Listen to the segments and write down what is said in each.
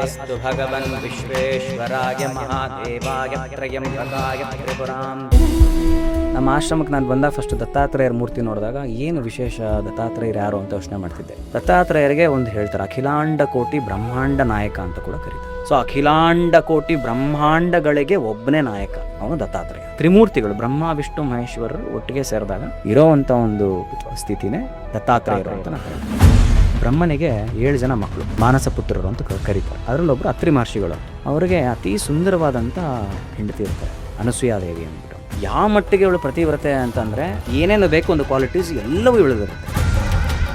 ಅಸ್ತು ಭಗವನ್ ವಿಶ್ವೇಶ್ವರಾಯ ಮಹಾದೇವಾಯ ತ್ರಯಂಬಕಾಯ ತ್ರಿಪುರಾಂ. ನಮ್ಮ ಆಶ್ರಮಕ್ಕೆ ನಾನು ಬಂದಾಗ ಫಸ್ಟ್ ದತ್ತಾತ್ರೇಯರ ಮೂರ್ತಿ ನೋಡಿದಾಗ ಏನು ವಿಶೇಷ, ದತ್ತಾತ್ರೇಯರು ಯಾರು ಅಂತ ಯೋಚನೆ ಮಾಡ್ತಿದ್ದೆ. ದತ್ತಾತ್ರೇಯರಿಗೆ ಒಂದು ಹೇಳ್ತಾರೆ, ಅಖಿಲಾಂಡ ಕೋಟಿ ಬ್ರಹ್ಮಾಂಡ ನಾಯಕ ಅಂತ ಕೂಡ ಕರೀತಾರೆ. ಸೊ ಅಖಿಲಾಂಡ ಕೋಟಿ ಬ್ರಹ್ಮಾಂಡಗಳಿಗೆ ಒಬ್ಬನೇ ನಾಯಕ, ಅವನು ದತ್ತಾತ್ರೇಯ. ತ್ರಿಮೂರ್ತಿಗಳು ಬ್ರಹ್ಮ ವಿಷ್ಣು ಮಹೇಶ್ವರರು ಒಟ್ಟಿಗೆ ಸೇರಿದಾಗ ಇರೋವಂಥ ಒಂದು ಸ್ಥಿತಿನೇ ದತ್ತಾತ್ರೇಯರು ಅಂತ ನಾನು ಹೇಳ್ತೀನಿ. ಬ್ರಹ್ಮನಿಗೆ 7 ಜನ ಮಕ್ಕಳು, ಮಾನಸ ಪುತ್ರರು ಅಂತ ಕರೀತಾರೆ. ಅದರಲ್ಲೊಬ್ಬರು ಅತ್ರಿ ಮಹರ್ಷಿಗಳು. ಅವರಿಗೆ ಅತಿ ಸುಂದರವಾದಂಥ ಹೆಂಡತಿ ಇರ್ತಾರೆ, ಅನಸೂಯಾದೇವಿ ಅಂದ್ಬಿಟ್ಟು. ಯಾವ ಮಟ್ಟಿಗೆ ಇವಳು ಪ್ರತಿವ್ರತೆ ಅಂತಂದರೆ ಏನೇನು ಬೇಕು ಒಂದು ಕ್ವಾಲಿಟೀಸ್ ಎಲ್ಲವೂ ಇವಳಿರುತ್ತೆ.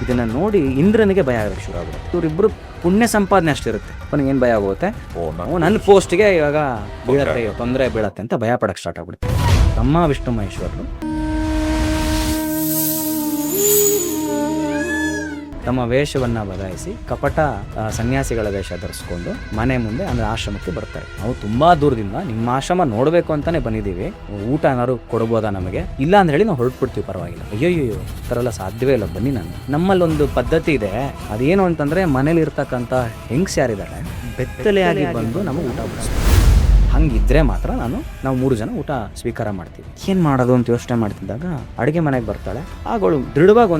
ಇದನ್ನು ನೋಡಿ ಇಂದ್ರನಿಗೆ ಭಯ ಆಗೋಕ್ಕೆ ಶುರು ಆಗುತ್ತೆ. ಇವರಿಬ್ಬರು ಪುಣ್ಯ ಸಂಪಾದನೆ ಅಷ್ಟಿರುತ್ತೆ, ಅವನಿಗೆ ಏನು ಭಯ ಆಗುತ್ತೆ, ನನ್ನ ಪೋಸ್ಟ್ಗೆ ಇವಾಗ ಬೀಳತ್ತೆ, ತೊಂದರೆ ಬೀಳತ್ತೆ ಅಂತ ಭಯ ಪಡೋಕ್ಕೆ ಸ್ಟಾರ್ಟ್ ಆಗ್ಬಿಡುತ್ತೆ. ಬ್ರಹ್ಮ ವಿಷ್ಣು ಮಹೇಶ್ವರರು ತಮ್ಮ ವೇಷವನ್ನು ಬದಲಾಯಿಸಿ ಕಪಟ ಸನ್ಯಾಸಿಗಳ ವೇಷ ಧರಿಸ್ಕೊಂಡು ಮನೆ ಮುಂದೆ ಅಂದರೆ ಆಶ್ರಮಕ್ಕೆ ಬರ್ತಾರೆ. ನಾವು ತುಂಬಾ ದೂರದಿಂದ ನಿಮ್ಮ ಆಶ್ರಮ ನೋಡಬೇಕು ಅಂತಾನೆ ಬಂದಿದ್ದೀವಿ, ಊಟ ಏನಾದ್ರು ಕೊಡ್ಬೋದಾ ನಮಗೆ, ಇಲ್ಲ ಅಂತ ಹೇಳಿ ನಾವು ಹೊರಟ್ಬಿಡ್ತೀವಿ, ಪರವಾಗಿಲ್ಲ. ಅಯ್ಯೋ ಈ ಥರ ಎಲ್ಲ ಸಾಧ್ಯವೇ ಇಲ್ಲ, ಬನ್ನಿ. ನಮ್ಮಲ್ಲೊಂದು ಪದ್ಧತಿ ಇದೆ, ಅದೇನು ಅಂತಂದರೆ ಮನೇಲಿ ಇರ್ತಕ್ಕಂಥ ಹೆಂಗ್ಸ್ ಯಾರಿದ್ದಾರೆ ಬೆತ್ತಲೆಯಾಗಿ ಬಂದು ನಮಗೆ ಊಟ ಬಡಿಸ್ತೀವಿ. ಹಂಗಿದ್ರೆ ಮಾತ್ರ ನಾವು 3 ಜನ ಊಟ ಸ್ವೀಕಾರ ಮಾಡ್ತೀವಿ. ಏನು ಮಾಡೋದು ಅಂತ ಯೋಚನೆ ಮಾಡ್ತಿದ್ದಾಗ ಅಡುಗೆ ಮನೆಗೆ ಬರ್ತಾಳೆ. ಆಗಳು ದೃಢವಾಗಿ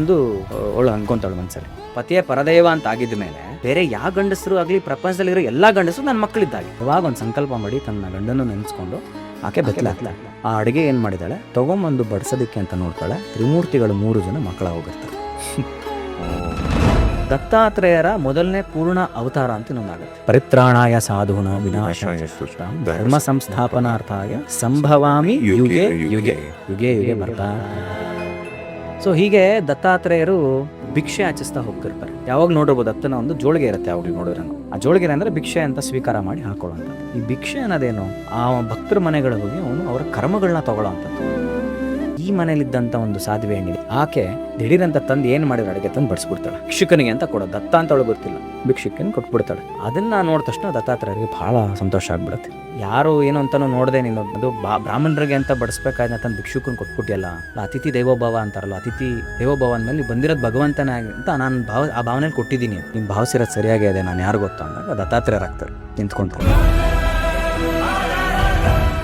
ಅವಳು ಅನ್ಕೊಂತಾಳು ಮನಸ್ಸಲ್ಲಿ, ಪತಿಯೇ ಪರದೇವ ಅಂತ ಆಗಿದ್ದ ಮೇಲೆ ಬೇರೆ ಯಾವ ಗಂಡಸರು ಆಗಲಿ ಪ್ರಪಂಚದಲ್ಲಿರೋ ಎಲ್ಲ ಗಂಡಸರು ನನ್ನ ಮಕ್ಕಳಿದ್ದಾಗೆ. ಇವಾಗ ಒಂದು ಸಂಕಲ್ಪ ಮಾಡಿ ತನ್ನ ಗಂಡನ್ನು ನೆನೆಸ್ಕೊಂಡು ಆಕೆ ಬೆತ್ತಲಾಗ್ಲ ಆ ಅಡುಗೆ ಏನು ಮಾಡಿದಾಳೆ ತಗೊಂಬಂದು ಬಡಿಸೋದಕ್ಕೆ ಅಂತ ನೋಡ್ತಾಳೆ. ತ್ರಿಮೂರ್ತಿಗಳು 3 ಜನ ಮಕ್ಕಳ ಹೋಗಿರ್ತಾರೆ. ದತ್ತಾತ್ರೇಯರ ಮೊದಲನೇ ಪೂರ್ಣ ಅವತಾರ ಅಂತ ನಮ್ಮಾಗುತ್ತೆ. ಪರಿತ್ರಾಣಾಯ ಸಾಧೂನ ವಿನಾಶಾಯ ಧರ್ಮ ಸಂಸ್ಥಾಪನಾರ್ಥಾಯ ಸಂಭವಾಮಿ ಯುಗೆ ಯುಗೆ ಯುಗೆ ಯುಗೆ ಬರ್ತಾ. ಸೊ ಹೀಗೆ ದತ್ತಾತ್ರೇಯರು ಭಿಕ್ಷೆ ಯಾಚಿಸ್ತಾ ಹೋಗ್ತಿರ್ತಾರೆ. ಯಾವಾಗ ನೋಡಿರ್ಬೋದು ದತ್ತನ ಒಂದು ಜೋಳಿಗೆ ಇರುತ್ತೆ, ಯಾವಾಗ ನೋಡಿದ್ರೆ ಆ ಜೋಳಿಗೆ ಅಂದ್ರೆ ಭಿಕ್ಷೆ ಅಂತ ಸ್ವೀಕಾರ ಮಾಡಿ ಹಾಕೊಳ್ಳೋಂಥ. ಈ ಭಿಕ್ಷೆ ಅನ್ನೋದೇನು, ಆ ಭಕ್ತರ ಮನೆಗಳಿಗೆ ಹೋಗಿ ಅವನು ಅವರ ಕರ್ಮಗಳನ್ನ ತಗೊಳ್ಳೋ ಅಂಥದ್ದು. ಈ ಮನೇಲಿದ್ದಂಥ ಒಂದು ಸಾಧ್ವಿ ಹೆಣ್ಣಿದೆ, ಆಕೆ ದಿಢೀರಂತ ತಂದು ಏನು ಮಾಡಿದ್ರೆ ಅಡುಗೆ ತಂದು ಬಡಿಸ್ಬಿಡ್ತಾಳೆ. ಭಿಕ್ಷುಕನಿಗೆ ಅಂತ ಕೊಡೋದು, ದತ್ತ ಅಂತ ಅವಳು ಗೊತ್ತಿಲ್ಲ, ಭಿಕ್ಷುಕನಿಗೆ ಕೊಟ್ಬಿಡ್ತಾಳೆ. ಅದನ್ನ ನೋಡಿದ ತಕ್ಷಣ ದತ್ತಾತ್ರೇಯರಿಗೆ ಬಹಳ ಸಂತೋಷ ಆಗ್ಬಿಡುತ್ತೆ. ಯಾರು ಏನು ಅಂತಾನು ನೋಡದೆ ನೀನು ಅದು ಬ್ರಾಹ್ಮಣರಿಗೆ ಅಂತ ಬಡಿಸ್ಬೇಕಾದ್ರೆ ತಂದು ಭಿಕ್ಷುಕನ ಕೊಟ್ಬಿಟ್ಟಿಯಲ್ಲ, ಅತಿಥಿ ದೇವೋಭವ ಅಂತಾರಲ್ಲ, ಅತಿಥಿ ದೇವೋಭವ ಅಂದಮೇಲೆ ಬಂದಿರೋದು ಭಗವಂತನ ಅಂತ ನಾನು ಆ ಭಾವನೆಯಲ್ಲಿ ಕೊಟ್ಟಿದ್ದೀನಿ, ನಿಮ್ಮ ಭಾವಿಸಿರೋದು ಸರಿಯಾಗಿ ಇದೆ, ನಾನು ಯಾರು ಗೊತ್ತಾ ಅಂದಾಗ ದತ್ತಾತ್ರೇಯರಾಗ್ತಾರೆ ನಿಂತ್ಕೊಂತಾರೆ.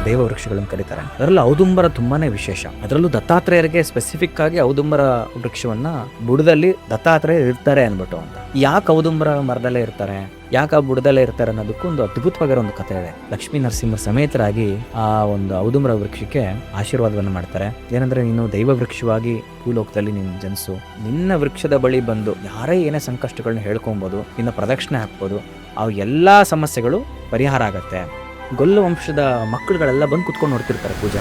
ದೇವ ವೃಕ್ಷಗಳನ್ನು ಕರೀತಾರೆ. ಅದರಲ್ಲೂ ಔದುಂಬರ ತುಂಬಾನೇ ವಿಶೇಷ. ಅದರಲ್ಲೂ ದತ್ತಾತ್ರೇಯರಿಗೆ ಸ್ಪೆಸಿಫಿಕ್ ಆಗಿ ಔದುಂಬರ ವೃಕ್ಷವನ್ನ ಬುಡದಲ್ಲಿ ದತ್ತಾತ್ರೇಯರು ಇರ್ತಾರೆ ಅನ್ಬಿಟ್ಟು ಅಂತ. ಯಾಕೆ ಔದುಂಬರ ಮರದಲ್ಲೇ ಇರ್ತಾರೆ, ಯಾಕೆ ಆ ಬುಡದಲ್ಲೇ ಇರ್ತಾರೆ ಅನ್ನೋದಕ್ಕೂ ಒಂದು ಅದ್ಭುತವಾಗಿರೋ ಒಂದು ಕಥೆ ಇದೆ. ಲಕ್ಷ್ಮೀ ನರಸಿಂಹ ಸಮೇತರಾಗಿ ಆ ಒಂದು ಔದುಂಬರ ವೃಕ್ಷಕ್ಕೆ ಆಶೀರ್ವಾದವನ್ನು ಮಾಡ್ತಾರೆ. ಏನಂದ್ರೆ ನೀನು ದೈವ ವೃಕ್ಷವಾಗಿ ಭೂಲೋಕದಲ್ಲಿ ನೀನು ಜನಿಸು, ನಿನ್ನ ವೃಕ್ಷದ ಬಳಿ ಬಂದು ಯಾರೇ ಏನೇ ಸಂಕಷ್ಟಗಳನ್ನ ಹೇಳ್ಕೊಬೋದು, ನಿನ್ನ ಪ್ರದಕ್ಷಿಣೆ ಹಾಕ್ಬೋದು, ಆ ಎಲ್ಲಾ ಸಮಸ್ಯೆಗಳು ಪರಿಹಾರ ಆಗತ್ತೆ. ಗೊಲ್ಲ ವಂಶದ ಮಕ್ಕಳುಗಳೆಲ್ಲ ಬಂದು ಕುತ್ಕೊಂಡು ನೋಡ್ತಿರ್ತಾರೆ ಪೂಜೆ.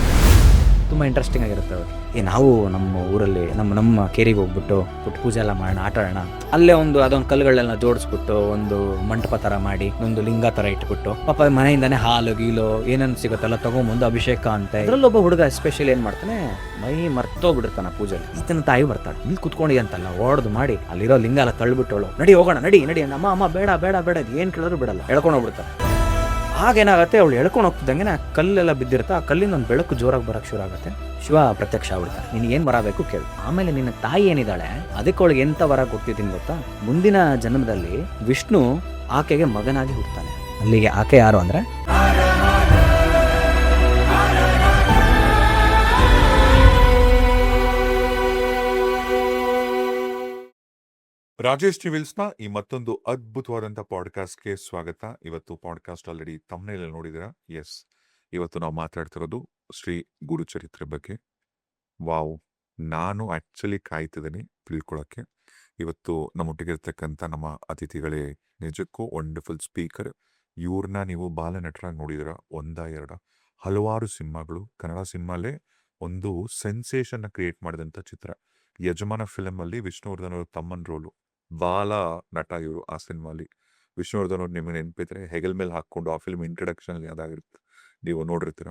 ತುಂಬ ಇಂಟ್ರೆಸ್ಟಿಂಗ್ ಆಗಿರುತ್ತೆ ಅವ್ರಿಗೆ. ನಾವು ನಮ್ಮ ಊರಲ್ಲಿ ನಮ್ಮ ಕೇರಿಗೆ ಹೋಗ್ಬಿಟ್ಟು ಪೂಜೆ ಎಲ್ಲ ಮಾಡೋಣ, ಆಟ ಆಡೋಣ. ಅಲ್ಲೇ ಅದೊಂದು ಕಲ್ಲುಗಳನ್ನೆಲ್ಲ ಜೋಡಿಸ್ಬಿಟ್ಟು ಒಂದು ಮಂಟಪ ಥರ ಮಾಡಿ ಒಂದು ಲಿಂಗ ಥರ ಇಟ್ಬಿಟ್ಟು ಪಾಪ ಮನೆಯಿಂದಾನೆ ಹಾಲು ಗೀಲು ಏನೇನು ಸಿಗುತ್ತಲ್ಲ ತಗೊಂಬಂದು ಅಭಿಷೇಕ ಅಂತ. ಇದರಲ್ಲೊಬ್ಬ ಹುಡುಗ ಎಸ್ಪೆಷಲಿ ಏನು ಮಾಡ್ತಾನೆ, ಮೈ ಮರ್ತೋಗ್ಬಿಡ್ತಾನೆ ಪೂಜೆಲಿ. ಈತನ ತಾಯಿ ಬರ್ತಾಳೆ, ಇಲ್ಲಿ ಕುತ್ಕೊಂಡು ಅಂತಲ್ಲ ಓಡ್ದು ಮಾಡಿ ಅಲ್ಲಿರೋ ಲಿಂಗ ಎಲ್ಲ ತಳ್ಳಿಬಿಟ್ಟವಳು, ನಡಿ ಹೋಗೋಣ ನಡಿ ಅಮ್ಮ ಬೇಡ ಬೇಡ ಬೇಡ ಏನು ಕೇಳಿದ್ರು ಬಿಡಲ್ಲ, ಎಳ್ಕೊಂಡು ಹೋಗ್ಬಿಡ್ತಾರೆ. ಆಗೇನಾಗತ್ತೆ, ಅವಳು ಎಳ್ಕೊಂಡು ಹೋಗ್ತಿದ್ದಂಗೆ ಆ ಕಲ್ಲೆಲ್ಲ ಬಿದ್ದಿರುತ್ತೆ, ಆ ಕಲ್ಲಿಂದ ಒಂದು ಬೆಳಕು ಜೋರಾಗಿ ಬರೋಕ್ಕೆ ಶುರು ಆಗುತ್ತೆ. ಶಿವ ಪ್ರತ್ಯಕ್ಷ ಆಗ್ಬಿಡ್ತಾನೆ, ನಿನಗೆ ಏನು ವರ ಬೇಕು ಕೇಳು. ಆಮೇಲೆ ನಿನ್ನ ತಾಯಿ ಏನಿದ್ದಾಳೆ ಅದಕ್ಕೆ ಅವಳಿಗೆ ಎಂಥ ವರ ಕೊಡ್ತಿದ್ದೀನಿ ಗೊತ್ತಾ, ಮುಂದಿನ ಜನ್ಮದಲ್ಲಿ ವಿಷ್ಣು ಆಕೆಗೆ ಮಗನಾಗಿ ಹುಡ್ತಾನೆ. ಅಲ್ಲಿಗೆ ಆಕೆ ಯಾರು ಅಂದ್ರೆ ರಾಜೇಶ್ ಟ್ರಿವಿಲ್ಸ್ನ ಈ ಮತ್ತೊಂದು ಅದ್ಭುತವಾದಂಥ ಪಾಡ್ಕಾಸ್ಟ್ಗೆ ಸ್ವಾಗತ. ಇವತ್ತು ಪಾಡ್ಕಾಸ್ಟ್ ಆಲ್ರೆಡಿ ತಮ್ಮನೇಲಿ ನೋಡಿದಿರಾ. ಎಸ್, ಇವತ್ತು ನಾವು ಮಾತಾಡ್ತಿರೋದು ಶ್ರೀ ಗುರುಚರಿತ್ರೆ ಬಗ್ಗೆ. ವಾವ್, ನಾನು ಆ್ಯಕ್ಚುಲಿ ಕಾಯ್ತಿದ್ದೀನಿ ತಿಳ್ಕೊಳಕ್ಕೆ. ಇವತ್ತು ನಮ್ಮೊಟ್ಟಿಗೆ ಇರ್ತಕ್ಕಂಥ ನಮ್ಮ ಅತಿಥಿಗಳೇ ನಿಜಕ್ಕೂ ವಂಡರ್ಫುಲ್ ಸ್ಪೀಕರ್. ಇವ್ರನ್ನ ನೀವು ಬಾಲನಟರಾಗಿ ನೋಡಿದಿರ, 1-2 ಹಲವಾರು ಸಿನಿಮಾಗಳು. ಕನ್ನಡ ಸಿನಿಮಾಲೇ ಒಂದು ಸೆನ್ಸೇಷನ್ನ ಕ್ರಿಯೇಟ್ ಮಾಡಿದಂಥ ಚಿತ್ರ ಯಜಮಾನ ಫಿಲಮಲ್ಲಿ ವಿಷ್ಣುವರ್ಧನ್ ಅವ್ರ ತಮ್ಮನ ರೋಲು. ಬಾಲ ನಟ ಇವರು ಆ ಸಿನಿಮಾಲಿ. ವಿಷ್ಣುವರ್ಧನ್ ಅವ್ರು ನಿಮಗೆ ನೆನಪಿದ್ರೆ ಹೆಗಲ್ ಮೇಲೆ ಹಾಕ್ಕೊಂಡು ಆ ಫಿಲ್ಮ್ ಇಂಟ್ರಡಕ್ಷನ್ ಅದಾಗಿರುತ್ತೆ, ನೀವು ನೋಡಿರ್ತೀರ.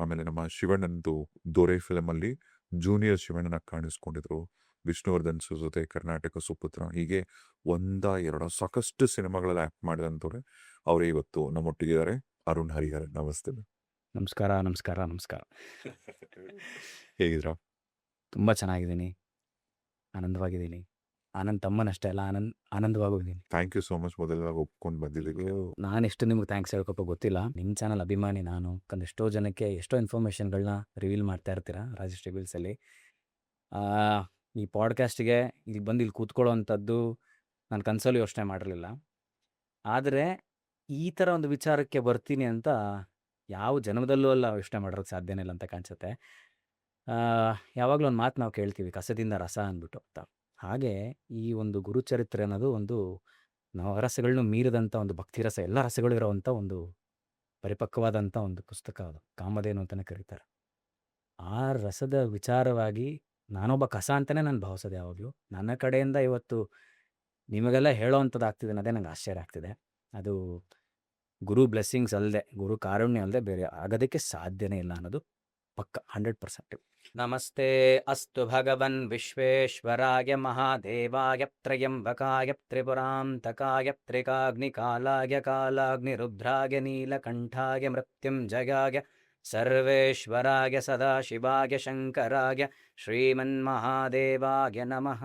ಆಮೇಲೆ ನಮ್ಮ ಶಿವಣ್ಣಂದು ದೊರೆ ಫಿಲಮಲ್ಲಿ ಜೂನಿಯರ್ ಶಿವಣ್ಣನ ಕಾಣಿಸ್ಕೊಂಡಿದ್ರು. ವಿಷ್ಣುವರ್ಧನ್ ಜೊತೆ ಕರ್ನಾಟಕ ಸುಪುತ್ರ, ಹೀಗೆ 1-2 ಸಾಕಷ್ಟು ಸಿನಿಮಾಗಳಲ್ಲಿ ಆ್ಯಕ್ಟ್ ಮಾಡಿದಂಥವ್ರೆ ಅವರೇ ಇವತ್ತು ನಮ್ಮೊಟ್ಟಿಗಿದ್ದಾರೆ. ಅರುಣ್ ಹರಿಹರನ್, ನಮಸ್ತೆ. ನಮಸ್ಕಾರ ನಮಸ್ಕಾರ ನಮಸ್ಕಾರ. ಹೇಗಿದ್ರ? ತುಂಬ ಚೆನ್ನಾಗಿದ್ದೀನಿ, ಆನಂದವಾಗಿದ್ದೀನಿ. ಆನಂದ್ ತಮ್ಮನಷ್ಟೇ ಅಲ್ಲ, ಆನಂದವಾಗೋಗಿದ್ದೀನಿ. ಥ್ಯಾಂಕ್ ಯು ಸೋ ಮಚ್ ಮೊದಲವಾಗಿ ಒಪ್ಕೊಂಡು ಬಂದಿದ್ದಕ್ಕೆ. ನಾನು ಎಷ್ಟು ನಿಮ್ಗೆ ಥ್ಯಾಂಕ್ಸ್ ಹೇಳ್ಕೊಪ್ಪ ಗೊತ್ತಿಲ್ಲ. ನಿಮ್ಮ ಚಾನಲ್ ಅಭಿಮಾನಿ ನಾನು. ಯಾಕಂದ್ರೆ ಎಷ್ಟೋ ಜನಕ್ಕೆ ಎಷ್ಟೋ ಇನ್ಫಾರ್ಮೇಷನ್ಗಳನ್ನ ರಿವೀಲ್ ಮಾಡ್ತಾ ಇರ್ತೀರಾ ರಾಜೇಶ್ ರಿವೀಲ್ಸಲ್ಲಿ. ಈ ಪಾಡ್ಕಾಸ್ಟಿಗೆ ಇಲ್ಲಿ ಬಂದು ಇಲ್ಲಿ ಕೂತ್ಕೊಳ್ಳೋ ಅಂಥದ್ದು ನಾನು ಕನಸಲ್ಲೂ ಯೋಚನೆ ಮಾಡಿರಲಿಲ್ಲ. ಆದರೆ ಈ ಥರ ಒಂದು ವಿಚಾರಕ್ಕೆ ಬರ್ತೀನಿ ಅಂತ ಯಾವ ಜನ್ಮದಲ್ಲೂ ಅಲ್ಲ ಯೋಚನೆ ಮಾಡೋಕ್ಕೆ ಸಾಧ್ಯನೇ ಇಲ್ಲ ಅಂತ ಕಾಣಿಸುತ್ತೆ. ಯಾವಾಗಲೂ ಒಂದು ಮಾತು ನಾವು ಕೇಳ್ತೀವಿ, ಕಸದಿಂದ ರಸ ಅಂದ್ಬಿಟ್ಟು ಅಂತ. ಹಾಗೆ ಈ ಒಂದು ಗುರುಚರಿತ್ರೆ ಅನ್ನೋದು ಒಂದು ನವರಸಗಳನ್ನು ಮೀರಿದಂಥ ಒಂದು ಭಕ್ತಿರಸ, ಎಲ್ಲ ರಸಗಳು ಇರೋವಂಥ ಒಂದು ಪರಿಪಕ್ವವಾದಂಥ ಒಂದು ಪುಸ್ತಕ ಅದು. ಕಾಮಧೇನು ಅಂತಲೇ ಕರೀತಾರೆ. ಆ ರಸದ ವಿಚಾರವಾಗಿ ನಾನೊಬ್ಬ ಕಸ ಅಂತಲೇ ನಾನು ಭಾವಿಸೋದು ಯಾವಾಗಲೂ. ನನ್ನ ಕಡೆಯಿಂದ ಇವತ್ತು ನಿಮಗೆಲ್ಲ ಹೇಳೋ ಅಂಥದ್ದು ಆಗ್ತಿದೆ ಅನ್ನೋದೇ ನಂಗೆ ಆಶ್ಚರ್ಯ ಆಗ್ತಿದೆ. ಅದು ಗುರು ಬ್ಲೆಸ್ಸಿಂಗ್ಸ್ ಅಲ್ಲದೆ, ಗುರು ಕಾರುಣ್ಯ ಅಲ್ಲದೆ ಬೇರೆ ಆಗೋದಕ್ಕೆ ಸಾಧ್ಯನೇ ಇಲ್ಲ ಅನ್ನೋದು ಪಕ್ಕ 100%. ನಮಸ್ತೆ ಅಸ್ತು ಭಗವನ್ ವಿಶ್ವೇಶ್ವರಾಯ ಮಹಾದೇವಾಯ ತ್ರಯಂಬಕಾಯ ತ್ರಿಪುರಾಂತಕಾಯ ತ್ರಿಕಾಗ್ನಿಕಾಲಾಯ ಕಾಲಾಗ್ನಿರುದ್ರಾಯ ನೀಲಕಂಠಾಯ ಮೃತ್ಯುಂಜಯಾಯ ಸರ್ವೇಶ್ವರಾಯ ಸದಾಶಿವಾಯ ಶಂಕರಾಯ ಶ್ರೀಮನ್ಮಹಾದೇವಾಯ ನಮಃ.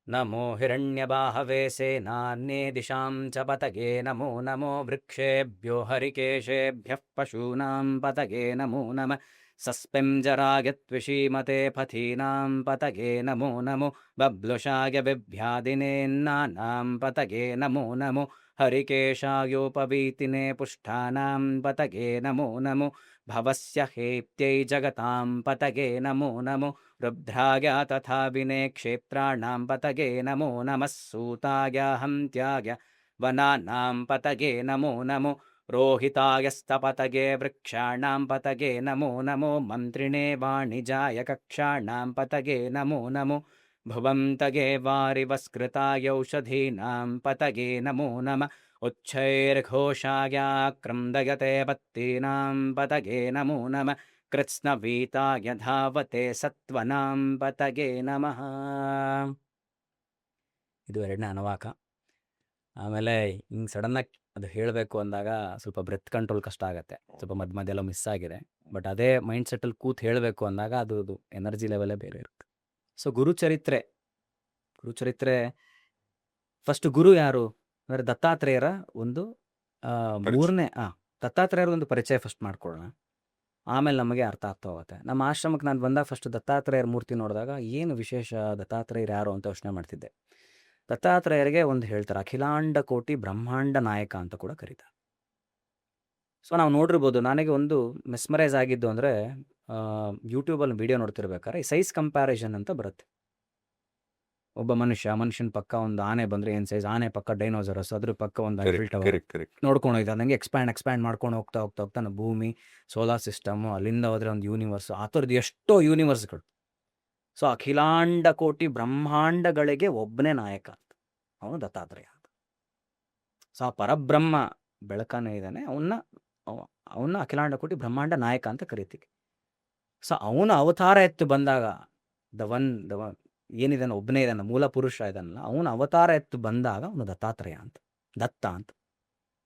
ನಮೋ ಹಿರಣ್ಯಬಾಹವೇ ಸೇನಾನ್ಯೇ ದಿಶಾಂ ಚ ಪತಯೇ ನಮೋ ನಮೋ ವೃಕ್ಷೇಭ್ಯೋ ಹರಿಕೇಶೇಭ್ಯಃ ಪಶೂನಾಂ ಪತಯೇ ನಮೋ ನಮಃ. ಸಸ್ಪೆಂಜರಾಯ ತ್ವಿಷೀಮತೆ ಪಥೀನಾಂ ಪತಯೇ ನಮೋ ನಮೋ. ಬಬ್ಲುಷಾಯ ಬಿಭ್ಯಾದಿನೇನ್ನಾನಾಂ ಪತಯೇ ನಮೋ ನಮೋ. ಹರಿಕೇಶಾಯೋಪವೀತಿನೇ ಪುಷ್ಟಾನಾಂ ಪತಯೇ ನಮೋ ನಮೋ. ಭವಸ್ಯ ಹೇತ್ಯೈ ಜಗತಾಂ ಪತಯೇ ನಮೋ ನಮೋ. ರುದ್ರಾಯ ತಥಾ ವಿನೇ ಕ್ಷೇತ್ರಾಣಾಂ ಪತಯೇ ನಮೋ ನಮಃ. ಸೂತಾಯ ಹಂತ್ಯಾಯ ವನಾನಾಂ ಪತಯೇ ನಮೋ ನಮೋ. ರೋಹಿತಾಯ ಸ್ತಪತಯೇ ವೃಕ್ಷಾಣಾಂ ಪತಯೇ ನಮೋ ನಮೋ. ಮಂತ್ರಿಣೇ ವಾಣಿಜಾಯ ಕಕ್ಷಾಣಾಂ ಪತಯೇ ನಮೋ ನಮೋ. ಭುವಂತಯೇ ವಾರಿವಸ್ಕೃತಾಯೌಷಧೀನಾಂ ಪತಯೇ ನಮೋ ನಮಃ. ಉಚ್ಚೈರ್ಘೋಷಾಯ ಕ್ರಂದಯತೆ ಪತ್ತೀನಾಂ ಪತಯೇ ನಮೋ ನಮಃ. ಕೃತ್ಸ್ನವೀತಾಯ ಧಾವತೆ ಸತ್ವನಾಂ ಪತಯೇ ನಮಃ. ಇದು 2ನೇ ಅನುವಾಕ. ಆಮೇಲೆ ಹಿಂಗೆ ಸಡನ್ನಾಗಿ ಅದು ಹೇಳಬೇಕು ಅಂದಾಗ ಸ್ವಲ್ಪ ಬ್ರೆತ್ ಕಂಟ್ರೋಲ್ ಕಷ್ಟ ಆಗುತ್ತೆ, ಸ್ವಲ್ಪ ಮಧ್ಯ ಮಧ್ಯೆಲ್ಲ ಮಿಸ್ ಆಗಿದೆ. ಬಟ್ ಅದೇ ಮೈಂಡ್ ಸೆಟ್ಟಲ್ಲಿ ಕೂತ್ ಹೇಳಬೇಕು ಅಂದಾಗ ಅದು ಎನರ್ಜಿ ಲೆವೆಲೇ ಬೇರೆ ಇರುತ್ತೆ. ಸೊ ಗುರುಚರಿತ್ರೆ ಫಸ್ಟ್ ಗುರು ಯಾರು ಅಂದರೆ ದತ್ತಾತ್ರೇಯರ ಒಂದು ದತ್ತಾತ್ರೇಯರ ಒಂದು ಪರಿಚಯ ಫಸ್ಟ್ ಮಾಡ್ಕೊಳ್ಳೋಣ. ಆಮೇಲೆ ನಮಗೆ ಅರ್ಥ ಆಗ್ತಾ ಹೋಗುತ್ತೆ. ನಮ್ಮ ಆಶ್ರಮಕ್ಕೆ ನಾನು ಬಂದಾಗ ಫಸ್ಟ್ ದತ್ತಾತ್ರೇಯರ ಮೂರ್ತಿ ನೋಡಿದಾಗ ಏನು ವಿಶೇಷ, ದತ್ತಾತ್ರೇಯರು ಯಾರು ಅಂತ ಯೋಚನೆ ಮಾಡ್ತಿದ್ದೆ. ದತ್ತಾತ್ರೇಯರಿಗೆ ಒಂದು ಹೇಳ್ತಾರೆ, ಅಖಿಲಾಂಡ ಕೋಟಿ ಬ್ರಹ್ಮಾಂಡ ನಾಯಕ ಅಂತ ಕೂಡ ಕರೀತಾರೆ. ಸೊ ನಾವು ನೋಡಿರ್ಬೋದು. ನನಗೆ ಒಂದು ಮೆಸ್ಮರೈಸ್ ಆಗಿದ್ದು ಅಂದರೆ ಯೂಟ್ಯೂಬಲ್ಲಿ ವಿಡಿಯೋ ನೋಡ್ತಿರ್ಬೇಕಾದ್ರೆ ಈ ಸೈಜ್ ಕಂಪ್ಯಾರಿಸನ್ ಅಂತ ಬರುತ್ತೆ. ಒಬ್ಬ ಮನುಷ್ಯನ ಪಕ್ಕ ಒಂದು ಆನೆ ಬಂದರೆ ಏನು ಸೈಜ್, ಆನೆ ಪಕ್ಕ ಡೈನೋಸರಸ್, ಅದ್ರ ಪಕ್ಕ ಒಂದು ಐಫಿಲ್ ಟವರ್ ನೋಡ್ಕೊಂಡು ಹೋಯ್ತು. ಅದಂಗೆ ಎಕ್ಸ್ಪ್ಯಾಂಡ್ ಮಾಡ್ಕೊಂಡು ಹೋಗ್ತಾ ಭೂಮಿ, ಸೋಲಾರ್ ಸಿಸ್ಟಮು, ಅಲ್ಲಿಂದ ಹೋದರೆ ಒಂದು ಯೂನಿವರ್ಸ್, ಆ ಥರದ್ದು ಎಷ್ಟೋ ಯೂನಿವರ್ಸ್ಗಳು. ಸೊ ಅಖಿಲಾಂಡ ಕೋಟಿ ಬ್ರಹ್ಮಾಂಡಗಳಿಗೆ ಒಬ್ಬನೇ ನಾಯಕ ಅಂತ ಅವನು ದತ್ತಾತ್ರೇಯ ಅಂತ. ಸೊ ಆ ಪರಬ್ರಹ್ಮ ಬೆಳಕನೇ ಇದ್ದಾನೆ, ಅವನ್ನ ಅಖಿಲಾಂಡ ಕೋಟಿ ಬ್ರಹ್ಮಾಂಡ ನಾಯಕ ಅಂತ ಕರಿತೀವಿ. ಸೊ ಅವನ ಅವತಾರ ಎತ್ತು ಬಂದಾಗ ದ ಒನ್ ಏನಿದಾನೆ ಒಬ್ಬನೇ ಇದ್ದಾನೆ, ಮೂಲ ಪುರುಷ ಇದ್ದಾನಲ್ಲ, ಅವನ ಅವತಾರ ಎತ್ತು ಬಂದಾಗ ಅವನು ದತ್ತಾತ್ರೇಯ ಅಂತ, ದತ್ತ ಅಂತ.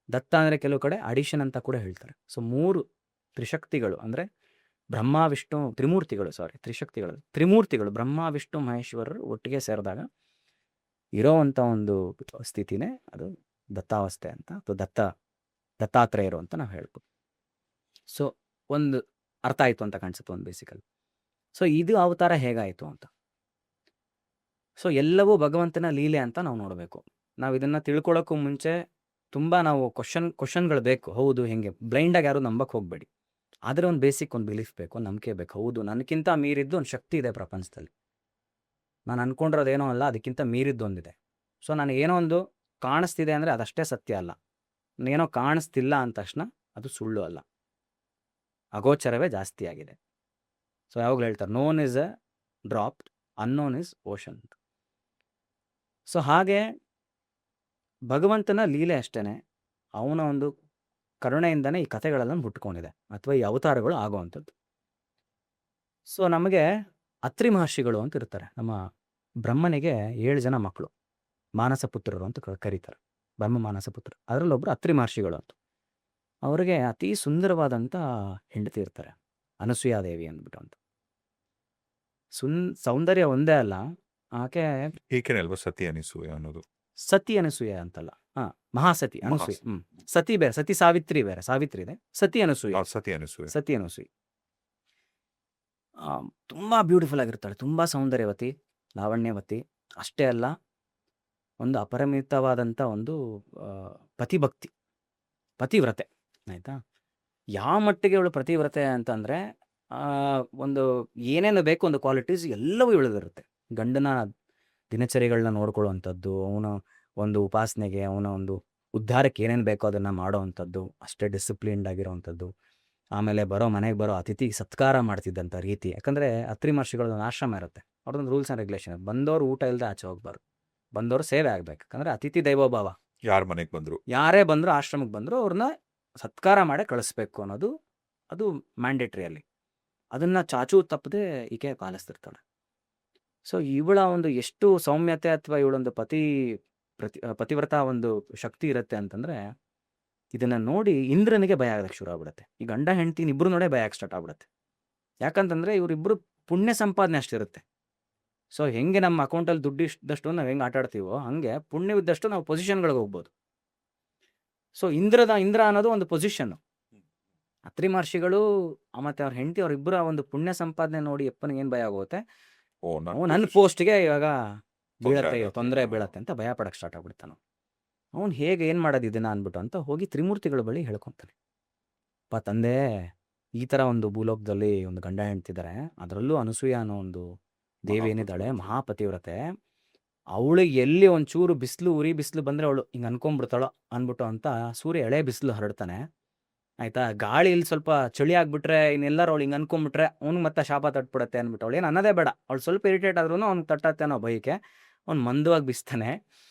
ದತ್ತ ಅಂದರೆ ಕೆಲವು ಕಡೆ ಅಡಿಷನ್ ಅಂತ ಕೂಡ ಹೇಳ್ತಾರೆ. ಸೊ 3 ತ್ರಿಶಕ್ತಿಗಳು ಅಂದರೆ ಬ್ರಹ್ಮ ವಿಷ್ಣು ತ್ರಿಮೂರ್ತಿಗಳು ಬ್ರಹ್ಮ ವಿಷ್ಣು ಮಹೇಶ್ವರರು ಒಟ್ಟಿಗೆ ಸೇರಿದಾಗ ಇರೋವಂಥ ಒಂದು ಸ್ಥಿತಿನೇ ಅದು ದತ್ತಾವಸ್ಥೆ ಅಂತ, ಅಥವಾ ದತ್ತಾತ್ರೇಯರು ಅಂತ ನಾವು ಹೇಳ್ಬೋದು. ಸೊ ಒಂದು ಅರ್ಥ ಆಯಿತು ಅಂತ ಕಾಣಿಸುತ್ತೆ ಒಂದು ಬೇಸಿಕಲಿ. ಸೊ ಇದು ಅವತಾರ ಹೇಗಾಯಿತು ಅಂತ. ಸೊ ಎಲ್ಲವೂ ಭಗವಂತನ ಲೀಲೆ ಅಂತ ನಾವು ನೋಡಬೇಕು. ನಾವು ಇದನ್ನು ತಿಳ್ಕೊಳ್ಳೋಕ್ಕೂ ಮುಂಚೆ ತುಂಬ ನಾವು ಕ್ವಶನ್ಗಳು ಬೇಕು. ಹೌದು ಹೆಂಗೆ ಬ್ಲೈಂಡಾಗಿ ಯಾರು ನಂಬಕ್ಕೆ ಹೋಗಬೇಡಿ. ಆದರೆ ಒಂದು ಬೇಸಿಕ್ ಒಂದು ಬಿಲೀಫ್ ಬೇಕು, ನಂಬಿಕೆ ಬೇಕು. ಹೌದು ನನಗಿಂತ ಮೀರಿದ್ದು ಒಂದು ಶಕ್ತಿ ಇದೆ ಪ್ರಪಂಚದಲ್ಲಿ, ನಾನು ಅಂದ್ಕೊಂಡಿರೋದೇನೋ ಅಲ್ಲ, ಅದಕ್ಕಿಂತ ಮೀರಿದ್ದು ಒಂದಿದೆ. ಸೊ ನನಗೆ ಏನೋ ಒಂದು ಕಾಣಿಸ್ತಿದೆ ಅಂದರೆ ಅದಷ್ಟೇ ಸತ್ಯ ಅಲ್ಲ, ಏನೋ ಕಾಣಿಸ್ತಿಲ್ಲ ಅಂದ ತಕ್ಷಣ ಅದು ಸುಳ್ಳು ಅಲ್ಲ, ಅಗೋಚರವೇ ಜಾಸ್ತಿ ಆಗಿದೆ. ಸೊ ಯಾವಾಗಲೂ ಹೇಳ್ತಾರೆ known is a drop, unknown is ocean. So ಹಾಗೆ ಭಗವಂತನ ಲೀಲೆ ಅಷ್ಟೇ, ಅವನ ಒಂದು ಕರುಣೆಯಿಂದನೇ ಈ ಕಥೆಗಳೆಲ್ಲ ಹುಟ್ಕೊಂಡಿದೆ, ಅಥವಾ ಈ ಅವತಾರಗಳು ಆಗುವಂಥದ್ದು. ಸೊ ನಮಗೆ ಅತ್ರಿ ಮಹರ್ಷಿಗಳು ಅಂತ ಇರ್ತಾರೆ. ನಮ್ಮ ಬ್ರಹ್ಮನಿಗೆ 7 ಜನ ಮಕ್ಕಳು, ಮಾನಸ ಪುತ್ರರು ಅಂತ ಕರೀತಾರೆ, ಬ್ರಹ್ಮ ಮಾನಸ ಪುತ್ರರು. ಅದರಲ್ಲೊಬ್ಬರು ಅತ್ರಿ ಮಹರ್ಷಿಗಳು ಅಂತ. ಅವರಿಗೆ ಅತಿ ಸುಂದರವಾದಂಥ ಹೆಂಡತಿ ಇರ್ತಾರೆ, ಅನಸೂಯಾದೇವಿ ಅಂದ್ಬಿಟ್ಟು ಅಂತ. ಸೌಂದರ್ಯ ಒಂದೇ ಅಲ್ಲ, ಆಕೆ ಹೀಗೇನೆ ಅಲ್ವಾ ಸತಿ ಅನಿಸೂಯ ಅನ್ನೋದು? ಸತಿ ಅನಸೂಯ ಅಂತಲ್ಲ. ಮಹಾಸತಿ ಅನಸೂಯ. ಮಹಾಸ್- ಸತಿ ಬೇರೆ, ಸತಿ ಸಾವಿತ್ರಿ ಬೇರೆ, ಸಾವಿತ್ರಿ ಇದೆ, ಸತಿ ಅನಸೂಯ. ಸತಿ ಅನಿಸೂಯ. ಸತಿ ಅನಸೂಯ ತುಂಬ ಬ್ಯೂಟಿಫುಲ್ ಆಗಿರ್ತಾಳೆ, ತುಂಬ ಸೌಂದರ್ಯವತಿ, ಲಾವಣ್ಯವತಿ. ಅಷ್ಟೇ ಅಲ್ಲ, ಒಂದು ಅಪರಿಮಿತವಾದಂಥ ಒಂದು ಪತಿಭಕ್ತಿ, ಪತಿವ್ರತೆ. ಆಯಿತಾ? ಯಾವ ಮಟ್ಟಿಗೆ ಇವಳು ಪತಿವ್ರತೆ ಅಂತಂದರೆ, ಒಂದು ಏನೇನು ಬೇಕು ಒಂದು ಕ್ವಾಲಿಟೀಸ್ ಎಲ್ಲವೂ ಇವಳದಿರುತ್ತೆ. ಗಂಡನ ದಿನಚರಿಗಳನ್ನ ನೋಡ್ಕೊಳ್ಳುವಂಥದ್ದು, ಅವನ ಒಂದು ಉಪಾಸನೆಗೆ, ಅವನ ಒಂದು ಉದ್ಧಾರಕ್ಕೆ ಏನೇನು ಬೇಕೋ ಅದನ್ನು ಮಾಡೋ ಅಂಥದ್ದು, ಅಷ್ಟೇ ಡಿಸಿಪ್ಲಿನ್ಡ್ ಆಗಿರೋವಂಥದ್ದು. ಆಮೇಲೆ ಮನೆಗೆ ಬರೋ ಅತಿಥಿಗೆ ಸತ್ಕಾರ ಮಾಡ್ತಿದ್ದಂಥ ರೀತಿ. ಯಾಕಂದರೆ ಅತ್ರಿ ಮಹರ್ಷಿಗಳದೊಂದು ಆಶ್ರಮ ಇರುತ್ತೆ, ಅವ್ರದ್ದೊಂದು ರೂಲ್ಸ್ ಆ್ಯಂಡ್ ರೆಗ್ಯುಲೇಷನ್. ಬಂದವರು ಊಟ ಇಲ್ಲದೆ ಆಚೆ ಹೋಗ್ಬಾರ್ದು, ಬಂದವರು ಸೇವೆ ಆಗಬೇಕು. ಯಾಕಂದರೆ ಅತಿಥಿ ದೈವೋಭವ, ಯಾರ ಮನೆಗೆ ಬಂದ್ರು ಯಾರೇ ಬಂದರೂ ಆಶ್ರಮಕ್ಕೆ ಬಂದರೂ ಅವ್ರನ್ನ ಸತ್ಕಾರ ಮಾಡೇ ಕಳಿಸ್ಬೇಕು ಅನ್ನೋದು ಅದು ಮ್ಯಾಂಡೇಟ್ರಿ ಅಲ್ಲಿ. ಅದನ್ನು ಚಾಚೂ ತಪ್ಪದೆ ಈಕೆ ಪಾಲಿಸ್ತಿರ್ತಾಳೆ. ಸೊ ಇವಳ ಒಂದು ಎಷ್ಟು ಸೌಮ್ಯತೆ ಅಥವಾ ಇವಳೊಂದು ಪತಿವ್ರತ ಒಂದು ಶಕ್ತಿ ಇರುತ್ತೆ ಅಂತಂದರೆ, ಇದನ್ನು ನೋಡಿ ಇಂದ್ರನಿಗೆ ಭಯ ಆಗಕ್ಕೆ ಶುರು ಆಗ್ಬಿಡುತ್ತೆ. ಈ ಗಂಡ ಹೆಂಡ್ತಿನ ಇಬ್ಬರು ನೋಡೇ ಭಯ ಸ್ಟಾರ್ಟ್ ಆಗ್ಬಿಡುತ್ತೆ. ಯಾಕಂತಂದರೆ ಇವರಿಬ್ಬರು ಪುಣ್ಯ ಸಂಪಾದನೆ ಅಷ್ಟಿರುತ್ತೆ. ಸೊ ಹೆಂಗೆ ನಮ್ಮ ಅಕೌಂಟಲ್ಲಿ ದುಡ್ಡು ಇದ್ದಷ್ಟು ನಾವು ಹೆಂಗೆ ಆಟ ಆಡ್ತೀವೋ, ಹಾಗೆ ಪುಣ್ಯವಿದ್ದಷ್ಟು ನಾವು ಪೊಸಿಷನ್ಗಳಿಗೆ ಹೋಗ್ಬೋದು. ಸೊ ಇಂದ್ರ ಅನ್ನೋದು ಒಂದು ಪೊಸಿಷನ್ನು. ಅತ್ರಿ ಮಹರ್ಷಿಗಳು ಮತ್ತು ಅವ್ರ ಹೆಂಡತಿ ಅವರಿಬ್ಬರ ಒಂದು ಪುಣ್ಯ ಸಂಪಾದನೆ ನೋಡಿ ಅಪ್ಪನಿಗೆ ಏನು ಭಯ ಆಗುತ್ತೆ, ನನ್ನ ಪೋಸ್ಟ್ಗೆ ಇವಾಗ ತೊಂದರೆ ಬೀಳತ್ತೆ ಅಂತ ಭಯ ಪಡಕ್ಕೆ ಸ್ಟಾರ್ಟ್ ಆಗ್ಬಿಡ್ತಾನೆ. ಅವನು ಹೇಗೆ ಏನು ಮಾಡೋದು ಇದನ್ನ ಅಂದ್ಬಿಟ್ಟು ಅಂತ ಹೋಗಿ ತ್ರಿಮೂರ್ತಿಗಳ ಬಳಿ ಹೇಳ್ಕೊತಾನೆ. ತಂದೆ, ಈ ಥರ ಒಂದು ಭೂಲೋಕದಲ್ಲಿ ಒಂದು ಗಂಡ ಹೆಂಡ್ತಿದ್ದಾರೆ, ಅದರಲ್ಲೂ ಅನಸೂಯ ಅನ್ನೋ ಒಂದು ದೇವಿ ಏನಿದ್ದಾಳೆ, ಮಹಾಪತಿವ್ರತೆ. ಅವಳಿಗೆ ಎಲ್ಲಿ ಒಂಚೂರು ಉರಿ ಬಿಸಿಲು ಬಂದರೆ ಅವಳು ಹಿಂಗೆ ಅನ್ಕೊಂಡ್ಬಿಡ್ತಾಳೋ ಅಂದ್ಬಿಟ್ಟು ಅಂತ ಸೂರ್ಯ ಎಳೆ ಬಿಸಿಲು ಹರಡ್ತಾನೆ. ಆಯಿತಾ? ಗಾಳಿ ಇಲ್ಲಿ ಸ್ವಲ್ಪ ಚಳಿ ಆಗಿಬಿಟ್ರೆ ಇನ್ನೆಲ್ಲರೂ ಅವಳು ಹಿಂಗೆ ಅನ್ಕೊಂಡ್ಬಿಟ್ರೆ ಅವ್ನಿಗೆ ಮತ್ತೆ ಶಾಪ ತಟ್ಬಿಡತ್ತೆ ಅಂದ್ಬಿಟ್ಟು ಅವಳು ಏನು ಅನ್ನೋದೇ ಬೇಡ. ಅವಳು ಸ್ವಲ್ಪ ಇರಿಟೇಟ್ ಆದ್ರೂ ಅವ್ನು ತಟ್ಟತ್ತೆ ಅನ್ನೋ ಭಯಕ್ಕೆ ಅವ್ನು ಮಂದವಾಗಿ ಬಿಸ್ತಾನೆ.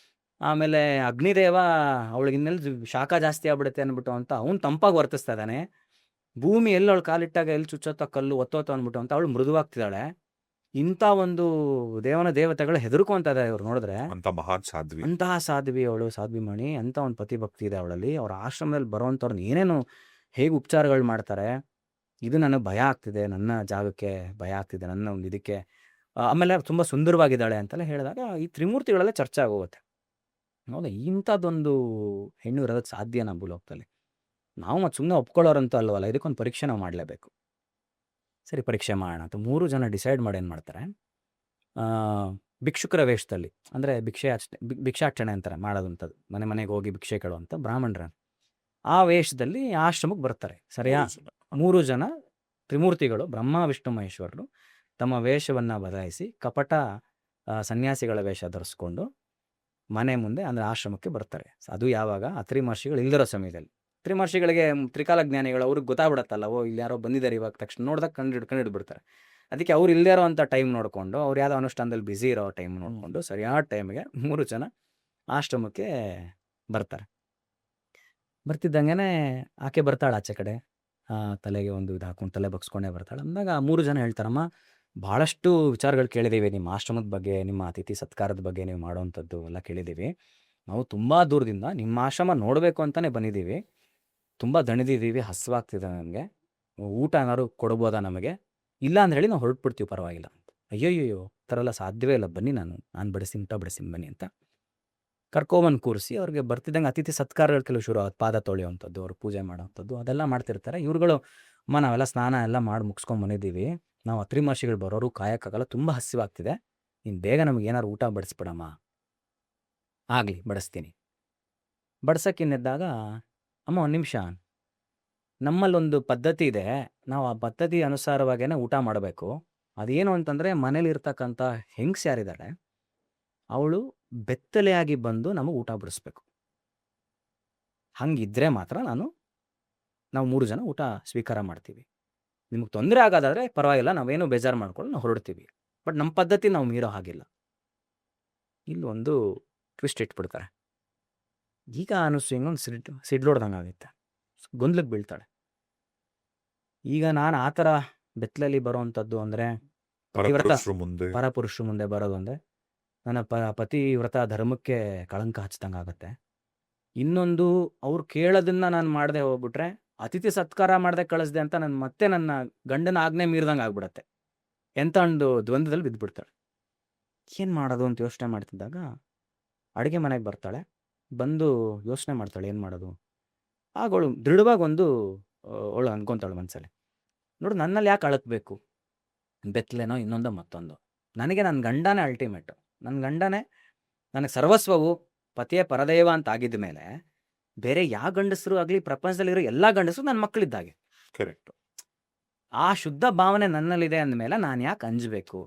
ಆಮೇಲೆ ಅಗ್ನಿದೇವ ಅವಳಿಗೆ ಇನ್ನೆಲ್ಲಿ ಶಾಖ ಜಾಸ್ತಿ ಆಗ್ಬಿಡುತ್ತೆ ಅಂದ್ಬಿಟ್ಟು ಅಂತ ಅವ್ನು ತಂಪಾಗಿ ವರ್ತಿಸ್ತಾ ಇದ್ದಾನೆ. ಭೂಮಿ ಎಲ್ಲಿ ಅವಳು ಕಾಲಿಟ್ಟಾಗ ಎಲ್ಲಿ ಚುಚ್ಚೋತ್ತ ಕಲ್ಲು ಒತ್ತೋತ ಅಂದ್ಬಿಟ್ಟು ಅಂತ ಅವಳು ಮೃದುವಾಗ್ತಿದ್ದಾಳೆ. ಇಂಥ ಒಂದು ದೇವತೆಗಳು ಹೆದರ್ಕೊಂತ ಇದ್ದಾರೆ ಇವ್ರು ನೋಡಿದ್ರೆ. ಅಂತಹ ಸಾಧ್ವಿ ಅವಳು, ಸಾಧ್ವಿಮಣಿ. ಅಂತ ಒಂದು ಪತಿಭಕ್ತಿ ಇದೆ ಅವಳಲ್ಲಿ. ಅವ್ರ ಆಶ್ರಮದಲ್ಲಿ ಬರೋವಂಥವ್ರನ್ನ ಏನೇನು ಹೇಗೆ ಉಪಚಾರಗಳು ಮಾಡ್ತಾರೆ, ಇದು ನನಗೆ ಭಯ ಆಗ್ತಿದೆ, ನನ್ನ ಜಾಗಕ್ಕೆ ಭಯ ಆಗ್ತಿದೆ, ನನ್ನ ಒಂದು ಇದಕ್ಕೆ. ಆಮೇಲೆ ತುಂಬ ಸುಂದರವಾಗಿದ್ದಾಳೆ ಅಂತೆಲ್ಲ ಹೇಳಿದಾಗ ಈ ತ್ರಿಮೂರ್ತಿಗಳೆಲ್ಲ ಚರ್ಚೆ ಆಗೋಗುತ್ತೆ. ಹೌದಾ, ಇಂಥದ್ದೊಂದು ಹೆಣ್ಣು ಇರೋದಕ್ಕೆ ಸಾಧ್ಯನಾ ಭೂಲೋಕದಲ್ಲಿ? ನಾವು ಮತ್ತು ಸುಮ್ಮನೆ ಒಪ್ಕೊಳ್ಳೋರಂತೂ ಅಲ್ವಲ್ಲ, ಇದಕ್ಕೊಂದು ಪರೀಕ್ಷೆ ನಾವು ಮಾಡಲೇಬೇಕು. ಸರಿ, ಪರೀಕ್ಷೆ ಮಾಡೋಣ ಅಂತ 3 ಜನ ಡಿಸೈಡ್ ಮಾಡಿ ಏನು ಮಾಡ್ತಾರೆ, ಭಿಕ್ಷುಕರ ವೇಷದಲ್ಲಿ, ಅಂದರೆ ಭಿಕ್ಷಾಟನೆ ಅಂತಾರೆ ಮಾಡೋದಂಥದ್ದು, ಮನೆಗೆ ಹೋಗಿ ಭಿಕ್ಷೆ ಕೇಳುವಂಥ ಬ್ರಾಹ್ಮಣರ ಆ ವೇಷದಲ್ಲಿ ಆಶ್ರಮಕ್ಕೆ ಬರ್ತಾರೆ. ಸರಿಯಾ? 3 ಜನ ತ್ರಿಮೂರ್ತಿಗಳು, ಬ್ರಹ್ಮ ವಿಷ್ಣು ಮಹೇಶ್ವರರು, ತಮ್ಮ ವೇಷವನ್ನು ಬದಲಾಯಿಸಿ ಕಪಟ ಸನ್ಯಾಸಿಗಳ ವೇಷ ಧರಿಸ್ಕೊಂಡು ಮನೆ ಮುಂದೆ ಅಂದರೆ ಆಶ್ರಮಕ್ಕೆ ಬರ್ತಾರೆ. ಅದು ಯಾವಾಗ? ಅತ್ರಿ ಮಹರ್ಷಿಗಳು ಇಲ್ದಿರೋ ಸಮಯದಲ್ಲಿ. ತ್ರಿಮಹರ್ಷಿಗಳಿಗೆ ತ್ರಿಕಾಲ ಜ್ಞಾನಿಗಳು, ಅವ್ರಿಗೆ ಗೊತ್ತಾಗ್ಬಿಡತ್ತಲ್ಲ, ಇಲ್ಲಿ ಯಾರೋ ಬಂದಿದ್ದಾರೆ ಇವಾಗ ತಕ್ಷಣ ನೋಡಿದಾಗ ಕಂಡಿಡ್ಬಿಡ್ತಾರೆ. ಅದಕ್ಕೆ ಅವ್ರು ಇಲ್ಲದೇ ಇರೋ ಅಂಥ ಟೈಮ್ ನೋಡಿಕೊಂಡು, ಅವ್ರು ಯಾವುದೋ ಅನುಷ್ಠಾನದಲ್ಲಿ ಬ್ಯುಸಿ ಇರೋ ಟೈಮ್ ನೋಡಿಕೊಂಡು ಸರಿಯಾದ ಟೈಮಿಗೆ 3 ಜನ ಆಶ್ರಮಕ್ಕೆ ಬರ್ತಾರೆ. ಬರ್ತಿದ್ದಂಗೆ ಆಕೆ ಬರ್ತಾಳೆ ಆಚೆ ಕಡೆ, ತಲೆಗೆ ಒಂದು ಇದು ಹಾಕೊಂಡು ತಲೆ ಬಗ್ಸ್ಕೊಂಡೇ ಬರ್ತಾಳೆ. ಅಂದಾಗ 3 ಜನ ಹೇಳ್ತಾರಮ್ಮ, ಭಾಳಷ್ಟು ವಿಚಾರಗಳು ಕೇಳಿದ್ದೀವಿ ನಿಮ್ಮ ಆಶ್ರಮದ ಬಗ್ಗೆ, ನಿಮ್ಮ ಅತಿಥಿ ಸತ್ಕಾರದ ಬಗ್ಗೆ ನೀವು ಮಾಡೋವಂಥದ್ದು ಎಲ್ಲ ಕೇಳಿದ್ದೀವಿ. ನಾವು ತುಂಬ ದೂರದಿಂದ ನಿಮ್ಮ ಆಶ್ರಮ ನೋಡಬೇಕು ಅಂತಲೇ ಬಂದಿದ್ದೀವಿ. ತುಂಬ ದಣಿದಿದ್ದೀವಿ, ಹಸಿವಾಗ್ತಿದೆ ನನಗೆ, ಊಟ ಏನಾದ್ರು ಕೊಡ್ಬೋದಾ ನಮಗೆ? ಇಲ್ಲ ಅಂತ ಹೇಳಿ ನಾವು ಹೊರಟ್ಬಿಡ್ತೀವಿ, ಪರವಾಗಿಲ್ಲ ಅಂತ. ಅಯ್ಯೋಯ್ಯೋ, ಥರ ಎಲ್ಲ ಸಾಧ್ಯವೇ ಇಲ್ಲ, ಬನ್ನಿ ನಾನು ಬಡಿಸ್ತೀನಿ, ಊಟ ಬಡಿಸ್ತೀನಿ ಬನ್ನಿ ಅಂತ ಕರ್ಕೊಬಂದು ಕೂರಿಸಿ ಅವ್ರಿಗೆ ಬರ್ತಿದ್ದಂಗೆ ಅತಿಥಿ ಸತ್ಕಾರಗಳು ಕೆಲವು ಶುರು ಆಗುತ್ತೆ. ಪಾದ ತೊಳೆಯುವಂಥದ್ದು, ಅವ್ರು ಪೂಜೆ ಮಾಡೋವಂಥದ್ದು ಅದೆಲ್ಲ ಮಾಡ್ತಿರ್ತಾರೆ. ಇವ್ರುಗಳು, ನಾವೆಲ್ಲ ಸ್ನಾನ ಎಲ್ಲ ಮಾಡಿ ಮುಗಿಸ್ಕೊಂಡು ಬಂದಿದ್ದೀವಿ, ನಾವು ಅತ್ರಿ ಮಹರ್ಷಿಗಳು ಬರೋರು ಕಾಯಕ್ಕಾಗಲ್ಲ, ತುಂಬ ಹಸಿವಾಗ್ತಿದೆ, ನೀನು ಬೇಗ ನಮಗೆ ಏನಾದ್ರು ಊಟ ಬಡಿಸ್ಬಿಡಮ್ಮ. ಆಗಲಿ, ಬಡಿಸ್ತೀನಿ. ಬಡ್ಸೋಕ್ಕಿನ್ನೆದ್ದಾಗ, ಅಮ್ಮ ಒಂದು ನಿಮಿಷ, ನಮ್ಮಲ್ಲೊಂದು ಪದ್ಧತಿ ಇದೆ, ನಾವು ಆ ಪದ್ಧತಿ ಅನುಸಾರವಾಗೇ ಊಟ ಮಾಡಬೇಕು. ಅದೇನು ಅಂತಂದರೆ, ಮನೇಲಿರ್ತಕ್ಕಂಥ ಹೆಂಗಸ್ ಯಾರಿದ್ದಾಳೆ ಅವಳು ಬೆತ್ತಲೆಯಾಗಿ ಬಂದು ನಮಗೆ ಊಟ ಬಡಿಸ್ಬೇಕು. ಹಂಗಿದ್ರೆ ಮಾತ್ರ ನಾವು 3 ಜನ ಊಟ ಸ್ವೀಕಾರ ಮಾಡ್ತೀವಿ. ನಿಮಗೆ ತೊಂದರೆ ಆಗೋದಾದರೆ ಪರವಾಗಿಲ್ಲ, ನಾವೇನು ಬೇಜಾರು ಮಾಡ್ಕೊಂಡು ನಾವು ಹೊರಡ್ತೀವಿ, ಬಟ್ ನಮ್ಮ ಪದ್ಧತಿ ನಾವು ಮೀರೋ ಹಾಗಿಲ್ಲ. ಇಲ್ಲೊಂದು ಟ್ವಿಸ್ಟ್ ಇಟ್ಬಿಡ್ತಾರೆ. ಈಗ ಅನಿಸ್ತು ಒಂದು ಸಿಡ್ಲೋಡ್ದಂಗೆ ಆಗುತ್ತೆ, ಗೊಂದಲಕ್ಕೆ ಬೀಳ್ತಾಳೆ. ಈಗ ನಾನು ಆ ಥರ ಬೆತ್ತಲಲ್ಲಿ ಬರೋವಂಥದ್ದು ಅಂದರೆ, ಪರಪುರುಷರು ಮುಂದೆ ಬರೋದು ಅಂದರೆ ನನ್ನ ಪತಿವ್ರತ ಧರ್ಮಕ್ಕೆ ಕಳಂಕ ಹಚ್ದಂಗೆ ಆಗುತ್ತೆ. ಇನ್ನೊಂದು, ಅವ್ರು ಕೇಳೋದನ್ನ ನಾನು ಮಾಡದೆ ಹೋಗ್ಬಿಟ್ರೆ, ಅತಿಥಿ ಸತ್ಕಾರ ಮಾಡದೆ ಕಳಿಸ್ದೆ ಅಂತ ಮತ್ತೆ ನನ್ನ ಗಂಡನ ಆಜ್ಞೆ ಮೀರ್ದಂಗೆ ಆಗ್ಬಿಡತ್ತೆ. ಎಂಥ ಒಂದು ದ್ವಂದ್ವದಲ್ಲಿ ಬಿದ್ದುಬಿಡ್ತಾಳೆ. ಏನು ಮಾಡೋದು ಅಂತ ಯೋಚನೆ ಮಾಡ್ತಿದ್ದಾಗ ಅಡುಗೆ ಮನೆಗೆ ಬರ್ತಾಳೆ. ಬಂದು ಯೋಚನೆ ಮಾಡ್ತಾಳೆ ಏನು ಮಾಡೋದು. ಆಗ ಅವಳು ದೃಢವಾಗಿ ಒಂದು ಅವಳು ಅನ್ಕೊಂತಾಳೆ ಮನಸ್ಸಲ್ಲಿ, ನೋಡು ನನ್ನಲ್ಲಿ ಯಾಕೆ ಅಳಕ್ಬೇಕು, ಬೆತ್ತಲೆನೋ ಇನ್ನೊಂದೋ ಮತ್ತೊಂದು, ನನಗೆ ನನ್ನ ಗಂಡನೇ ಅಲ್ಟಿಮೇಟು, ನನ್ನ ಗಂಡನೇ ನನಗೆ ಸರ್ವಸ್ವವು, ಪತಿಯೇ ಪರದೈವ ಅಂತ ಆಗಿದ್ದ ಮೇಲೆ ಬೇರೆ ಯಾವ ಗಂಡಸರು ಆಗಲಿ, ಪ್ರಪಂಚದಲ್ಲಿರೋ ಎಲ್ಲ ಗಂಡಸರು ನನ್ನ ಮಕ್ಕಳಿದ್ದಾಗೆ. ಕರೆಕ್ಟ್. ಆ ಶುದ್ಧ ಭಾವನೆ ನನ್ನಲ್ಲಿದೆ ಅಂದಮೇಲೆ ನಾನು ಯಾಕೆ ಅಂಜಬೇಕು,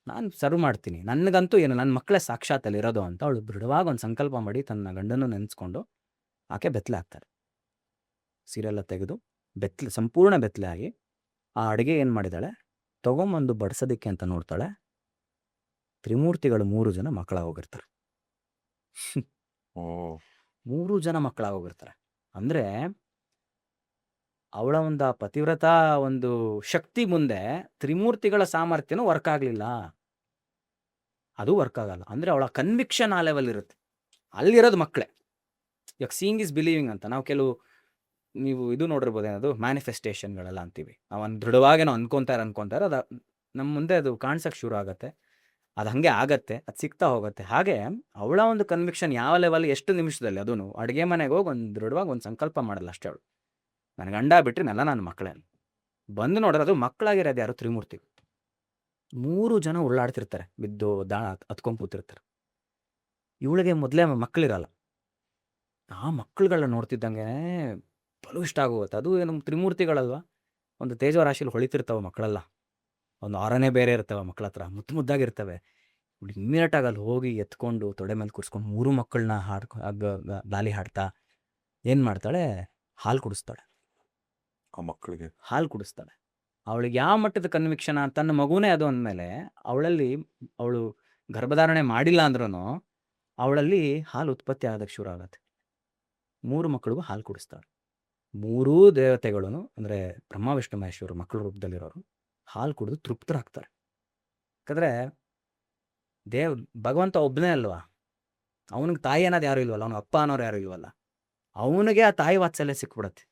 ನಾನು ಸರ್ವ್ ಮಾಡ್ತೀನಿ, ನನಗಂತೂ ಏನು ನನ್ನ ಮಕ್ಕಳೇ ಸಾಕ್ಷಾತ್ ಅಲ್ಲಿರೋದು ಅಂತ ಅವಳು ದೃಢವಾಗಿ ಒಂದು ಸಂಕಲ್ಪ ಮಾಡಿ ತನ್ನ ಗಂಡನ್ನು ನೆನೆಸ್ಕೊಂಡು ಆಕೆ ಬೆತ್ತಲೆ ಆಗ್ತಾರೆ. ಸೀರೆಲ್ಲ ತೆಗೆದು ಬೆತ್ತಲೆ, ಸಂಪೂರ್ಣ ಬೆತ್ತಲೆ ಆಗಿ ಆ ಅಡುಗೆ ಏನು ಮಾಡಿದಾಳೆ ತೊಗೊಂಬಂದು ಬಡಿಸೋದಕ್ಕೆ ಅಂತ ನೋಡ್ತಾಳೆ. ತ್ರಿಮೂರ್ತಿಗಳು 3 ಜನ ಮಕ್ಕಳಾಗೋಗಿರ್ತಾರೆ. ಓ 3 ಜನ ಮಕ್ಕಳಾಗೋಗಿರ್ತಾರೆ. ಅಂದರೆ ಅವಳ ಒಂದು ಆ ಪತಿವ್ರತ ಒಂದು ಶಕ್ತಿ ಮುಂದೆ ತ್ರಿಮೂರ್ತಿಗಳ ಸಾಮರ್ಥ್ಯನೂ ವರ್ಕ್ ಆಗಲಿಲ್ಲ, ಅದು ವರ್ಕ್ ಆಗಲ್ಲ. ಅಂದರೆ ಅವಳ ಕನ್ವಿಕ್ಷನ್ ಆ ಲೆವೆಲ್ ಇರುತ್ತೆ, ಅಲ್ಲಿರೋದು ಮಕ್ಕಳೇ. ಇವಾಗ ಸೀಯಿಂಗ್ ಇಸ್ ಬಿಲೀವಿಂಗ್ ಅಂತ ನಾವು ಕೆಲವು ನೀವು ಇದು ನೋಡಿರ್ಬೋದು, ಏನದು ಮ್ಯಾನಿಫೆಸ್ಟೇಷನ್ಗಳೆಲ್ಲ ಅಂತೀವಿ. ನಾವು ದೃಢವಾಗೇನೋ ಅನ್ಕೊಂತಾರೆ ಅದು ನಮ್ಮ ಮುಂದೆ ಅದು ಕಾಣಿಸೋಕ್ಕೆ ಶುರು ಆಗುತ್ತೆ, ಅದು ಹಾಗೆ ಆಗತ್ತೆ, ಅದು ಸಿಗ್ತಾ ಹೋಗುತ್ತೆ. ಹಾಗೆ ಅವಳ ಒಂದು ಕನ್ವಿಕ್ಷನ್ ಯಾವ ಲೆವೆಲ್, ಎಷ್ಟು ನಿಮಿಷದಲ್ಲಿ, ಅದೂ ಅಡುಗೆ ಮನೆಗೆ ಹೋಗಿ ಒಂದು ದೃಢವಾಗಿ ಒಂದು ಸಂಕಲ್ಪ ಮಾಡಲ್ಲ ಅಷ್ಟೇ ಅವಳು, ನನ್ನ ಗಂಡ ಬಿಟ್ಟರೆನೆಲ್ಲ ನನ್ನ ಮಕ್ಕಳೇ. ಬಂದು ನೋಡ್ರೆ ಅದು ಮಕ್ಕಳಾಗಿರೋದು ಯಾರು, ತ್ರಿಮೂರ್ತಿ. 3 ಜನ ಉಳ್ಳಾಡ್ತಿರ್ತಾರೆ, ಬಿದ್ದು ಹತ್ಕೊಂಡು ಕೂತಿರ್ತಾರೆ. ಇವಳಿಗೆ ಮೊದಲೇ ಮಕ್ಕಳಿರಲ್ಲ. ಆ ಮಕ್ಕಳುಗಳನ್ನ ನೋಡ್ತಿದ್ದಂಗೆ ಬಲು ಇಷ್ಟ ಆಗೋಗುತ್ತೆ. ಅದು ನಮ್ಮ ತ್ರಿಮೂರ್ತಿಗಳಲ್ವ, ಒಂದು ತೇಜೋರಾಶಿಲಿ ಹೊಳಿತಿರ್ತಾವೆ ಮಕ್ಕಳೆಲ್ಲ, ಒಂದು ಆರನೇ ಬೇರೆ ಇರ್ತವೆ ಮಕ್ಕಳ ಹತ್ರ, ಮುದ್ದಾಗಿರ್ತವೆ. ಇವಳು ಇಮ್ಮಿಡಿಯೇಟಾಗಿ ಅಲ್ಲಿ ಹೋಗಿ ಎತ್ಕೊಂಡು ತೊಡೆ ಮೇಲೆ ಕೂರಿಸ್ಕೊಂಡು 3 ಮಕ್ಕಳನ್ನ ಲಾಲಿ ಹಾಡ್ತಾ ಏನು ಮಾಡ್ತಾಳೆ, ಹಾಲು ಕುಡಿಸ್ತಾಳೆ. ಆ ಮಕ್ಕಳಿಗೆ ಹಾಲು ಕುಡಿಸ್ತಾಳೆ. ಅವಳಿಗೆ ಯಾವ ಮಟ್ಟದ ಕನ್ವಿಕ್ಷನ್, ತನ್ನ ಮಗುನೇ ಅದು ಅಂದಮೇಲೆ ಅವಳು ಗರ್ಭಧಾರಣೆ ಮಾಡಿಲ್ಲ ಅಂದ್ರೂ ಅವಳಲ್ಲಿ ಹಾಲು ಉತ್ಪತ್ತಿ ಆಗೋದಕ್ಕೆ ಶುರು ಆಗುತ್ತೆ. 3 ಮಕ್ಕಳಿಗೂ ಹಾಲು ಕುಡಿಸ್ತಾಳೆ. 3 ದೇವತೆಗಳು ಅಂದರೆ ಬ್ರಹ್ಮ ವಿಷ್ಣು ಮಹೇಶ್ವರು ಮಕ್ಕಳ ರೂಪದಲ್ಲಿರೋರು ಹಾಲು ಕುಡಿದು ತೃಪ್ತರಾಗ್ತಾರೆ. ಯಾಕಂದರೆ ಭಗವಂತ ಒಬ್ಬನೇ ಅಲ್ವಾ, ಅವನಿಗೆ ತಾಯಿ ಅನ್ನೋದು ಯಾರು ಇಲ್ವಲ್ಲ, ಅವನ ಅಪ್ಪ ಅನ್ನೋರು ಯಾರು ಇಲ್ವಲ್ಲ, ಅವನಿಗೆ ಆ ತಾಯಿ ವಾತ್ಸಲ್ಯ ಸಿಕ್ಬಿಡತ್ತೆ.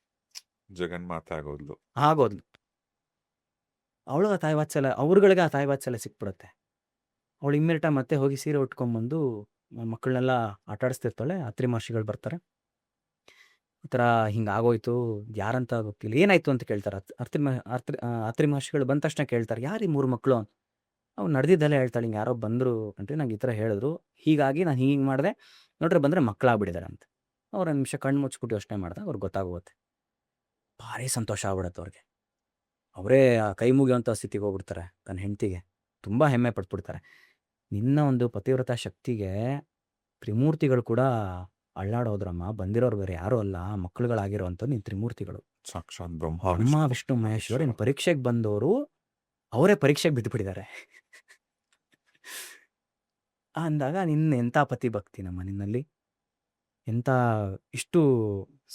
ಜಗನ್ಮಾತೆ ಆಗೋದ್ಲು. ಅವಳು ಆ ತಾಯಿ ವಾತ್ಸಲ್ಯ, ಅವ್ರುಗಳಿಗೆ ಆ ತಾಯಿ ವಾತ್ಸಲ್ಯ ಸಿಕ್ಬಿಡುತ್ತೆ. ಅವಳು ಇಮ್ಮಿಡಿಯೇಟಾಗಿ ಮತ್ತೆ ಹೋಗಿ ಸೀರೆ ಉಟ್ಕೊಂಡ್ಬಂದು ಮಕ್ಕಳನ್ನೆಲ್ಲ ಆಟಾಡಿಸ್ತಿರ್ತಾಳೆ. ಅತ್ರಿ ಮಹರ್ಷಿಗಳು ಬರ್ತಾರೆ. ಈ ಥರ ಹಿಂಗೆ ಆಗೋಯ್ತು, ಯಾರಂತ ಗೊತ್ತಿಲ್ಲ, ಏನಾಯ್ತು ಅಂತ ಕೇಳ್ತಾರೆ. ಅತ್ರಿ ಮಹರ್ಷಿಗಳು ಬಂದ ತಕ್ಷಣ ಕೇಳ್ತಾರೆ, ಯಾರು ಈ 3 ಮಕ್ಕಳು? ಅವ್ನು ನಡೆದಿದ್ದೆಲ್ಲ ಹೇಳ್ತಾಳೆ, ಹಿಂಗೆ ಯಾರೋ ಬಂದರು ಕಂಡ್ರಿ, ನಂಗೆ ಈ ಥರ ಹೇಳಿದ್ರು, ಹೀಗಾಗಿ ನಾನು ಹಿಂಗೆ ಮಾಡಿದೆ, ನೋಡ್ರೆ ಬಂದರೆ ಮಕ್ಕಳಾಗ್ಬಿಟ್ಟಿದ್ದಾರೆ ಅಂತ. ಅವ್ರು ಒಂದು ನಿಮಿಷ ಕಣ್ಣು ಮುಚ್ಚಿಬಿಟ್ಟು ಯೋಚನೆ ಮಾಡಿದಾಗ ಅವ್ರಿಗೆ ಗೊತ್ತಾಗೋಗುತ್ತೆ. ಭಾರಿ ಸಂತೋಷ ಆಗ್ಬಿಡುತ್ತೆ ಅವ್ರಿಗೆ. ಅವರೇ ಕೈ ಮುಗಿಯುವಂಥ ಸ್ಥಿತಿಗೆ ಹೋಗ್ಬಿಡ್ತಾರೆ. ತನ್ನ ಹೆಂಡತಿಗೆ ತುಂಬ ಹೆಮ್ಮೆ ಪಟ್ಬಿಡ್ತಾರೆ. ನಿನ್ನ ಒಂದು ಪತಿವ್ರತ ಶಕ್ತಿಗೆ ತ್ರಿಮೂರ್ತಿಗಳು ಕೂಡ ಅಳ್ಳಾಡೋದ್ರಮ್ಮ, ಬಂದಿರೋರು ಬೇರೆ ಯಾರೂ ಅಲ್ಲ, ಮಕ್ಕಳುಗಳಾಗಿರೋವಂಥ ನೀನು ತ್ರಿಮೂರ್ತಿಗಳು, ಸಾಕ್ಷಾತ್ ಬ್ರಹ್ಮ ವಿಷ್ಣು ಮಹೇಶ್ವರ. ಇನ್ನು ಪರೀಕ್ಷೆಗೆ ಬಂದವರು ಅವರೇ ಪರೀಕ್ಷೆಗೆ ಬಿದ್ದುಬಿಟ್ಟಿದ್ದಾರೆ ಅಂದಾಗ ನಿನ್ನ ಎಂಥ ಪತಿ ಭಕ್ತಿ ನಮ್ಮ ನಿನ್ನಲ್ಲಿ, ಎಂಥ ಇಷ್ಟು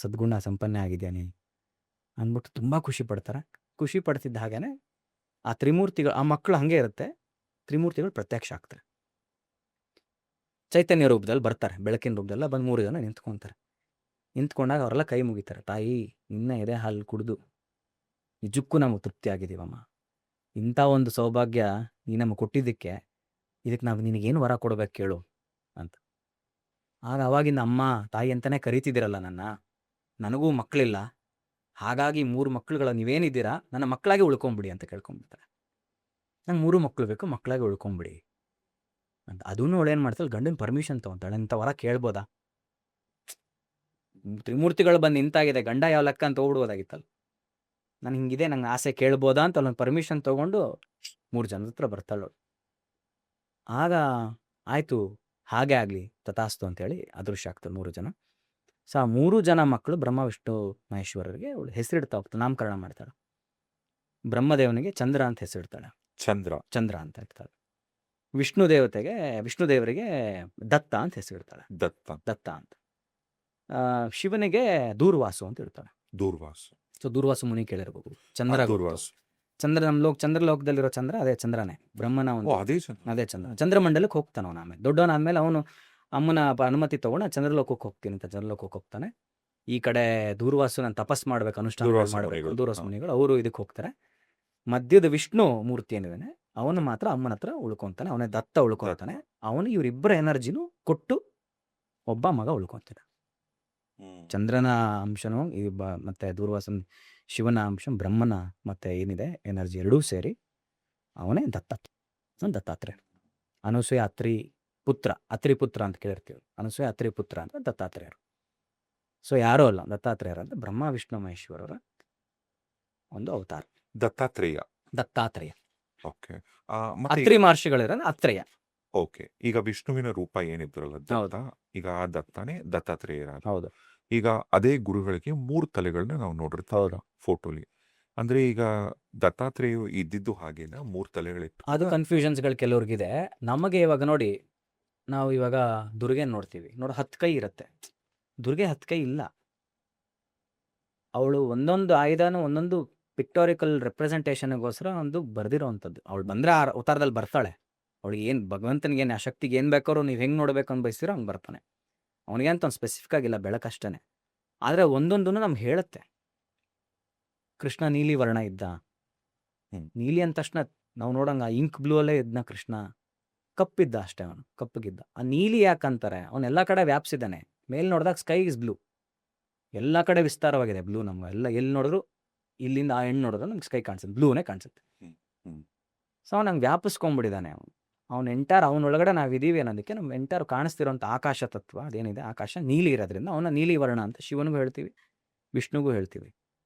ಸದ್ಗುಣ ಸಂಪನ್ನ ಆಗಿದೆಯಾ ನೀನು ಅಂದ್ಬಿಟ್ಟು ತುಂಬ ಖುಷಿ ಪಡ್ತಾರೆ. ಖುಷಿ ಪಡ್ತಿದ್ದ ಹಾಗೇನೆ ಆ ತ್ರಿಮೂರ್ತಿಗಳು, ಆ ಮಕ್ಕಳು ಹಾಗೆ ಇರುತ್ತೆ, ತ್ರಿಮೂರ್ತಿಗಳು ಪ್ರತ್ಯಕ್ಷ ಆಗ್ತಾರೆ. ಚೈತನ್ಯ ರೂಪದಲ್ಲಿ ಬರ್ತಾರೆ, ಬೆಳಕಿನ ರೂಪದಲ್ಲ ಬಂದು 3 ಜನ ನಿಂತ್ಕೊತಾರೆ. ನಿಂತ್ಕೊಂಡಾಗ ಅವರೆಲ್ಲ ಕೈ ಮುಗಿತಾರೆ. ತಾಯಿ, ನಿನ್ನ ಎದೆ ಹಾಲು ಕುಡಿದು ನಿಜಕ್ಕೂ ನಮಗೆ ತೃಪ್ತಿ ಆಗಿದ್ದೀವಮ್ಮ, ಇಂಥ ಒಂದು ಸೌಭಾಗ್ಯ ನೀ ನಮಗೆ ಕೊಟ್ಟಿದ್ದಕ್ಕೆ, ಇದಕ್ಕೆ ನಾವು ನಿನಗೇನು ವರ ಕೊಡ್ಬೇಕು ಕೇಳು ಅಂತ. ಆಗ ಅವಾಗಿಂದ ಅಮ್ಮ ತಾಯಿ ಅಂತಲೇ ಕರೀತಿದ್ದೀರಲ್ಲ ನನಗೂ ಮಕ್ಕಳಿಲ್ಲ, ಹಾಗಾಗಿ 3 ಮಕ್ಕಳುಗಳ ನೀವೇನಿದ್ದೀರಾ ನನ್ನ ಮಕ್ಕಳಾಗಿ ಉಳ್ಕೊಂಬಿಡಿ ಅಂತ ಕೇಳ್ಕೊಂಡ್ಬಿಡ್ತಾರೆ. ನಂಗೆ 3 ಮಕ್ಕಳು ಬೇಕು, ಮಕ್ಕಳಾಗಿ ಉಳ್ಕೊಂಬಿಡಿ ಅಂತ. ಅದೂ ಅವಳೇನು ಮಾಡ್ತಾಳೆ, ಗಂಡನ ಪರ್ಮಿಷನ್ ತೊಗೊತಾಳೆ. ಇಂಥ ವರ ಕೇಳ್ಬೋದಾ, ತ್ರಿಮೂರ್ತಿಗಳು ಬಂದು ನಿಂತಾಗಿದೆ, ಗಂಡ ಯಾವ ಲೆಕ್ಕ ಅಂತ ಹೋಗ್ಬಿಡ್ಬೋದಾಗಿತ್ತಲ್ಲ, ನಾನು ಹಿಂಗಿದೆ, ನಂಗೆ ಆಸೆ ಕೇಳ್ಬೋದಾ ಅಂತ ಅವಳೊಂದು ಪರ್ಮಿಷನ್ ತೊಗೊಂಡು 3 ಜನದ ಹತ್ರ ಬರ್ತಾಳು. ಆಗ ಆಯಿತು, ಹಾಗೆ ಆಗಲಿ ತಥಾಸ್ತು ಅಂತೇಳಿ ಅದೃಶ್ಯ ಆಗ್ತದೆ 3 ಜನ. ಸೊ ಆ 3 ಜನ ಮಕ್ಕಳು ಬ್ರಹ್ಮ ವಿಷ್ಣು ಮಹೇಶ್ವರರಿಗೆ ಅವಳು ಹೆಸರಿಡ್ತಾ ಹೋಗ್ತಾಳೆ, ನಾಮಕರಣ ಮಾಡ್ತಾಳೆ. ಬ್ರಹ್ಮದೇವನಿಗೆ ಚಂದ್ರ ಅಂತ ಹೆಸರಿಡ್ತಾಳೆ, ಚಂದ್ರ ಅಂತ ಇರ್ತಾಳೆ. ವಿಷ್ಣು ದೇವರಿಗೆ ದತ್ತ ಅಂತ ಹೆಸರಿಡ್ತಾಳೆ, ದತ್ತ ಅಂತ. ಶಿವನಿಗೆ ದೂರ್ವಾಸು ಅಂತ ಇರ್ತಾಳೆ. ಸೊ ದೂರ್ವಾಸು ಮುನಿ ಕೇಳಿರ್ಬೇಕು, ಚಂದ್ರ ನಮ್ಮ ಚಂದ್ರಲೋಕದಲ್ಲಿರೋ ಚಂದ್ರ ಅದೇ ಚಂದ್ರನೇ, ಬ್ರಹ್ಮನ ಒಂದು ಅದೇ ಚಂದ್ರ. ಚಂದ್ರಮಂಡಲಕ್ಕೆ ಹೋಗ್ತಾನೆ ಅವನು. ಆಮೇಲೆ ದೊಡ್ಡವನಾದ್ಮೇಲೆ ಅವನು ಅಮ್ಮನ ಅನುಮತಿ ತಗೊಂಡು ಚಂದ್ರಲೋಕಕ್ಕೆ ಹೋಗ್ತೀನಿ ಅಂತ ಚಂದ್ರಲೋಕಕ್ಕೆ ಹೋಗ್ತಾನೆ. ಈ ಕಡೆ ದೂರ್ವಾಸು ನಾನು ತಪಸ್ ಮಾಡ್ಬೇಕು, ಅನುಷ್ಠಾನ ಮಾಡಬೇಕು, ದೂರ್ವಾಸು ಮುನಿಗಳು ಅವರು ಇದಕ್ಕೆ ಹೋಗ್ತಾರೆ. ಮಧ್ಯದ ವಿಷ್ಣು ಮೂರ್ತಿ ಏನಿದಾನೆ ಅವನು ಮಾತ್ರ ಅಮ್ಮನ ಹತ್ರ ಉಳ್ಕೊಂತಾನೆ, ಅವನೇ ದತ್ತ ಉಳ್ಕೊಂತಾನೆ. ಅವನು ಇವರಿಬ್ಬರ ಎನರ್ಜಿನೂ ಕೊಟ್ಟು ಒಬ್ಬ ಮಗ ಉಳ್ಕೊಂತಾನೆ. ಚಂದ್ರನ ಅಂಶನೂ ಮತ್ತೆ ದೂರ್ವಾಸನ ಶಿವನ ಅಂಶ, ಬ್ರಹ್ಮನ ಮತ್ತೆ ಏನಿದೆ ಎನರ್ಜಿ ಎರಡೂ ಸೇರಿ ಅವನೇ ದತ್ತಾತ್ರೇಯ. ಅನಸೂಯ ಅತ್ರಿ ಪುತ್ರ ಅಂತ ಕೇಳಿರ್ತೀವಿ. ಅನಸೂಯ ಅತ್ರಿ ಪುತ್ರ ಅಂತ ದತ್ತಾತ್ರೇಯರು. ಸೊ ಯಾರೋ ಅಲ್ಲ, ದತ್ತಾತ್ರೇಯರು ಅಂತ ಬ್ರಹ್ಮ ವಿಷ್ಣು ಮಹೇಶ್ವರರ ಒಂದು ಅವತಾರ. ದತ್ತಾತ್ರೇಯ. ಓಕೆ. ಮತ್ತೆ ಅತ್ರಿ ಮಹರ್ಷಿಗಳಿರೋ ಅತ್ರೇಯ. ಓಕೆ. ಈಗ ವಿಷ್ಣುವಿನ ರೂಪ ಏನಿದ್ರಲ್ಲ ದತ್ತ, ಈಗ ಆ ದತ್ತಾನೇ ದತ್ತಾತ್ರೇಯರ. ಹೌದು. ಈಗ ಅದೇ ಗುರುಗಳಿಗೆ 3 ತಲೆಗಳನ್ನ ನಾವು ನೋಡಿರ್ತೀವಿ ಹೌದು. ಫೋಟೋಲಿ. ಅಂದ್ರೆ ಈಗ ದತ್ತಾತ್ರೇಯ ಇದ್ದಿದ್ದು ಹಾಗೇನಾ 3 ತಲೆಗಳಿತ್ತು? ಅದು ಕನ್ಫ್ಯೂಷನ್ಸ್ಗಳು ಕೆಲವ್ರಿಗಿದೆ. ನಮಗೆ ಇವಾಗ ನೋಡಿ, ನಾವು ಇವಾಗ ದುರ್ಗೆ ನೋಡ್ತೀವಿ, ನೋಡಿ 10 ಕೈ ಇರುತ್ತೆ. ದುರ್ಗೆ 10 ಕೈ ಇಲ್ಲ. ಅವಳು ಒಂದೊಂದು ಆಯುಧನೂ ಒಂದೊಂದು ಪಿಕ್ಟೋರಿಕಲ್ ರೆಪ್ರೆಸೆಂಟೇಷನ್ಗೋಸ್ಕರ ಒಂದು ಬರ್ದಿರೋವಂಥದ್ದು. ಅವಳು ಬಂದರೆ ಆ ಅವತಾರದಲ್ಲಿ ಬರ್ತಾಳೆ. ಅವಳಿಗೆ ಏನು ಭಗವಂತನಿಗೆ ಏನು ಆ ಶಕ್ತಿಗೆ ಏನು ಬೇಕಾದ್ರೂ ನೀವು ಹೆಂಗೆ ನೋಡ್ಬೇಕು ಅಂತ ಬಯಸಿರೋ ಹಂಗೆ ಬರ್ತಾನೆ. ಅವನಿಗೆ ಅಂತ ಒಂದು ಸ್ಪೆಸಿಫಿಕ್ ಆಗಿಲ್ಲ, ಬೆಳಕಷ್ಟೇ. ಆದರೆ ಒಂದೊಂದನ್ನು ನಮ್ಗೆ ಹೇಳುತ್ತೆ. ಕೃಷ್ಣ ನೀಲಿ ವರ್ಣ ಇದ್ದ. ನೀಲಿ ಅಂದ ತಕ್ಷಣ ನಾವು ನೋಡಂಗ ಇಂಕ್ ಬ್ಲೂ ಅಲ್ಲೇ ಇದ್ನ ಕೃಷ್ಣ. ಕಪ್ಪಿದ್ದ ಅಷ್ಟೇ, ಅವನು ಕಪ್ಪಗಿದ್ದ. ಆ ನೀಲಿ ಯಾಕಂತಾರೆ, ಅವನೆಲ್ಲ ಕಡೆ ವ್ಯಾಪಿಸಿದ್ದಾನೆ. ಮೇಲೆ ನೋಡಿದಾಗ ಸ್ಕೈ ಇಸ್ ಬ್ಲೂ, ಎಲ್ಲ ಕಡೆ ವಿಸ್ತಾರವಾಗಿದೆ ಬ್ಲೂ. ನಮ್ಗೆ ಎಲ್ಲ ಎಲ್ಲಿ ನೋಡಿದ್ರು, ಇಲ್ಲಿಂದ ಆ ಹೆಣ್ಣು ನೋಡಿದ್ರು ನಮ್ಗೆ ಸ್ಕೈ ಕಾಣಿಸುತ್ತೆ, ಬ್ಲೂನೇ ಕಾಣಿಸುತ್ತೆ. ಸೊ ಅವ್ನು ನಂಗೆ ವ್ಯಾಪಿಸ್ಕೊಂಡ್ಬಿಟ್ಟಿದ್ದಾನೆ. ಅವ್ನು ಎಂಟಾರ್ ಅವನೊಳಗಡೆ ನಾವಿದ್ದೀವಿ ಅನ್ನೋದಕ್ಕೆ ನಮ್ಮ ಎಂಟಾರು ಕಾಣಿಸ್ತಿರೋಂಥ ಆಕಾಶ ತತ್ವ ಅದೇನಿದೆ, ಆಕಾಶ ನೀಲಿ ಇರೋದ್ರಿಂದ ಅವನ ನೀಲಿ ವರ್ಣ ಅಂತ ಶಿವನಿಗೂ ಹೇಳ್ತೀವಿ, ವಿಷ್ಣುಗೂ ಹೇಳ್ತೀವಿ.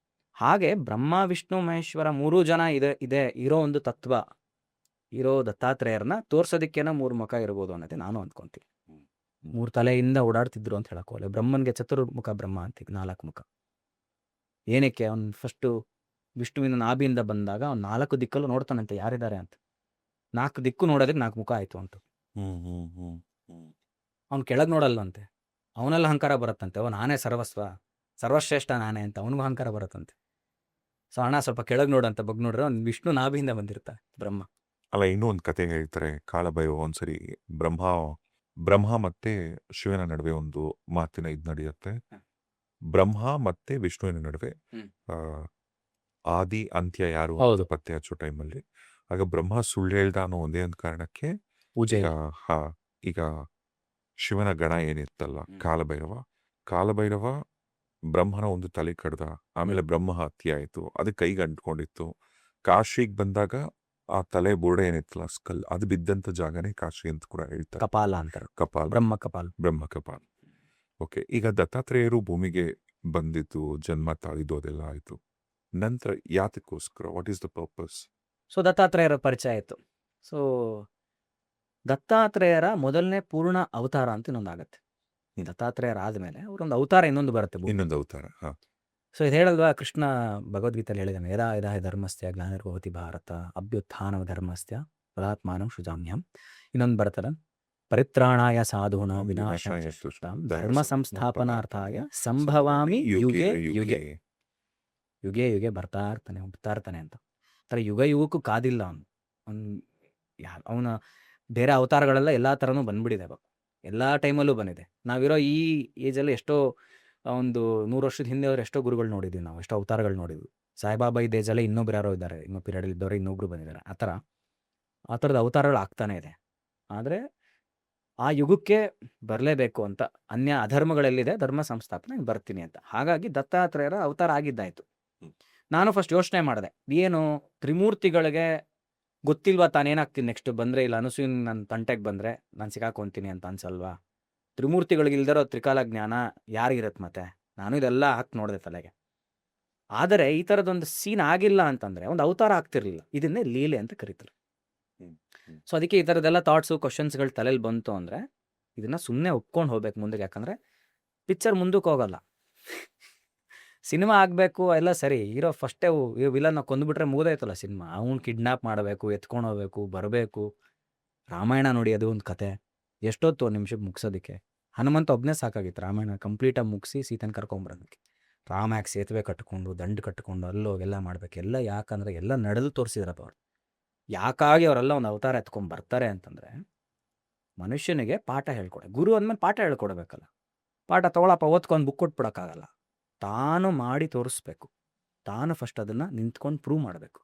ಹಾಗೆ ಬ್ರಹ್ಮ ವಿಷ್ಣು ಮಹೇಶ್ವರ 3 ಜನ ಇರೋ ಒಂದು ತತ್ವ ಇರೋ ದತ್ತಾತ್ರೇಯರನ್ನ ತೋರ್ಸೋದಕ್ಕೇನೋ 3 ಮುಖ ಇರ್ಬೋದು ಅನ್ನೋದೇ ನಾನು ಅಂದ್ಕೊಂತೀನಿ. 3 ತಲೆಯಿಂದ ಓಡಾಡ್ತಿದ್ರು ಅಂತ ಹೇಳೋಕ್ಕೋಲ್ಲ. ಬ್ರಹ್ಮನ್ಗೆ ಚತುರ್ಮುಖ ಬ್ರಹ್ಮ ಅಂತೀವಿ, 4 ಮುಖ. ಏನಕ್ಕೆ? ಅವ್ನು ಫಸ್ಟು ವಿಷ್ಣುವಿನ ನಾಭಿಯಿಂದ ಬಂದಾಗ ಅವ್ನು 4 ದಿಕ್ಕಲ್ಲೂ ನೋಡ್ತಾನಂತೆ ಯಾರಿದ್ದಾರೆ ಅಂತ. 4 ದಿಕ್ಕು ನೋಡೋದಕ್ಕೆ 4 ಮುಖ ಆಯಿತು ಅಂತ. ಅವ್ನು ಕೆಳಗೆ ನೋಡಲ್ಲಂತೆ, ಅವನೆಲ್ಲ ಅಹಂಕಾರ ಬರುತ್ತಂತೆ. ನಾನೇ ಸರ್ವಶ್ರೇಷ್ಠ ನಾನೇ ಅಂತ ಅವನಿಗೂ ಅಹಂಕಾರ ಬರುತ್ತಂತೆ. ಸೊ ಅಣ್ಣ ಸ್ವಲ್ಪ ಕೆಳಗೆ ನೋಡಂತ ಬಗ್ ನೋಡ್ರೆ ಅವ್ನು ವಿಷ್ಣು ನಾಭಿಯಿಂದ ಬಂದಿರ್ತಾನೆ ಬ್ರಹ್ಮ. ಅಲ್ಲ, ಇನ್ನೂ ಒಂದು ಕತೆ ಹೇಳ್ತಾರೆ ಕಾಲಭೈರವ. ಒಂದ್ಸರಿ ಬ್ರಹ್ಮ ಮತ್ತೆ ಶಿವನ ನಡುವೆ ಒಂದು ಮಾತಿನ ಇದು ನಡೆಯುತ್ತೆ. ಬ್ರಹ್ಮ ಮತ್ತೆ ವಿಷ್ಣುವಿನ ನಡುವೆ ಆದಿ ಅಂತ್ಯ ಯಾರು ಅಂತ ಪತ್ತೆ ಹಚ್ಚೋ ಟೈಮಲ್ಲಿ ಆಗ ಬ್ರಹ್ಮ ಸುಳ್ಳು ಹೇಳ್ದ ಅನ್ನೋ ಒಂದೇ ಒಂದು ಕಾರಣಕ್ಕೆ ಈಗ ಶಿವನ ಗಣ ಏನಿತ್ತಲ್ಲ ಕಾಲಭೈರವ ಬ್ರಹ್ಮನ ಒಂದು ತಲೆ ಕಡ್ದ. ಆಮೇಲೆ ಬ್ರಹ್ಮ ಹತ್ಯೆ ಆಯ್ತು, ಅದು ಕೈಗೆ ಅಂಟ್ಕೊಂಡಿತ್ತು. ಕಾಶಿಗೆ ಬಂದಾಗ ಆ ತಲೆ ಬೋರ್ಡೆ ಏನಿತ್ತಲ್ಲ ಸ್ಕಲ್, ಅದು ಬಿದ್ದಂತ ಜಾಗನೇ ಕಾಶಿ ಅಂತ ಕೂಡ ಹೇಳ್ತಾರೆ. ಕಪಾಲ ಅಂತಾರೆ, ಬ್ರಹ್ಮ ಕಪಾಲ್. ಓಕೆ. ಈಗ ದತ್ತಾತ್ರೇಯರು ಭೂಮಿಗೆ ಬಂದಿದ್ದು, ಜನ್ಮ ತಾಳಿದ್ದು ಅದೆಲ್ಲ ಆಯ್ತು. ನಂತರ ಯಾತಕ್ಕೋಸ್ಕರ, what is the purpose? So ದತ್ತಾತ್ರೇಯರ ಪರಿಚಯ ಆಯಿತು. ಸೊ ದತ್ತಾತ್ರೇಯರ ಮೊದಲನೇ ಪೂರ್ಣ ಅವತಾರ ಅಂತ ಇನ್ನೊಂದಾಗತ್ತೆ. ಈ ದತ್ತಾತ್ರೇಯರ ಆದಮೇಲೆ ಅವರೊಂದು ಅವತಾರ ಇನ್ನೊಂದು ಬರುತ್ತೆ, ಇನ್ನೊಂದು ಅವತಾರ. ಸೊ ಇದು ಹೇಳಲ್ವಾ, ಕೃಷ್ಣ ಭಗವದ್ಗೀತೆಯಲ್ಲಿ ಹೇಳಿದಾನೆ, ಯದಾ ಯದಾ ಧರ್ಮಸ್ಯ ಗ್ಲಾನಿರ್ಭವತಿ ಭಾರತ ಅಭ್ಯುತ್ಥಾನಂ ಧರ್ಮಸ್ಯ ತದಾತ್ಮಾನಂ ಸೃಜಾಮ್ಯಹಂ. ಇನ್ನೊಂದು ಬರ್ತದೆ, ಪರಿತ್ರಾಣಾಯ ಸಾಧೂನಾಂ ವಿನಾಶಾಯ ದುಷ್ಟಾಂ ಧರ್ಮ ಸಂಸ್ಥಾಪನಾರ್ಥಾಯ ಸಂಭವಾಮಿ ಯುಗೆ ಯುಗೆ. ಯುಗೆ ಯುಗೆ ಬರ್ತಾ ಇರ್ತಾನೆ ಅಂತ. ಯುಗ ಯುಗಕ್ಕೂ ಕಾದಿಲ್ಲ ಅವನ ಬೇರೆ ಅವತಾರಗಳೆಲ್ಲ ಎಲ್ಲ ಥರನೂ ಬಂದ್ಬಿಟ್ಟಿದೆ, ಎಲ್ಲ ಟೈಮಲ್ಲೂ ಬಂದಿದೆ. ನಾವಿರೋ ಈ ಏಜಲ್ಲಿ ಎಷ್ಟೋ ಒಂದು 100 ವರ್ಷದ ಹಿಂದೆ ಅವ್ರು ಎಷ್ಟೋ ಗುರುಗಳು ನೋಡಿದ್ವಿ ನಾವು, ಎಷ್ಟೋ ಅವತಾರಗಳು ನೋಡಿದ್ವಿ. ಸಾಯಿಬಾಬಾ ಈ ಏಜಲ್ಲೇ ಇನ್ನೊಬ್ರು ಯಾರೋ ಇದ್ದಾರೆ, ಇನ್ನೊಂದು ಪೀರಿಯಡಲ್ಲಿ ಇದ್ದವ್ರೆ ಇನ್ನೊಬ್ರು ಬಂದಿದ್ದಾರೆ. ಆ ಥರದ ಅವತಾರಗಳು ಆಗ್ತಾನೆ ಇದೆ. ಆದರೆ ಆ ಯುಗಕ್ಕೆ ಬರಲೇಬೇಕು ಅಂತ, ಅನ್ಯ ಅಧರ್ಮಗಳೆಲ್ಲಿದೆ ಧರ್ಮ ಸಂಸ್ಥಾಪನೆ ಬರ್ತೀನಿ ಅಂತ. ಹಾಗಾಗಿ ದತ್ತಾತ್ರೇಯರ ಅವತಾರ ಆಗಿದ್ದಾಯಿತು. ನಾನು ಫಸ್ಟ್ ಯೋಚನೆ ಮಾಡಿದೆ, ಏನು ತ್ರಿಮೂರ್ತಿಗಳಿಗೆ ಗೊತ್ತಿಲ್ವಾ ತಾನೇನಾಗ್ತೀನಿ ನೆಕ್ಸ್ಟ್ ಬಂದರೆ, ಇಲ್ಲ ಅನಸೂಯನ್ ನನ್ನ ತಂಟೆಗೆ ಬಂದರೆ ನಾನು ಸಿಕ್ಕಾಕೊಂತೀನಿ ಅಂತ ಅನ್ಸಲ್ವಾ? ತ್ರಿಮೂರ್ತಿಗಳಿಗೆ ಇಲ್ದಿರೋ ತ್ರಿಕಾಲ ಜ್ಞಾನ ಯಾರಿಗಿರತ್ತೆ? ಮತ್ತೆ ನಾನು ಇದೆಲ್ಲ ಹಾಕಿ ನೋಡಿದೆ ತಲೆಗೆ. ಆದರೆ ಈ ಥರದೊಂದು ಸೀನ್ ಆಗಿಲ್ಲ ಅಂತಂದರೆ ಒಂದು ಅವತಾರ ಆಗ್ತಿರ್ಲಿಲ್ಲ. ಇದನ್ನೇ ಲೀಲೆ ಅಂತ ಕರೀತಾರೆ. ಸೊ ಅದಕ್ಕೆ ಈ ಥರದ್ದೆಲ್ಲ ಥಾಟ್ಸು ಕ್ವಶನ್ಸ್ಗಳು ತಲೆಯಲ್ಲಿ ಬಂತು ಅಂದರೆ ಇದನ್ನು ಸುಮ್ಮನೆ ಒಪ್ಕೊಂಡು ಹೋಗ್ಬೇಕು ಮುಂದಕ್ಕೆ. ಯಾಕಂದರೆ ಪಿಕ್ಚರ್ ಮುಂದಕ್ಕೆ ಹೋಗಲ್ಲ. ಸಿನಿಮಾ ಆಗಬೇಕು ಎಲ್ಲ ಸರಿ, ಹೀರೋ ಫಸ್ಟೇ ವಿಲನ್ನ ಕೊಂದುಬಿಟ್ರೆ ಮುಗಿದೋಯ್ತಲ್ಲ ಸಿನಿಮಾ. ಅವ್ನು ಕಿಡ್ನಾಪ್ ಮಾಡಬೇಕು, ಎತ್ಕೊಂಡು ಹೋಗ್ಬೇಕು, ಬರಬೇಕು. ರಾಮಾಯಣ ನೋಡಿ, ಅದು ಒಂದು ಕತೆ ಎಷ್ಟೊತ್ತು 1 ನಿಮಿಷಕ್ಕೆ ಮುಗಿಸೋದಕ್ಕೆ. ಹನುಮಂತ ಒಬ್ಬನೇ ಸಾಕಾಗಿತ್ತು ರಾಮಾಯಣ ಕಂಪ್ಲೀಟಾಗಿ ಮುಗಿಸಿ ಸೀತನ ಕರ್ಕೊಂಬರೋದಕ್ಕೆ. ರಾಮ ಯಾಕೆ ಸೇತುವೆ ಕಟ್ಕೊಂಡು ದಂಡು ಕಟ್ಕೊಂಡು ಅಲ್ಲೋಗೆಲ್ಲ ಮಾಡಬೇಕು, ಎಲ್ಲ ಯಾಕಂದರೆ ಎಲ್ಲ ನಡೆದು ತೋರಿಸಿದ್ರಪ್ಪ ಅವ್ರು. ಯಾಕಾಗಿ ಅವರೆಲ್ಲ ಒಂದು ಅವತಾರ ಎತ್ಕೊಂಡು ಬರ್ತಾರೆ ಅಂತಂದರೆ ಮನುಷ್ಯನಿಗೆ ಪಾಠ ಹೇಳ್ಕೊಡೆ. ಗುರು ಅಂದಮೇಲೆ ಪಾಠ ಹೇಳ್ಕೊಡ್ಬೇಕಲ್ಲ. ಪಾಠ ತೊಗೊಳಪ್ಪ ಓದ್ಕೊಂಡು ಬುಕ್ ಕೊಟ್ಬಿಡೋಕ್ಕಾಗಲ್ಲ. ತಾನು ಮಾಡಿ ತೋರಿಸ್ಬೇಕು. ತಾನು ಫಸ್ಟ್ ಅದನ್ನು ನಿಂತ್ಕೊಂಡು ಪ್ರೂವ್ ಮಾಡಬೇಕು.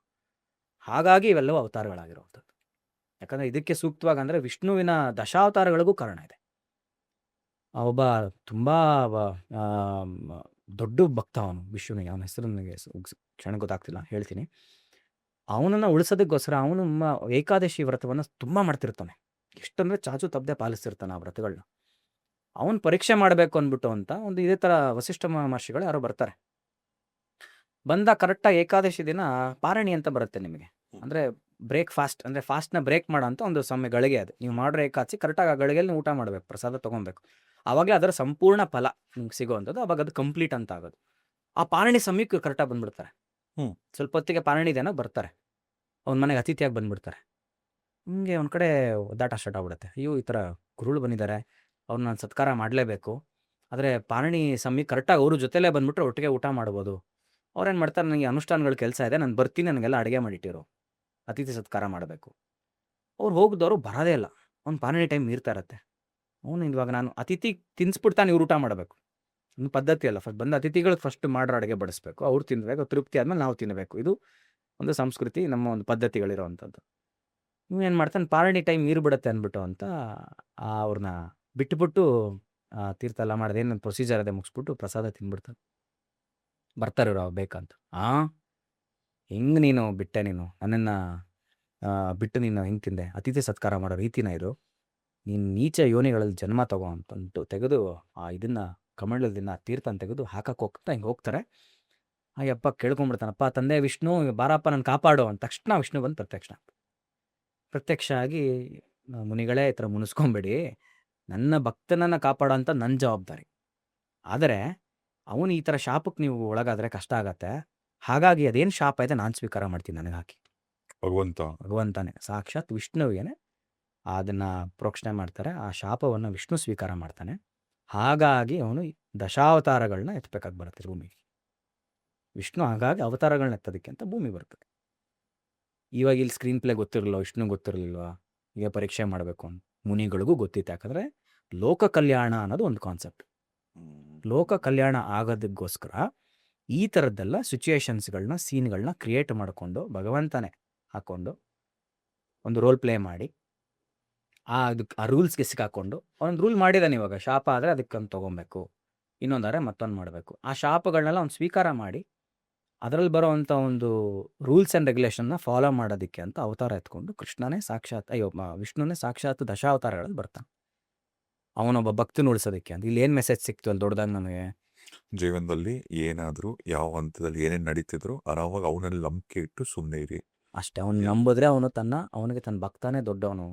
ಹಾಗಾಗಿ ಇವೆಲ್ಲವೂ ಅವತಾರಗಳಾಗಿರುವಂಥದ್ದು. ಯಾಕಂದರೆ ಇದಕ್ಕೆ ಸೂಕ್ತವಾಗಿ ಅಂದರೆ ವಿಷ್ಣುವಿನ ದಶಾವತಾರಗಳಿಗೂ ಕಾರಣ ಇದೆ. ಒಬ್ಬ ತುಂಬ ದೊಡ್ಡ ಭಕ್ತ ಅವನು ವಿಷ್ಣುವಿಗೆ. ಅವನ ಹೆಸರು ನನಗೆ ಕ್ಷಣ ಗೊತ್ತಾಗ್ತಿಲ್ಲ, ಹೇಳ್ತೀನಿ. ಅವನನ್ನು ಉಳಿಸೋದಕ್ಕೋಸ್ಕರ ಅವನು ಏಕಾದಶಿ ವ್ರತವನ್ನು ತುಂಬ ಮಾಡ್ತಿರ್ತಾನೆ. ಎಷ್ಟಂದರೆ ಚಾಚು ತಪ್ಪದೆ ಪಾಲಿಸ್ತಿರ್ತಾನೆ ಆ ವ್ರತಗಳನ್ನ. ಅವನು ಪರೀಕ್ಷೆ ಮಾಡಬೇಕು ಅಂದ್ಬಿಟ್ಟು ಅಂತ ಒಂದು ಇದೇ ಥರ ವಸಿಷ್ಠ ಮಹರ್ಷಿಗಳು ಯಾರೋ ಬರ್ತಾರೆ. ಬಂದ ಕರೆಕ್ಟಾಗಿ ಏಕಾದಶಿ ದಿನ ಪಾರಣಿ ಅಂತ ಬರುತ್ತೆ ನಿಮಗೆ. ಅಂದರೆ ಬ್ರೇಕ್ ಫಾಸ್ಟ್, ಅಂದರೆ ಫಾಸ್ಟ್ನ ಬ್ರೇಕ್ ಮಾಡೋ ಅಂತ ಒಂದು ಸಮಯ ಗಳಿಗೆ ಅದು. ನೀವು ಮಾಡಿರೋ ಏಕಾದಶಿ ಕರೆಕ್ಟಾಗಿ ಆ ಗಳಿಗೆಯಲ್ಲಿ ನೀವು ಊಟ ಮಾಡಬೇಕು, ಪ್ರಸಾದ ತೊಗೊಬೇಕು. ಆವಾಗಲೇ ಅದರ ಸಂಪೂರ್ಣ ಫಲ ನಿಮ್ಗೆ ಸಿಗೋವಂಥದ್ದು. ಅವಾಗ ಅದು ಕಂಪ್ಲೀಟ್ ಅಂತ ಆಗೋದು. ಆ ಪಾರಣಿ ಸಮಯಕ್ಕೆ ಕರೆಕ್ಟಾಗಿ ಬಂದ್ಬಿಡ್ತಾರೆ. ಸ್ವಲ್ಪ ಹೊತ್ತಿಗೆ ಪಾರಣಿ ದಿನ ಬರ್ತಾರೆ. ಅವ್ನ ಮನೆಗೆ ಅತಿಥಿಯಾಗಿ ಬಂದ್ಬಿಡ್ತಾರೆ. ಹಿಂಗೆ ಒಂದು ಕಡೆ ಒದ್ದಾಟ ಸ್ಟಾರ್ಟ್ ಆಗ್ಬಿಡುತ್ತೆ. ಅಯ್ಯೋ, ಈ ಥರ ಗುರುಳು ಬಂದಿದ್ದಾರೆ, ಅವ್ರನ್ನ ನಾನು ಸತ್ಕಾರ ಮಾಡಲೇಬೇಕು. ಆದರೆ ಪಾರಣಿ ಸಮಯಕ್ಕೆ ಕರೆಕ್ಟಾಗಿ ಅವರು ಜೊತೆಲೇ ಬಂದ್ಬಿಟ್ರೆ ಒಟ್ಟಿಗೆ ಊಟ ಮಾಡ್ಬೋದು. ಅವ್ರೇನು ಮಾಡ್ತಾರೆ, ನನಗೆ ಅನುಷ್ಠಾನಗಳ ಕೆಲಸ ಇದೆ, ನಾನು ಬರ್ತೀನಿ, ನನಗೆಲ್ಲ ಅಡುಗೆ ಮಾಡಿಟ್ಟಿರು, ಅತಿಥಿ ಸತ್ಕಾರ ಮಾಡಬೇಕು. ಅವ್ರು ಹೋಗಿದವರು ಬರೋದೇ ಇಲ್ಲ. ಅವ್ನು ಪಾರಣಿ ಟೈಮ್ ಮೀರ್ತಾ ಇರತ್ತೆ. ಅವನು ಇವಾಗ ನಾನು ಅತಿಥಿ ತಿನ್ನಿಸ್ಬಿಡ್ತಾನೆ, ಇವ್ರು ಊಟ ಮಾಡಬೇಕು. ಒಂದು ಪದ್ಧತಿ ಅಲ್ಲ. ಬಂದ ಅತಿಥಿಗಳಿಗೆ ಫಸ್ಟ್ ಮಾಡ್ರ ಅಡುಗೆ ಬಡಿಸ್ಬೇಕು, ಅವ್ರು ತಿನ್ನಬೇಕು, ತೃಪ್ತಿ ಆದಮೇಲೆ ನಾವು ತಿನ್ನಬೇಕು. ಇದು ಒಂದು ಸಂಸ್ಕೃತಿ, ನಮ್ಮ ಒಂದು ಪದ್ಧತಿಗಳಿರೋವಂಥದ್ದು. ಏನು ಮಾಡ್ತಾನೆ, ಪಾರಣಿ ಟೈಮ್ ಮೀರ್ಬಿಡುತ್ತೆ ಅಂದ್ಬಿಟ್ಟು ಅಂತ ಅವ್ರನ್ನ ಬಿಟ್ಟುಬಿಟ್ಟು ತೀರ್ಥ ಎಲ್ಲ ಮಾಡಿದೆ, ಏನು ಪ್ರೊಸೀಜರ್ ಅದೇ ಮುಗಿಸ್ಬಿಟ್ಟು ಪ್ರಸಾದ ತಿಂದ್ಬಿಡ್ತಾನೆ. ಬರ್ತಾರೆ ಇವ್ರು ಬೇಕಂತ. ಹೆಂಗೆ ನೀನು ಬಿಟ್ಟೆ, ನೀನು ನನ್ನನ್ನು ಬಿಟ್ಟು ನೀನು ಹೆಂಗೆ ತಿಂದೆ, ಅತಿಥಿ ಸತ್ಕಾರ ಮಾಡೋ ರೀತಿನ ಇದು, ನೀನು ನೀಚ ಯೋನಿಗಳಲ್ಲಿ ಜನ್ಮ ತಗೋ ಅಂತಂದು ತೆಗೆದು ಇದನ್ನು ಕಮಂಡಲದಿಂದ ತೀರ್ಥನ ತೆಗೆದು ಹಾಕಕ್ಕೆ ಹೋಗ್ತಾ ಹಿಂಗೆ ಹೋಗ್ತಾರೆ. ಅಯ್ಯಪ್ಪ ಕೇಳ್ಕೊಂಡ್ಬಿಡ್ತಾನಪ್ಪ, ತಂದೆ ವಿಷ್ಣು ಬಾರಪ್ಪ ನನ್ನ ಕಾಪಾಡು ಅಂತ. ತಕ್ಷಣ ವಿಷ್ಣು ಬಂದು ಪ್ರತ್ಯಕ್ಷ ಆಗಿ, ಮುನಿಗಳೇ ಈ ಥರ ಮುನಿಸ್ಕೊಂಬೇಡಿ, ನನ್ನ ಭಕ್ತನನ್ನು ಕಾಪಾಡೋ ಅಂತ ನನ್ನ ಜವಾಬ್ದಾರಿ. ಆದರೆ ಅವನು ಈ ಥರ ಶಾಪಕ್ಕೆ ನೀವು ಒಳಗಾದರೆ ಕಷ್ಟ ಆಗತ್ತೆ. ಹಾಗಾಗಿ ಅದೇನು ಶಾಪ ಇದೆ ನಾನು ಸ್ವೀಕಾರ ಮಾಡ್ತೀನಿ, ನನಗೆ ಹಾಕಿ. ಭಗವಂತನೇ ಸಾಕ್ಷಾತ್ ವಿಷ್ಣುವಿಗೆ ಅದನ್ನು ಪ್ರೋಕ್ಷಣೆ ಮಾಡ್ತಾರೆ. ಆ ಶಾಪವನ್ನು ವಿಷ್ಣು ಸ್ವೀಕಾರ ಮಾಡ್ತಾನೆ. ಹಾಗಾಗಿ ಅವನು ದಶಾವತಾರಗಳನ್ನ ಎತ್ತಬೇಕಾಗಿ ಬರುತ್ತೆ ಭೂಮಿಗೆ. ವಿಷ್ಣು ಹಾಗಾಗಿ ಅವತಾರಗಳನ್ನ ಎತ್ತೋದಕ್ಕೆ ಅಂತ ಭೂಮಿ ಬರ್ತದೆ. ಇವಾಗ ಇಲ್ಲಿ ಸ್ಕ್ರೀನ್ ಪ್ಲೇ ಗೊತ್ತಿರಲಿಲ್ಲ, ವಿಷ್ಣು ಗೊತ್ತಿರಲಿಲ್ವಾ, ಈಗ ಪರೀಕ್ಷೆ ಮಾಡಬೇಕು ಅಂತ ಮುನಿಗಳಿಗೂ ಗೊತ್ತಿತ್ತು. ಯಾಕಂದರೆ ಲೋಕ ಕಲ್ಯಾಣ ಅನ್ನೋದು ಒಂದು ಕಾನ್ಸೆಪ್ಟ್. ಲೋಕ ಕಲ್ಯಾಣ ಆಗೋದಕ್ಕೋಸ್ಕರ ಈ ಥರದ್ದೆಲ್ಲ ಸಿಚುಯೇಷನ್ಸ್ಗಳನ್ನ, ಸೀನ್ಗಳನ್ನ ಕ್ರಿಯೇಟ್ ಮಾಡಿಕೊಂಡು ಭಗವಂತನೇ ಹಾಕ್ಕೊಂಡು ಒಂದು ರೋಲ್ ಪ್ಲೇ ಮಾಡಿ ಅದಕ್ಕೆ ಆ ರೂಲ್ಸ್ಗೆ ಸಿಕ್ಕಾಕೊಂಡು ಒಂದು ರೂಲ್ ಮಾಡಿದಾನೆ. ಇವಾಗ ಶಾಪ ಆದರೆ ಅದಕ್ಕಂತ ತೊಗೊಬೇಕು, ಇನ್ನೊಂದಾರೆ ಮತ್ತೊಂದು ಮಾಡಬೇಕು. ಆ ಶಾಪಗಳನ್ನೆಲ್ಲ ಅವ್ನು ಸ್ವೀಕಾರ ಮಾಡಿ ಅದರಲ್ಲಿ ಬರೋವಂಥ ಒಂದು ರೂಲ್ಸ್ ಆ್ಯಂಡ್ ರೆಗ್ಯುಲೇಷನ್ನ ಫಾಲೋ ಮಾಡೋದಕ್ಕೆ ಅಂತ ಅವತಾರ ಎತ್ಕೊಂಡು ಕೃಷ್ಣನೇ ಸಾಕ್ಷಾತ್ ವಿಷ್ಣುನೇ ಸಾಕ್ಷಾತ್ ದಶಾವತಾರಗಳಲ್ಲಿ ಬರ್ತಾನೆ, ಅವನೊಬ್ಬ ಭಕ್ತನ ಉಳಿಸೋದಕ್ಕೆ ಅಂತ. ಇಲ್ಲಿ ಏನು ಮೆಸೇಜ್ ಸಿಕ್ತು ಅಲ್ಲಿ ದೊಡ್ಡದಾಗಿ ನನಗೆ, ಜೀವನದಲ್ಲಿ ಏನಾದರೂ ಯಾವ ಹಂತದಲ್ಲಿ ಏನೇನು ನಡೀತಿದ್ರು ಆರಾಮಾಗ ಅವನಲ್ಲಿ ನಂಬಿಕೆ ಇಟ್ಟು ಸುಮ್ಮನೆ ಇರಿ ಅಷ್ಟೇ. ಅವ್ನು ನಂಬಿದ್ರೆ ಅವನಿಗೆ ತನ್ನ ಭಕ್ತನೇ ದೊಡ್ಡವನು.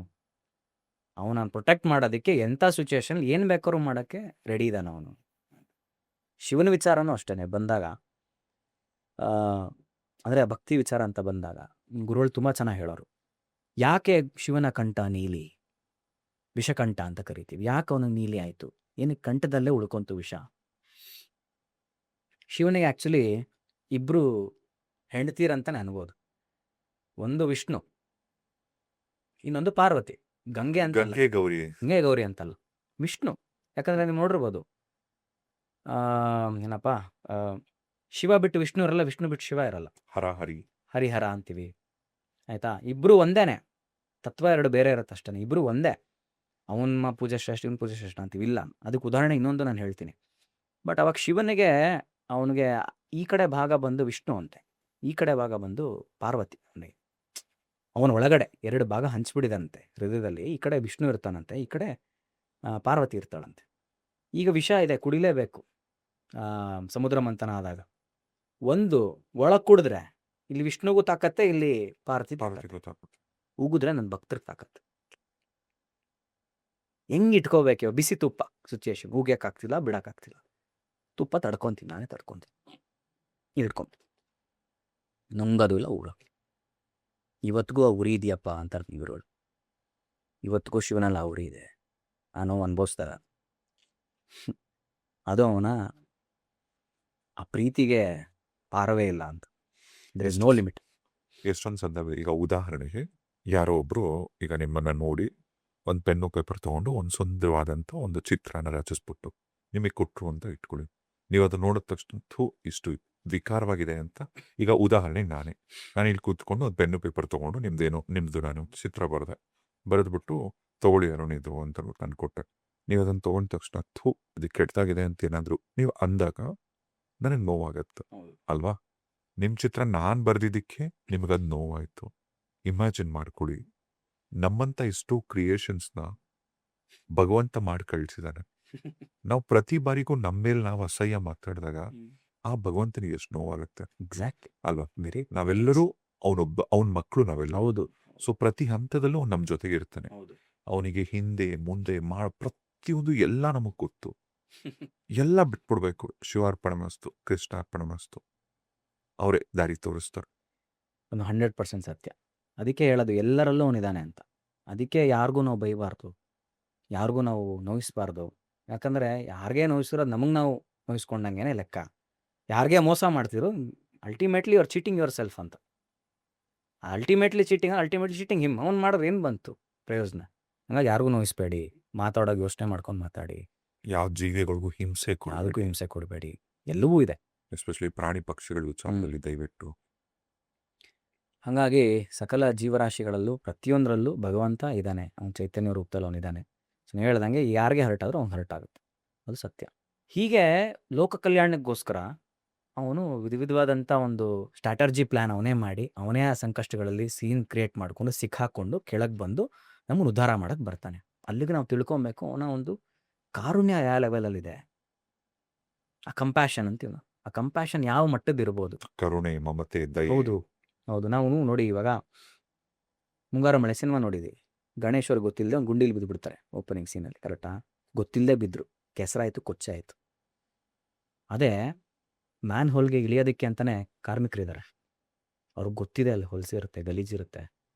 ಅವನನ್ನು ಪ್ರೊಟೆಕ್ಟ್ ಮಾಡೋದಕ್ಕೆ ಎಂಥ ಸಿಚುವೇಶನ್ ಏನು ಬೇಕಾದ್ರೂ ಮಾಡೋಕ್ಕೆ ರೆಡಿ ಇದ್ದಾನೆ ಅವನು. ಶಿವನ ವಿಚಾರನೂ ಅಷ್ಟೇ ಬಂದಾಗ, ಅಂದರೆ ಭಕ್ತಿ ವಿಚಾರ ಅಂತ ಬಂದಾಗ ಗುರುಗಳು ತುಂಬ ಚೆನ್ನಾಗಿ ಹೇಳೋರು. ಯಾಕೆ ಶಿವನ ಕಂಠ ನೀಲಿ, ವಿಷಕಂಠ ಅಂತ ಕರಿತೀವಿ, ಯಾಕೆ ಅವನಿಗೆ ನೀಲಿ ಆಯಿತು, ಏನಕ್ಕೆ ಕಂಠದಲ್ಲೇ ಉಳ್ಕೊಂತು ವಿಷ? ಶಿವನಿಗೆ ಆ್ಯಕ್ಚುಲಿ ಇಬ್ಬರು ಹೆಂಡತೀರಂತಾನೆ ಅನ್ಬೋದು. ಒಂದು ವಿಷ್ಣು, ಇನ್ನೊಂದು ಪಾರ್ವತಿ. ಗಂಗೆ ಗೌರಿ ಅಂತಲ್ಲ, ವಿಷ್ಣು. ಯಾಕಂದರೆ ನೀವು ನೋಡಿರ್ಬೋದು, ಏನಪ್ಪ, ಶಿವ ಬಿಟ್ಟು ವಿಷ್ಣು ಇರಲ್ಲ, ವಿಷ್ಣು ಬಿಟ್ಟು ಶಿವ ಇರಲ್ಲ. ಹರಿಹರ ಅಂತೀವಿ, ಆಯಿತಾ? ಇಬ್ಬರು ಒಂದೇನೆ, ತತ್ವ ಎರಡು ಬೇರೆ ಇರುತ್ತೆ ಅಷ್ಟೇ, ಇಬ್ಬರು ಒಂದೇ. ಅವನ ಪೂಜೆ ಶ್ರೇಷ್ಠ, ಇವನ ಪೂಜೆ ಶ್ರೇಷ್ಠ ಅಂತೀವಿ. ಇಲ್ಲ, ಅದಕ್ಕೆ ಉದಾಹರಣೆ ಇನ್ನೊಂದು ನಾನು ಹೇಳ್ತೀನಿ. ಬಟ್ ಅವಾಗ ಶಿವನಿಗೆ ಅವನಿಗೆ ಈ ಕಡೆ ಭಾಗ ಬಂದು ವಿಷ್ಣು ಅಂತೆ, ಈ ಕಡೆ ಭಾಗ ಬಂದು ಪಾರ್ವತಿ. ಅವನಿಗೆ ಅವನ ಒಳಗಡೆ ಎರಡು ಭಾಗ ಹಂಚ್ಬಿಡಿದಂತೆ ಹೃದಯದಲ್ಲಿ. ಈ ಕಡೆ ವಿಷ್ಣು ಇರ್ತಾನಂತೆ, ಈ ಕಡೆ ಪಾರ್ವತಿ ಇರ್ತಾಳಂತೆ. ಈಗ ವಿಷ ಇದೆ, ಕುಡಿಲೇಬೇಕು. ಸಮುದ್ರ ಮಂಥನ ಆದಾಗ ಒಂದು ಒಳಗೆ ಕುಡಿದ್ರೆ ಇಲ್ಲಿ ವಿಷ್ಣುಗೂ ತಾಕತ್ತೆ, ಇಲ್ಲಿ ಪಾರ್ವತಿ ಉಗಿದ್ರೆ ನನ್ನ ಭಕ್ತರಿಗೆ ತಾಕತ್ತೆ. ಹೆಂಗೆ ಇಟ್ಕೋಬೇಕು? ಬಿಸಿ ತುಪ್ಪ ಸಿಚುಯೇಷನ್, ಉಗಿಯೋಕ್ಕಾಗ್ತಿಲ್ಲ, ಬಿಡೋಕ್ಕಾಗ್ತಿಲ್ಲ, ತುಪ್ಪ ತಡ್ಕೊತೀನಿ, ನಾನೇ ತಡ್ಕೊತೀನಿ, ಇಟ್ಕೊಂತೀನಿ, ನುಂಗೋದು ಇಲ್ಲ, ಉಳೋಕೆ. ಇವತ್ತಿಗೂ ಆ ಉರಿ ಇದೆಯಪ್ಪ ಅಂತಾರೆ ಇವ್ರುಗಳು. ಇವತ್ತಿಗೂ ಶಿವನಲ್ಲಿ ಆ ಉರಿ ಇದೆ, ನಾನು ಅನುಭವಿಸ್ದಾಗ. ಅದು ಅವನ ಆ ಪ್ರೀತಿಗೆ ಪಾರವೇ ಇಲ್ಲ ಅಂತ. There is no limit. ಎಷ್ಟೊಂದು ಸಂದರ್ಭ, ಈಗ ಉದಾಹರಣೆಗೆ ಯಾರೋ ಒಬ್ರು ಈಗ ನಿಮ್ಮನ್ನ ನೋಡಿ ಒಂದು ಪೆನ್ನು ಪೇಪರ್ ತಗೊಂಡು ಒಂದು ಸುಂದರವಾದಂಥ ಒಂದು ಚಿತ್ರನ ರಚಿಸ್ಬಿಟ್ಟು ನಿಮಗೆ ಕೊಟ್ಟರು ಅಂತ ಇಟ್ಕೊಳ್ಳಿ. ನೀವು ಅದು ನೋಡಿದ ತಕ್ಷಣ ಥೂ ಇಷ್ಟು ವಿಕಾರವಾಗಿದೆ ಅಂತ. ಈಗ ಉದಾಹರಣೆಗೆ ನಾನು ಇಲ್ಲಿ ಕೂತ್ಕೊಂಡು ಒಂದು ಪೆನ್ನು ಪೇಪರ್ ತೊಗೊಂಡು ನಿಮ್ದು ನಾನು ಚಿತ್ರ ಬರೆದ್ಬಿಟ್ಟು ತೊಗೊಳ್ಳಿ ಅರುಣ್ ಇದು ಅಂತ ನಾನು ಕೊಟ್ಟೆ. ನೀವು ಅದನ್ನು ತೊಗೊಂಡ ತಕ್ಷಣ ಥೂ ಅದು ಕೆಟ್ಟದಾಗಿದೆ ಅಂತ ಏನಾದರೂ ನೀವು ಅಂದಾಗ ನನಗೆ ನೋವಾಗತ್ತೆ ಅಲ್ವಾ? ನಿಮ್ಮ ಚಿತ್ರ ನಾನು ಬರೆದಿದ್ದಕ್ಕೆ ನಿಮಗದು ನೋವಾಯಿತು. ಇಮ್ಯಾಜಿನ್ ಮಾಡ್ಕೊಳ್ಳಿ, ನಮ್ಮಂಥ ಇಷ್ಟು ಕ್ರಿಯೇಷನ್ಸ್ನ ಭಗವಂತ ಮಾಡಿ ಕಳಿಸಿದಾನೆ. ನಾವು ಪ್ರತಿ ಬಾರಿಗೂ ನಮ್ಮ ಮೇಲೆ ನಾವು ಅಸಹ್ಯ ಮಾತಾಡಿದಾಗ ಆ ಭಗವಂತನಿಗೆ ಎಷ್ಟು ನೋವಾಗುತ್ತೆ ಎಕ್ಸಾಕ್ಟ್ಲಿ. ಅಲ್ವಾ? ವೆರಿ ನಾವೆಲ್ಲರೂ ಅವನ ಮಕ್ಕಳು ನಾವೆಲ್ಲ. ಹೌದು. ಸೊ ಪ್ರತಿ ಹಂತದಲ್ಲೂ ಅವ್ನು ನಮ್ಮ ಜೊತೆಗೆ ಇರ್ತಾನೆ. ಹೌದು. ಅವನಿಗೆ ಹಿಂದೆ ಮುಂದೆ ಪ್ರತಿಯೊಂದು ಎಲ್ಲ ನಮಗೆ ಗೊತ್ತು. ಎಲ್ಲ ಬಿಟ್ಬಿಡ್ಬೇಕು. ಶಿವಾರ್ಪಣಮಸ್ತು, ಕೃಷ್ಣಾರ್ಪಣಮಸ್ತು. ಅವರೇ ದಾರಿ ತೋರಿಸ್ತಾರೆ. ಒಂದು 100% ಸತ್ಯ. ಅದಕ್ಕೆ ಹೇಳೋದು ಎಲ್ಲರಲ್ಲೂ ಅವನಿದ್ದಾನೆ ಅಂತ. ಅದಕ್ಕೆ ಯಾರಿಗೂ ನಾವು ಬೈಬಾರ್ದು, ಯಾರಿಗೂ ನಾವು ನೋಯಿಸ್ಬಾರ್ದು. ಯಾಕಂದರೆ ಯಾರಿಗೇ ನೋಯಿಸಿರೋದು ನಮಗೆ ನಾವು ನೋಯಿಸ್ಕೊಂಡಂಗೆ ಲೆಕ್ಕ. ಯಾರಿಗೇ ಮೋಸ ಮಾಡ್ತಿರೋ ultimately you are cheating yourself ಅಂತ. Ultimately cheating him. ಅವ್ನು ಮಾಡೋದು ಏನು ಬಂತು ಪ್ರಯೋಜನ? ಹಂಗಾಗಿ ಯಾರಿಗೂ ನೋಯಿಸ್ಬೇಡಿ, ಮಾತಾಡೋಕೆ ಯೋಚನೆ ಮಾಡ್ಕೊಂಡು ಮಾತಾಡಿ, ಯಾವ ಜೀವಿಗಳಿಗೂ ಹಿಂಸೆ ಯಾವುದಕ್ಕೂ ಹಿಂಸೆ ಕೊಡಬೇಡಿ. ಎಲ್ಲವೂ ಇದೆ, ಎಸ್ಪೆಷಲಿ ಪ್ರಾಣಿ ಪಕ್ಷಿಗಳ ವಿಚಾರದಲ್ಲಿ ದಯವಿಟ್ಟು. ಹಾಗಾಗಿ ಸಕಲ ಜೀವರಾಶಿಗಳಲ್ಲೂ ಪ್ರತಿಯೊಂದರಲ್ಲೂ ಭಗವಂತ ಇದ್ದಾನೆ. ಅವ್ನು ಚೈತನ್ಯ ರೂಪದಲ್ಲಿ ಅವನಿದ್ದಾನೆ. ಸೊ ನೀವು ಹೇಳ್ದಂಗೆ ಯಾರಿಗೆ ಹರ್ಟ್ ಆದರೂ ಅವ್ನು ಹರ್ಟ್ ಆಗುತ್ತೆ, ಅದು ಸತ್ಯ. ಹೀಗೆ ಲೋಕ ಕಲ್ಯಾಣಕ್ಕೋಸ್ಕರ ಅವನು ವಿಧವಾದಂಥ ಒಂದು ಸ್ಟ್ರಾಟರ್ಜಿ ಪ್ಲ್ಯಾನ್ ಅವನೇ ಮಾಡಿ, ಅವನೇ ಆ ಸಂಕಷ್ಟಗಳಲ್ಲಿ ಸೀನ್ ಕ್ರಿಯೇಟ್ ಮಾಡಿಕೊಂಡು ಸಿಕ್ಕಾಕೊಂಡು ಕೆಳಗೆ ಬಂದು ನಮ್ಮನ್ನು ಉದ್ಧಾರ ಮಾಡೋಕ್ಕೆ ಬರ್ತಾನೆ. ಅಲ್ಲಿಗೆ ನಾವು ತಿಳ್ಕೊಬೇಕು, ಅವನ ಒಂದು ಕಾರುಣ್ಯ ಯಾವ ಲೆವೆಲಲ್ಲಿದೆ, ಆ ಕಂಪ್ಯಾಷನ್ ಅಂತೀವಿ ನಾವು. ಆ ಕಂಪ್ಯಾಷನ್ ಯಾವ ಮಟ್ಟದ್ದು ಇರ್ಬೋದು? ಕರುಣೆ, ಮಮತೆ, ದಯೆ. ಹೌದು ಹೌದು. ನಾವು ನೋಡಿ ಇವಾಗ ಮುಂಗಾರು ಮಳೆ ಸಿನಿಮಾ ನೋಡಿದ್ದೀವಿ. ಗಣೇಶ್ ಅವ್ರಿಗೆ ಗೊತ್ತಿಲ್ಲದೆ ಒಂದು ಗುಂಡಿಲಿ ಬಿದ್ದುಬಿಡ್ತಾರೆ ಓಪನಿಂಗ್ ಸೀನಲ್ಲಿ, ಕರೆಕ್ಟಾ? ಗೊತ್ತಿಲ್ಲದೆ ಬಿದ್ದರು, ಕೆಸರಾಯಿತು, ಕೊಚ್ಚಾಯಿತು. ಅದೇ ಮ್ಯಾನ್ ಹೋಲ್ಗೆ ಇಳಿಯೋದಕ್ಕೆ ಅಂತಲೇ ಕಾರ್ಮಿಕರಿದ್ದಾರೆ. ಅವ್ರಿಗೆ ಗೊತ್ತಿದೆ ಅಲ್ಲಿ ಹೊಲಸಿರುತ್ತೆ, ಗಲೀಜಿರುತ್ತೆ,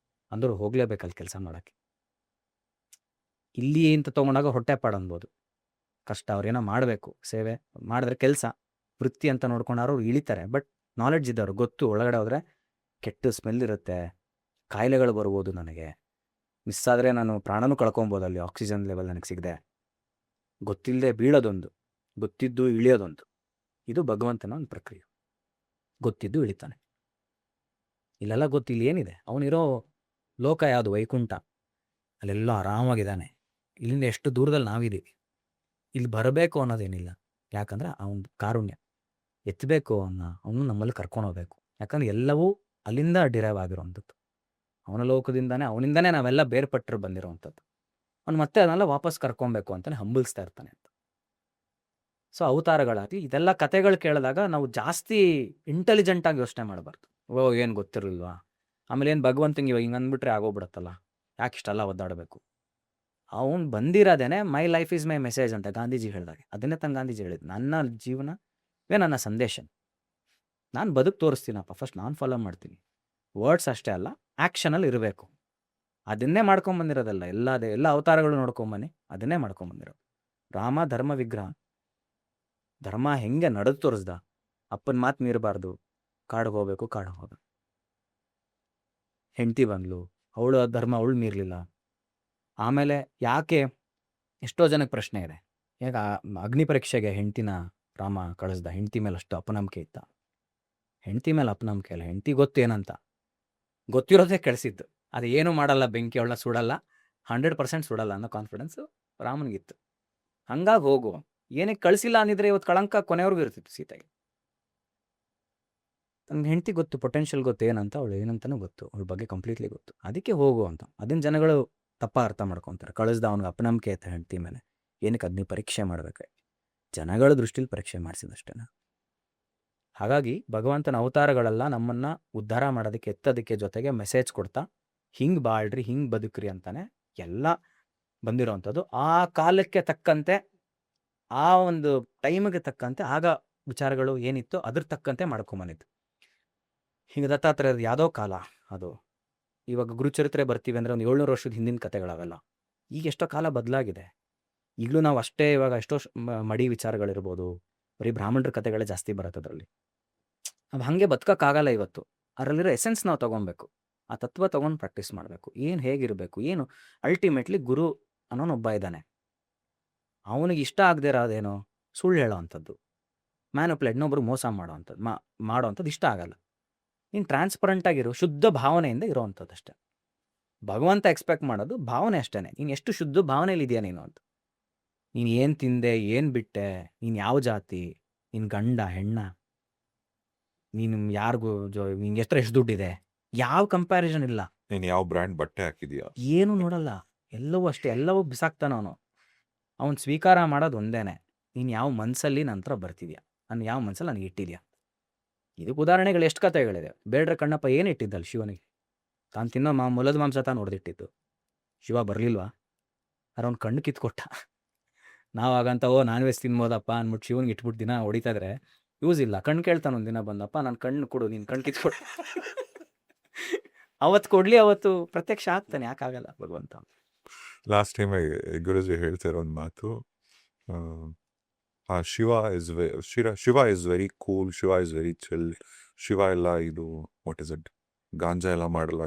ಅಂದರೂ ಹೋಗಲೇಬೇಕಲ್ಲಿ ಕೆಲಸ ಮಾಡೋಕ್ಕೆ. ಇಲ್ಲಿ ಅಂತ ತೊಗೊಂಡಾಗ ಹೊಟ್ಟೆಪಾಡು ಅನ್ಬೋದು, ಕಷ್ಟ. ಅವ್ರೇನೋ ಮಾಡಬೇಕು, ಸೇವೆ ಮಾಡಿದ್ರೆ ಕೆಲಸ ವೃತ್ತಿ ಅಂತ ನೋಡ್ಕೊಂಡಾರು ಅವ್ರು ಇಳಿತಾರೆ. ಬಟ್ ನಾಲೆಡ್ಜ್ ಇದ್ದವ್ರು ಗೊತ್ತು, ಒಳಗಡೆ ಹೋದರೆ ಕೆಟ್ಟ ಸ್ಮೆಲ್ ಇರುತ್ತೆ, ಕಾಯಿಲೆಗಳು ಬರ್ಬೋದು, ನನಗೆ ಮಿಸ್ ಆದರೆ ನಾನು ಪ್ರಾಣನೂ ಕಳ್ಕೊಬೋದು, ಅಲ್ಲಿ ಆಕ್ಸಿಜನ್ ಲೆವೆಲ್ ನನಗೆ ಸಿಗದೆ. ಗೊತ್ತಿಲ್ಲದೆ ಬೀಳೋದೊಂದು, ಗೊತ್ತಿದ್ದು ಇಳಿಯೋದೊಂದು. ಇದು ಭಗವಂತನ ಒಂದು ಪ್ರಕ್ರಿಯೆ. ಗೊತ್ತಿದ್ದು ಇಳಿತಾನೆ. ಇಲ್ಲೆಲ್ಲ ಗೊತ್ತಿಲ್ಲ ಏನಿದೆ. ಅವನಿರೋ ಲೋಕ ಯಾವುದು? ವೈಕುಂಠ. ಅಲ್ಲೆಲ್ಲ ಆರಾಮಾಗಿದ್ದಾನೆ. ಇಲ್ಲಿಂದ ಎಷ್ಟು ದೂರದಲ್ಲಿ ನಾವಿದ್ದೀವಿ. ಇಲ್ಲಿ ಬರಬೇಕು ಅನ್ನೋದೇನಿಲ್ಲ. ಯಾಕಂದರೆ ಅವನ ಕಾರುಣ್ಯ ಎತ್ತಬೇಕು, ಅವನು ನಮ್ಮಲ್ಲಿ ಕರ್ಕೊಂಡು ಹೋಗ್ಬೇಕು. ಯಾಕಂದ್ರೆ ಎಲ್ಲವೂ ಅಲ್ಲಿಂದ ಡಿರೈವ್ ಆಗಿರೋವಂಥದ್ದು. ಅವನ ಲೋಕದಿಂದಾನೇ, ಅವನಿಂದನೇ ನಾವೆಲ್ಲ ಬೇರ್ಪಟ್ಟರು ಬಂದಿರೋವಂಥದ್ದು. ಅವ್ನು ಮತ್ತೆ ಅದನ್ನೆಲ್ಲ ವಾಪಸ್ ಕರ್ಕೊಬೇಕು ಅಂತಲೇ ಹಂಬಲಿಸ್ತಾ ಇರ್ತಾನೆ ಅಂತ. ಸೊ ಅವತಾರಗಳಾಗಿ ಇದೆಲ್ಲ ಕತೆಗಳು ಕೇಳಿದಾಗ ನಾವು ಜಾಸ್ತಿ ಇಂಟೆಲಿಜೆಂಟಾಗಿ ಯೋಚನೆ ಮಾಡಬಾರ್ದು. ಓ ಏನು ಗೊತ್ತಿರಲಿಲ್ವಾ, ಆಮೇಲೆ ಏನು ಭಗವಂತಂಗೆ ಇವಾಗ ಹಿಂಗೆ ಅಂದ್ಬಿಟ್ರೆ ಆಗೋಗ್ಬಿಡತ್ತಲ್ಲ, ಯಾಕೆ ಇಷ್ಟೆಲ್ಲ ಒದ್ದಾಡಬೇಕು? ಅವನು ಬಂದಿರೋದೇನೆ my life is my message ಅಂತ ಗಾಂಧೀಜಿ ಹೇಳಿದಾಗ. ಅದನ್ನೇ ತನ್ನ ಗಾಂಧೀಜಿ ಹೇಳಿದ್ದು, ನನ್ನ ಜೀವನವೇ ನನ್ನ ಸಂದೇಶ. ನಾನು ಬದುಕು ತೋರಿಸ್ತೀನಪ್ಪ, ಫಸ್ಟ್ ನಾನು ಫಾಲೋ ಮಾಡ್ತೀನಿ. ವರ್ಡ್ಸ್ ಅಷ್ಟೇ ಅಲ್ಲ, ಆ್ಯಕ್ಷನಲ್ಲಿ ಇರಬೇಕು. ಅದನ್ನೇ ಮಾಡ್ಕೊಂಬಂದಿರೋದಲ್ಲ, ಎಲ್ಲ ಅವತಾರಗಳು ನೋಡ್ಕೊಂಬನ್ನಿ, ಅದನ್ನೇ ಮಾಡ್ಕೊಂಬಂದಿರೋದು. ರಾಮ ಧರ್ಮ ವಿಗ್ರಹ. ಧರ್ಮ ಹೆಂಗೆ ನಡೆದು ತೋರಿಸ್ದ. ಅಪ್ಪನ ಮಾತು ಮೀರಬಾರ್ದು, ಕಾಡಿಗೆ ಹೋಗ್ಬೇಕು, ಕಾಡಿಗೆ ಹೋದ. ಹೆಂಡತಿ ಬಂದ್ಲು, ಅವಳು ಧರ್ಮ ಅವಳು ಮೀರಲಿಲ್ಲ. ಆಮೇಲೆ ಯಾಕೆ ಎಷ್ಟೋ ಜನಕ್ಕೆ ಪ್ರಶ್ನೆ ಇದೆ, ಈಗ ಅಗ್ನಿ ಪರೀಕ್ಷೆಗೆ ಹೆಂಡ್ತಿನ ರಾಮ ಕಳಿಸ್ದ, ಹೆಂಡ್ತಿ ಮೇಲೆ ಅಷ್ಟು ಅಪನಂಬಿಕೆ ಇತ್ತ? ಹೆಂಡ್ತಿ ಮೇಲೆ ಅಪನಂಬಿಕೆ ಇಲ್ಲ, ಹೆಂಡ್ತಿ ಗೊತ್ತು ಏನಂತ, ಗೊತ್ತಿರೋದೇ ಕಳಿಸಿದ್ದು. ಅದು ಏನೂ ಮಾಡಲ್ಲ, ಬೆಂಕಿ ಅವಳ ಸುಡಲ್ಲ, 100% ಸುಡಲ್ಲ ಅನ್ನೋ ಕಾನ್ಫಿಡೆನ್ಸು ರಾಮನಿಗಿತ್ತು. ಹಂಗಾಗಿ ಹೋಗು, ಏನಕ್ಕೆ ಕಳಿಸಿಲ್ಲ ಅಂದಿದ್ರೆ ಇವತ್ತು ಕಳಂಕ ಕೊನೆಯವ್ರಿಗೂ ಇರ್ತಿತ್ತು ಸೀತೆಗೆ. ತನ್ನ ಹೆಂಡ್ತಿ ಗೊತ್ತು, ಪೊಟೆನ್ಷಿಯಲ್ ಗೊತ್ತು ಏನಂತ, ಅವಳು ಏನಂತನೂ ಗೊತ್ತು, ಅವಳ ಬಗ್ಗೆ ಕಂಪ್ಲೀಟ್ಲಿ ಗೊತ್ತು. ಅದಕ್ಕೆ ಹೋಗು ಅಂತ. ಅದನ್ನ ಜನಗಳು ತಪ್ಪ ಅರ್ಥ ಮಾಡ್ಕೊತಾರೆ. ಕಳಿಸ್ದ, ಅವ್ನಿಗೆ ಅಪನಂಬಿಕೆ ಐತೆ ಹೆಂಡ್ತಿ ಮೇಲೆ, ಏನಕ್ಕೆ ಅಗ್ನಿ ಪರೀಕ್ಷೆ ಮಾಡಬೇಕು? ಜನಗಳ ದೃಷ್ಟಿಲಿ ಪರೀಕ್ಷೆ ಮಾಡಿಸಿದಷ್ಟೇನ. ಹಾಗಾಗಿ ಭಗವಂತನ ಅವತಾರಗಳೆಲ್ಲ ನಮ್ಮನ್ನು ಉದ್ಧಾರ ಮಾಡೋದಕ್ಕೆ, ಎತ್ತೋದಕ್ಕೆ, ಜೊತೆಗೆ ಮೆಸೇಜ್ ಕೊಡ್ತಾ ಹಿಂಗೆ ಬಾಳ್ರಿ, ಹಿಂಗೆ ಬದುಕ್ರಿ ಅಂತಾನೆ ಎಲ್ಲ ಬಂದಿರೋವಂಥದ್ದು. ಆ ಕಾಲಕ್ಕೆ ತಕ್ಕಂತೆ, ಆ ಒಂದು ಟೈಮಿಗೆ ತಕ್ಕಂತೆ, ಆಗ ವಿಚಾರಗಳು ಏನಿತ್ತು ಅದ್ರ ತಕ್ಕಂತೆ ಮಾಡ್ಕೊಂಬಂದಿತ್ತು. ಹಿಂಗೆ ದತ್ತಾತ್ರೇಯದ ಯಾವುದೋ ಕಾಲ ಅದು. ಇವಾಗ ಗುರುಚರಿತ್ರೆ ಬರ್ತೀವಿ ಅಂದರೆ ಒಂದು 700 ವರ್ಷದ ಹಿಂದಿನ ಕತೆಗಳಾಗಲ್ಲ. ಈಗ ಎಷ್ಟೋ ಕಾಲ ಬದಲಾಗಿದೆ. ಈಗಲೂ ನಾವು ಅಷ್ಟೇ, ಇವಾಗ ಎಷ್ಟೋ ಮಡಿ ವಿಚಾರಗಳಿರ್ಬೋದು, ಬರೀ ಬ್ರಾಹ್ಮಣರ ಕತೆಗಳೇ ಜಾಸ್ತಿ ಬರುತ್ತೆ ಅದರಲ್ಲಿ. ನಾವು ಹಾಗೆ ಬದುಕೋಕ್ಕಾಗಲ್ಲ ಇವತ್ತು. ಅದರಲ್ಲಿರೋ ಎಸೆನ್ಸ್ ನಾವು ತೊಗೊಬೇಕು, ಆ ತತ್ವ ತೊಗೊಂಡು ಪ್ರಾಕ್ಟೀಸ್ ಮಾಡಬೇಕು. ಏನು ಹೇಗಿರಬೇಕು, ಏನು ಅಲ್ಟಿಮೇಟ್ಲಿ ಗುರು ಅನ್ನೋನೊಬ್ಬ ಇದ್ದಾನೆ. ಅವನಿಗೆ ಇಷ್ಟ ಆಗದೆ ಇರೋದೇನೋ ಸುಳ್ಳು ಹೇಳೋ ಅಂಥದ್ದು. ಮ್ಯಾನುಪ್ಲೇಟ್ ಇನ್ನೊಬ್ರು ಮೋಸ ಮಾಡೋವಂಥದ್ದು ಮಾಡೋವಂಥದ್ದು ಇಷ್ಟ ಆಗಲ್ಲ. ನೀನು ಟ್ರಾನ್ಸ್ಪರೆಂಟ್ ಆಗಿರು, ಶುದ್ಧ ಭಾವನೆಯಿಂದ ಇರೋವಂಥದ್ದು ಅಷ್ಟೇ. ಭಗವಂತ ಎಕ್ಸ್ಪೆಕ್ಟ್ ಮಾಡೋದು ಭಾವನೆ ಅಷ್ಟೇ. ನೀನು ಎಷ್ಟು ಶುದ್ಧ ಭಾವನೆಯಲ್ಲಿದೆಯಾ ನೀನು ಅಂತ. ನೀನು ಏನು ತಿಂದೆ, ಏನು ಬಿಟ್ಟೆ, ನೀನು ಯಾವ ಜಾತಿ, ನಿನ್ನ ಗಂಡ ಹೆಣ್ಣ, ನೀನು ಯಾರಿಗೂ ನಿಂಗೆ ಎಷ್ಟು ದುಡ್ಡಿದೆ, ಯಾವ ಕಂಪ್ಯಾರಿಸನ್ ಇಲ್ಲ. ನೀನ್ ಯಾವ ಬ್ರ್ಯಾಂಡ್ ಬಟ್ಟೆ ಹಾಕಿದ್ಯಾ, ಏನು ನೋಡಲ್ಲ. ಎಲ್ಲವೂ ಅಷ್ಟೇ, ಎಲ್ಲವೂ ಬಿಸಾಕ್ತಾನ ಅವನು. ಅವನು ಸ್ವೀಕಾರ ಮಾಡೋದು ಒಂದೇನೆ, ನೀನು ಯಾವ ಮನಸ್ಸಲ್ಲಿ ನನ್ನ ಹತ್ರ ಬರ್ತಿದ್ಯಾ, ನಾನು ಯಾವ ಮನಸ್ಸಲ್ಲಿ ನನಗೆ ಇಟ್ಟಿದ್ಯಾ. ಇದಕ್ಕೆ ಉದಾಹರಣೆಗಳು ಎಷ್ಟು ಕಥೆಗಳಿದೆ. ಬೇಡ್ರ ಕಣ್ಣಪ್ಪ ಏನು ಇಟ್ಟಿದ್ದಲ್ಲ ಶಿವನಿಗೆ, ತಾನು ತಿನ್ನೋ ಮೊಲದ ಮಾಂಸ ತಾನು ಹೊಡೆದಿಟ್ಟಿದ್ದು. ಶಿವ ಬರಲಿಲ್ವಾ, ಅವ್ನು ಕಣ್ಣು ಕಿತ್ಕೊಟ್ಟ. ನಾವು ಆಗಂತ ನಾನ್ ವೆಜ್ ತಿನ್ಬೋದಪ್ಪ ಅಂದ್ಬಿಟ್ಟು ಶಿವನಿಗೆ ಇಟ್ಬಿಟ್ಟು ದಿನ ಹೊಡಿತಾ ಇದ್ರೆ ಯೂಸ್ ಇಲ್ಲ. ಕಣ್ಣು ಕೇಳ್ತಾನೆ ಒಂದಿನ ಬಂದಪ್ಪ, ನಾನು ಕಣ್ಣು ಕೊಡು, ನೀನು ಕಣ್ಣು ಕಿತ್ಕೊಡು. ಅವತ್ತು ಕೊಡ್ಲಿ, ಅವತ್ತು ಪ್ರತ್ಯಕ್ಷ ಆಗ್ತಾನೆ, ಯಾಕಾಗಲ್ಲ ಭಗವಂತ. ಲಾಸ್ಟ್ ಟೈಮ್ ಗುರುಜಿ ಹೇಳ್ತಿರೋ ಒಂದು ಮಾತು, Shiva is very cool, Shiva is very chill, Shiva ಎಲ್ಲ ಇದು ವಾಟ್ ಇಸ್ ಇಟ್, ಗಾಂಜಾ ಎಲ್ಲ ಮಾಡಲ್ಲ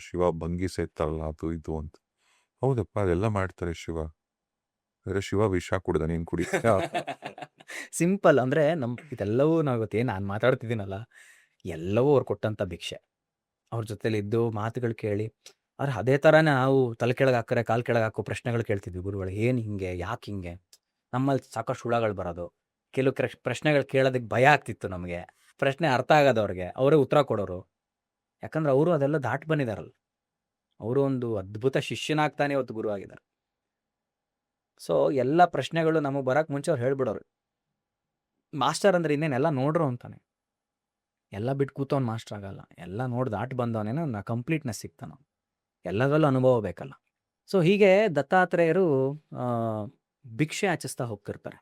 ಶಿವ ಭಂಗಿ ಸೇತಾರಲ್ಲ ಅದು ಇದು ಅಂತ. ಹೌದಪ್ಪ, ಅದೆಲ್ಲ ಮಾಡ್ತಾರೆ ಶಿವ. ಅಂದ್ರೆ ಶಿವ ವಿಷ ಕುಡ್ದ, ನೀನ್ ಕುಡಿತ. ಸಿಂಪಲ್ ಅಂದರೆ ಇದೆಲ್ಲವೂ ನಾವು ಇವತ್ತೇನು ನಾನು ಮಾತಾಡ್ತಿದ್ದೀನಲ್ಲ, ಎಲ್ಲವೂ ಅವ್ರು ಕೊಟ್ಟಂಥ ಭಿಕ್ಷೆ. ಅವ್ರ ಜೊತೆಲಿ ಇದ್ದು ಮಾತುಗಳು ಕೇಳಿ, ಅವ್ರು ಅದೇ ಥರನೇ ನಾವು ತಲೆ ಕೆಳಗೆ ಹಾಕರೆ ಕಾಲು ಕೆಳಗೆ ಹಾಕೋ ಪ್ರಶ್ನೆಗಳು ಕೇಳ್ತಿದ್ವಿ ಗುರುಗಳು. ಏನು ಹಿಂಗೆ, ಯಾಕೆ ಹಿಂಗೆ. ನಮ್ಮಲ್ಲಿ ಸಾಕಷ್ಟು ಹುಳಗಳು ಬರೋದು, ಕೆಲವು ಪ್ರಶ್ನೆಗಳು ಕೇಳೋದಕ್ಕೆ ಭಯ ಆಗ್ತಿತ್ತು ನಮಗೆ. ಪ್ರಶ್ನೆ ಅರ್ಥ ಆಗೋದು ಅವ್ರಿಗೆ, ಅವರೇ ಉತ್ತರ ಕೊಡೋರು. ಯಾಕಂದ್ರೆ ಅವರು ಅದೆಲ್ಲ ದಾಟಿ ಬಂದಿದ್ದಾರಲ್ಲ, ಅವರು ಒಂದು ಅದ್ಭುತ ಶಿಷ್ಯನಾಗ್ತಾನೆ ಇವತ್ತು ಗುರು ಆಗಿದ್ದಾರೆ. ಸೊ ಎಲ್ಲ ಪ್ರಶ್ನೆಗಳು ನಮಗೆ ಬರೋಕ್ಕೆ ಮುಂಚೆ ಅವ್ರು ಹೇಳ್ಬಿಡೋರು. ಮಾಸ್ಟರ್ ಅಂದ್ರೆ ಇನ್ನೇನೆಲ್ಲ ನೋಡ್ರು ಅಂತಾನೆ. ಎಲ್ಲ ಬಿಟ್ಟು ಕೂತವ್ನು ಮಾಸ್ಟರ್ ಆಗಲ್ಲ, ಎಲ್ಲ ನೋಡಿ ದಾಟಿ ಬಂದವನೇನೋ ನಾ ಕಂಪ್ಲೀಟ್ನೆಸ್ ಸಿಗ್ತಾನ. ಎಲ್ಲದರಲ್ಲೂ ಅನುಭವ ಬೇಕಲ್ಲ. ಸೊ ಹೀಗೆ ದತ್ತಾತ್ರೇಯರು ಭಿಕ್ಷೆ ಯಾಚಿಸ್ತಾ ಹೋಗ್ತಿರ್ತಾರೆ.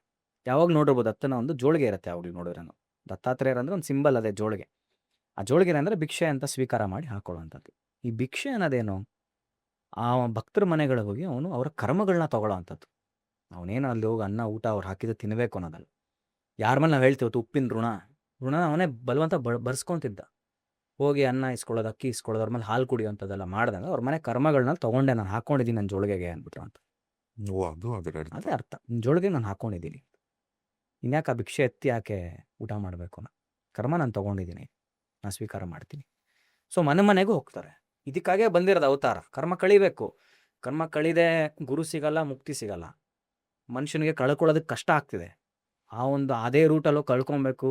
ಯಾವಾಗ ನೋಡಿರ್ಬೋದು, ದತ್ತನ ಒಂದು ಜೋಳಿಗೆ ಇರುತ್ತೆ ಯಾವಾಗಲೂ ನೋಡಿದ್ರೇನು. ದತ್ತಾತ್ರೇಯರು ಅಂದರೆ ಒಂದು ಸಿಂಬಲ್ ಅದೇ ಜೋಳಿಗೆ. ಆ ಜೋಳಿಗೆ ಅಂದರೆ ಭಿಕ್ಷೆ ಅಂತ ಸ್ವೀಕಾರ ಮಾಡಿ ಹಾಕೊಳ್ಳುವಂಥದ್ದು. ಈ ಭಿಕ್ಷೆ ಅನ್ನೋದೇನು, ಆ ಭಕ್ತರ ಮನೆಗಳಿಗೆ ಹೋಗಿ ಅವನು ಅವರ ಕರ್ಮಗಳನ್ನ ತಗೊಳ್ಳೋ ಅಂಥದ್ದು. ಅವನೇನು ಅಲ್ಲಿ ಹೋಗಿ ಅನ್ನ ಊಟ ಅವ್ರು ಹಾಕಿದ್ದು ತಿನ್ನಬೇಕು ಅನ್ನೋದಲ್ಲ. ಯಾರ ಮೇಲೆ ನಾವು ಹೇಳ್ತೀವತ್ತು ಉಪ್ಪಿನ ಋಣ ಅವನೇ ಬಲವಂತ ಬರ್ಸ್ಕೊತಿದ್ದ. ಹೋಗಿ ಅನ್ನ ಇಸ್ಕೊಳ್ಳೋದು, ಅಕ್ಕಿ ಇಸ್ಕೊಳ್ಳೋದು, ಅವ್ರ ಮೇಲೆ ಹಾಲು ಕುಡಿಯೋಂಥದ್ದೆಲ್ಲ ಮಾಡ್ದಂಗೆ ಅವ್ರ ಮನೆ ಕರ್ಮಗಳನ್ನ ತೊಗೊಂಡೆ, ನಾನು ಹಾಕ್ಕೊಂಡಿದ್ದೀನಿ ನನ್ನ ಜೋಳಿಗೆಗೆ ಅಂದ್ಬಿಟ್ರು ಅಂತ. ಅದೇ ಅರ್ಥ, ನಿನ್ನ ಜೋಳಿಗೆ ನಾನು ಹಾಕ್ಕೊಂಡಿದ್ದೀನಿ, ಇನ್ಯಾಕೆ ಆ ಭಿಕ್ಷೆ ಎತ್ತಿ ಯಾಕೆ ಊಟ ಮಾಡಬೇಕು, ಕರ್ಮ ನಾನು ತೊಗೊಂಡಿದ್ದೀನಿ, ನಾನು ಸ್ವೀಕಾರ ಮಾಡ್ತೀನಿ. ಸೊ ಮನೆಗೂ ಹೋಗ್ತಾರೆ. ಇದಕ್ಕಾಗೇ ಬಂದಿರೋದು ಅವತಾರ. ಕರ್ಮ ಕಳಿಬೇಕು. ಕರ್ಮ ಕಳಿದೆ ಗುರು ಸಿಗಲ್ಲ, ಮುಕ್ತಿ ಸಿಗಲ್ಲ. ಮನುಷ್ಯನಿಗೆ ಕಳ್ಕೊಳ್ಳೋದಕ್ಕೆ ಕಷ್ಟ ಆಗ್ತಿದೆ. ಅದೇ ರೂಟಲ್ಲೂ ಕಳ್ಕೊಬೇಕು,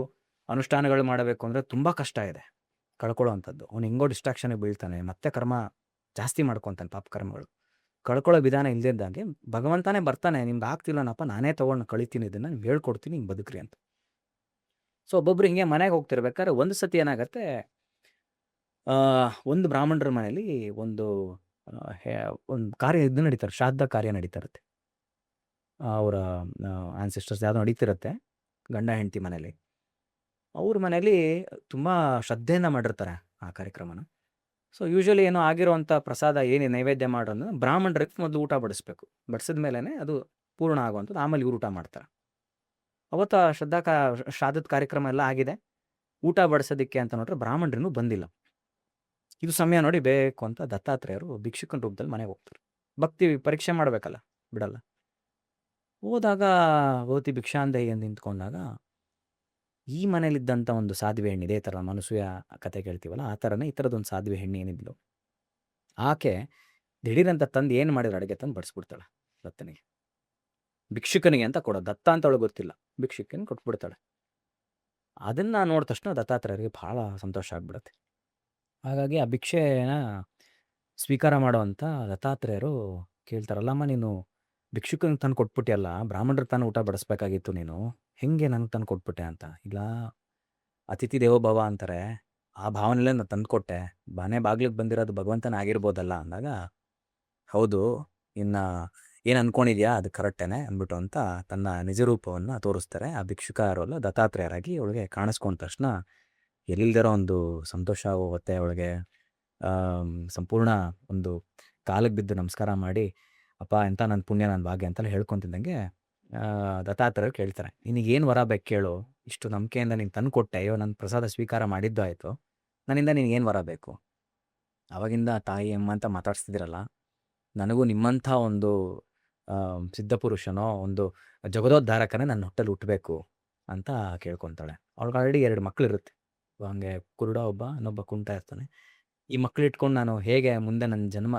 ಅನುಷ್ಠಾನಗಳು ಮಾಡಬೇಕು ಅಂದರೆ ತುಂಬ ಕಷ್ಟ ಇದೆ ಕಳ್ಕೊಳ್ಳೋ ಅಂಥದ್ದು. ಅವ್ನು ಹೆಂಗೋ ಡಿಸ್ಟ್ರಾಕ್ಷನಿಗೆ ಬೀಳ್ತಾನೆ, ಮತ್ತೆ ಕರ್ಮ ಜಾಸ್ತಿ ಮಾಡ್ಕೊತಾನೆ, ಪಾಪ ಕರ್ಮಗಳು. ಕಳ್ಕೊಳ್ಳೋ ವಿಧಾನ ಇಲ್ಲದಿದ್ದಂಗೆ ಭಗವಂತನೇ ಬರ್ತಾನೆ, ನಿಮ್ಗೆ ಆಗ್ತಿಲ್ಲನಪ್ಪ, ನಾನೇ ತೊಗೊಂಡು ಕಳಿತೀನಿ, ಇದನ್ನು ನಿಮ್ಗೆ ಹೇಳ್ಕೊಡ್ತೀನಿ, ಹಿಂಗೆ ಬದುಕ್ರಿ ಅಂತ. ಸೊ ಒಬ್ಬೊಬ್ರು ಹಿಂಗೆ ಮನೆಗೆ ಹೋಗ್ತಿರ್ಬೇಕಾದ್ರೆ ಒಂದು ಸತಿ ಏನಾಗತ್ತೆ, ಒಂದು ಬ್ರಾಹ್ಮಣರ ಮನೇಲಿ ಒಂದು ಕಾರ್ಯ ಇದು ನಡೀತಾರೆ, ಶ್ರಾದ್ದ ಕಾರ್ಯ ನಡೀತಾ ಇರುತ್ತೆ. ಅವರ ಆನ್ಸೆಸ್ಟರ್ಸ್ ಯಾವುದೋ ನಡೀತಿರುತ್ತೆ ಗಂಡ ಹೆಂಡತಿ ಮನೇಲಿ. ಅವ್ರ ಮನೇಲಿ ತುಂಬ ಶ್ರದ್ಧೆಯಿಂದ ಮಾಡಿರ್ತಾರೆ ಆ ಕಾರ್ಯಕ್ರಮನ. ಸೊ ಯೂಶ್ವಲಿ ಏನೋ ಆಗಿರೋವಂಥ ಪ್ರಸಾದ ಏನು ನೈವೇದ್ಯ ಮಾಡೋದು ಬ್ರಾಹ್ಮಣರಿಗೆ ಮೊದಲು ಊಟ ಬಡಿಸ್ಬೇಕು. ಬಡಿಸಿದ ಮೇಲೇ ಅದು ಪೂರ್ಣ ಆಗುವಂಥದ್ದು, ಆಮೇಲೆ ಇವ್ರು ಊಟ ಮಾಡ್ತಾರೆ. ಅವತ್ತು ಶ್ರಾದ್ದದ ಕಾರ್ಯಕ್ರಮ ಎಲ್ಲ ಆಗಿದೆ, ಊಟ ಬಡಿಸೋದಕ್ಕೆ ಅಂತ ನೋಡ್ರೆ ಬ್ರಾಹ್ಮಣರಿನ್ನೂ ಬಂದಿಲ್ಲ. ಇದು ಸಮಯ ನೋಡಿ ಬೇಕು ಅಂತ ದತ್ತಾತ್ರೇಯರು ಭಿಕ್ಷುಕನ ರೂಪದಲ್ಲಿ ಮನೆಗೆ ಹೋಗ್ತಾರೆ. ಭಕ್ತಿ ಪರೀಕ್ಷೆ ಮಾಡಬೇಕಲ್ಲ, ಬಿಡಲ್ಲ. ಹೋದಾಗ ಭವತಿ ಭಿಕ್ಷಾಂದೇಹಿ ಎಂದು ನಿಂತ್ಕೊಂಡಾಗ ಈ ಮನೇಲಿದ್ದಂಥ ಒಂದು ಸಾಧ್ವಿ ಹೆಣ್ಣು, ಇದೇ ಥರ ಮನಸೂಯ ಕತೆ ಕೇಳ್ತೀವಲ್ಲ ಆ ಥರನೇ ಈ ಥರದೊಂದು ಸಾಧ್ವಿ ಹೆಣ್ಣು ಏನಿದ್ಲು, ಆಕೆ ದಿಢೀರಂತ ತಂದು ಏನು ಮಾಡಿದ್ರು, ಅಡುಗೆ ತಂದು ಬಡಿಸ್ಬಿಡ್ತಾಳೆ ದತ್ತನಿಗೆ. ಭಿಕ್ಷುಕನಿಗೆ ಅಂತ ಕೊಡೋದು, ದತ್ತ ಅಂತ ಅವಳಿಗೆ ಗೊತ್ತಿಲ್ಲ, ಭಿಕ್ಷುಕನಿಗೆ ಕೊಟ್ಬಿಡ್ತಾಳೆ. ಅದನ್ನು ನೋಡಿದ ತಕ್ಷಣ ದತ್ತಾತ್ರೇಯರಿಗೆ ಭಾಳ ಸಂತೋಷ ಆಗ್ಬಿಡುತ್ತೆ. ಹಾಗಾಗಿ ಆ ಭಿಕ್ಷೆನ ಸ್ವೀಕಾರ ಮಾಡುವಂಥ ದತ್ತಾತ್ರೇಯರು ಕೇಳ್ತಾರಲ್ಲಮ್ಮ, ನೀನು ಭಿಕ್ಷುಕನಿಗೆ ತಂದು ಕೊಟ್ಬಿಟ್ಟಿಯಲ್ಲ, ಬ್ರಾಹ್ಮಣರಿಗೆ ತಾನು ಊಟ ಬಡಿಸ್ಬೇಕಾಗಿತ್ತು, ನೀನು ಹೆಂಗೆ ನನಗೆ ತಂದು ಕೊಟ್ಬಿಟ್ಟೆ ಅಂತ. ಇಲ್ಲ, ಅತಿಥಿ ದೇವೋಭವ ಅಂತಾರೆ, ಆ ಭಾವನೆಯಲ್ಲೇ ನಾನು ತಂದು ಕೊಟ್ಟೆ, ಮನೆ ಬಾಗ್ಲಿಗೆ ಬಂದಿರೋದು ಭಗವಂತನ ಆಗಿರ್ಬೋದಲ್ಲ ಅಂದಾಗ, ಹೌದು, ಇನ್ನು ಏನು ಅಂದ್ಕೊಂಡಿದ್ಯಾ ಅದು ಕರೆಕ್ಟೇನೆ ಅಂದ್ಬಿಟ್ಟು ಅಂತ ತನ್ನ ನಿಜ ರೂಪವನ್ನು ತೋರಿಸ್ತಾರೆ. ಆ ಭಿಕ್ಷುಕ ಯಾರಲ್ಲ ದತ್ತಾತ್ರೇಯರಾಗಿ ಅವಳಿಗೆ ಕಾಣಿಸ್ಕೊಂಡ ತಕ್ಷಣ ಎಲ್ಲಿಲ್ದಿರೋ ಒಂದು ಸಂತೋಷ ಹೋಗುತ್ತೆ ಅವಳಿಗೆ. ಸಂಪೂರ್ಣ ಒಂದು ಕಾಲಿಗೆ ಬಿದ್ದು ನಮಸ್ಕಾರ ಮಾಡಿ, ಅಪ್ಪ ಎಂಥ ನನ್ನ ಪುಣ್ಯ, ನನ್ನ ಭಾಗ್ಯ ಅಂತೆಲ್ಲ ಹೇಳ್ಕೊತಿದ್ದಂಗೆ ದತ್ತಾತ್ರೇಯರು ಕೇಳ್ತಾರೆ, ನಿನಗೇನು ವರ ಬೇಕು ಕೇಳು, ಇಷ್ಟು ನಂಬಿಕೆಯಿಂದ ನೀನು ತಂದು ಕೊಟ್ಟೆ, ಅಯ್ಯೋ ನನ್ನ ಪ್ರಸಾದ ಸ್ವೀಕಾರ ಮಾಡಿದ್ದು ಆಯಿತು, ನನ್ನಿಂದ ನಿನಗೇನು ವರ ಬೇಕು. ಆವಾಗಿಂದ ತಾಯಿ ಅಮ್ಮ ಅಂತ ಮಾತಾಡ್ಸ್ತಿದ್ದೀರಲ್ಲ, ನನಗೂ ನಿಮ್ಮಂಥ ಒಂದು ಸಿದ್ಧಪುರುಷನೋ ಒಂದು ಜಗದೋದ್ಧಾರಕನೇ ನನ್ನ ಹೊಟ್ಟೆಲಿ ಹುಟ್ಟಬೇಕು, ಅಂತ ಕೇಳ್ಕೊತಾಳೆ. ಅವ್ಳಿಗೆ ಆಲ್ರೆಡಿ 2 ಮಕ್ಳಿರುತ್ತೆ. ಹಂಗೆ ಕುರುಡ ಒಬ್ಬ, ಇನ್ನೊಬ್ಬ ಕುಂಟ ಇರ್ತಾನೆ. ಈ ಮಕ್ಳಿಟ್ಕೊಂಡು ನಾನು ಹೇಗೆ ಮುಂದೆ ನನ್ನ ಜನ್ಮ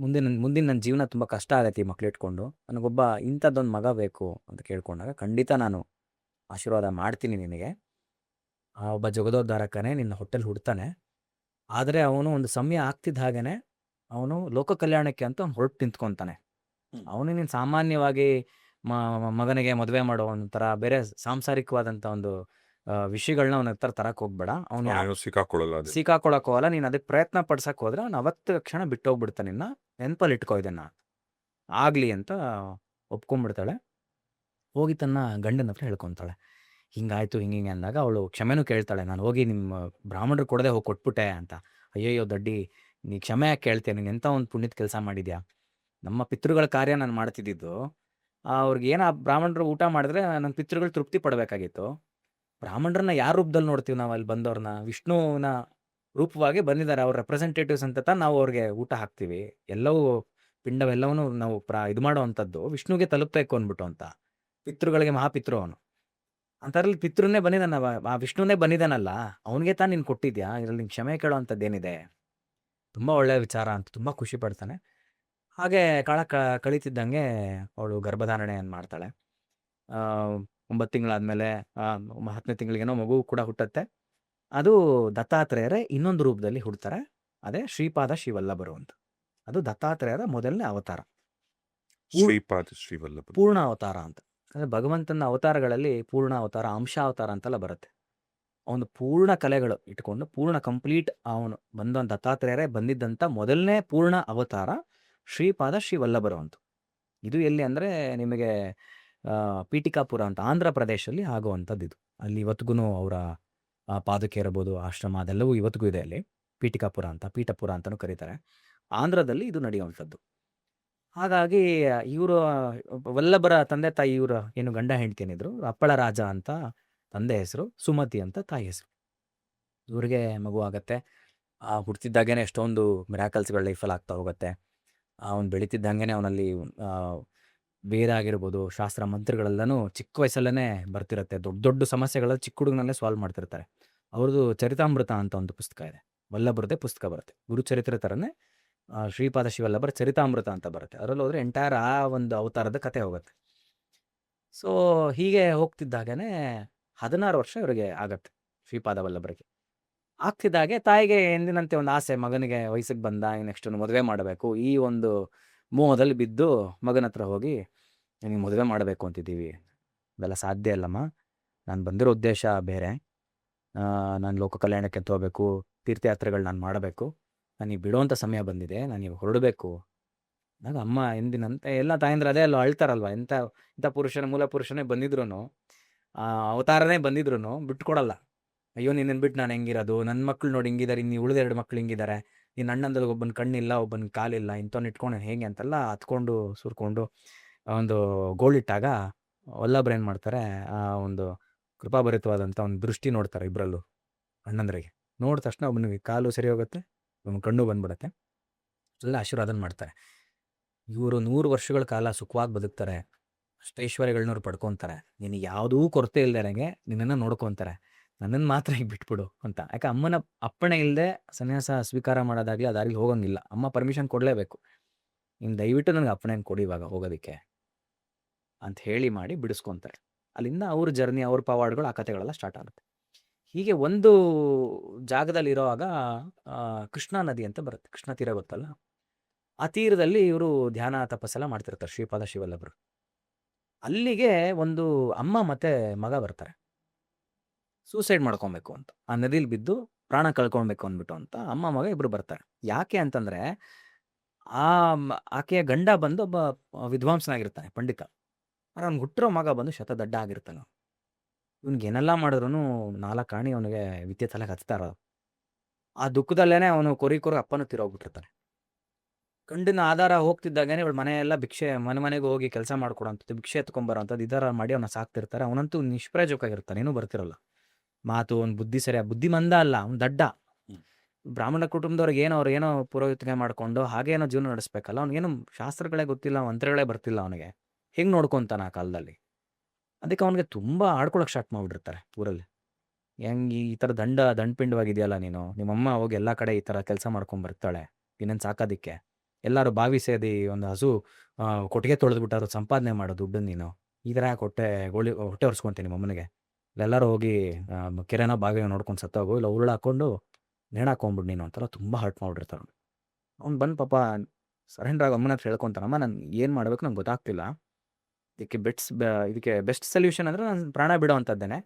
ಮುಂದಿನ ನನ್ನ ಜೀವನ ತುಂಬ ಕಷ್ಟ ಆಗತ್ತೆ ಈ ಮಕ್ಳಿಟ್ಕೊಂಡು. ನನಗೊಬ್ಬ ಇಂಥದ್ದೊಂದು ಮಗ ಬೇಕು ಅಂತ ಕೇಳ್ಕೊಂಡಾಗ, ಖಂಡಿತ ನಾನು ಆಶೀರ್ವಾದ ಮಾಡ್ತೀನಿ ನಿನಗೆ. ಆ ಒಬ್ಬ ಜಗದೋದ್ಧಾರಕನೇ ನಿನ್ನ ಹೊಟ್ಟೆಲಿ ಹುಡ್ತಾನೆ. ಆದರೆ ಅವನು ಒಂದು ಸಮಯ ಆಗ್ತಿದ್ದ ಹಾಗೇನೆ ಅವನು ಲೋಕ ಕಲ್ಯಾಣಕ್ಕೆ ಅಂತ ಅವ್ನು ಹೊರಟು ನಿಂತ್ಕೊಂತಾನೆ. ಅವನು ನೀನು ಸಾಮಾನ್ಯವಾಗಿ ಮಗನಿಗೆ ಮದುವೆ ಮಾಡೋ ಒಂಥರ ಬೇರೆ ಸಾಂಸಾರಿಕವಾದಂಥ ಒಂದು ವಿಷಯಗಳನ್ನ ಅವನ ಹತ್ರ ತರಕ್ಕೆ ಹೋಗ್ಬೇಡ. ಅವನು ಅವನೇನು ಸಿಕ್ಕಾಕೊಳ್ಳಲ್ಲ ಅದು. ಸಿಕ್ಕಾಕೊಳಕ್ ಹೋಗಲ್ಲ. ನೀನು ಅದಕ್ಕೆ ಪ್ರಯತ್ನ ಪಡ್ಸಕ್ಕೆ ಹೋದ್ರೆ ಅವ್ನು ಅವತ್ತು ಕ್ಷಣ ಬಿಟ್ಟೋಗ್ಬಿಡ್ತಾನೆ. ನಿನ್ನ ನೆನಪಲ್ಲಿ ಇಟ್ಕೋ ಇದನ್ನ, ಆಗಲಿ ಅಂತ ಒಪ್ಕೊಂಡ್ಬಿಡ್ತಾಳೆ. ಹೋಗಿ ತನ್ನ ಗಂಡನ ಹತ್ರ ಹೇಳ್ಕೊತಾಳೆ, ಹಿಂಗಾಯ್ತು ಹಿಂಗೆ ಅಂದಾಗ ಅವಳು ಕ್ಷಮೆನೂ ಕೇಳ್ತಾಳೆ. ನಾನು ಹೋಗಿ ನಿಮ್ಮ ಬ್ರಾಹ್ಮಣರು ಕೊಡದೆ ಹೋಗಿ ಕೊಟ್ಬಿಟ್ಟೆ ಅಂತ. ಅಯ್ಯಯ್ಯೋ ದಡ್ಡಿ, ನೀ ಕ್ಷಮೆ ಯಾಕೆ ಕೇಳ್ತೀಯ? ನೀನು ಎಂಥ ಒಂದು ಪುಣ್ಯದ ಕೆಲಸ ಮಾಡಿದ್ಯಾ? ನಮ್ಮ ಪಿತೃಗಳ ಕಾರ್ಯ ನಾನು ಮಾಡ್ತಿದ್ದಿದ್ದು. ಅವ್ರಿಗೆ ಏನೋ ಬ್ರಾಹ್ಮಣರು ಊಟ ಮಾಡಿದ್ರೆ ನನ್ನ ಪಿತೃಗಳು ತೃಪ್ತಿ ಪಡಬೇಕಾಗಿತ್ತು. ಬ್ರಾಹ್ಮಣರನ್ನ ಯಾವ ರೂಪದಲ್ಲಿ ನೋಡ್ತೀವಿ ನಾವು? ಅಲ್ಲಿ ಬಂದವ್ರನ್ನ ವಿಷ್ಣುವಿನ ರೂಪವಾಗಿ ಬಂದಿದ್ದಾರೆ. ಅವ್ರ ರೆಪ್ರೆಸೆಂಟೇಟಿವ್ಸ್ ಅಂತ ನಾವು ಅವ್ರಿಗೆ ಊಟ ಹಾಕ್ತೀವಿ. ಎಲ್ಲವೂ ಪಿಂಡವೆಲ್ಲವೂ ನಾವು ಇದು ಮಾಡೋ ಅಂಥದ್ದು ವಿಷ್ಣುಗೆ ತಲುಪಬೇಕು ಅಂದ್ಬಿಟ್ಟು ಅಂತ. ಪಿತೃಗಳಿಗೆ ಮಹಾಪಿತೃ ಅವನು. ಅಂಥದ್ರಲ್ಲಿ ಪಿತೃನೇ ಬಂದಿದ್ದಾನ, ಆ ವಿಷ್ಣುನೇ ಬಂದಿದ್ದಾನಲ್ಲ, ಅವನಿಗೆ ತಾನು ನೀನು ಕೊಟ್ಟಿದ್ಯಾ, ಇದರಲ್ಲಿ ನೀನು ಕ್ಷಮೆ ಕೇಳೋ ಅಂಥದ್ದೇನಿದೆ? ತುಂಬ ಒಳ್ಳೆಯ ವಿಚಾರ ಅಂತ ತುಂಬ ಖುಷಿ ಪಡ್ತಾನೆ. ಹಾಗೆ ಕಾಲ ಕಳೀತಿದ್ದಂಗೆ ಅವಳು ಗರ್ಭಧಾರಣೆಯನ್ನು ಮಾಡ್ತಾಳೆ. 9 ತಿಂಗಳಾದಮೇಲೆ 10ನೇ ತಿಂಗಳಿಗೇನೋ ಮಗು ಕೂಡ ಹುಟ್ಟುತ್ತೆ. ಅದು ದತ್ತಾತ್ರೇಯರೇ ಇನ್ನೊಂದು ರೂಪದಲ್ಲಿ ಹುಡ್ತಾರೆ. ಅದೇ ಶ್ರೀಪಾದ ಶ್ರೀವಲ್ಲಭರು ಅಂತ. ಅದು ದತ್ತಾತ್ರೇಯರ ಮೊದಲನೇ ಅವತಾರ, ಶ್ರೀಪಾದ ಶ್ರೀವಲ್ಲಭ, ಪೂರ್ಣ ಅವತಾರ ಅಂತ. ಅಂದರೆ ಭಗವಂತನ ಅವತಾರಗಳಲ್ಲಿ ಪೂರ್ಣ ಅವತಾರ, ಅಂಶ ಅವತಾರ ಅಂತೆಲ್ಲ ಬರುತ್ತೆ. ಅವನು ಪೂರ್ಣ ಕಲೆಗಳು ಇಟ್ಕೊಂಡು ಪೂರ್ಣ ಕಂಪ್ಲೀಟ್ ಅವನು ಬಂದ ದತ್ತಾತ್ರೇಯರೇ ಬಂದಿದ್ದಂಥ ಮೊದಲನೇ ಪೂರ್ಣ ಅವತಾರ ಶ್ರೀಪಾದ ಶ್ರೀವಲ್ಲಭರು ಅಂತ. ಇದು ಎಲ್ಲಿ ಅಂದರೆ ನಿಮಗೆ ಪೀಠಿಕಾಪುರ ಅಂತ ಆಂಧ್ರ ಪ್ರದೇಶದಲ್ಲಿ ಆಗುವಂಥದ್ದು ಇದು. ಅಲ್ಲಿ ಇವತ್ತಿಗೂ ಅವರ ಪಾದಕೆ ಇರಬಹುದು, ಆಶ್ರಮ ಅದೆಲ್ಲವೂ ಇವತ್ತಿಗೂ ಇದೆ ಅಲ್ಲಿ. ಪೀಠಿಕಾಪುರ ಅಂತ, ಪೀಠಪುರ ಅಂತಲೂ ಕರೀತಾರೆ. ಆಂಧ್ರದಲ್ಲಿ ಇದು ನಡೆಯುವಂಥದ್ದು. ಹಾಗಾಗಿ ಇವರು ವಲ್ಲಭರ ತಂದೆ ತಾಯಿ, ಇವರ ಏನು ಗಂಡ ಹೆಂಡತಿ ಏನಿದ್ರು, ಅಪ್ಪಳ ರಾಜ ಅಂತ ತಂದೆ ಹೆಸರು, ಸುಮತಿ ಅಂತ ತಾಯಿ ಹೆಸರು. ಇವ್ರಿಗೆ ಮಗು ಆಗತ್ತೆ. ಹುಡ್ತಿದ್ದಾಗೇನೆ ಎಷ್ಟೊಂದು ಮಿರಾಕಲ್ಸ್ಗಳ ಲೈಫಲ್ಲಿ ಆಗ್ತಾ ಹೋಗುತ್ತೆ. ಅವ್ನು ಬೆಳೀತಿದ್ದಂಗೆ ಅವನಲ್ಲಿ ವೇದ ಆಗಿರ್ಬೋದು, ಶಾಸ್ತ್ರ ಮಂತ್ರಗಳೆಲ್ಲನೂ ಚಿಕ್ಕ ವಯಸ್ಸಲ್ಲೇ ಬರ್ತಿರುತ್ತೆ. ದೊಡ್ಡ ದೊಡ್ಡ ಸಮಸ್ಯೆಗಳ ಚಿಕ್ಕ ಹುಡುಗನಲ್ಲೇ ಸಾಲ್ವ್ ಮಾಡ್ತಿರ್ತಾರೆ. ಅವ್ರದ್ದು ಚರಿತಾಮೃತ ಅಂತ ಒಂದು ಪುಸ್ತಕ ಇದೆ, ವಲ್ಲಭರದೇ ಪುಸ್ತಕ ಬರುತ್ತೆ. ಗುರುಚರಿತ್ರೆ ಥರನೇ ಶ್ರೀಪಾದ ಶಿವಲ್ಲಭರ ಚರಿತಾಮೃತ ಅಂತ ಬರುತ್ತೆ. ಅದರಲ್ಲಿ ಹೋದರೆ ಎಂಟೈರ್ ಆ ಒಂದು ಅವತಾರದ ಕತೆ ಹೋಗುತ್ತೆ. ಸೊ ಹೀಗೆ ಹೋಗ್ತಿದ್ದಾಗೇ 16 ವರ್ಷ ಇವರಿಗೆ ಆಗತ್ತೆ ಶ್ರೀಪಾದ ವಲ್ಲಭರಿಗೆ. ಆಗ್ತಿದ್ದಾಗೆ ತಾಯಿಗೆ ಎಂದಿನಂತೆ ಒಂದು ಆಸೆ, ಮಗನಿಗೆ ವಯಸ್ಸಿಗೆ ಬಂದ, ನೆಕ್ಸ್ಟ್ ಮದುವೆ ಮಾಡಬೇಕು. ಈ ಒಂದು ಮೋಹದಲ್ಲಿ ಬಿದ್ದು ಮಗನ ಹತ್ರ ಹೋಗಿ, ನನಗೆ ಮದುವೆ ಮಾಡಬೇಕು ಅಂತಿದ್ದೀವಿ. ಇವೆಲ್ಲ ಸಾಧ್ಯ ಇಲ್ಲಮ್ಮ, ನಾನು ಬಂದಿರೋ ಉದ್ದೇಶ ಬೇರೆ. ನಾನು ಲೋಕ ಕಲ್ಯಾಣಕ್ಕೆ ಅಂತ ಹೋಗಬೇಕು, ತೀರ್ಥಯಾತ್ರೆಗಳು ನಾನು ಮಾಡಬೇಕು. ನನಗೆ ಬಿಡುವಂಥ ಸಮಯ ಬಂದಿದೆ, ನಾನು ಹೊರಡಬೇಕು. ಆಗ ಅಮ್ಮ ಎಂದಿನಂತೆ ಎಲ್ಲ ತಾಯಂದ್ರೆ ಅದೇ ಅಲ್ಲ ಅಳ್ತಾರಲ್ವ, ಇಂಥ ಮೂಲ ಪುರುಷನೇ ಬಂದಿದ್ರು, ಅವತಾರನೇ ಬಂದಿದ್ರು ಬಿಟ್ಕೊಡಲ್ಲ. ಅಯ್ಯೋ ನಿನ್ನನ್ನು ಬಿಟ್ಟು ನಾನು ಹೆಂಗಿರೋದು, ನನ್ನ ಮಕ್ಳು ನೋಡಿ ಹಿಂಗಿದ್ದಾರೆ, ಇನ್ನು ಉಳಿದ 2 ಮಕ್ಳು ಹಿಂಗಿದ್ದಾರೆ, ನಿನ್ನ ಅಣ್ಣಂದಲ್ಲಿ ಒಬ್ಬನ ಕಣ್ಣಿಲ್ಲ, ಒಬ್ಬನ ಕಾಲಿಲ್ಲ, ಇಂಥವ್ನು ಇಟ್ಕೊಂಡು ಹೇಗೆ ಅಂತೆಲ್ಲ ಹತ್ಕೊಂಡು ಸುರ್ಕೊಂಡು ಒಂದು ಗೋಳಿಟ್ಟಾಗ ವಲ್ಲಭರು ಏನು ಮಾಡ್ತಾರೆ, ಆ ಒಂದು ಕೃಪಾಭರಿತವಾದಂಥ ಒಂದು ದೃಷ್ಟಿ ನೋಡ್ತಾರೆ ಇಬ್ಬರಲ್ಲೂ ಅಣ್ಣಂದ್ರಿಗೆ. ನೋಡಿದ ತಕ್ಷಣ ಒಬ್ಬನಿಗೆ ಕಾಲು ಸರಿ ಹೋಗುತ್ತೆ, ಒಬ್ಬನ ಕಣ್ಣು ಬಂದ್ಬಿಡುತ್ತೆ. ಎಲ್ಲ ಆಶೀರ್ವಾದನ ಮಾಡ್ತಾರೆ. ಇವರು 100 ವರ್ಷಗಳ ಕಾಲ ಸುಖವಾಗಿ ಬದುಕ್ತಾರೆ, ಅಷ್ಟೈಶ್ವರ್ಯಗಳನ್ನವ್ರು ಪಡ್ಕೊತಾರೆ. ನಿನಗೆ ಯಾವುದೂ ಕೊರತೆ ಇಲ್ದಂಗೆ ನಿನ್ನನ್ನು ನೋಡ್ಕೊತಾರೆ. ನನ್ನನ್ನು ಮಾತ್ರ ಈಗ ಬಿಟ್ಬಿಡು ಅಂತ. ಯಾಕೆ ಅಮ್ಮನ ಅಪ್ಪಣೆ ಇಲ್ಲದೆ ಸನ್ಯಾಸ ಸ್ವೀಕಾರ ಮಾಡೋದಾಗಲಿ ಅದಾಗಲಿ ಹೋಗಂಗಿಲ್ಲ. ಅಮ್ಮ ಪರ್ಮಿಷನ್ ಕೊಡಲೇಬೇಕು. ನೀನು ದಯವಿಟ್ಟು ನನಗೆ ಅಪ್ಪಣೆಯನ್ನು ಕೊಡಿ ಇವಾಗ ಹೋಗೋದಕ್ಕೆ ಅಂತ ಹೇಳಿ ಮಾಡಿ ಬಿಡಿಸ್ಕೊತಾರೆ. ಅಲ್ಲಿಂದ ಅವ್ರ ಜರ್ನಿ, ಅವ್ರ ಪವಾಡ್ಗಳು, ಆ ಕಥೆಗಳೆಲ್ಲ ಸ್ಟಾರ್ಟ್ ಆಗುತ್ತೆ. ಹೀಗೆ ಒಂದು ಜಾಗದಲ್ಲಿ ಇರೋವಾಗ ಕೃಷ್ಣಾ ನದಿ ಅಂತ ಬರುತ್ತೆ, ಕೃಷ್ಣ ತೀರ ಗೊತ್ತಲ್ಲ, ಆ ತೀರದಲ್ಲಿ ಇವರು ಧ್ಯಾನ ತಪಸ್ಸೆಲ್ಲ ಮಾಡ್ತಿರ್ತಾರೆ ಶ್ರೀಪಾದ ಶಿವಲ್ಲಭರು. ಅಲ್ಲಿಗೆ ಒಂದು ಅಮ್ಮ ಮತ್ತು ಮಗ ಬರ್ತಾರೆ, ಸೂಸೈಡ್ ಮಾಡ್ಕೊಬೇಕು ಅಂತ, ಆ ನದಿಲಿ ಬಿದ್ದು ಪ್ರಾಣ ಕಳ್ಕೊಳ್ಬೇಕು ಅಂದ್ಬಿಟ್ಟು ಅಂತ ಅಮ್ಮ ಮಗ ಇಬ್ರು ಬರ್ತಾರೆ. ಯಾಕೆ ಅಂತಂದರೆ ಆಕೆಯ ಗಂಡ ಬಂದು ಒಬ್ಬ ವಿದ್ವಾಂಸನಾಗಿರ್ತಾನೆ, ಪಂಡಿತ. ಅವ್ನು ಹುಟ್ಟಿರೋ ಮಗ ಬಂದು ಶತದಡ್ಡ ಆಗಿರ್ತಾನೆ. ಇವ್ನಿಗೆ ಏನೆಲ್ಲ ಮಾಡಿದ್ರು 4 ಆಣಿ ಅವನಿಗೆ ವಿದ್ಯೆ ತಲೆಗೆ ಹಚ್ತಾರ. ಆ ದುಃಖದಲ್ಲೇ ಅವನು ಕೊರಿ ಅಪ್ಪನೂ ತೀರೋಗ್ಬಿಟ್ಟಿರ್ತಾನೆ. ಗಂಡಿನ ಆಧಾರ ಹೋಗ್ತಿದ್ದಾಗೇನೆ ಇವಳು ಮನೆಯೆಲ್ಲ ಭಿಕ್ಷೆ, ಮನೆಗೆ ಹೋಗಿ ಕೆಲಸ ಮಾಡ್ಕೊಡೋಂಥದ್ದು, ಭಿಕ್ಷೆ ಎತ್ಕೊಂಬರೋ ಅಂಥದ್ದು ಇದರ ಮಾಡಿ ಅವನ್ನ ಸಾಕ್ತಿರ್ತಾರೆ. ಅವನಂತೂ ನಿಷ್ಪ್ರಯೋಜಕವಾಗಿರ್ತಾನೆ, ಏನೂ ಬರ್ತಿರಲ್ಲ. ಮಾತು, ಒಂದು ಬುದ್ಧಿ ಸರಿ, ಬುದ್ಧಿ ಮಂದ ಅಲ್ಲ, ಅವ್ನು ದಡ್ಡ. ಬ್ರಾಹ್ಮಣ ಕುಟುಂಬದವ್ರಿಗೆ ಏನೋ ಪುರೋಹಿತನೆ ಮಾಡ್ಕೊಂಡು ಹಾಗೇನೋ ಜೀವನ ನಡೆಸ್ಬೇಕಲ್ಲ. ಅವ್ನಿಗೇನು ಶಾಸ್ತ್ರಗಳೇ ಗೊತ್ತಿಲ್ಲ, ಮಂತ್ರಗಳೇ ಬರ್ತಿಲ್ಲ ಅವನಿಗೆ. ಹೆಂಗೆ ನೋಡ್ಕೊತಾನ ಆ ಕಾಲದಲ್ಲಿ? ಅದಕ್ಕೆ ಅವನಿಗೆ ತುಂಬ ಆಡ್ಕೊಳಕ್ಕೆ ಸ್ಟಾರ್ಟ್ ಮಾಡಿಬಿಟ್ಟಿರ್ತಾರೆ ಊರಲ್ಲಿ. ಹೆಂಗೆ ಈ ಥರ ದಂಡಪಿಂಡವಾಗಿದೆಯಲ್ಲ ನೀನು, ನಿಮ್ಮಮ್ಮ ಹೋಗಿ ಎಲ್ಲ ಕಡೆ ಈ ಥರ ಕೆಲಸ ಮಾಡ್ಕೊಂಬರ್ತಾಳೆ ಇನ್ನೇನು ಸಾಕೋದಕ್ಕೆ, ಎಲ್ಲರೂ ಬಾವಿ ಸೇದಿ ಒಂದು ಹಸು ಕೊಟ್ಟಿಗೆ ತೊಳೆದ್ಬಿಟ್ಟಾರು ಸಂಪಾದನೆ ಮಾಡೋ ದುಡ್ಡು ನೀನು, ಈ ಥರ ಯಾಕೆ ಹೊಟ್ಟೆ ಒರೆಸ್ಕೊಂತೀನಿ ನಿಮ್ಮಮ್ಮನಿಗೆ, ಎಲ್ಲರೂ ಹೋಗಿ ಕೆರೆನೋ ಬಾವಿನೋ ನೋಡ್ಕೊಂಡು ಸತ್ತೋಗು, ಇಲ್ಲ ಉರುಳು ಹಾಕ್ಕೊಂಡು ನೇಣು ಹಾಕೊಂಬಿಡು ನೀನು ಅಂತೆಲ್ಲ ತುಂಬ ಹರ್ಟ್ ಮಾಡಿಬಿಟ್ಟಿರ್ತಾರೆ. ಅವ್ನು ಬಂದು ಪಾಪ ಸರೆಂಡರ್ ಆಗಿ ಅಮ್ಮನ ಹತ್ರ ಹೇಳ್ಕೊತಾನಮ್ಮ, ನಾನು ಏನು ಮಾಡಬೇಕು ನಂಗೆ ಗೊತ್ತಾಗ್ತಿಲ್ಲ, ಇದಕ್ಕೆ ಬೆಸ್ಟ್ ಸೊಲ್ಯೂಷನ್ ಅಂದರೆ ನಾನು ಪ್ರಾಣ ಬಿಡೋ ಅಂಥದ್ದೇನೆ,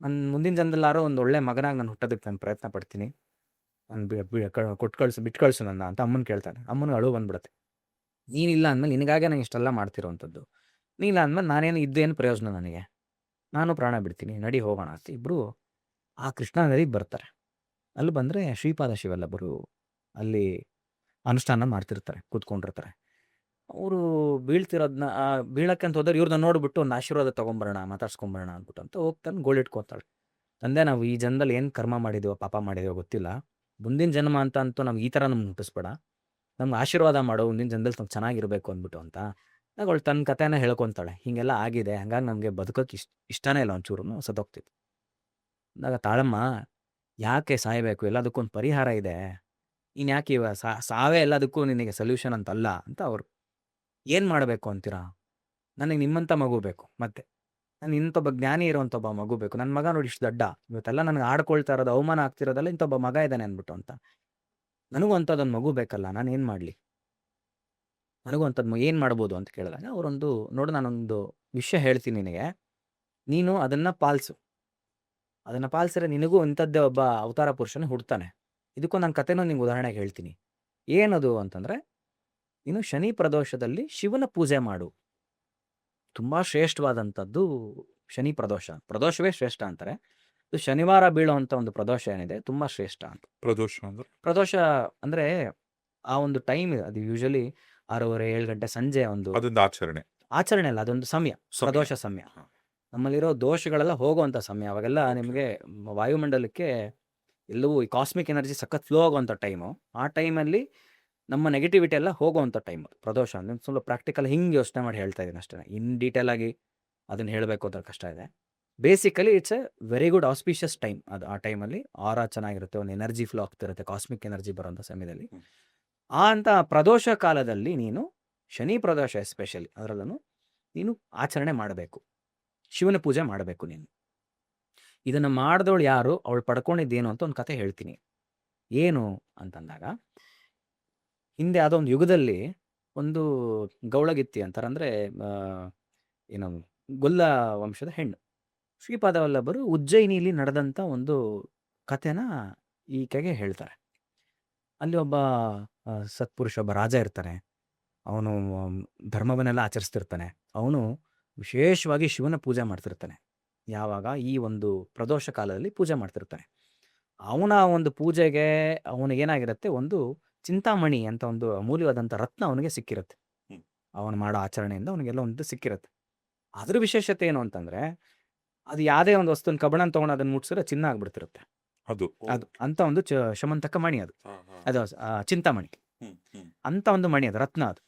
ನಾನು ಮುಂದಿನ ಜನ್ಮದಲ್ಲಾದ್ರೂ ಒಂದು ಒಳ್ಳೆ ಮಗನಾಗಿ ನಾನು ಹುಟ್ಟೋದಕ್ಕೆ ನಾನು ಪ್ರಯತ್ನ ಪಡ್ತೀನಿ, ನಾನು ಬಿಟ್ಟು ಕಳಿಸು ನನ್ನ ಅಂತ ಅಮ್ಮನ ಕೇಳ್ತಾನೆ. ಅಮ್ಮನಿಗೆ ಅಳು ಬಂದ್ಬಿಡುತ್ತೆ. ನೀನಿಲ್ಲ ಅಂದಮೇಲೆ ನಿನಗಾಗೆ ನಾನು ಇಷ್ಟೆಲ್ಲ ಮಾಡ್ತಿರೋವಂಥದ್ದು, ನೀನಿಲ್ಲ ಅಂದಮೇಲೆ ನಾನೇನು ಇದ್ದೇನು ಪ್ರಯೋಜನ ನನಗೆ, ನಾನು ಪ್ರಾಣ ಬಿಡ್ತೀನಿ, ನಡಿ ಹೋಗೋಣ ಅಂತ ಇಬ್ಬರು ಆ ಕೃಷ್ಣಾ ನದಿಗೆ ಬರ್ತಾರೆ. ಅಲ್ಲಿ ಬಂದರೆ ಶ್ರೀಪಾದ ಶಿವಲ್ಲಭರು ಅಲ್ಲಿ ಅನುಷ್ಠಾನ ಮಾಡ್ತಿರ್ತಾರೆ, ಕೂತ್ಕೊಂಡಿರ್ತಾರೆ. ಅವರು ಬೀಳಕ್ಕೆ ಅಂತ ಹೋದ್ರೆ ಇವ್ರನ್ನ ನೋಡ್ಬಿಟ್ಟು ಒಂದು ಆಶೀರ್ವಾದ ತೊಗೊಂಬರೋಣ, ಮಾತಾಡ್ಸ್ಕೊಂಬರೋಣ ಅಂದ್ಬಿಟ್ಟು ಅಂತ ಹೋಗ್ತಾನೆ. ಗೋಳಿಟ್ಕೊತಾಳೆ, ತಂದೆ ನಾವು ಈ ಜನ್ಮದಲ್ಲಿ ಏನು ಕರ್ಮ ಮಾಡಿದೀವೋ ಪಾಪ ಮಾಡಿದೀವೋ ಗೊತ್ತಿಲ್ಲ, ಮುಂದಿನ ಜನ್ಮ ಅಂತೂ ನಮ್ಗೆ ಈ ಥರ ನಮ್ಗೆ ಮುಟ್ಟಿಸ್ಬೇಡ, ನಮ್ಗೆ ಆಶೀರ್ವಾದ ಮಾಡೋ ಮುಂದಿನ ಜನ್ಮದಲ್ಲಿ ನಾವು ಚೆನ್ನಾಗಿರ್ಬೇಕು ಅಂದ್ಬಿಟ್ಟು ಅಂತ ಅವಳು ತನ್ನ ಕಥೆನ ಹೇಳ್ಕೊತಾಳೆ. ಹೀಗೆಲ್ಲ ಆಗಿದೆ, ಹಂಗಾಗಿ ನಮಗೆ ಬದುಕೋಕೆ ಇಷ್ಟನೇ ಇಲ್ಲ, ಒಂಚೂರು ಸತ್ತೋಗ್ತಿತ್ತು ಅಂದಾಗ ತಾಳಮ್ಮ ಯಾಕೆ ಸಾಯಬೇಕು, ಎಲ್ಲದಕ್ಕೂ ಒಂದು ಪರಿಹಾರ ಇದೆ, ಇನ್ನು ಯಾಕೆ ಸಾವೇ ಎಲ್ಲದಕ್ಕೂ ನಿನಗೆ ಸೊಲ್ಯೂಷನ್ ಅಂತಲ್ಲ ಅಂತ ಅವರು. ಏನು ಮಾಡಬೇಕು ಅಂತೀರಾ, ನನಗೆ ನಿಮ್ಮಂಥ ಮಗು ಬೇಕು, ಮತ್ತೆ ನಾನು ಇಂಥೊಬ್ಬ ಜ್ಞಾನಿ ಇರೋಂಥ ಒಬ್ಬ ಮಗು ಬೇಕು, ನನ್ನ ಮಗ ನೋಡಿ ಇಷ್ಟು ದಡ್ಡ, ಇವತ್ತೆಲ್ಲ ನನಗೆ ಆಡ್ಕೊಳ್ತಾ ಇರೋದು ಅವಮಾನ ಆಗ್ತಿರೋದಲ್ಲ, ಇಂಥೊಬ್ಬ ಮಗ ಇದ್ದಾನೆ ಅಂದ್ಬಿಟ್ಟು ಅಂತ, ನನಗೂ ಅಂಥದ್ದೊಂದು ಮಗು ಬೇಕಲ್ಲ, ನಾನು ಏನು ಮಾಡಲಿ, ನನಗೂ ಅಂಥದ್ದು ಏನು ಮಾಡ್ಬೋದು ಅಂತ ಕೇಳಿದಾಗ ಅವರೊಂದು ನೋಡು, ನಾನೊಂದು ವಿಷಯ ಹೇಳ್ತೀನಿ ನಿನಗೆ, ನೀನು ಅದನ್ನು ಪಾಲಿಸಿದ್ರೆ ನಿನಗೂ ಇಂಥದ್ದೇ ಒಬ್ಬ ಅವತಾರ ಪುರುಷನೇ ಹುಡ್ತಾನೆ. ಇದಕ್ಕೂ ನನ್ನ ಕಥೆನೂ ನಿಂಗೆ ಉದಾಹರಣೆಗೆ ಹೇಳ್ತೀನಿ. ಏನದು ಅಂತಂದರೆ, ನೀನು ಶನಿ ಪ್ರದೋಷದಲ್ಲಿ ಶಿವನ ಪೂಜೆ ಮಾಡು, ತುಂಬ ಶ್ರೇಷ್ಠವಾದಂಥದ್ದು ಶನಿ ಪ್ರದೋಷವೇ ಶ್ರೇಷ್ಠ ಅಂತಾರೆ. ಇದು ಶನಿವಾರ ಬೀಳುವಂಥ ಒಂದು ಪ್ರದೋಷ ಏನಿದೆ ತುಂಬ ಶ್ರೇಷ್ಠ ಅಂತ. ಪ್ರದೋಷ ಅಂದರೆ ಆ ಒಂದು ಟೈಮ್, ಅದು ಯೂಶಲಿ 6:30-7 ಗಂಟೆ ಸಂಜೆ ಒಂದು ಆಚರಣೆ ಅಲ್ಲ, ಅದೊಂದು ಸಮಯ, ಪ್ರದೋಷ ಸಮಯ. ನಮ್ಮಲ್ಲಿರೋ ದೋಷಗಳೆಲ್ಲ ಹೋಗುವಂಥ ಸಮಯ. ಅವಾಗೆಲ್ಲ ನಿಮಗೆ ವಾಯುಮಂಡಲಕ್ಕೆ ಎಲ್ಲವೂ ಈ ಕಾಸ್ಮಿಕ್ ಎನರ್ಜಿ ಸಖತ್ ಫ್ಲೋ ಆಗುವಂಥ ಟೈಮು. ಆ ಟೈಮಲ್ಲಿ ನಮ್ಮ ನೆಗೆಟಿವಿಟಿ ಎಲ್ಲ ಹೋಗುವಂಥ ಟೈಮ್ ಪ್ರದೋಷ. ಅಂದರೆ ಸ್ವಲ್ಪ ಪ್ರಾಕ್ಟಿಕಲ್ ಹಿಂಗೆ ಯೋಚನೆ ಮಾಡಿ ಹೇಳ್ತಾ ಇದ್ದೀನಿ ಅಷ್ಟೇ, ಇನ್ ಡೀಟೇಲ್ ಆಗಿ ಅದನ್ನು ಹೇಳಬೇಕು ಅಂತ ಕಷ್ಟ ಇದೆ. Basically it's A very good auspicious time. ಅದು ಆ ಟೈಮಲ್ಲಿ ಆರಾ ಚೆನ್ನಾಗಿರುತ್ತೆ, ಒಂದು ಎನರ್ಜಿ ಫ್ಲೋ ಆಗ್ತಿರುತ್ತೆ, ಕಾಸ್ಮಿಕ್ ಎನರ್ಜಿ ಬರೋಂಥ ಸಮಯದಲ್ಲಿ. ಆ ಅಂಥ ಪ್ರದೋಷ ಕಾಲದಲ್ಲಿ ನೀನು ಶನಿ ಪ್ರದೋಷ ಎಸ್ಪೆಷಲಿ ಅದರಲ್ಲೂ ನೀನು ಆಚರಣೆ ಮಾಡಬೇಕು, ಶಿವನ ಪೂಜೆ ಮಾಡಬೇಕು. ನೀನು ಇದನ್ನು ಮಾಡಿದವಳು ಯಾರು, ಅವಳು ಪಡ್ಕೊಂಡಿದ್ದೇನು ಅಂತ ಒಂದು ಕತೆ ಹೇಳ್ತೀನಿ. ಏನು ಅಂತಂದಾಗ, ಹಿಂದೆ ಯಾವುದೋ ಒಂದು ಯುಗದಲ್ಲಿ ಒಂದು ಗೌಳಗಿತ್ತಿ ಅಂತಾರೆ, ಅಂದರೆ ಏನು ಗೊಲ್ಲ ವಂಶದ ಹೆಣ್ಣು, ಶ್ರೀಪಾದ ವಲ್ಲಭರು ಉಜ್ಜಯಿನಿಲಿ ನಡೆದಂಥ ಒಂದು ಕಥೆನ ಈಕೆಗೆ ಹೇಳ್ತಾರೆ. ಅಲ್ಲಿ ಒಬ್ಬ ಸತ್ಪುರುಷ, ಒಬ್ಬ ರಾಜ ಇರ್ತಾನೆ. ಅವನು ಧರ್ಮವನ್ನೆಲ್ಲ ಆಚರಿಸ್ತಿರ್ತಾನೆ. ಅವನು ವಿಶೇಷವಾಗಿ ಶಿವನ ಪೂಜೆ ಮಾಡ್ತಿರ್ತಾನೆ. ಯಾವಾಗ ಈ ಒಂದು ಪ್ರದೋಷ ಕಾಲದಲ್ಲಿ ಪೂಜೆ ಮಾಡ್ತಿರ್ತಾನೆ. ಅವನ ಒಂದು ಪೂಜೆಗೆ ಅವನಿಗೇನಾಗಿರುತ್ತೆ, ಒಂದು ಚಿಂತಾಮಣಿ ಅಂತ ಒಂದು ಅಮೂಲ್ಯವಾದಂಥ ರತ್ನ ಅವನಿಗೆ ಸಿಕ್ಕಿರುತ್ತೆ. ಅವನು ಮಾಡೋ ಆಚರಣೆಯಿಂದ ಅವನಿಗೆಲ್ಲ ಒಂದು ಸಿಕ್ಕಿರುತ್ತೆ. ಅದ್ರ ವಿಶೇಷತೆ ಏನು ಅಂತಂದರೆ, ಅದು ಯಾವುದೇ ಒಂದು ವಸ್ತುನ ಕಬ್ಬಣ ತೊಗೊಂಡು ಅದನ್ನು ಮುಟ್ಸಿದ್ರೆ ಚಿನ್ನ ಆಗ್ಬಿಡ್ತಿರುತ್ತೆ. ಅದು ಅಂತ ಒಂದು ಶಮಂತಕ ಮಣಿ, ಅದು ಚಿಂತಾಮಣಿ ಅಂತ ಒಂದು ಮಣಿ, ಅದು ರತ್ನ ಅದು.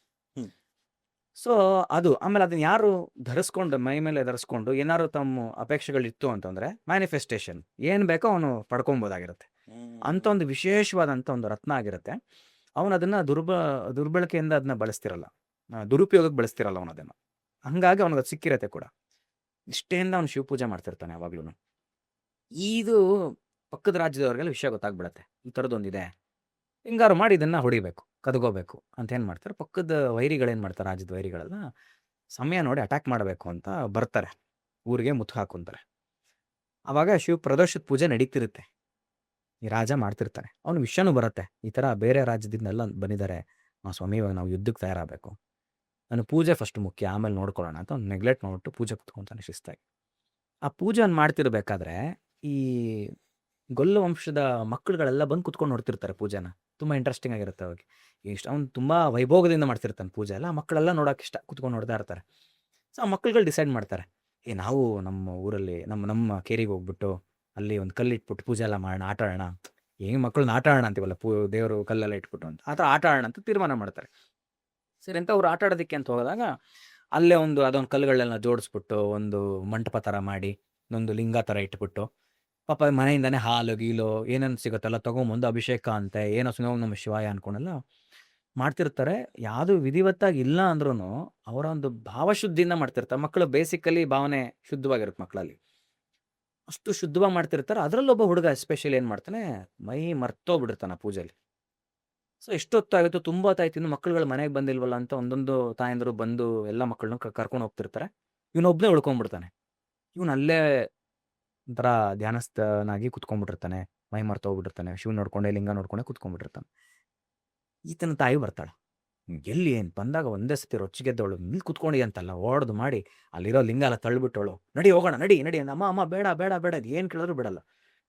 ಸೊ ಅದು ಆಮೇಲೆ ಅದನ್ನ ಯಾರು ಧರಿಸ್ಕೊಂಡು, ಮೈ ಮೇಲೆ ಧರಿಸ್ಕೊಂಡು ಏನಾದ್ರು ತಮ್ಮ ಅಪೇಕ್ಷೆಗಳಿತ್ತು ಅಂತಂದರೆ ಮ್ಯಾನಿಫೆಸ್ಟೇಷನ್ ಏನು ಬೇಕೋ ಅವನು ಪಡ್ಕೊಬೋದಾಗಿರುತ್ತೆ. ಅಂಥ ಒಂದು ವಿಶೇಷವಾದಂಥ ಒಂದು ರತ್ನ ಆಗಿರುತ್ತೆ. ಅವನು ಅದನ್ನು ದುರ್ಬಳಕೆಯಿಂದ ಅದನ್ನ ಬಳಸ್ತಿರಲ್ಲ, ದುರುಪಯೋಗಕ್ಕೆ ಬಳಸ್ತಿರಲ್ಲ ಅವನು ಅದನ್ನು. ಹಂಗಾಗಿ ಅವನಿಗೆ ಅದು ಸಿಕ್ಕಿರತ್ತೆ ಕೂಡ. ಇಷ್ಟೇಂದ ಅವನು ಶಿವ ಪೂಜೆ ಮಾಡ್ತಿರ್ತಾನೆ ಯಾವಾಗ್ಲೂ. ಇದು ಪಕ್ಕದ ರಾಜ್ಯದವ್ರಿಗೆಲ್ಲ ವಿಷಯ ಗೊತ್ತಾಗ್ಬಿಡತ್ತೆ, ಈ ಥರದ್ದೊಂದಿದೆ, ಹಿಂಗಾರು ಮಾಡಿ ಇದನ್ನು ಹೊಡಿಬೇಕು, ಕದ್ಕೋಬೇಕು ಅಂತ ಏನು ಮಾಡ್ತಾರೆ, ಪಕ್ಕದ ವೈರಿಗಳೇನು ಮಾಡ್ತಾರೆ, ರಾಜ್ಯದ ವೈರಿಗಳೆಲ್ಲ ಸಮಯ ನೋಡಿ ಅಟ್ಯಾಕ್ ಮಾಡಬೇಕು ಅಂತ ಬರ್ತಾರೆ, ಊರಿಗೆ ಮುತ್ತು ಹಾಕೊಂತಾರೆ. ಆವಾಗ ಶಿವ ಪ್ರದೋಷದ ಪೂಜೆ ನಡೀತಿರುತ್ತೆ, ಈ ರಾಜ ಮಾಡ್ತಿರ್ತಾನೆ. ಅವನು ವಿಷಯನೂ ಬರುತ್ತೆ, ಈ ಥರ ಬೇರೆ ರಾಜ್ಯದಿಂದೆಲ್ಲ ಬಂದಿದ್ದಾರೆ ಸ್ವಾಮಿ, ಇವಾಗ ನಾವು ಯುದ್ಧಕ್ಕೆ ತಯಾರಾಗಬೇಕು, ನಾನು ಪೂಜೆ ಫಸ್ಟ್ ಮುಖ್ಯ, ಆಮೇಲೆ ನೋಡ್ಕೊಳ್ಳೋಣ ಅಂತ ಅವ್ನು ನೆಗ್ಲೆಕ್ಟ್ ಮಾಡಿಬಿಟ್ಟು ಪೂಜೆ ಕುತ್ಕೊತಾನೆ ಶಿಸ್ತಾಗಿ. ಆ ಪೂಜೆಯನ್ನು ಮಾಡ್ತಿರ್ಬೇಕಾದ್ರೆ ಈ ಗೊಲ್ಲ ವಂಶದ ಮಕ್ಕಳುಗಳೆಲ್ಲ ಬಂದು ಕುತ್ಕೊಂಡು ನೋಡ್ತಿರ್ತಾರೆ ಪೂಜೆನ. ತುಂಬ ಇಂಟ್ರೆಸ್ಟಿಂಗ್ ಆಗಿರುತ್ತೆ ಅವಾಗ. ಅವ್ನು ತುಂಬ ವೈಭೋಗದಿಂದ ಮಾಡ್ತಿರ್ತಾನೆ ಪೂಜೆ ಎಲ್ಲ, ಮಕ್ಕಳೆಲ್ಲ ನೋಡೋಕೆ ಇಷ್ಟ, ಕುತ್ಕೊಂಡು ನೋಡ್ತಾ ಇರ್ತಾರೆ. ಸೊ ಆ ಮಕ್ಕಳುಗಳು ಡಿಸೈಡ್ ಮಾಡ್ತಾರೆ, ನಾವು ನಮ್ಮ ಊರಲ್ಲಿ ನಮ್ಮ ಕೇರಿಗೆ ಹೋಗ್ಬಿಟ್ಟು ಅಲ್ಲಿ ಒಂದು ಕಲ್ಲಿಟ್ಬಿಟ್ಟು ಪೂಜೆ ಎಲ್ಲ ಮಾಡೋಣ, ಆಟ ಆಡೋಣ, ಹೆಂಗೆ ಮಕ್ಕಳನ್ನ ಆಟ ಆಡೋಣ ಅಂತೀವಲ್ಲ, ದೇವರು ಕಲ್ಲೆಲ್ಲ ಇಟ್ಬಿಟ್ಟು ಅಂತ, ಆ ಥರ ಆಟ ಆಡೋಣ ಅಂತ ತೀರ್ಮಾನ ಮಾಡ್ತಾರೆ. ಸರಿ ಅಂತ ಅವ್ರು ಆಟ ಆಡೋದಕ್ಕೆ ಅಂತ ಹೋದಾಗ ಅಲ್ಲೇ ಅದೊಂದು ಕಲ್ಲುಗಳನ್ನೆಲ್ಲ ಜೋಡಿಸ್ಬಿಟ್ಟು ಒಂದು ಮಂಟಪ ಥರ ಮಾಡಿ ಒಂದು ಲಿಂಗ ಥರ ಇಟ್ಬಿಟ್ಟು ಪಾಪ ಮನೆಯಿಂದಾನೆ ಹಾಲು ಗೀಲು ಏನೇನು ಸಿಗುತ್ತಲ್ಲ ತೊಗೊಂಬಂದು ಅಭಿಷೇಕ ಅಂತೆ ಏನೋ ಸುನೋ ನಮ ಶಿವಾಯ ಅನ್ಕೊಂಡೆಲ್ಲ ಮಾಡ್ತಿರ್ತಾರೆ. ಯಾವುದು ವಿಧಿವತ್ತಾಗಿ ಇಲ್ಲ ಅಂದ್ರೂ ಅವರ ಒಂದು ಭಾವಶುದ್ಧಿಯಿಂದ ಮಾಡ್ತಿರ್ತಾರೆ. ಮಕ್ಕಳು ಬೇಸಿಕಲಿ ಭಾವನೆ ಶುದ್ಧವಾಗಿರುತ್ತೆ ಮಕ್ಕಳಲ್ಲಿ. ಅಷ್ಟು ಶುದ್ಧವಾಗಿ ಮಾಡ್ತಿರ್ತಾರೆ. ಅದರಲ್ಲೊಬ್ಬ ಹುಡುಗ ಎಸ್ಪೆಷಲಿ ಏನು ಮಾಡ್ತಾನೆ, ಮೈ ಮರ್ತೋಗ್ಬಿಟ್ಟಿರ್ತಾನೆ ಆ ಪೂಜೆಯಲ್ಲಿ. ಸೊ ಎಷ್ಟೊತ್ತಾಯಿತು, ತುಂಬ ಹೊತ್ತಾಯ್ತು, ಇನ್ನು ಮಕ್ಕಳುಗಳು ಮನೆಗೆ ಬಂದಿಲ್ವಲ್ಲ ಅಂತ ಒಂದೊಂದು ತಾಯಂದಿರು ಬಂದು ಎಲ್ಲ ಮಕ್ಕಳನ್ನ ಕರ್ಕೊಂಡು ಹೋಗ್ತಿರ್ತಾರೆ. ಇವನೊಬ್ಬನೇ ಉಳ್ಕೊಂಡ್ಬಿಡ್ತಾನೆ. ಇವನು ಅಲ್ಲೇ ಒಂಥರ ಧ್ಯಾನಸ್ಥನಾಗಿ ಕುತ್ಕೊಂಡ್ಬಿಟ್ಟಿರ್ತಾನೆ. ಮೈ ಮರ್ತೋಗ್ಬಿಟ್ಟಿರ್ತಾನೆ. ಶಿವನ್ ನೋಡ್ಕೊಂಡೆ ಲಿಂಗ ನೋಡ್ಕೊಂಡೆ ಕುತ್ಕೊಂಡ್ಬಿಟ್ಟಿರ್ತಾನೆ. ಈತನ ತಾಯಿ ಬರ್ತಾಳೆ. ಎಲ್ಲಿ ಏನು ಬಂದಾಗ ಒಂದೇ ಸತಿ ರೊಚ್ಚಿಗೆದ್ದವಳು, ಇಲ್ಲಿ ಕುತ್ಕೊಂಡಿ ಅಂತಲ್ಲ ಓಡ್ದು ಮಾಡಿ ಅಲ್ಲಿರೋ ಲಿಂಗ ಎಲ್ಲ ತಳ್ಳಿಬಿಟ್ಟವಳು. ನಡಿ ಹೋಗೋಣ, ನಡಿ ನಡಿ ಅಂತ. ಅಮ್ಮ ಅಮ್ಮ ಬೇಡ ಬೇಡ ಬೇಡ, ಇದು ಏನು ಕೇಳಿದ್ರು ಬಿಡಲ್ಲ,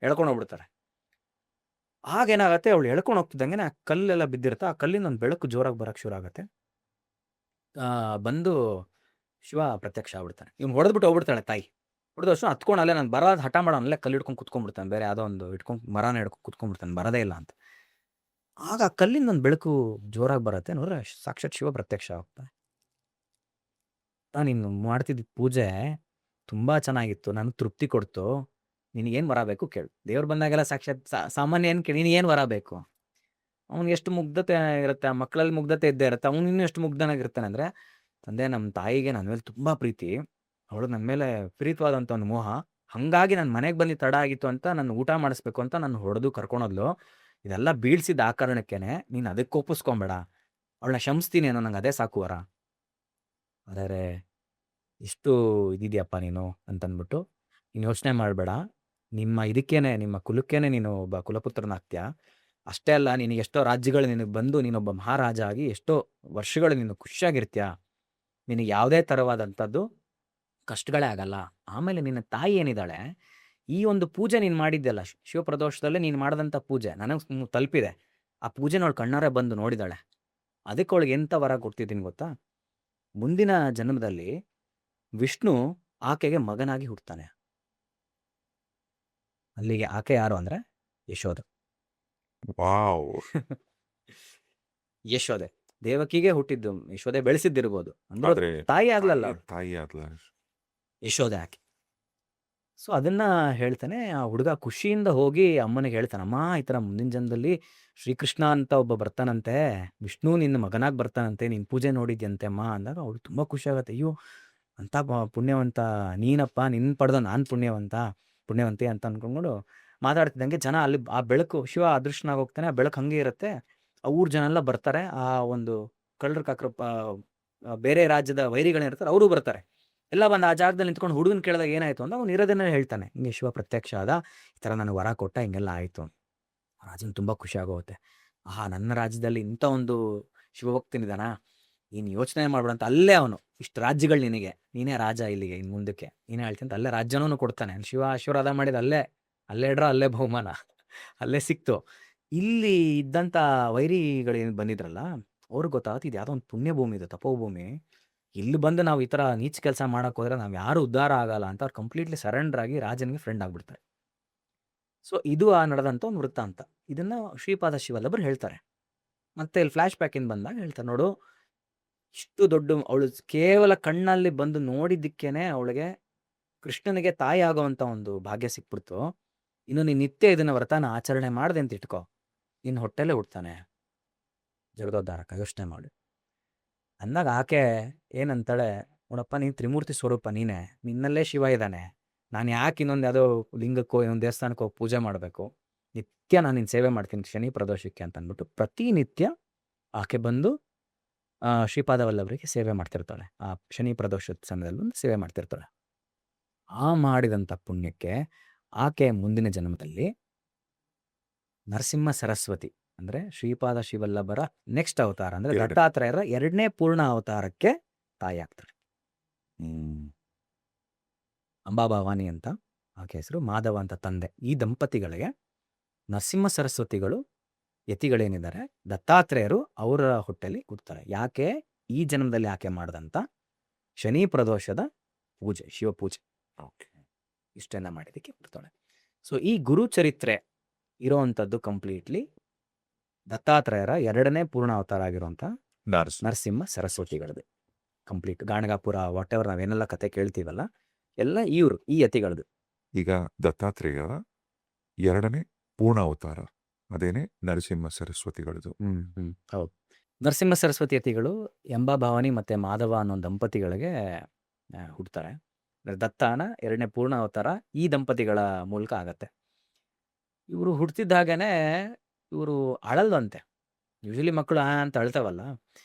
ಎಳ್ಕೊಂಡು ಹೋಗ್ಬಿಡ್ತಾರೆ. ಆಗೇನಾಗತ್ತೆ, ಅವಳು ಎಳ್ಕೊಂಡು ಹೋಗ್ತಿದ್ದಂಗೆ ಆ ಕಲ್ಲೆಲ್ಲ ಬಿದ್ದಿರುತ್ತೆ. ಆ ಕಲ್ಲಿಂದ ಒಂದು ಬೆಳಕು ಜೋರಾಗಿ ಬರೋಕ್ಕೆ ಶುರು ಆಗುತ್ತೆ. ಬಂದು ಶಿವ ಪ್ರತ್ಯಕ್ಷ ಆಗ್ಬಿಡ್ತಾನೆ. ಇವ್ನು ಹೊಡೆದ್ಬಿಟ್ಟು ಹೋಗ್ಬಿಡ್ತಾಳೆ ತಾಯಿ. ಹೊಡೆದ ವರ್ಷ ಹತ್ಕೊಂಡು ಅಲ್ಲೇ ನಾನು ಬರೋದು ಹಠ ಮಾಡೋಣ, ಅಲ್ಲೇ ಕಲ್ಲು ಹಿಡ್ಕೊಂಡು ಕುತ್ಕೊಂಡ್ಬಿಡ್ತಾನೆ. ಬೇರೆ ಯಾವುದೋ ಒಂದು ಮರನ ಹಿಡ್ಕೊಂಡು ಕುತ್ಕೊಂಡ್ಬಿಡ್ತಾನೆ, ಬರೋದೇ ಇಲ್ಲ ಅಂತ. ಆಗ ಆ ಕಲ್ಲಿಂದ ಒಂದು ಬೆಳಕು ಜೋರಾಗಿ ಬರುತ್ತೆ. ನೋಡ್ರೆ ಸಾಕ್ಷಾತ್ ಶಿವ ಪ್ರತ್ಯಕ್ಷ ಆಗ್ತಾನೆ. ನೀನು ಮಾಡ್ತಿದ್ದ ಪೂಜೆ ತುಂಬಾ ಚೆನ್ನಾಗಿತ್ತು, ನನಗೆ ತೃಪ್ತಿ ಕೊಡ್ತು. ನಿನಗೇನು ವರ ಬೇಕು ಕೇಳು. ದೇವ್ರು ಬಂದಾಗೆಲ್ಲ ಸಾಕ್ಷಾತ್ ಸಾಮಾನ್ಯ ಏನು ಕೇಳಿ, ನಿನಗೇನು ವರ ಬೇಕು? ಅವ್ನಿಗೆ ಎಷ್ಟು ಮುಗ್ಧತೆ ಇರುತ್ತೆ, ಆ ಮಕ್ಕಳಲ್ಲಿ ಮುಗ್ಧತೆ ಇದ್ದೇ ಇರುತ್ತೆ. ಅವ್ನು ಇನ್ನೂ ಎಷ್ಟು ಮುಗ್ಧನಾಗಿರ್ತಾನೆ ಅಂದರೆ, ತಂದೆ ನಮ್ಮ ತಾಯಿಗೆ ನನ್ನ ಮೇಲೆ ತುಂಬ ಪ್ರೀತಿ, ಅವಳು ನನ್ನ ಮೇಲೆ ವಿಪರೀತವಾದಂಥ ಒಂದು ಮೋಹ. ಹಾಗಾಗಿ ನನ್ನ ಮನೆಗೆ ಬಂದು ತಡ ಆಗಿತ್ತು ಅಂತ ನನ್ನ ಊಟ ಮಾಡಿಸ್ಬೇಕು ಅಂತ ನಾನು ಹೊಡೆದು ಕರ್ಕೊಂಡೋದ್ಲು. ಇದೆಲ್ಲ ಬೀಳ್ಸಿದ ಆ ಕಾರಣಕ್ಕೇನೆ, ನೀನು ಅದಕ್ಕೆ ಒಪ್ಪಿಸ್ಕೊಂಬೇಡ, ಅವಳನ್ನ ಕ್ಷಮಿಸ್ತೀನಿ ಅನ್ನೋ, ನಂಗೆ ಅದೇ ಸಾಕು ವರ. ಆದರೆ ಇಷ್ಟು ಇದಿದೆಯಪ್ಪ ನೀನು ಅಂತಂದ್ಬಿಟ್ಟು, ನೀನು ಯೋಚನೆ ಮಾಡಬೇಡ, ಇದಕ್ಕೇನೆ ನಿಮ್ಮ ಕುಲಕ್ಕೇನೆ ನೀನು ಒಬ್ಬ ಕುಲಪುತ್ರನಾಗ್ತೀಯ. ಅಷ್ಟೇ ಅಲ್ಲ, ನಿನಗೆ ಎಷ್ಟೋ ರಾಜ್ಯಗಳು ನಿನಗೆ ಬಂದು ನೀನೊಬ್ಬ ಮಹಾರಾಜ ಆಗಿ ಎಷ್ಟೋ ವರ್ಷಗಳು ನೀನು ಖುಷಿಯಾಗಿರ್ತೀಯ. ನಿನಗೆ ಯಾವುದೇ ಥರವಾದಂಥದ್ದು ಕಷ್ಟಗಳೇ ಆಗಲ್ಲ. ಆಮೇಲೆ ನಿನ್ನ ತಾಯಿ ಏನಿದ್ದಾಳೆ, ಈ ಒಂದು ಪೂಜೆ ನೀನು ಮಾಡಿದ್ದೆಲ್ಲ ಶಿವಪ್ರದೋಷದಲ್ಲೇ ನೀನು ಮಾಡಿದಂಥ ಪೂಜೆ ನನಗೆ ತಲುಪಿದೆ. ಆ ಪೂಜೆನ ಅವಳು ಕಣ್ಣಾರೆ ಬಂದು ನೋಡಿದಾಳೆ. ಅದಕ್ಕೆ ಅವಳಿಗೆ ಎಂಥ ವರ ಕೊಡ್ತಿದ್ದೀನಿ ಗೊತ್ತಾ? ಮುಂದಿನ ಜನ್ಮದಲ್ಲಿ ವಿಷ್ಣು ಆಕೆಗೆ ಮಗನಾಗಿ ಹುಟ್ಟುತ್ತಾನೆ. ಅಲ್ಲಿಗೆ ಆಕೆ ಯಾರು ಅಂದರೆ ಯಶೋಧ. ವಾವ್. ಯಶೋದೆ ದೇವಕಿಗೆ ಹುಟ್ಟಿದ್ದು, ಯಶೋದೆ ಬೆಳೆಸಿದ್ದಿರ್ಬೋದು, ಅಂದ್ರೆ ಆದ್ರೆ ತಾಯಿ ಆಗ್ಲಲ್ಲ, ತಾಯಿ ಆದ್ಲ. ಯಶೋದೆ ಆಕೆ. ಸೊ ಅದನ್ನ ಹೇಳ್ತಾನೆ. ಆ ಹುಡುಗ ಖುಷಿಯಿಂದ ಹೋಗಿ ಅಮ್ಮನಿಗೆ ಹೇಳ್ತಾನೆ, ಅಮ್ಮ ಈ ಥರ ಮುಂದಿನ ಜನ್ಮದಲ್ಲಿ ಶ್ರೀಕೃಷ್ಣ ಅಂತ ಒಬ್ಬ ಬರ್ತಾನಂತೆ, ವಿಷ್ಣು ನಿನ್ನ ಮಗನಾಗಿ ಬರ್ತಾನಂತೆ, ನೀನು ಪೂಜೆ ನೋಡಿದ್ಯಂತೆ ಅಮ್ಮ ಅಂದಾಗ ಅವಳು ತುಂಬ ಖುಷಿ ಆಗುತ್ತೆ. ಅಯ್ಯೋ ಅಂತ ಪುಣ್ಯವಂತ ನೀನಪ್ಪ, ನಿನ್ನ ಪಡೆದ ನಾನು ಪುಣ್ಯವಂತಿ ಅಂತ ಅನ್ಕೊಂಡು ಮಾತಾಡ್ತಿದ್ದಂಗೆ ಜನ ಅಲ್ಲಿ ಆ ಬೆಳಕು, ಶಿವ ಅದೃಷ್ಟನಾಗಿ ಹೋಗ್ತಾನೆ, ಆ ಬೆಳಕು ಹಂಗೆ ಇರುತ್ತೆ. ಆ ಊರ್ ಜನ ಎಲ್ಲ ಬರ್ತಾರೆ. ಆ ಒಂದು ಕಳ್ಳರ ಕಾಕರು ಬೇರೆ ರಾಜ್ಯದ ವೈರಿಗಳೇನಿರ್ತಾರೆ ಅವರು ಬರ್ತಾರೆ. ಎಲ್ಲ ಬಂದು ಆ ಜಾಗದಲ್ಲಿ ನಿಂತ್ಕೊಂಡು ಹುಡುಗನ ಕೇಳಿದಾಗ ಏನಾಯ್ತು ಅಂತ ಅವ್ನು ಇರೋದನ್ನೇ ಹೇಳ್ತಾನೆ. ಹಿಂಗೆ ಶಿವ ಪ್ರತ್ಯಕ್ಷ ಆದ, ಈ ಥರ ನನಗೆ ವರ ಕೊಟ್ಟ, ಹಿಂಗೆಲ್ಲ ಆಯಿತು. ರಾಜನ್ ತುಂಬ ಖುಷಿ ಆಗೋಗುತ್ತೆ. ನನ್ನ ರಾಜ್ಯದಲ್ಲಿ ಇಂಥ ಒಂದು ಶಿವಭಕ್ತನಿದಾನ, ನೀನು ಯೋಚನೆ ಮಾಡ್ಬೇಡ ಅಂತ. ಅಲ್ಲೇ ಅವನು ಇಷ್ಟು ರಾಜ್ಯಗಳು ನಿನಗೆ, ನೀನೇ ರಾಜ ಇಲ್ಲಿಗೆ, ಇನ್ನು ಮುಂದಕ್ಕೆ ನೀನೇ ಹೇಳ್ತೀನಿ ಅಂತ ಅಲ್ಲೇ ರಾಜ್ಯನೂ ಕೊಡ್ತಾನೆ. ಶಿವ ಆಶೀರ್ವಾದ ಮಾಡಿದ ಅಲ್ಲೇ ಇಡ್ರ, ಅಲ್ಲೇ ಬಹುಮಾನ ಅಲ್ಲೇ ಸಿಕ್ತು. ಇಲ್ಲಿ ಇದ್ದಂಥ ವೈರಿಗಳೇನು ಬಂದಿದ್ರಲ್ಲ, ಅವ್ರಿಗೆ ಗೊತ್ತಾಗುತ್ತೆ ಇದು ಯಾವುದೋ ಒಂದು ಪುಣ್ಯಭೂಮಿ, ಇದು ತಪೋಭೂಮಿ, ಇಲ್ಲಿ ಬಂದು ನಾವು ಈ ಥರ ನೀಚ ಕೆಲಸ ಮಾಡೋಕೆ ಹೋದ್ರೆ ನಾವು ಯಾರು ಉದ್ಧಾರ ಆಗಲ್ಲ ಅಂತ ಅವ್ರು ಕಂಪ್ಲೀಟ್ಲಿ ಸರೆಂಡರ್ ಆಗಿ ರಾಜನಿಗೆ ಫ್ರೆಂಡ್ ಆಗಿಬಿಡ್ತಾರೆ. ಸೊ ಇದು ನಡೆದಂಥ ಒಂದು ವೃತ್ತಾಂತ. ಇದನ್ನು ಶ್ರೀಪಾದ ಶಿವಲ್ಲಭರು ಹೇಳ್ತಾರೆ. ಮತ್ತೆ ಇಲ್ಲಿ ಫ್ಲ್ಯಾಶ್ ಬ್ಯಾಕಿಂದ ಬಂದಾಗ ಹೇಳ್ತಾರೆ, ನೋಡು ಇಷ್ಟು ದೊಡ್ಡ ಅವಳು ಕೇವಲ ಕಣ್ಣಲ್ಲಿ ಬಂದು ನೋಡಿದ್ದಕ್ಕೇನೆ ಅವಳಿಗೆ ಕೃಷ್ಣನಿಗೆ ತಾಯಿ ಆಗೋವಂಥ ಒಂದು ಭಾಗ್ಯ ಸಿಕ್ಬಿಡ್ತು. ಇನ್ನು ನೀನು ನಿತ್ಯ ಇದನ್ನ ವ್ರತನ ಆಚರಣೆ ಮಾಡಿದೆ ಅಂತ ಇಟ್ಕೋ, ನಿನ್ನ ಹೊಟ್ಟೆಲ್ಲೇ ಹುಡ್ತಾನೆ ಜಗದೋದ್ಧಾರಕ, ಯೋಚನೆ ಮಾಡಿ ಅಂದಾಗ ಆಕೆ ಏನಂತಾಳೆ, ನೋಡಪ್ಪ ನೀನು ತ್ರಿಮೂರ್ತಿ ಸ್ವರೂಪ, ನಿನ್ನಲ್ಲೇ ಶಿವ ಇದ್ದಾನೆ, ನಾನು ಯಾಕೆ ಇನ್ನೊಂದು ಯಾವುದೋ ಲಿಂಗಕ್ಕೋ ಇನ್ನೊಂದು ದೇವಸ್ಥಾನಕ್ಕೋ ಪೂಜೆ ಮಾಡಬೇಕು, ನಿತ್ಯ ನಾನು ನಿನ್ನ ಸೇವೆ ಮಾಡ್ತೀನಿ ಶನಿ ಪ್ರದೋಷಕ್ಕೆ ಅಂತ ಅಂದ್ಬಿಟ್ಟು ಪ್ರತಿನಿತ್ಯ ಆಕೆ ಬಂದು ಶ್ರೀಪಾದ ವಲ್ಲಭರಿಗೆ ಸೇವೆ ಮಾಡ್ತಿರ್ತಾಳೆ. ಆ ಶನಿ ಪ್ರದೋಷದ ಸಮಯದಲ್ಲಿ ಒಂದು ಸೇವೆ ಮಾಡ್ತಿರ್ತಾಳೆ. ಆ ಮಾಡಿದಂಥ ಪುಣ್ಯಕ್ಕೆ ಆಕೆ ಮುಂದಿನ ಜನ್ಮದಲ್ಲಿ ನರಸಿಂಹ ಸರಸ್ವತಿ ಅಂದರೆ ಶ್ರೀಪಾದ ಶಿವಲ್ಲಭರ ನೆಕ್ಸ್ಟ್ ಅವತಾರ ಅಂದರೆ ದತ್ತಾತ್ರೇಯರ 2ನೇ ಪೂರ್ಣ ಅವತಾರಕ್ಕೆ ತಾಯಿ ಆಗ್ತಾಳೆ. ಅಂಬಾಭವಾನಿ ಅಂತ ಆಕೆ ಹೆಸರು, ಮಾಧವ ಅಂತ ತಂದೆ. ಈ ದಂಪತಿಗಳಿಗೆ ನರಸಿಂಹ ಸರಸ್ವತಿಗಳು ಯತಿಗಳೇನಿದ್ದಾರೆ, ದತ್ತಾತ್ರೇಯರು ಅವರ ಹೊಟ್ಟೆಲಿ ಹುಡ್ತಾರೆ. ಯಾಕೆ? ಈ ಜನ್ಮದಲ್ಲಿ ಆಕೆ ಮಾಡಿದಂಥ ಶನಿ ಪ್ರದೋಷದ ಪೂಜೆ, ಶಿವಪೂಜೆ, ಇಷ್ಟೆಲ್ಲ ಮಾಡಿದ್ದಕ್ಕೆ ಹುಡ್ತಾಳೆ. ಸೊ ಈ ಗುರು ಚರಿತ್ರೆ ಇರೋವಂಥದ್ದು ಕಂಪ್ಲೀಟ್ಲಿ ದತ್ತಾತ್ರೇಯರ 2ನೇ ಪೂರ್ಣ ಅವತಾರ ಆಗಿರುವಂಥ ನರಸಿಂಹ ಸರಸ್ವತಿಗಳದ್ದು ಕಂಪ್ಲೀಟ್ ಗಾಣಗಾಪುರ ವಾಟ್ ಎವರ್ ನಾವೇನೆಲ್ಲ ಕತೆ ಕೇಳ್ತೀವಲ್ಲ ಎಲ್ಲ ಇವರು ಈ ಯತಿಗಳದು. ಈಗ ದತ್ತಾತ್ರೇಯ 2ನೇ ಪೂರ್ಣ ಅವತಾರ ಅದೇನೆ ನರಸಿಂಹ ಸರಸ್ವತಿಗಳದು. ಹೌದು. ನರಸಿಂಹ ಸರಸ್ವತಿ ಯತಿಗಳು ಎಂಬಾಭವಾನಿ ಮತ್ತೆ ಮಾಧವ ಅನ್ನೋ ದಂಪತಿಗಳಿಗೆ ಹುಡ್ತಾರೆ. ದತ್ತಾನ 2ನೇ ಪೂರ್ಣ ಅವತಾರ ಈ ದಂಪತಿಗಳ ಮೂಲಕ ಆಗತ್ತೆ. ಇವರು ಹುಡ್ತಿದ್ದಾಗನೇ ಇವರು ಅಳಲ್ವಂತೆ. ಯೂಶಲಿ ಮಕ್ಕಳು ಅಂತ ಅಳ್ತಾವಲ್ಲ,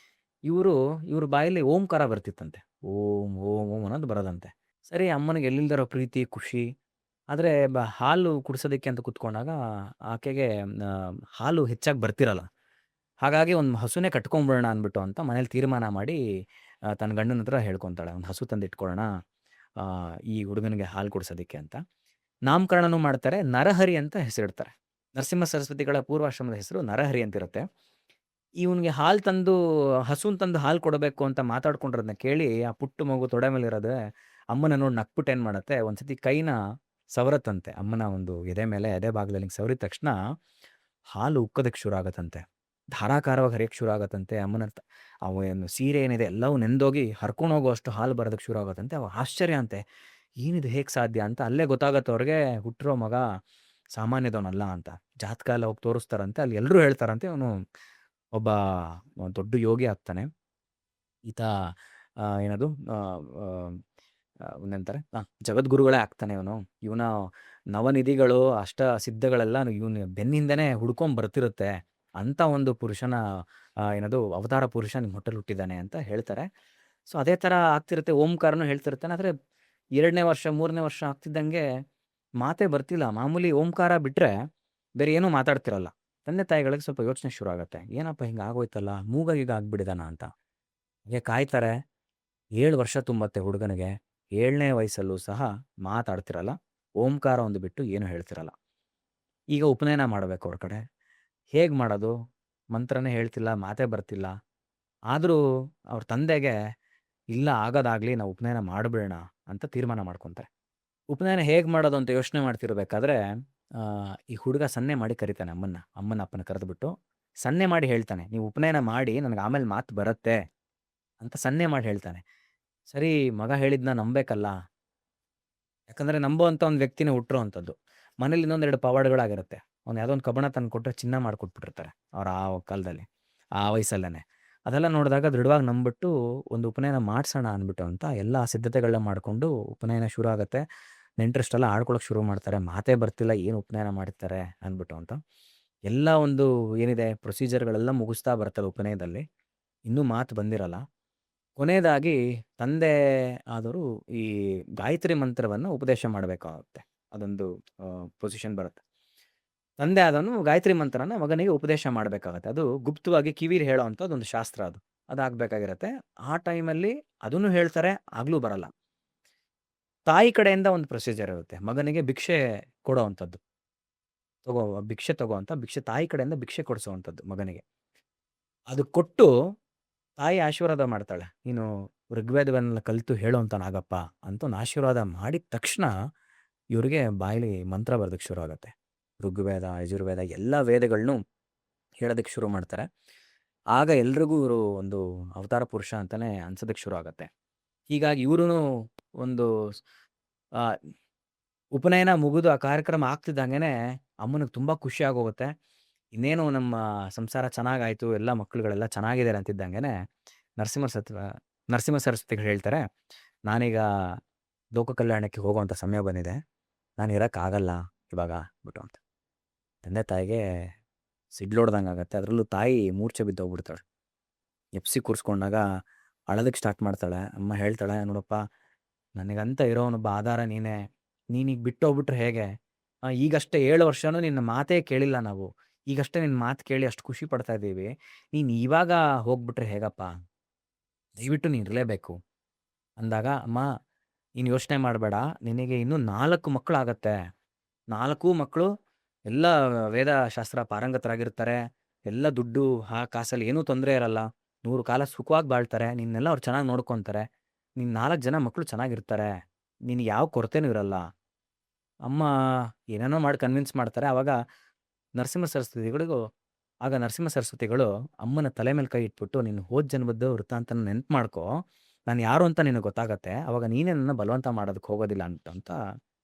ಇವ್ರ ಬಾಯಲ್ಲಿ ಓಂಕಾರ ಬರ್ತಿತ್ತಂತೆ. ಓಂ ಓಂ ಓಂ ಅನ್ನೋದು ಬರೋದಂತೆ. ಸರಿ, ಅಮ್ಮನಿಗೆ ಎಲ್ಲಿಲ್ದಿರೋ ಪ್ರೀತಿ ಖುಷಿ. ಆದರೆ ಹಾಲು ಕುಡಿಸೋದಕ್ಕೆ ಅಂತ ಕುತ್ಕೊಂಡಾಗ ಆಕೆಗೆ ಹಾಲು ಹೆಚ್ಚಾಗಿ ಬರ್ತಿರಲ್ಲ. ಹಾಗಾಗಿ ಒಂದು ಹಸುನೇ ಕಟ್ಕೊಂಡ್ಬಿಡೋಣ ಅಂದ್ಬಿಟ್ಟು ಅಂತ ಮನೇಲಿ ತೀರ್ಮಾನ ಮಾಡಿ ತನ್ನ ಗಂಡನ ಹತ್ರ ಹೇಳ್ಕೊತಾಳೆ, ಒಂದು ಹಸು ತಂದು ಇಟ್ಕೊಳ್ಳೋಣ ಈ ಹುಡುಗನಿಗೆ ಹಾಲು ಕುಡಿಸೋದಕ್ಕೆ ಅಂತ. ನಾಮಕರಣನೂ ಮಾಡ್ತಾರೆ, ನರಹರಿ ಅಂತ ಹೆಸರಿಡ್ತಾರೆ. ನರಸಿಂಹ ಸರಸ್ವತಿಗಳ ಪೂರ್ವಾಶ್ರಮದ ಹೆಸರು ನರಹರಿ ಅಂತಿರುತ್ತೆ. ಇವನಿಗೆ ಹಾಲು ತಂದು ಹಸುನ್ ತಂದು ಹಾಲು ಕೊಡಬೇಕು ಅಂತ ಮಾತಾಡ್ಕೊಂಡಿರೋದನ್ನ ಕೇಳಿ ಆ ಪುಟ್ಟ ಮಗು ತೊಡೆ ಮೇಲೆ ಇರೋದೆ ಅಮ್ಮನ ನೋಡಿ ನಕ್ಬಿಟ್ಟು ಏನು ಮಾಡುತ್ತೆ, ಒಂದ್ಸತಿ ಕೈನ ಸವರತ್ತಂತೆ. ಅಮ್ಮನ ಒಂದು ಎದೆ ಮೇಲೆ, ಎದೆ ಭಾಗದಲ್ಲಿ ಸವರಿದ ತಕ್ಷಣ ಹಾಲು ಉಕ್ಕೋದಕ್ಕೆ ಶುರು ಆಗತ್ತಂತೆ. ಧಾರಾಕಾರವಾಗಿ ಹರಿಯಕ್ಕೆ ಶುರು ಆಗತ್ತಂತೆ. ಅಮ್ಮನ ಅವೇನು ಸೀರೆ ಏನಿದೆ ಎಲ್ಲವೂ ನೆಂದೋಗಿ ಹರ್ಕೊಂಡು ಹೋಗುವಷ್ಟು ಹಾಲು ಬರೋದಕ್ಕೆ ಶುರು ಆಗತ್ತಂತೆ. ಅವ ಆಶ್ಚರ್ಯ ಅಂತೆ, ಏನಿದು ಹೇಗೆ ಸಾಧ್ಯ ಅಂತ. ಅಲ್ಲೇ ಗೊತ್ತಾಗತ್ತೆ ಅವ್ರಿಗೆ ಹುಟ್ಟಿರೋ ಮಗ ಸಾಮಾನ್ಯದವನಲ್ಲ ಅಂತ. ಜಾತಕ ಎಲ್ಲ ಹೋಗಿ ತೋರಿಸ್ತಾರಂತೆ. ಅಲ್ಲಿ ಎಲ್ಲರೂ ಹೇಳ್ತಾರಂತೆ ಅವನು ಒಬ್ಬ ದೊಡ್ಡ ಯೋಗಿ ಆಗ್ತಾನೆ. ಈತ ಏನದು ಏನಂತಾರೆ, ಜಗದ್ಗುರುಗಳೇ ಆಗ್ತಾನೆ ಇವನು. ಇವನ ನವನಿಧಿಗಳು ಅಷ್ಟ ಸಿದ್ಧಗಳೆಲ್ಲ ಇವನು ಬೆನ್ನಿಂದನೇ ಹುಡ್ಕೊಂಡ್ ಬರ್ತಿರುತ್ತೆ ಅಂತ ಒಂದು ಪುರುಷನ ಏನದು ಅವತಾರ ಪುರುಷ ನಿಮ್ಮ ಹೊಟ್ಟೆಲ್ ಹುಟ್ಟಿದ್ದಾನೆ ಅಂತ ಹೇಳ್ತಾರೆ. ಸೊ ಅದೇ ಥರ ಆಗ್ತಿರುತ್ತೆ. ಓಂಕಾರನು ಹೇಳ್ತಿರ್ತಾನೆ. ಆದರೆ 2ನೇ ವರ್ಷ 3ನೇ ವರ್ಷ ಆಗ್ತಿದ್ದಂಗೆ ಮಾತೇ ಬರ್ತಿಲ್ಲ. ಮಾಮೂಲಿ ಓಂಕಾರ ಬಿಟ್ಟರೆ ಬೇರೆ ಏನೂ ಮಾತಾಡ್ತಿರಲ್ಲ. ತಂದೆ ತಾಯಿಗಳಿಗೆ ಸ್ವಲ್ಪ ಯೋಚನೆ ಶುರು ಆಗುತ್ತೆ, ಏನಪ್ಪ ಹಿಂಗೆ ಆಗೋಯ್ತಲ್ಲ, ಮೂಗೀಗ ಆಗ್ಬಿಡಿದಾನ ಅಂತ. ಹಾಗೆ ಕಾಯ್ತಾರೆ. 7 ವರ್ಷ ತುಂಬತ್ತೆ ಹುಡುಗನಿಗೆ. 7ನೇ ವಯಸ್ಸಲ್ಲೂ ಸಹ ಮಾತಾಡ್ತಿರಲ್ಲ. ಓಂಕಾರ ಒಂದು ಬಿಟ್ಟು ಏನು ಹೇಳ್ತಿರಲ್ಲ. ಈಗ ಉಪನಯನ ಮಾಡಬೇಕು ಅವ್ರ ಕಡೆ. ಹೇಗೆ ಮಾಡೋದು? ಮಂತ್ರನೇ ಹೇಳ್ತಿಲ್ಲ, ಮಾತೇ ಬರ್ತಿಲ್ಲ. ಆದರೂ ಅವ್ರ ತಂದೆಗೆ ಇಲ್ಲ, ಆಗೋದಾಗಲಿ, ನಾವು ಉಪನಯನ ಮಾಡಿಬಿಡೋಣ ಅಂತ ತೀರ್ಮಾನ ಮಾಡ್ಕೊತಾರೆ. ಉಪನಯನ ಹೇಗೆ ಮಾಡೋದು ಅಂತ ಯೋಚನೆ ಮಾಡ್ತಿರ್ಬೇಕಾದ್ರೆ ಈ ಹುಡುಗ ಸನ್ನೆ ಮಾಡಿ ಕರಿತಾನೆ ಅಮ್ಮನ ಅಪ್ಪನ ಕರೆದ್ಬಿಟ್ಟು ಸನ್ನೆ ಮಾಡಿ ಹೇಳ್ತಾನೆ, ನೀವು ಉಪನಯನ ಮಾಡಿ ನನಗೆ ಆಮೇಲೆ ಮಾತು ಬರುತ್ತೆ ಅಂತ ಸನ್ನೆ ಮಾಡಿ ಹೇಳ್ತಾನೆ. ಸರಿ, ಮಗ ಹೇಳಿದ್ನ ನಂಬೇಕಲ್ಲ, ಯಾಕಂದರೆ ನಂಬುವಂಥ ಒಂದು ವ್ಯಕ್ತಿನೇ ಹುಟ್ಟಿರೋ ಅಂಥದ್ದು. ಮನೇಲಿ ಇನ್ನೊಂದೆರಡು ಪವಾಡಗಳಾಗಿರುತ್ತೆ. ಅವ್ನು ಯಾವುದೋ ಒಂದು ಕಬ್ಬಣ ತಂದು ಕೊಟ್ಟರೆ ಚಿನ್ನ ಮಾಡಿಕೊಟ್ಬಿಟ್ಟಿರ್ತಾರೆ ಅವ್ರು ಆ ಕಾಲದಲ್ಲಿ, ಆ ವಯಸ್ಸಲ್ಲೇ. ಅದೆಲ್ಲ ನೋಡಿದಾಗ ದೃಢವಾಗಿ ನಂಬಿಟ್ಟು ಒಂದು ಉಪನಯನ ಮಾಡಿಸೋಣ ಅಂದ್ಬಿಟ್ಟು ಅಂತ ಎಲ್ಲ ಸಿದ್ಧತೆಗಳನ್ನ ಮಾಡಿಕೊಂಡು ಉಪನಯನ ಶುರು ಆಗುತ್ತೆ. ನೆಂಟರಷ್ಟೆಲ್ಲ ಆಡ್ಕೊಳಕ್ಕೆ ಶುರು ಮಾಡ್ತಾರೆ. ಮಾತೇ ಬರ್ತಿಲ್ಲ, ಏನು ಉಪನಯನ ಮಾಡ್ತಾರೆ ಅಂದ್ಬಿಟ್ಟು ಅಂತ. ಎಲ್ಲ ಒಂದು ಏನಿದೆ ಪ್ರೊಸೀಜರ್ಗಳೆಲ್ಲ ಮುಗಿಸ್ತಾ ಬರ್ತದೆ ಉಪನಯನದಲ್ಲಿ. ಇನ್ನೂ ಮಾತು ಬಂದಿರಲ್ಲ. ಕೊನೆಯದಾಗಿ ತಂದೆ ಆದವರು ಈ ಗಾಯತ್ರಿ ಮಂತ್ರವನ್ನು ಉಪದೇಶ ಮಾಡಬೇಕಾಗುತ್ತೆ. ಅದೊಂದು ಪೊಸಿಷನ್ ಬರುತ್ತೆ. ತಂದೆ ಆದವನು ಗಾಯತ್ರಿ ಮಂತ್ರನ ಮಗನಿಗೆ ಉಪದೇಶ ಮಾಡಬೇಕಾಗತ್ತೆ. ಅದು ಗುಪ್ತವಾಗಿ ಕಿವಿಲಿ ಹೇಳೋ ಅಂಥದ್ದು ಒಂದು ಶಾಸ್ತ್ರ. ಅದಾಗಬೇಕಾಗಿರುತ್ತೆ. ಆ ಟೈಮಲ್ಲಿ ಅದನ್ನು ಹೇಳ್ತಾರೆ, ಆಗಲೂ ಬರಲ್ಲ. ತಾಯಿ ಕಡೆಯಿಂದ ಒಂದು ಪ್ರೊಸೀಜರ್ ಇರುತ್ತೆ. ಮಗನಿಗೆ ಭಿಕ್ಷೆ ಕೊಡೋ ಅಂಥದ್ದು, ಭಿಕ್ಷೆ ಅಂತ ಭಿಕ್ಷೆ ತಾಯಿ ಕಡೆಯಿಂದ ಭಿಕ್ಷೆ ಕೊಡಿಸೋವಂಥದ್ದು ಮಗನಿಗೆ. ಅದು ಕೊಟ್ಟು ತಾಯಿ ಆಶೀರ್ವಾದ ಮಾಡ್ತಾಳೆ, ನೀನು ಋಗ್ವೇದವನ್ನೆಲ್ಲ ಕಲಿತು ಹೇಳೋವಂಥನಾಗಪ್ಪ ಅಂತ ಒಂದು ಆಶೀರ್ವಾದ ಮಾಡಿದ ತಕ್ಷಣ ಇವ್ರಿಗೆ ಬಾಯಲ್ಲಿ ಮಂತ್ರ ಬರೋದಕ್ಕೆ ಶುರು ಆಗುತ್ತೆ. ಋಗ್ವೇದ, ಯಜುರ್ವೇದ ಎಲ್ಲ ವೇದಗಳನ್ನೂ ಹೇಳೋದಕ್ಕೆ ಶುರು ಮಾಡ್ತಾರೆ. ಆಗ ಎಲ್ರಿಗೂ ಇವರು ಒಂದು ಅವತಾರ ಪುರುಷ ಅಂತಲೇ ಅನ್ಸೋದಕ್ಕೆ ಶುರು ಆಗುತ್ತೆ. ಹೀಗಾಗಿ ಇವರು ಒಂದು ಉಪನಯನ ಮುಗಿದು ಆ ಕಾರ್ಯಕ್ರಮ ಆಗ್ತಿದ್ದಂಗೆ ಅಮ್ಮನಿಗೆ ತುಂಬ ಖುಷಿ ಆಗೋಗುತ್ತೆ. ಇನ್ನೇನು ನಮ್ಮ ಸಂಸಾರ ಚೆನ್ನಾಗಾಯಿತು, ಎಲ್ಲ ಮಕ್ಕಳುಗಳೆಲ್ಲ ಚೆನ್ನಾಗಿದ್ದಾರೆ ಅಂತಿದ್ದಂಗೆ ನರಸಿಂಹ ಸರಸ್ವತಿಗಳು ಹೇಳ್ತಾರೆ, ನಾನೀಗ ಲೋಕ ಕಲ್ಯಾಣಕ್ಕೆ ಹೋಗುವಂಥ ಸಮಯ ಬಂದಿದೆ, ನಾನು ಇರೋಕ್ಕಾಗಲ್ಲ ಇವಾಗ ಬಿಟ್ಟು ಅಂತ. ತಂದೆ ತಾಯಿಗೆ ಸಿಡ್ಲೋಡ್ದಂಗೆ ಆಗುತ್ತೆ. ಅದರಲ್ಲೂ ತಾಯಿ ಮೂರ್ಛೆ ಬಿದ್ದೋಗ್ಬಿಡ್ತಾಳೆ. ಎಪ್ಸಿ ಕೂರಿಸ್ಕೊಂಡಾಗ ಅಳೋದಕ್ಕೆ ಸ್ಟಾರ್ಟ್ ಮಾಡ್ತಾಳೆ. ಅಮ್ಮ ಹೇಳ್ತಾಳೆ, ನೋಡಪ್ಪ, ನನಗಂತ ಇರೋನೊಬ್ಬ ಆಧಾರ ನೀನೇ, ನೀನೀಗ ಬಿಟ್ಟೋಗ್ಬಿಟ್ರೆ ಹೇಗೆ? ಈಗಷ್ಟೇ 7 ವರ್ಷನೂ ನಿನ್ನ ಮಾತೇ ಕೇಳಿಲ್ಲ ನಾವು. ಈಗಷ್ಟೇ ನಿನ್ನ ಮಾತು ಕೇಳಿ ಅಷ್ಟು ಖುಷಿ ಪಡ್ತಾ ಇದ್ದೀವಿ. ನೀನು ಇವಾಗ ಹೋಗ್ಬಿಟ್ರೆ ಹೇಗಪ್ಪ? ದಯವಿಟ್ಟು ನೀನು ಇರಲೇಬೇಕು ಅಂದಾಗ, ಅಮ್ಮ ನೀನು ಯೋಚನೆ ಮಾಡಬೇಡ, ನಿನಗೆ ಇನ್ನೂ 4 ಮಕ್ಕಳಾಗತ್ತೆ. 4 ಮಕ್ಕಳು ಎಲ್ಲ ವೇದಶಾಸ್ತ್ರ ಪಾರಂಗತರಾಗಿರ್ತಾರೆ. ಎಲ್ಲ ದುಡ್ಡು ಕಾಸಲ್ಲಿ ಏನೂ ತೊಂದರೆ ಇರಲ್ಲ. 100 ಕಾಲ ಸುಖವಾಗಿ ಬಾಳ್ತಾರೆ. ನಿನ್ನೆಲ್ಲ ಅವ್ರು ಚೆನ್ನಾಗಿ ನೋಡ್ಕೊತಾರೆ. ನಿನ್ನ 4 ಜನ ಮಕ್ಕಳು ಚೆನ್ನಾಗಿರ್ತಾರೆ. ನಿನಗೆ ಯಾವ ಕೊರತೆನೂ ಇರಲ್ಲ. ಅಮ್ಮ ಏನೇನೋ ಮಾಡಿ ಕನ್ವಿನ್ಸ್ ಮಾಡ್ತಾರೆ. ಆವಾಗ ನರಸಿಂಹ ಸರಸ್ವತಿಗಳು ಅಮ್ಮನ ತಲೆ ಮೇಲೆ ಕೈ ಇಟ್ಬಿಟ್ಟು, ನೀನು ಹೋದ ಜನ್ಮದ ವೃತ್ತಾಂತನ ನೆನ್ಪು ಮಾಡ್ಕೊ, ನಾನು ಯಾರು ಅಂತ ನಿನಗೆ ಗೊತ್ತಾಗತ್ತೆ. ಅವಾಗ ನೀನೇ ನನ್ನ ಬಲವಂತ ಮಾಡೋದಕ್ಕೆ ಹೋಗೋದಿಲ್ಲ ಅಂತ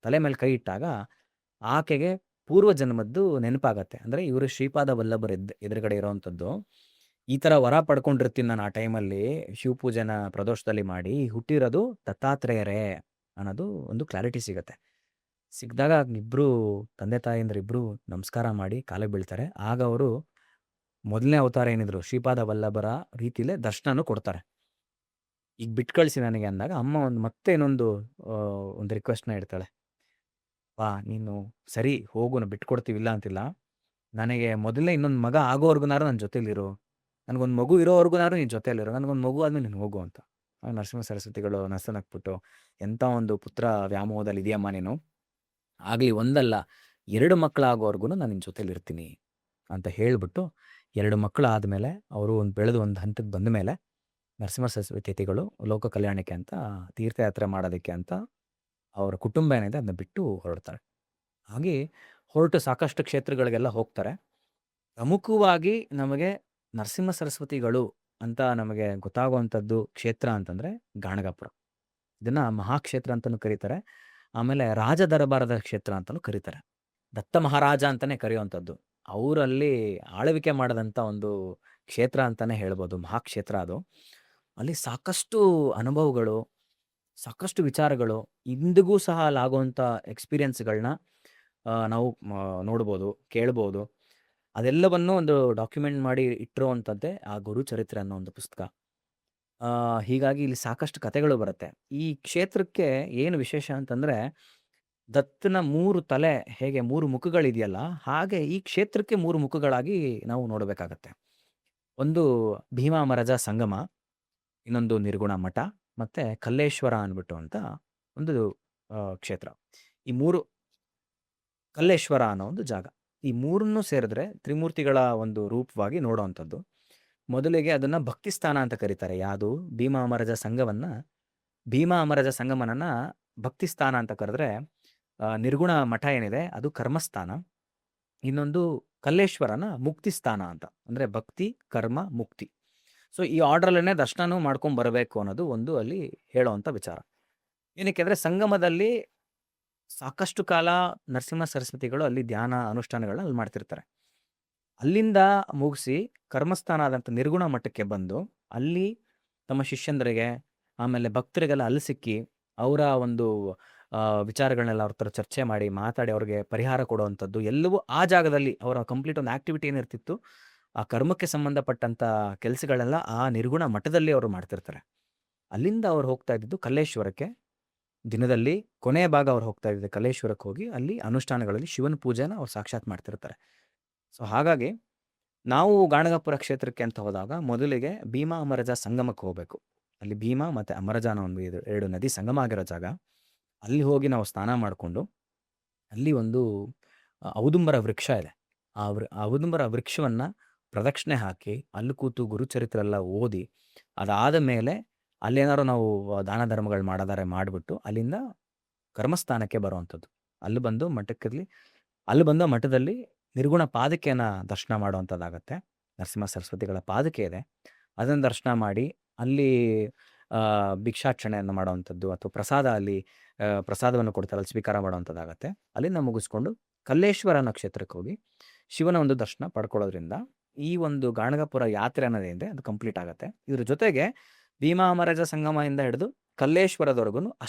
ತಲೆ ಮೇಲೆ ಕೈ ಇಟ್ಟಾಗ ಆಕೆಗೆ ಪೂರ್ವ ಜನ್ಮದ್ದು ನೆನಪಾಗತ್ತೆ. ಅಂದರೆ ಇವರು ಶ್ರೀಪಾದ ವಲ್ಲಭರ ಎದುರುಗಡೆ ಇರೋವಂಥದ್ದು. ಈ ಥರ ವರ ಪಡ್ಕೊಂಡಿರ್ತೀನಿ ನಾನು ಆ ಟೈಮಲ್ಲಿ ಶಿವಪೂಜೆನ ಪ್ರದೋಷದಲ್ಲಿ ಮಾಡಿ ಹುಟ್ಟಿರೋದು ದತ್ತಾತ್ರೇಯರೇ ಅನ್ನೋದು ಒಂದು ಕ್ಲಾರಿಟಿ ಸಿಗತ್ತೆ. ಸಿಕ್ಕಿದಾಗ ಇಬ್ಬರು ತಂದೆ ತಾಯಿಂದ್ರಿಬ್ರು ನಮಸ್ಕಾರ ಮಾಡಿ ಕಾಲಿಗೆ ಬೀಳ್ತಾರೆ. ಆಗ ಅವರು ಮೊದಲನೇ ಅವತಾರ ಏನಿದ್ರು ಶ್ರೀಪಾದ ವಲ್ಲಭರ ರೀತಿಲೇ ದರ್ಶನನೂ ಕೊಡ್ತಾರೆ. ಈಗ ಬಿಟ್ಟು ಕಳಿಸಿ ನನಗೆ ಅಂದಾಗ ಅಮ್ಮ ಮತ್ತೆ ಇನ್ನೊಂದು ಒಂದು ರಿಕ್ವೆಸ್ಟ್ನ ಇಡ್ತಾಳೆ. ವಾ ನೀನು ಸರಿ ಹೋಗು, ನಾವು ಬಿಟ್ಕೊಡ್ತೀವಿ, ಇಲ್ಲ ಅಂತಿಲ್ಲ. ನನಗೆ ಮೊದಲೇ ಇನ್ನೊಂದು ಮಗ ಆಗೋವರೆಗುನಾರು ನನ್ನ ಜೊತೆಲಿರು, ನನಗೊಂದು ಮಗು ಇರೋವರೆಗುನಾರು ನೀನು ಜೊತೆಯಲ್ಲಿರು, ನನಗೊಂದು ಮಗು ಆದ್ಮೇಲೆ ನೀನು ಹೋಗು ಅಂತ. ನರಸಿಂಹ ಸರಸ್ವತಿಗಳು ನಸ್ತನಕ್ಬಿಟ್ಟು ಎಂಥ ಒಂದು ಪುತ್ರ ವ್ಯಾಮೋಹದಲ್ಲಿ ಇದೆಯಮ್ಮ ನೀನು, ಆಗಲಿ ಒಂದಲ್ಲ 2 ಮಕ್ಕಳಾಗೋವರೆಗೂ ನಾನು ನಿನ್ನ ಜೊತೆಲಿರ್ತೀನಿ ಅಂತ ಹೇಳಿಬಿಟ್ಟು 2 ಮಕ್ಕಳು ಆದಮೇಲೆ ಅವರು ಬೆಳೆದು ಒಂದು ಹಂತಕ್ಕೆ ಬಂದ ಮೇಲೆ ನರಸಿಂಹ ಸರಸ್ವತಿಗಳು ಲೋಕ ಕಲ್ಯಾಣಕ್ಕೆ ಅಂತ ತೀರ್ಥಯಾತ್ರೆ ಮಾಡೋದಕ್ಕೆ ಅಂತ ಅವರ ಕುಟುಂಬ ಏನಿದೆ ಅದನ್ನ ಬಿಟ್ಟು ಹೊರಡ್ತಾರೆ. ಹಾಗೆ ಹೊರಟು ಸಾಕಷ್ಟು ಕ್ಷೇತ್ರಗಳಿಗೆಲ್ಲ ಹೋಗ್ತಾರೆ. ಪ್ರಮುಖವಾಗಿ ನಮಗೆ ನರಸಿಂಹ ಸರಸ್ವತಿಗಳು ಅಂತ ನಮಗೆ ಗೊತ್ತಾಗುವಂಥದ್ದು ಕ್ಷೇತ್ರ ಅಂತಂದರೆ ಗಾಣಗಾಪುರ. ಇದನ್ನು ಮಹಾಕ್ಷೇತ್ರ ಅಂತಲೂ ಕರೀತಾರೆ. ಆಮೇಲೆ ರಾಜ ದರಬಾರದ ಕ್ಷೇತ್ರ ಅಂತಲೂ ಕರೀತಾರೆ. ದತ್ತ ಮಹಾರಾಜ ಅಂತಲೇ ಕರೆಯುವಂಥದ್ದು. ಅವರಲ್ಲಿ ಆಳ್ವಿಕೆ ಮಾಡಿದಂಥ ಒಂದು ಕ್ಷೇತ್ರ ಅಂತಲೇ ಹೇಳ್ಬೋದು, ಮಹಾಕ್ಷೇತ್ರ ಅದು. ಅಲ್ಲಿ ಸಾಕಷ್ಟು ಅನುಭವಗಳು, ಸಾಕಷ್ಟು ವಿಚಾರಗಳು, ಇಂದಿಗೂ ಸಹ ಅಲ್ಲಾಗುವಂಥ ಎಕ್ಸ್ಪೀರಿಯನ್ಸ್ಗಳನ್ನ ನಾವು ನೋಡ್ಬೋದು, ಕೇಳ್ಬೋದು. ಅದೆಲ್ಲವನ್ನು ಒಂದು ಡಾಕ್ಯುಮೆಂಟ್ ಮಾಡಿ ಇಟ್ಟಿರುವಂಥದ್ದೇ ಆ ಗುರುಚರಿತ್ರೆ ಅನ್ನೋ ಒಂದು ಪುಸ್ತಕ. ಹೀಗಾಗಿ ಇಲ್ಲಿ ಸಾಕಷ್ಟು ಕಥೆಗಳು ಬರುತ್ತೆ. ಈ ಕ್ಷೇತ್ರಕ್ಕೆ ಏನು ವಿಶೇಷ ಅಂತಂದರೆ, ದತ್ತನ 3 ತಲೆ ಹೇಗೆ 3 ಮುಖಗಳಿದೆಯಲ್ಲ, ಹಾಗೆ ಈ ಕ್ಷೇತ್ರಕ್ಕೆ 3 ಮುಖಗಳಾಗಿ ನಾವು ನೋಡಬೇಕಾಗತ್ತೆ. ಒಂದು ಭೀಮಾಮರಜ ಸಂಗಮ, ಇನ್ನೊಂದು ನಿರ್ಗುಣ ಮಠ, ಮತ್ತು ಕಲ್ಲೇಶ್ವರ ಅಂದ್ಬಿಟ್ಟು ಅಂತ ಒಂದು ಕ್ಷೇತ್ರ. ಈ 3 ಕಲ್ಲೇಶ್ವರ ಅನ್ನೋ ಒಂದು ಜಾಗ. ಈ 3ನ್ನು ಸೇರಿದ್ರೆ ತ್ರಿಮೂರ್ತಿಗಳ ಒಂದು ರೂಪವಾಗಿ ನೋಡೋವಂಥದ್ದು. ಮೊದಲಿಗೆ ಅದನ್ನು ಭಕ್ತಿ ಸ್ಥಾನ ಅಂತ ಕರೀತಾರೆ. ಯಾವುದು ಭೀಮಾಮರಜ ಸಂಗಮನನ್ನ ಭಕ್ತಿ ಸ್ಥಾನ ಅಂತ ಕರೆದ್ರೆ, ನಿರ್ಗುಣ ಮಠ ಏನಿದೆ ಅದು ಕರ್ಮಸ್ಥಾನ, ಇನ್ನೊಂದು ಕಲ್ಲೇಶ್ವರನ ಮುಕ್ತಿ ಸ್ಥಾನ ಅಂತ. ಅಂದರೆ ಭಕ್ತಿ, ಕರ್ಮ, ಮುಕ್ತಿ. ಸೊ ಈ ಆರ್ಡ್ರಲ್ಲೇ ದರ್ಶನನೂ ಮಾಡ್ಕೊಂಡು ಬರಬೇಕು ಅನ್ನೋದು ಒಂದು ಅಲ್ಲಿ ಹೇಳೋವಂಥ ವಿಚಾರ. ಏನಕ್ಕೆ ಅಂದರೆ ಸಂಗಮದಲ್ಲಿ ಸಾಕಷ್ಟು ಕಾಲ ನರಸಿಂಹ ಸರಸ್ವತಿಗಳು ಅಲ್ಲಿ ಧ್ಯಾನ ಅನುಷ್ಠಾನಗಳನ್ನ ಅಲ್ಲಿ ಮಾಡ್ತಿರ್ತಾರೆ. ಅಲ್ಲಿಂದ ಮುಗಿಸಿ ಕರ್ಮಸ್ಥಾನ ಆದಂಥ ನಿರ್ಗುಣ ಮಠಕ್ಕೆ ಬಂದು ಅಲ್ಲಿ ತಮ್ಮ ಶಿಷ್ಯಂದರಿಗೆ ಆಮೇಲೆ ಭಕ್ತರಿಗೆಲ್ಲ ಅಲ್ಲಿ ಸಿಕ್ಕಿ ಅವರ ಒಂದು ವಿಚಾರಗಳನ್ನೆಲ್ಲ ಅವ್ರ ಥರ ಚರ್ಚೆ ಮಾಡಿ ಮಾತಾಡಿ ಅವ್ರಿಗೆ ಪರಿಹಾರ ಕೊಡುವಂಥದ್ದು ಎಲ್ಲವೂ ಆ ಜಾಗದಲ್ಲಿ ಅವರ ಕಂಪ್ಲೀಟ್ ಒಂದು ಆ್ಯಕ್ಟಿವಿಟಿ ಏನಿರ್ತಿತ್ತು, ಆ ಕರ್ಮಕ್ಕೆ ಸಂಬಂಧಪಟ್ಟಂಥ ಕೆಲಸಗಳೆಲ್ಲ ಆ ನಿರ್ಗುಣ ಮಠದಲ್ಲಿ ಅವರು ಮಾಡ್ತಿರ್ತಾರೆ. ಅಲ್ಲಿಂದ ಅವ್ರು ಹೋಗ್ತಾ ಇದ್ದಿದ್ದು ಕಲ್ಲೇಶ್ವರಕ್ಕೆ. ದಿನದಲ್ಲಿ ಕೊನೆಯ ಭಾಗ ಅವ್ರು ಹೋಗ್ತಾ ಇದ್ದಿದ್ದು ಕಲ್ಲೇಶ್ವರಕ್ಕೆ ಹೋಗಿ ಅಲ್ಲಿ ಅನುಷ್ಠಾನಗಳಲ್ಲಿ ಶಿವನ ಪೂಜೆನ ಅವ್ರು ಸಾಕ್ಷಾತ್ ಮಾಡ್ತಿರ್ತಾರೆ. ಸೊ ಹಾಗಾಗಿ ನಾವು ಗಾಣಗಾಪುರ ಕ್ಷೇತ್ರಕ್ಕೆ ಅಂತ ಹೋದಾಗ ಮೊದಲಿಗೆ ಭೀಮಾ ಅಮರಜ ಸಂಗಮಕ್ಕೆ ಹೋಗಬೇಕು. ಅಲ್ಲಿ ಭೀಮಾ ಮತ್ತು ಅಮರಜ ಅನ್ನೋ ಒಂದು 2 ನದಿ ಸಂಗಮ ಆಗಿರೋ ಜಾಗ. ಅಲ್ಲಿ ಹೋಗಿ ನಾವು ಸ್ನಾನ ಮಾಡಿಕೊಂಡು ಅಲ್ಲಿ ಒಂದು ಔದುಂಬರ ವೃಕ್ಷ ಇದೆ. ಆ ಔದುಂಬರ ವೃಕ್ಷವನ್ನು ಪ್ರದಕ್ಷಿಣೆ ಹಾಕಿ ಅಲ್ಲಿ ಕೂತು ಗುರುಚರಿತ್ರೆ ಎಲ್ಲ ಓದಿ, ಅದಾದ ಮೇಲೆ ಅಲ್ಲೇನಾದ್ರು ನಾವು ದಾನ ಧರ್ಮಗಳು ಮಾಡೋದಾರೆ ಮಾಡಿಬಿಟ್ಟು ಅಲ್ಲಿಂದ ಕರ್ಮಸ್ಥಾನಕ್ಕೆ ಬರುವಂಥದ್ದು. ಅಲ್ಲಿ ಬಂದು ಮಠದಲ್ಲಿ ನಿರ್ಗುಣ ಪಾದಕೆಯನ್ನು ದರ್ಶನ ಮಾಡುವಂಥದ್ದಾಗತ್ತೆ. ನರಸಿಂಹ ಸರಸ್ವತಿಗಳ ಪಾದಕೆ ಇದೆ, ಅದನ್ನು ದರ್ಶನ ಮಾಡಿ ಅಲ್ಲಿ ಭಿಕ್ಷಾಟನೆಯನ್ನು ಮಾಡುವಂಥದ್ದು ಅಥವಾ ಪ್ರಸಾದವನ್ನು ಕೊಡ್ತಾರೆ, ಅಲ್ಲಿ ಸ್ವೀಕಾರ ಮಾಡುವಂಥದ್ದಾಗತ್ತೆ. ಅಲ್ಲಿಂದ ಮುಗಿಸ್ಕೊಂಡು ಕಲ್ಲೇಶ್ವರ ನಕ್ಷತ್ರಕ್ಕೆ ಹೋಗಿ ಶಿವನ ಒಂದು ದರ್ಶನ ಪಡ್ಕೊಳ್ಳೋದ್ರಿಂದ ಈ ಒಂದು ಗಾಣಗಾಪುರ ಯಾತ್ರೆ ಅನ್ನೋದೇನಿದೆ ಅದು ಕಂಪ್ಲೀಟ್ ಆಗುತ್ತೆ. ಇದ್ರ ಜೊತೆಗೆ ಭೀಮಾಮರಜ ಸಂಗಮದಿಂದ ಹಿಡಿದು ಕಲ್ಲೇಶ್ವರದವರೆಗೂ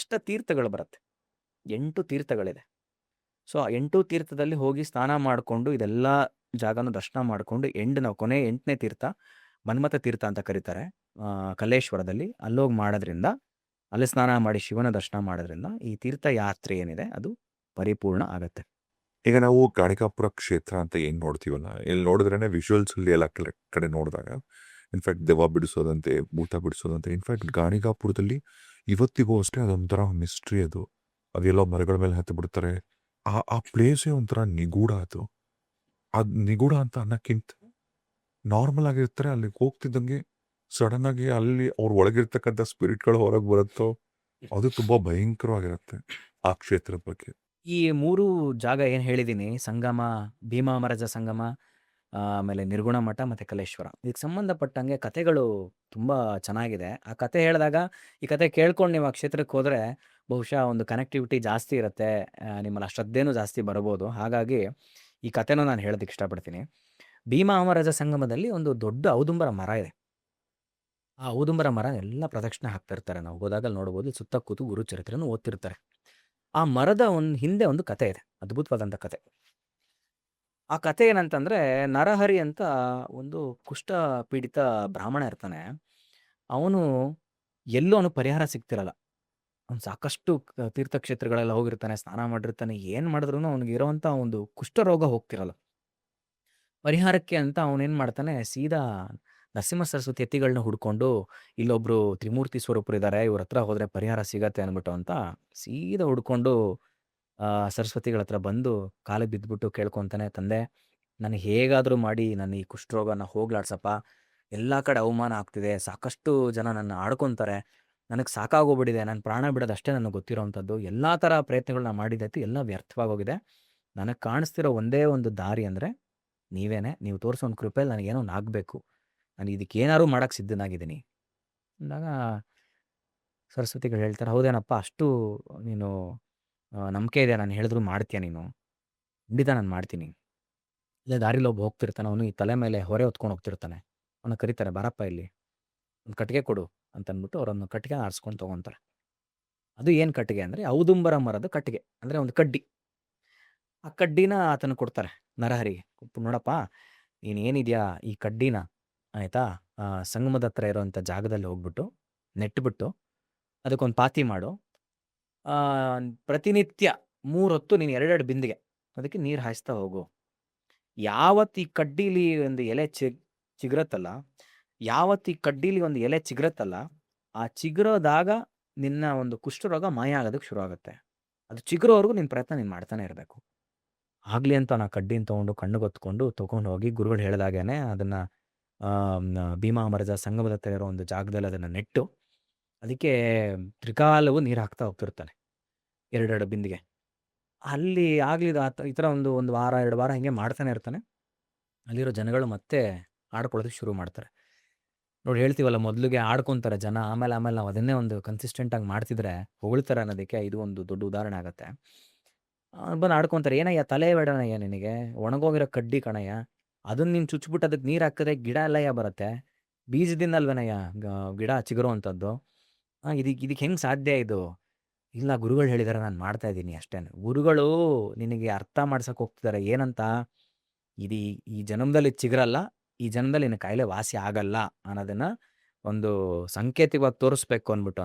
ತೀರ್ಥಗಳು ಬರುತ್ತೆ. 8 ತೀರ್ಥಗಳಿದೆ. ಸೊ ಆ 8 ತೀರ್ಥದಲ್ಲಿ ಹೋಗಿ ಸ್ನಾನ ಮಾಡಿಕೊಂಡು ಇದೆಲ್ಲ ಜಾಗನೂ ದರ್ಶನ ಮಾಡಿಕೊಂಡು ನಾವು ಕೊನೆ 8ನೇ ತೀರ್ಥ ಮನ್ಮಥ ತೀರ್ಥ ಅಂತ ಕರೀತಾರೆ ಕಲ್ಲೇಶ್ವರದಲ್ಲಿ. ಅಲ್ಲೋಗಿ ಮಾಡೋದ್ರಿಂದ, ಅಲ್ಲಿ ಸ್ನಾನ ಮಾಡಿ ಶಿವನ ದರ್ಶನ ಮಾಡೋದ್ರಿಂದ ಈ ತೀರ್ಥ ಯಾತ್ರೆ ಏನಿದೆ ಅದು ಪರಿಪೂರ್ಣ ಆಗತ್ತೆ. ಈಗ ನಾವು ಗಾಣಿಗಾಪುರ ಕ್ಷೇತ್ರ ಅಂತ ಏನು ನೋಡ್ತೀವಲ್ಲ, ಇಲ್ಲಿ ನೋಡಿದ್ರೇ ವಿಜುವಲ್ಸಲ್ಲಿ ಎಲ್ಲ ಕಡೆ ನೋಡಿದಾಗ ಇನ್ಫ್ಯಾಕ್ಟ್ ದೆವ್ವ ಬಿಡಿಸೋದಂತೆ, ಭೂತ ಬಿಡಿಸೋದಂತೆ. ಇನ್ಫ್ಯಾಕ್ಟ್ ಗಾಣಿಗಾಪುರದಲ್ಲಿ ಇವತ್ತಿಗೂ ಅಷ್ಟೇ ಅದೊಂಥರ ಮಿಸ್ಟ್ರಿ. ಅದೆಲ್ಲೋ ಮರಗಳ ಮೇಲೆ ಹತ್ತಿ ಬಿಡ್ತಾರೆ. ಆ ಪ್ಲೇಸೇ ಒಂಥರ ನಿಗೂಢ. ಅದು ನಿಗೂಢ ಅಂತ ಅನ್ನೋಕ್ಕಿಂತ ನಾರ್ಮಲ್ ಆಗಿರ್ತಾರೆ. ಅಲ್ಲಿಗೆ ಹೋಗ್ತಿದ್ದಂಗೆ ಸಡನ್ ಆಗಿ ಅಲ್ಲಿ ಅವ್ರ ಒಳಗಿರ್ತಕ್ಕಂಥ ಸ್ಪಿರಿಟ್ಗಳು ಹೊರಗೆ ಬರುತ್ತೋ, ಅದು ತುಂಬಾ ಭಯಂಕರವಾಗಿರುತ್ತೆ ಆ ಕ್ಷೇತ್ರದ ಬಗ್ಗೆ. ಈ 3 ಜಾಗ ಏನು ಹೇಳಿದ್ದೀನಿ, ಸಂಗಮ, ಭೀಮಾಮರಜ ಸಂಗಮ, ಆಮೇಲೆ ನಿರ್ಗುಣ ಮಠ ಮತ್ತು ಕಲೇಶ್ವರ. ಇದಕ್ಕೆ ಸಂಬಂಧಪಟ್ಟಂಗೆ ಕಥೆಗಳು ತುಂಬ ಚೆನ್ನಾಗಿದೆ. ಆ ಕಥೆ ಹೇಳಿದಾಗ ಈ ಕಥೆ ಕೇಳ್ಕೊಂಡು ನೀವು ಆ ಕ್ಷೇತ್ರಕ್ಕೆ ಹೋದರೆ ಬಹುಶಃ ಒಂದು ಕನೆಕ್ಟಿವಿಟಿ ಜಾಸ್ತಿ ಇರುತ್ತೆ. ನಿಮ್ಮಲ್ಲಿ ಆ ಶ್ರದ್ಧೆನೂ ಜಾಸ್ತಿ ಬರ್ಬೋದು. ಹಾಗಾಗಿ ಈ ಕಥೆನೂ ನಾನು ಹೇಳೋದಕ್ಕೆ ಇಷ್ಟಪಡ್ತೀನಿ. ಭೀಮಾ ಅಮರಜ ಸಂಗಮದಲ್ಲಿ ಒಂದು ದೊಡ್ಡ ಔದುಂಬರ ಮರ ಇದೆ. ಆ ಔದುಂಬರ ಮರ ಎಲ್ಲ ಪ್ರದಕ್ಷಿಣೆ ಹಾಕ್ತಾ ಇರ್ತಾರೆ. ನಾವು ಹೋದಾಗ ಅಲ್ಲಿ ನೋಡ್ಬೋದು. ಸುತ್ತ ಕೂತು ಗುರುಚರಿತ್ರೆಯನ್ನು ಓದ್ತಿರ್ತಾರೆ. ಆ ಮರದ ಹಿಂದೆ ಒಂದು ಕತೆ ಇದೆ. ಅದ್ಭುತವಾದಂಥ ಕತೆ. ಆ ಕತೆ ಏನಂತಂದ್ರೆ, ನರಹರಿ ಅಂತ ಒಂದು ಕುಷ್ಠ ಪೀಡಿತ ಬ್ರಾಹ್ಮಣ ಇರ್ತಾನೆ. ಅವನು ಎಲ್ಲೂ ಅವನಿಗೆ ಪರಿಹಾರ ಸಿಗ್ತಿರಲ್ಲ. ಅವ್ನು ಸಾಕಷ್ಟು ತೀರ್ಥಕ್ಷೇತ್ರಗಳೆಲ್ಲ ಹೋಗಿರ್ತಾನೆ, ಸ್ನಾನ ಮಾಡಿರ್ತಾನೆ. ಏನು ಮಾಡಿದ್ರೂ ಅವನಿಗೆ ಇರೋವಂಥ ಒಂದು ಕುಷ್ಠರೋಗ ಹೋಗ್ತಿರಲ್ಲ. ಪರಿಹಾರಕ್ಕೆ ಅಂತ ಅವನೇನು ಮಾಡ್ತಾನೆ, ಸೀದಾ ನರಸಿಂಹ ಸರಸ್ವತಿ ಯತಿಗಳನ್ನ ಹುಡ್ಕೊಂಡು, ಇಲ್ಲೊಬ್ರು ತ್ರಿಮೂರ್ತಿ ಸ್ವರೂಪರು ಇದ್ದಾರೆ, ಇವ್ರ ಹತ್ರ ಹೋದ್ರೆ ಪರಿಹಾರ ಸಿಗತ್ತೆ ಅಂದ್ಬಿಟ್ಟು ಅಂತ ಸೀದಾ ಹುಡ್ಕೊಂಡು ಸರಸ್ವತಿಗಳ ಹತ್ರ ಬಂದು ಕಾಲಿಗೆ ಬಿದ್ದುಬಿಟ್ಟು ಕೇಳ್ಕೊತಾನೆ, ತಂದೆ ನನಗೆ ಹೇಗಾದರೂ ಮಾಡಿ ನನ್ನ ಈ ಕುಷ್ಠರೋಗನ ಹೋಗ್ಲಾಡ್ಸಪ್ಪ. ಎಲ್ಲ ಕಡೆ ಅವಮಾನ ಆಗ್ತಿದೆ, ಸಾಕಷ್ಟು ಜನ ನನ್ನ ಆಡ್ಕೊತಾರೆ, ನನಗೆ ಸಾಕಾಗೋಗ್ಬಿಟ್ಟಿದೆ, ನನ್ನ ಪ್ರಾಣ ಬಿಡೋದು ಅಷ್ಟೇ ನನಗೆ ಗೊತ್ತಿರೋವಂಥದ್ದು. ಎಲ್ಲ ಥರ ಪ್ರಯತ್ನಗಳನ್ನ ಮಾಡಿದ್ದಾಯ್ತು, ಎಲ್ಲ ವ್ಯರ್ಥವಾಗೋಗಿದೆ. ನನಗೆ ಕಾಣಿಸ್ತಿರೋ ಒಂದೇ ಒಂದು ದಾರಿ ಅಂದರೆ ನೀವೇನೆ. ನೀವು ತೋರಿಸೋ ಒಂದು ಕೃಪೆಯಲ್ಲಿ ನನಗೇನೋ ಒಂದು ಆಗಬೇಕು. ನಾನು ಇದಕ್ಕೆ ಏನಾದ್ರು ಮಾಡೋಕ್ಕೆ ಸಿದ್ಧನಾಗಿದ್ದೀನಿ ಅಂದಾಗ ಸರಸ್ವತಿಗಳು ಹೇಳ್ತಾರೆ, ಹೌದೇನಪ್ಪ, ಅಷ್ಟು ನೀನು ನಂಬಿಕೆ ಇದೆ, ನಾನು ಹೇಳಿದ್ರು ಮಾಡ್ತೀಯ ನೀನು? ಖಂಡಿತ ನಾನು ಮಾಡ್ತೀನಿ. ಇಲ್ಲೇ ದಾರಿಲಿ ಒಬ್ಬ ಹೋಗ್ತಿರ್ತಾನೆ, ಅವನು ಈ ತಲೆ ಮೇಲೆ ಹೊರೆ ಹೊತ್ಕೊಂಡು ಹೋಗ್ತಿರ್ತಾನೆ. ಅವನ್ನ ಕರೀತಾರೆ, ಬಾರಪ್ಪ ಇಲ್ಲಿ ಒಂದು ಕಟ್ಟಿಗೆ ಕೊಡು ಅಂತ ಅಂದ್ಬಿಟ್ಟು ಅವರನ್ನು ಕಟ್ಟಿಗೆ ಆರಿಸ್ಕೊಂಡು ತೊಗೊತಾರೆ. ಅದು ಏನು ಕಟ್ಟಿಗೆ ಅಂದರೆ ಔದುಂಬರ ಮರದ ಕಟ್ಟಿಗೆ, ಅಂದರೆ ಒಂದು ಕಡ್ಡಿ. ಆ ಕಡ್ಡಿನ ಆತನ ಕೊಡ್ತಾರೆ ನರಹರಿಗೆ. ನೋಡಪ್ಪ, ನೀನು ಏನಿದೆಯಾ ಈ ಕಡ್ಡಿನ, ಆಯಿತಾ, ಸಂಗಮದ ಹತ್ರ ಇರೋವಂಥ ಜಾಗದಲ್ಲಿ ಹೋಗ್ಬಿಟ್ಟು ನೆಟ್ಬಿಟ್ಟು ಅದಕ್ಕೊಂದು ಪಾತಿ ಮಾಡು. ಆ, ಪ್ರತಿನಿತ್ಯ 3 ಹೊತ್ತು ನೀನು 2 ಬಿಂದಿಗೆ ಅದಕ್ಕೆ ನೀರು ಹಾಯಿಸ್ತಾ ಹೋಗು. ಯಾವತ್ತು ಈ ಕಡ್ಡಿಲಿ ಒಂದು ಎಲೆ ಚಿಗುರತ್ತಲ್ಲ, ಯಾವತ್ತು ಈ ಕಡ್ಡಿಲಿ ಒಂದು ಎಲೆ ಚಿಗುರತ್ತಲ್ಲ, ಆ ಚಿಗುರೋದಾಗ ನಿನ್ನ ಒಂದು ಕುಷ್ಠರೋಗ ಮಾಯ ಆಗೋದಕ್ಕೆ ಶುರು ಆಗುತ್ತೆ. ಅದು ಚಿಗುರೋವರೆಗೂ ನಿನ್ನ ಪ್ರಯತ್ನ ನೀನು ಮಾಡ್ತಾನೆ ಇರಬೇಕು. ಆಗಲಿ ಅಂತ ನಾ ಕಡ್ಡಿನ ತೊಗೊಂಡು ಕಣ್ಣಿಗೊತ್ಕೊಂಡು ತೊಗೊಂಡು ಹೋಗಿ ಗುರುಗಳು ಹೇಳಿದಾಗೇನೆ ಅದನ್ನು ಭೀಮಾ ಅಮರಜ ಸಂಗಮದ ಹತ್ರ ಇರೋ ಒಂದು ಜಾಗದಲ್ಲಿ ಅದನ್ನು ನೆಟ್ಟು ಅದಕ್ಕೆ ತ್ರಿಕಾಲವು ನೀರು ಹಾಕ್ತಾ ಹೋಗ್ತಿರ್ತಾನೆ, 2 ಬಿಂದಿಗೆ. ಅಲ್ಲಿ ಆಗಲಿ ಈ ಥರ ಒಂದು ಒಂದು ವಾರ 2 ವಾರ ಹಿಂಗೆ ಮಾಡ್ತಾನೆ ಇರ್ತಾನೆ. ಅಲ್ಲಿರೋ ಜನಗಳು ಮತ್ತೆ ಆಡ್ಕೊಳ್ಳೋದಕ್ಕೆ ಶುರು ಮಾಡ್ತಾರೆ. ನೋಡಿ, ಹೇಳ್ತೀವಲ್ಲ, ಮೊದಲಿಗೆ ಆಡ್ಕೊತಾರೆ ಜನ, ಆಮೇಲೆ ಆಮೇಲೆ ನಾವು ಅದನ್ನೇ ಒಂದು ಕನ್ಸಿಸ್ಟೆಂಟಾಗಿ ಮಾಡ್ತಿದ್ರೆ ಹೊಗಳ್ತಾರೆ ಅನ್ನೋದಕ್ಕೆ ಇದು ಒಂದು ದೊಡ್ಡ ಉದಾಹರಣೆ ಆಗುತ್ತೆ. ಬಂದು ಆಡ್ಕೊತಾರೆ, ಏನಯ್ಯ ತಲೆ ಬೇಡನಯ್ಯ ನಿನಗೆ, ಒಣಗೋಗಿರೋ ಕಡ್ಡಿ ಕಣಯ್ಯ, ಅದನ್ನ ನೀನು ಚುಚ್ಬಿಟ್ಟು ಅದಕ್ಕೆ ನೀರು ಹಾಕಿದ್ರೆ ಗಿಡ ಎಲ್ಲಯ್ಯ ಬರುತ್ತೆ, ಬೀಜದಿಂದ ಅಲ್ವೇನಯ್ಯ ಗಿಡ ಚಿಗುರೋ ಅಂಥದ್ದು. ಇದಕ್ಕೆ ಹೆಂಗೆ ಸಾಧ್ಯ ಇದು? ಇಲ್ಲ, ಗುರುಗಳು ಹೇಳಿದ್ದಾರೆ, ನಾನು ಮಾಡ್ತಾ ಇದ್ದೀನಿ ಅಷ್ಟೇ. ಗುರುಗಳು ನಿನಗೆ ಅರ್ಥ ಮಾಡ್ಸಕ್ಕೆ ಹೋಗ್ತಿದ್ದಾರೆ ಏನಂತ, ಇದು ಈ ಜನ್ಮದಲ್ಲಿ ಚಿಗುರಲ್ಲ, ಈ ಜನ್ಮದಲ್ಲಿ ನಿನ್ನ ಕಾಯಿಲೆ ವಾಸಿ ಆಗಲ್ಲ ಅನ್ನೋದನ್ನು ಒಂದು ಸಾಂಕೇತಿಕವಾಗಿ ತೋರಿಸ್ಬೇಕು ಅಂದ್ಬಿಟ್ಟು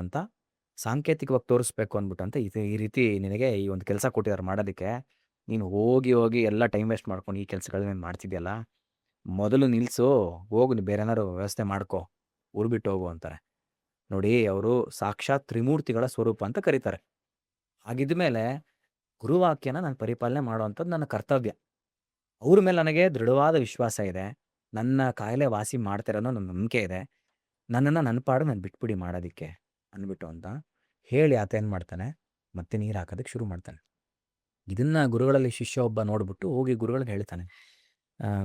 ಅಂತ, ಈ ರೀತಿ ನಿನಗೆ ಈ ಒಂದು ಕೆಲಸ ಕೊಟ್ಟಿದ್ದಾರೆ ಮಾಡೋದಕ್ಕೆ. ನೀನು ಹೋಗಿ ಹೋಗಿ ಎಲ್ಲ ಟೈಮ್ ವೇಸ್ಟ್ ಮಾಡ್ಕೊಂಡು ಈ ಕೆಲಸಗಳನ್ನ ಮಾಡ್ತಿದ್ಯಲ್ಲ, ಮೊದಲು ನಿಲ್ಲಿಸು, ಹೋಗು, ನೀನು ಬೇರೆ ಏನಾದ್ರು ವ್ಯವಸ್ಥೆ ಮಾಡ್ಕೊ, ಊರು ಹೋಗು ಅಂತಾರೆ. ನೋಡಿ, ಅವರು ಸಾಕ್ಷಾತ್ ತ್ರಿಮೂರ್ತಿಗಳ ಸ್ವರೂಪ ಅಂತ ಕರೀತಾರೆ. ಹಾಗಿದ್ದ ಮೇಲೆ ಗುರುವಾಕ್ಯನ ನಾನು ಪರಿಪಾಲನೆ ಮಾಡುವಂಥದ್ದು ನನ್ನ ಕರ್ತವ್ಯ. ಅವ್ರ ಮೇಲೆ ನನಗೆ ದೃಢವಾದ ವಿಶ್ವಾಸ ಇದೆ, ನನ್ನ ಕಾಯಿಲೆ ವಾಸಿ ಮಾಡ್ತಾರೆ ಅನ್ನೋ ನನ್ನ ನಂಬಿಕೆ ಇದೆ, ನನ್ನನ್ನು ನನ್ನ ಪಾಡು ನಾನು ಬಿಟ್ಬಿಡಿ ಮಾಡೋದಕ್ಕೆ ಅಂದ್ಬಿಟ್ಟು ಅಂತ ಹೇಳಿ ಆತ ಏನು ಮಾಡ್ತಾನೆ, ಮತ್ತೆ ನೀರು ಹಾಕೋದಕ್ಕೆ ಶುರು ಮಾಡ್ತಾನೆ. ಇದನ್ನು ಗುರುಗಳಲ್ಲಿ ಶಿಷ್ಯ ಒಬ್ಬ ನೋಡ್ಬಿಟ್ಟು ಹೋಗಿ ಗುರುಗಳಿಗೆ ಹೇಳ್ತಾನೆ,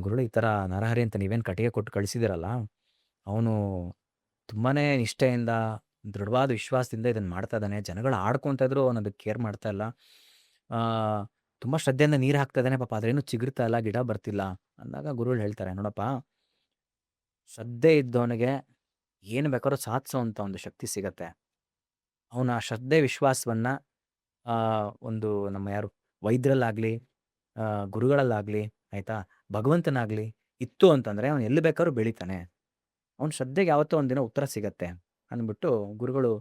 ಗುರುಗಳು, ಈ ಥರ ನರಹರಿ ಅಂತ ನೀವೇನು ಕಟ್ಟಿಗೆ ಕೊಟ್ಟು ಕಳಿಸಿದಿರಲ್ಲ, ಅವನು ತುಂಬಾ ನಿಷ್ಠೆಯಿಂದ ದೃಢವಾದ ವಿಶ್ವಾಸದಿಂದ ಇದನ್ನು ಮಾಡ್ತಾ ಇದ್ದಾನೆ, ಜನಗಳು ಆಡ್ಕೊತಾ ಇದ್ರು ಅವನು ಅದಕ್ಕೆ ಕೇರ್ ಮಾಡ್ತಾ ಇಲ್ಲ, ತುಂಬ ಶ್ರದ್ಧೆಯಿಂದ ನೀರು ಹಾಕ್ತಾ ಇದ್ದಾನೆ, ಪಾಪ ಅದ್ರೇನು ಚಿಗುರ್ತಾ ಇಲ್ಲ, ಗಿಡ ಬರ್ತಿಲ್ಲ ಅಂದಾಗ ಗುರುಗಳು ಹೇಳ್ತಾರೆ, ನೋಡಪ್ಪ, ಶ್ರದ್ಧೆ ಇದ್ದವನಿಗೆ ಏನು ಬೇಕಾದ್ರೂ ಸಾಧಿಸೋವಂಥ ಒಂದು ಶಕ್ತಿ ಸಿಗತ್ತೆ. ಅವನ ಶ್ರದ್ಧೆ ವಿಶ್ವಾಸವನ್ನು ಒಂದು ನಮ್ಮ ಯಾರು ವೈದ್ಯರಲ್ಲಾಗಲಿ, ಗುರುಗಳಲ್ಲಾಗಲಿ, ಆಯಿತಾ, ಭಗವಂತನಾಗಲಿ ಇತ್ತು ಅಂತಂದರೆ ಅವನು ಎಲ್ಲಿ ಬೇಕಾದ್ರೂ ಬೆಳಿತಾನೆ. ಅವನ ಶ್ರದ್ಧೆಗೆ ಯಾವತ್ತೋ ಒಂದಿನ ಉತ್ತರ ಸಿಗತ್ತೆ ಅಂದ್ಬಿಟ್ಟು ಗುರುಗಳು,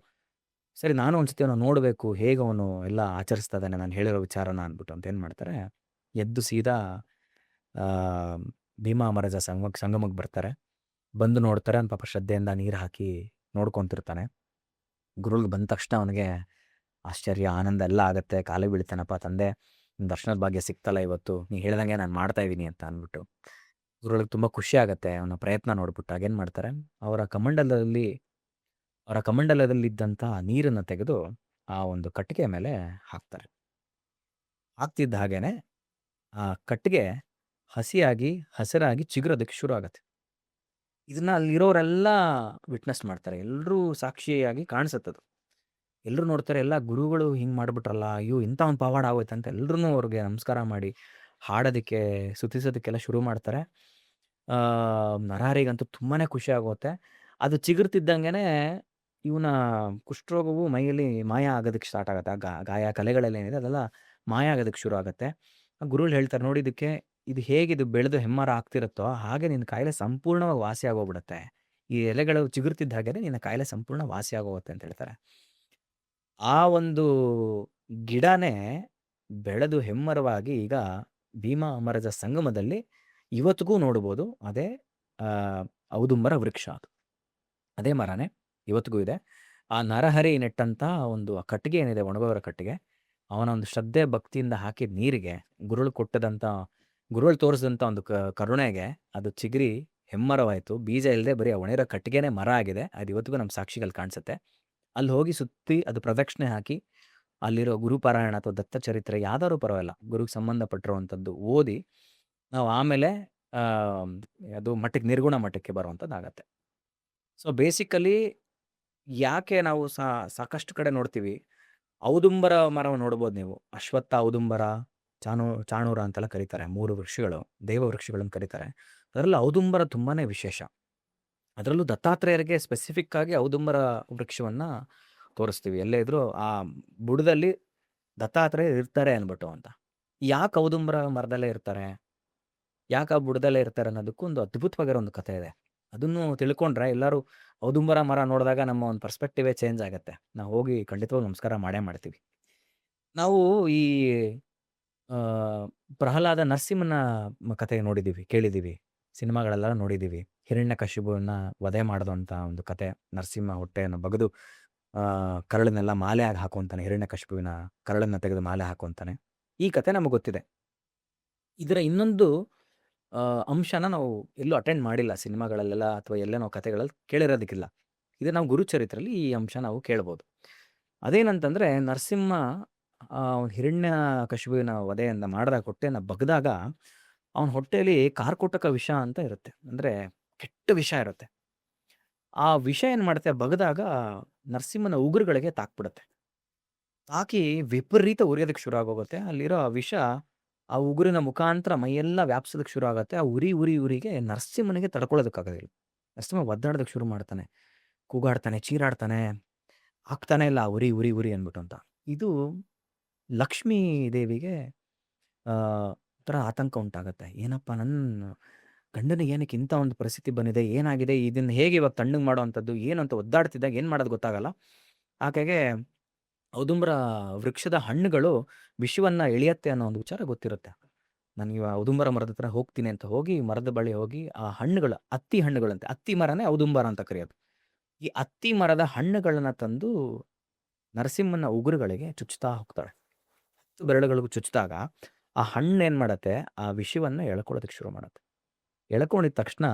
ಸರಿ, ನಾನು ಒಂದ್ಸತಿ ಅವನು ನೋಡಬೇಕು, ಹೇಗೆ ಅವನು ಎಲ್ಲ ಆಚರಿಸ್ತಾ ಇದ್ದಾನೆ ನಾನು ಹೇಳಿರೋ ವಿಚಾರನ ಅಂದ್ಬಿಟ್ಟು ಅಂತ ಏನು ಮಾಡ್ತಾರೆ, ಎದ್ದು ಸೀದಾ ಭೀಮಾ ಅಮರಜ ಸಂಗಮಕ್ಕೆ ಬರ್ತಾರೆ. ಬಂದು ನೋಡ್ತಾರೆ, ಅವ್ನು ಪಾಪ ಶ್ರದ್ಧೆಯಿಂದ ನೀರು ಹಾಕಿ ನೋಡ್ಕೊತಿರ್ತಾನೆ. ಗುರುಗಳಿಗೆ ಬಂದ ತಕ್ಷಣ ಅವನಿಗೆ ಆಶ್ಚರ್ಯ, ಆನಂದ ಎಲ್ಲ ಆಗುತ್ತೆ. ಕಾಲಿಗೆ ಬೀಳ್ತಾನಪ್ಪ, ತಂದೆ ದರ್ಶನದ ಭಾಗ್ಯ ಸಿಕ್ತಲ್ಲ ಇವತ್ತು, ನೀ ಹೇಳ್ದಂಗೆ ನಾನು ಮಾಡ್ತಾ ಇದ್ದೀನಿ ಅಂತ ಅಂದ್ಬಿಟ್ಟು. ಗುರುಗಳಿಗೆ ತುಂಬ ಖುಷಿ ಆಗುತ್ತೆ ಅವನ ಪ್ರಯತ್ನ ನೋಡ್ಬಿಟ್ಟು. ಆಗೇನು ಮಾಡ್ತಾರೆ, ಅವರ ಕಮಂಡಲದಲ್ಲಿದ್ದಂಥ ನೀರನ್ನು ತೆಗೆದು ಆ ಒಂದು ಕಟ್ಟಿಗೆ ಮೇಲೆ ಹಾಕ್ತಾರೆ. ಹಾಕ್ತಿದ್ದ ಹಾಗೇನೆ ಆ ಕಟ್ಟಿಗೆ ಹಸಿಯಾಗಿ, ಹಸಿರಾಗಿ ಚಿಗುರೋದಕ್ಕೆ ಶುರು ಆಗತ್ತೆ. ಇದನ್ನ ಅಲ್ಲಿರೋರೆಲ್ಲ ವಿಟ್ನೆಸ್ ಮಾಡ್ತಾರೆ. ಎಲ್ರೂ ಸಾಕ್ಷಿಯಾಗಿ ಕಾಣಿಸತ್ತದು. ಎಲ್ರೂ ನೋಡ್ತಾರೆ, ಎಲ್ಲ ಗುರುಗಳು ಹಿಂಗ್ ಮಾಡ್ಬಿಟ್ರಲ್ಲ, ಅಯ್ಯೋ! ಇಂಥ ಒಂದು ಪವಾಡ ಆಗೋಯ್ತಂತ ಎಲ್ರೂನು ಅವ್ರಿಗೆ ನಮಸ್ಕಾರ ಮಾಡಿ, ಹಾಡೋದಕ್ಕೆ, ಸ್ತುತಿಸೋದಕ್ಕೆಲ್ಲ ಶುರು ಮಾಡ್ತಾರೆ. ನರಹರಿಗಂತೂ ತುಂಬಾನೇ ಖುಷಿ ಆಗುತ್ತೆ. ಅದು ಚಿಗುರ್ತಿದ್ದಂಗೆನೆ ಇವನ ಕುಷ್ಠರೋಗವು ಮೈಯಲ್ಲಿ ಮಾಯ ಆಗೋದಕ್ಕೆ ಸ್ಟಾರ್ಟ್ ಆಗುತ್ತೆ. ಆ ಗಾಯ ಕಲೆಗಳೆಲ್ಲ ಏನಿದೆ ಅದೆಲ್ಲ ಮಾಯ ಆಗೋದಕ್ಕೆ ಶುರು ಆಗುತ್ತೆ. ಆ ಗುರುಗಳು ಹೇಳ್ತಾರೆ, "ನೋಡಿ ಇದು ಹೇಗಿದು ಬೆಳೆದು ಹೆಮ್ಮರ ಆಗ್ತಿರುತ್ತೋ, ಹಾಗೆ ನಿನ್ನ ಕಾಯಿಲೆ ಸಂಪೂರ್ಣವಾಗಿ ವಾಸಿ ಆಗೋಗ್ಬಿಡುತ್ತೆ. ಈ ಎಲೆಗಳು ಚಿಗುರ್ತಿದ್ದ ಹಾಗೇನೆ ನಿನ್ನ ಕಾಯಿಲೆ ಸಂಪೂರ್ಣ ವಾಸಿ ಆಗೋಗುತ್ತೆ" ಅಂತ ಹೇಳ್ತಾರೆ. ಆ ಒಂದು ಗಿಡನೇ ಬೆಳೆದು ಹೆಮ್ಮರವಾಗಿ ಈಗ ಭೀಮಾ ಅಮರಜ ಸಂಗಮದಲ್ಲಿ ಇವತ್ತಿಗೂ ನೋಡ್ಬೋದು. ಅದೇ ಔದುಂಬರ ವೃಕ್ಷ ಅದು. ಅದೇ ಮರನೇ ಇವತ್ತಿಗೂ ಇದೆ. ಆ ನರಹರಿ ನೆಟ್ಟಂತ ಒಂದು ಆ ಕಟ್ಟಿಗೆ ಏನಿದೆ, ಒಣಗೋಗಿರೋ ಕಟ್ಟಿಗೆ, ಅವನ ಒಂದು ಶ್ರದ್ಧೆ ಭಕ್ತಿಯಿಂದ ಹಾಕಿದ ನೀರಿಗೆ, ಗುರುಗಳು ತೋರಿಸಿದಂಥ ಒಂದು ಕರುಣೆಗೆ ಅದು ಚಿಗುರಿ ಹೆಮ್ಮರವಾಯಿತು. ಬೀಜ ಇಲ್ಲದೆ ಬರೀ ಆ ಒಣಗಿರೋ ಕಟ್ಟಿಗೆನೇ ಮರ ಆಗಿದೆ. ಅದು ಇವತ್ತಿಗೂ ನಮ್ಮ ಸಾಕ್ಷಿಗಳು ಕಾಣಿಸುತ್ತೆ. ಅಲ್ಲಿ ಹೋಗಿ ಸುತ್ತಿ ಅದು ಪ್ರದಕ್ಷಿಣೆ ಹಾಕಿ, ಅಲ್ಲಿರೋ ಗುರುಪಾರಾಯಣ ಅಥವಾ ದತ್ತ ಚರಿತ್ರೆ ಯಾವ್ದಾದ್ರು ಪರವಾಗಿಲ್ಲ, ಗುರುಗೆ ಸಂಬಂಧಪಟ್ಟಿರುವಂಥದ್ದು ಓದಿ ನಾವು ಆಮೇಲೆ ಅದು ಮಠಕ್ಕೆ, ನಿರ್ಗುಣ ಮಠಕ್ಕೆ ಬರುವಂಥದ್ದಾಗತ್ತೆ. ಸೊ ಬೇಸಿಕಲಿ ಯಾಕೆ ನಾವು ಸಾಕಷ್ಟು ಕಡೆ ನೋಡ್ತೀವಿ, ಔದುಂಬರ ಮರವನ್ನು ನೋಡ್ಬೋದು ನೀವು. ಅಶ್ವತ್ಥ, ಔದುಂಬರ, ಚಾಣೂರ ಅಂತೆಲ್ಲ ಕರೀತಾರೆ. 3 ವೃಕ್ಷಗಳು, ದೇವ ವೃಕ್ಷಗಳನ್ನು ಕರೀತಾರೆ. ಅದರಲ್ಲಿ ಔದುಂಬರ ತುಂಬಾನೇ ವಿಶೇಷ. ಅದರಲ್ಲೂ ದತ್ತಾತ್ರೇಯರಿಗೆ ಸ್ಪೆಸಿಫಿಕ್ ಆಗಿ ಔದುಂಬರ ವೃಕ್ಷವನ್ನ ತೋರಿಸ್ತೀವಿ. ಎಲ್ಲೇ ಇದ್ರೂ ಆ ಬುಡದಲ್ಲಿ ದತ್ತಾತ್ರೇಯರು ಇರ್ತಾರೆ ಅನ್ಬಿಟ್ಟು ಅಂತ. ಯಾಕೆ ಔದುಂಬರ ಮರದಲ್ಲೇ ಇರ್ತಾರೆ, ಯಾಕೆ ಆ ಬುಡದಲ್ಲೇ ಇರ್ತಾರೆ ಅನ್ನೋದಕ್ಕೂ ಒಂದು ಅದ್ಭುತವಾಗಿರೋ ಒಂದು ಕಥೆ ಇದೆ. ಅದನ್ನು ತಿಳ್ಕೊಂಡ್ರೆ ಎಲ್ಲರೂ ಔದುಂಬರ ಮರ ನೋಡಿದಾಗ ನಮ್ಮ ಒಂದು ಪರ್ಸ್ಪೆಕ್ಟಿವೇ ಚೇಂಜ್ ಆಗುತ್ತೆ. ನಾವು ಹೋಗಿ ಖಂಡಿತವಾಗ್ಲೂ ನಮಸ್ಕಾರ ಮಾಡೇ ಮಾಡ್ತೀವಿ. ನಾವು ಈ ಆ, ಪ್ರಹ್ಲಾದ ನರಸಿಂಹನ ಕಥೆ ನೋಡಿದ್ದೀವಿ, ಕೇಳಿದ್ದೀವಿ, ಸಿನಿಮಾಗಳೆಲ್ಲ ನೋಡಿದ್ದೀವಿ. ಹಿರಣ್ಯಕಶಿಪುವನ್ನ ವಧೆ ಮಾಡಿದಂಥ ಒಂದು ಕತೆ. ನರಸಿಂಹ ಹೊಟ್ಟೆಯನ್ನು ಬಗೆದು ಕರಳನ್ನೆಲ್ಲ ಮಾಲೆಯಾಗಿ ಹಾಕೊಂತಾನೆ, ಹಿರಣ್ಯಕಶಿಪುವಿನ ಕರಳನ್ನು ತೆಗೆದು ಮಾಲೆ ಹಾಕೊಂತಾನೆ. ಈ ಕತೆ ನಮಗೆ ಗೊತ್ತಿದೆ. ಇದರ ಇನ್ನೊಂದು ಅಂಶನ ನಾವು ಎಲ್ಲೂ ಅಟೆಂಡ್ ಮಾಡಿಲ್ಲ ಸಿನಿಮಾಗಳಲ್ಲೆಲ್ಲ, ಅಥವಾ ಎಲ್ಲೇ ನಾವು ಕತೆಗಳಲ್ಲಿ ಕೇಳಿರೋದಕ್ಕಿಲ್ಲ. ಇದು ನಾವು ಗುರುಚರಿತ್ರೆಯಲ್ಲಿ ಈ ಅಂಶ ನಾವು ಕೇಳ್ಬೋದು. ಅದೇನಂತಂದ್ರೆ, ನರಸಿಂಹ ಹಿರಣ್ಯಕಶಿಪುವಿನ ವಧೆಯನ್ನ ಮಾಡಿದಾಗ, ಹೊಟ್ಟೆಯನ್ನು ಬಗ್ದಾಗ, ಅವನ ಹೊಟ್ಟೆಯಲ್ಲಿ ಕಾರ್ಕೋಟಕ ವಿಷ ಅಂತ ಇರುತ್ತೆ. ಅಂದ್ರೆ ಕೆಟ್ಟ ವಿಷ ಇರುತ್ತೆ. ಆ ವಿಷ ಏನ್ ಮಾಡುತ್ತೆ, ಬಗ್ದಾಗ ನರಸಿಂಹನ ಉಗುರುಗಳಿಗೆ ತಾಕ್ಬಿಡುತ್ತೆ. ತಾಕಿ ವಿಪರೀತ ಉರಿಯೋದಕ್ಕೆ ಶುರು ಆಗೋಗುತ್ತೆ. ಅಲ್ಲಿರೋ ಆ ವಿಷ ಆ ಉಗುರಿನ ಮುಖಾಂತರ ಮೈಯೆಲ್ಲ ವ್ಯಾಪಿಸೋದಕ್ಕೆ ಶುರು ಆಗುತ್ತೆ. ಆ ಉರಿಗೆ ನರಸಿಂಹನಿಗೆ ತಡ್ಕೊಳ್ಳೋದಕ್ಕಾಗೋದಿಲ್ಲ. ನರಸಿಂಹ ಒದ್ದಾಡೋದಕ್ಕೆ ಶುರು ಮಾಡ್ತಾನೆ, ಕೂಗಾಡ್ತಾನೆ, ಚೀರಾಡ್ತಾನೆ, ಆಗ್ತಾನೆ ಇಲ್ಲ ಉರಿ ಉರಿ ಉರಿ ಅಂದ್ಬಿಟ್ಟು ಅಂತ. ಇದು ಲಕ್ಷ್ಮೀ ದೇವಿಗೆ ಒಂಥರ ಆತಂಕ ಉಂಟಾಗತ್ತೆ. ಏನಪ್ಪ, ನನ್ನ ಗಂಡನಿಗೆ ಏನಕ್ಕೆ ಇಂಥ ಒಂದು ಪರಿಸ್ಥಿತಿ ಬಂದಿದೆ, ಏನಾಗಿದೆ, ಇದನ್ನ ಹೇಗೆ ಇವಾಗ ತಣ್ಣಗೆ ಮಾಡುವಂಥದ್ದು, ಏನು ಅಂತ ಒದ್ದಾಡ್ತಿದ್ದಾಗ ಏನು ಮಾಡೋದು ಗೊತ್ತಾಗಲ್ಲ. ಆಕೆಗೆ ಔದುಂಬರ ವೃಕ್ಷದ ಹಣ್ಣುಗಳು ವಿಷವನ್ನ ಎಳೆಯತ್ತೆ ಅನ್ನೋ ಒಂದು ವಿಚಾರ ಗೊತ್ತಿರುತ್ತೆ. ನನಗೆ ಔದುಂಬರ ಮರದ ಹತ್ರ ಹೋಗ್ತೀನಿ ಅಂತ ಹೋಗಿ, ಮರದ ಬಳಿ ಹೋಗಿ ಆ ಹಣ್ಣುಗಳು, ಅತ್ತಿ ಹಣ್ಣುಗಳಂತೆ, ಅತ್ತಿ ಮರನೇ ಔದುಂಬರ ಅಂತ ಕರೆಯೋದು. ಈ ಅತ್ತಿ ಮರದ ಹಣ್ಣುಗಳನ್ನ ತಂದು ನರಸಿಂಹನ ಉಗುರುಗಳಿಗೆ ಚುಚ್ಚುತ್ತಾ ಹೋಗ್ತಾಳೆ. 10 ಬೆರಳುಗಳಿಗೂ ಚುಚ್ಚಿದಾಗ ಆ ಹಣ್ಣು ಏನ್ ಮಾಡತ್ತೆ, ಆ ವಿಷವನ್ನ ಎಳ್ಕೊಳ್ಳೋದಕ್ಕೆ ಶುರು ಮಾಡತ್ತೆ. ಎಳ್ಕೊಂಡಿದ ತಕ್ಷಣ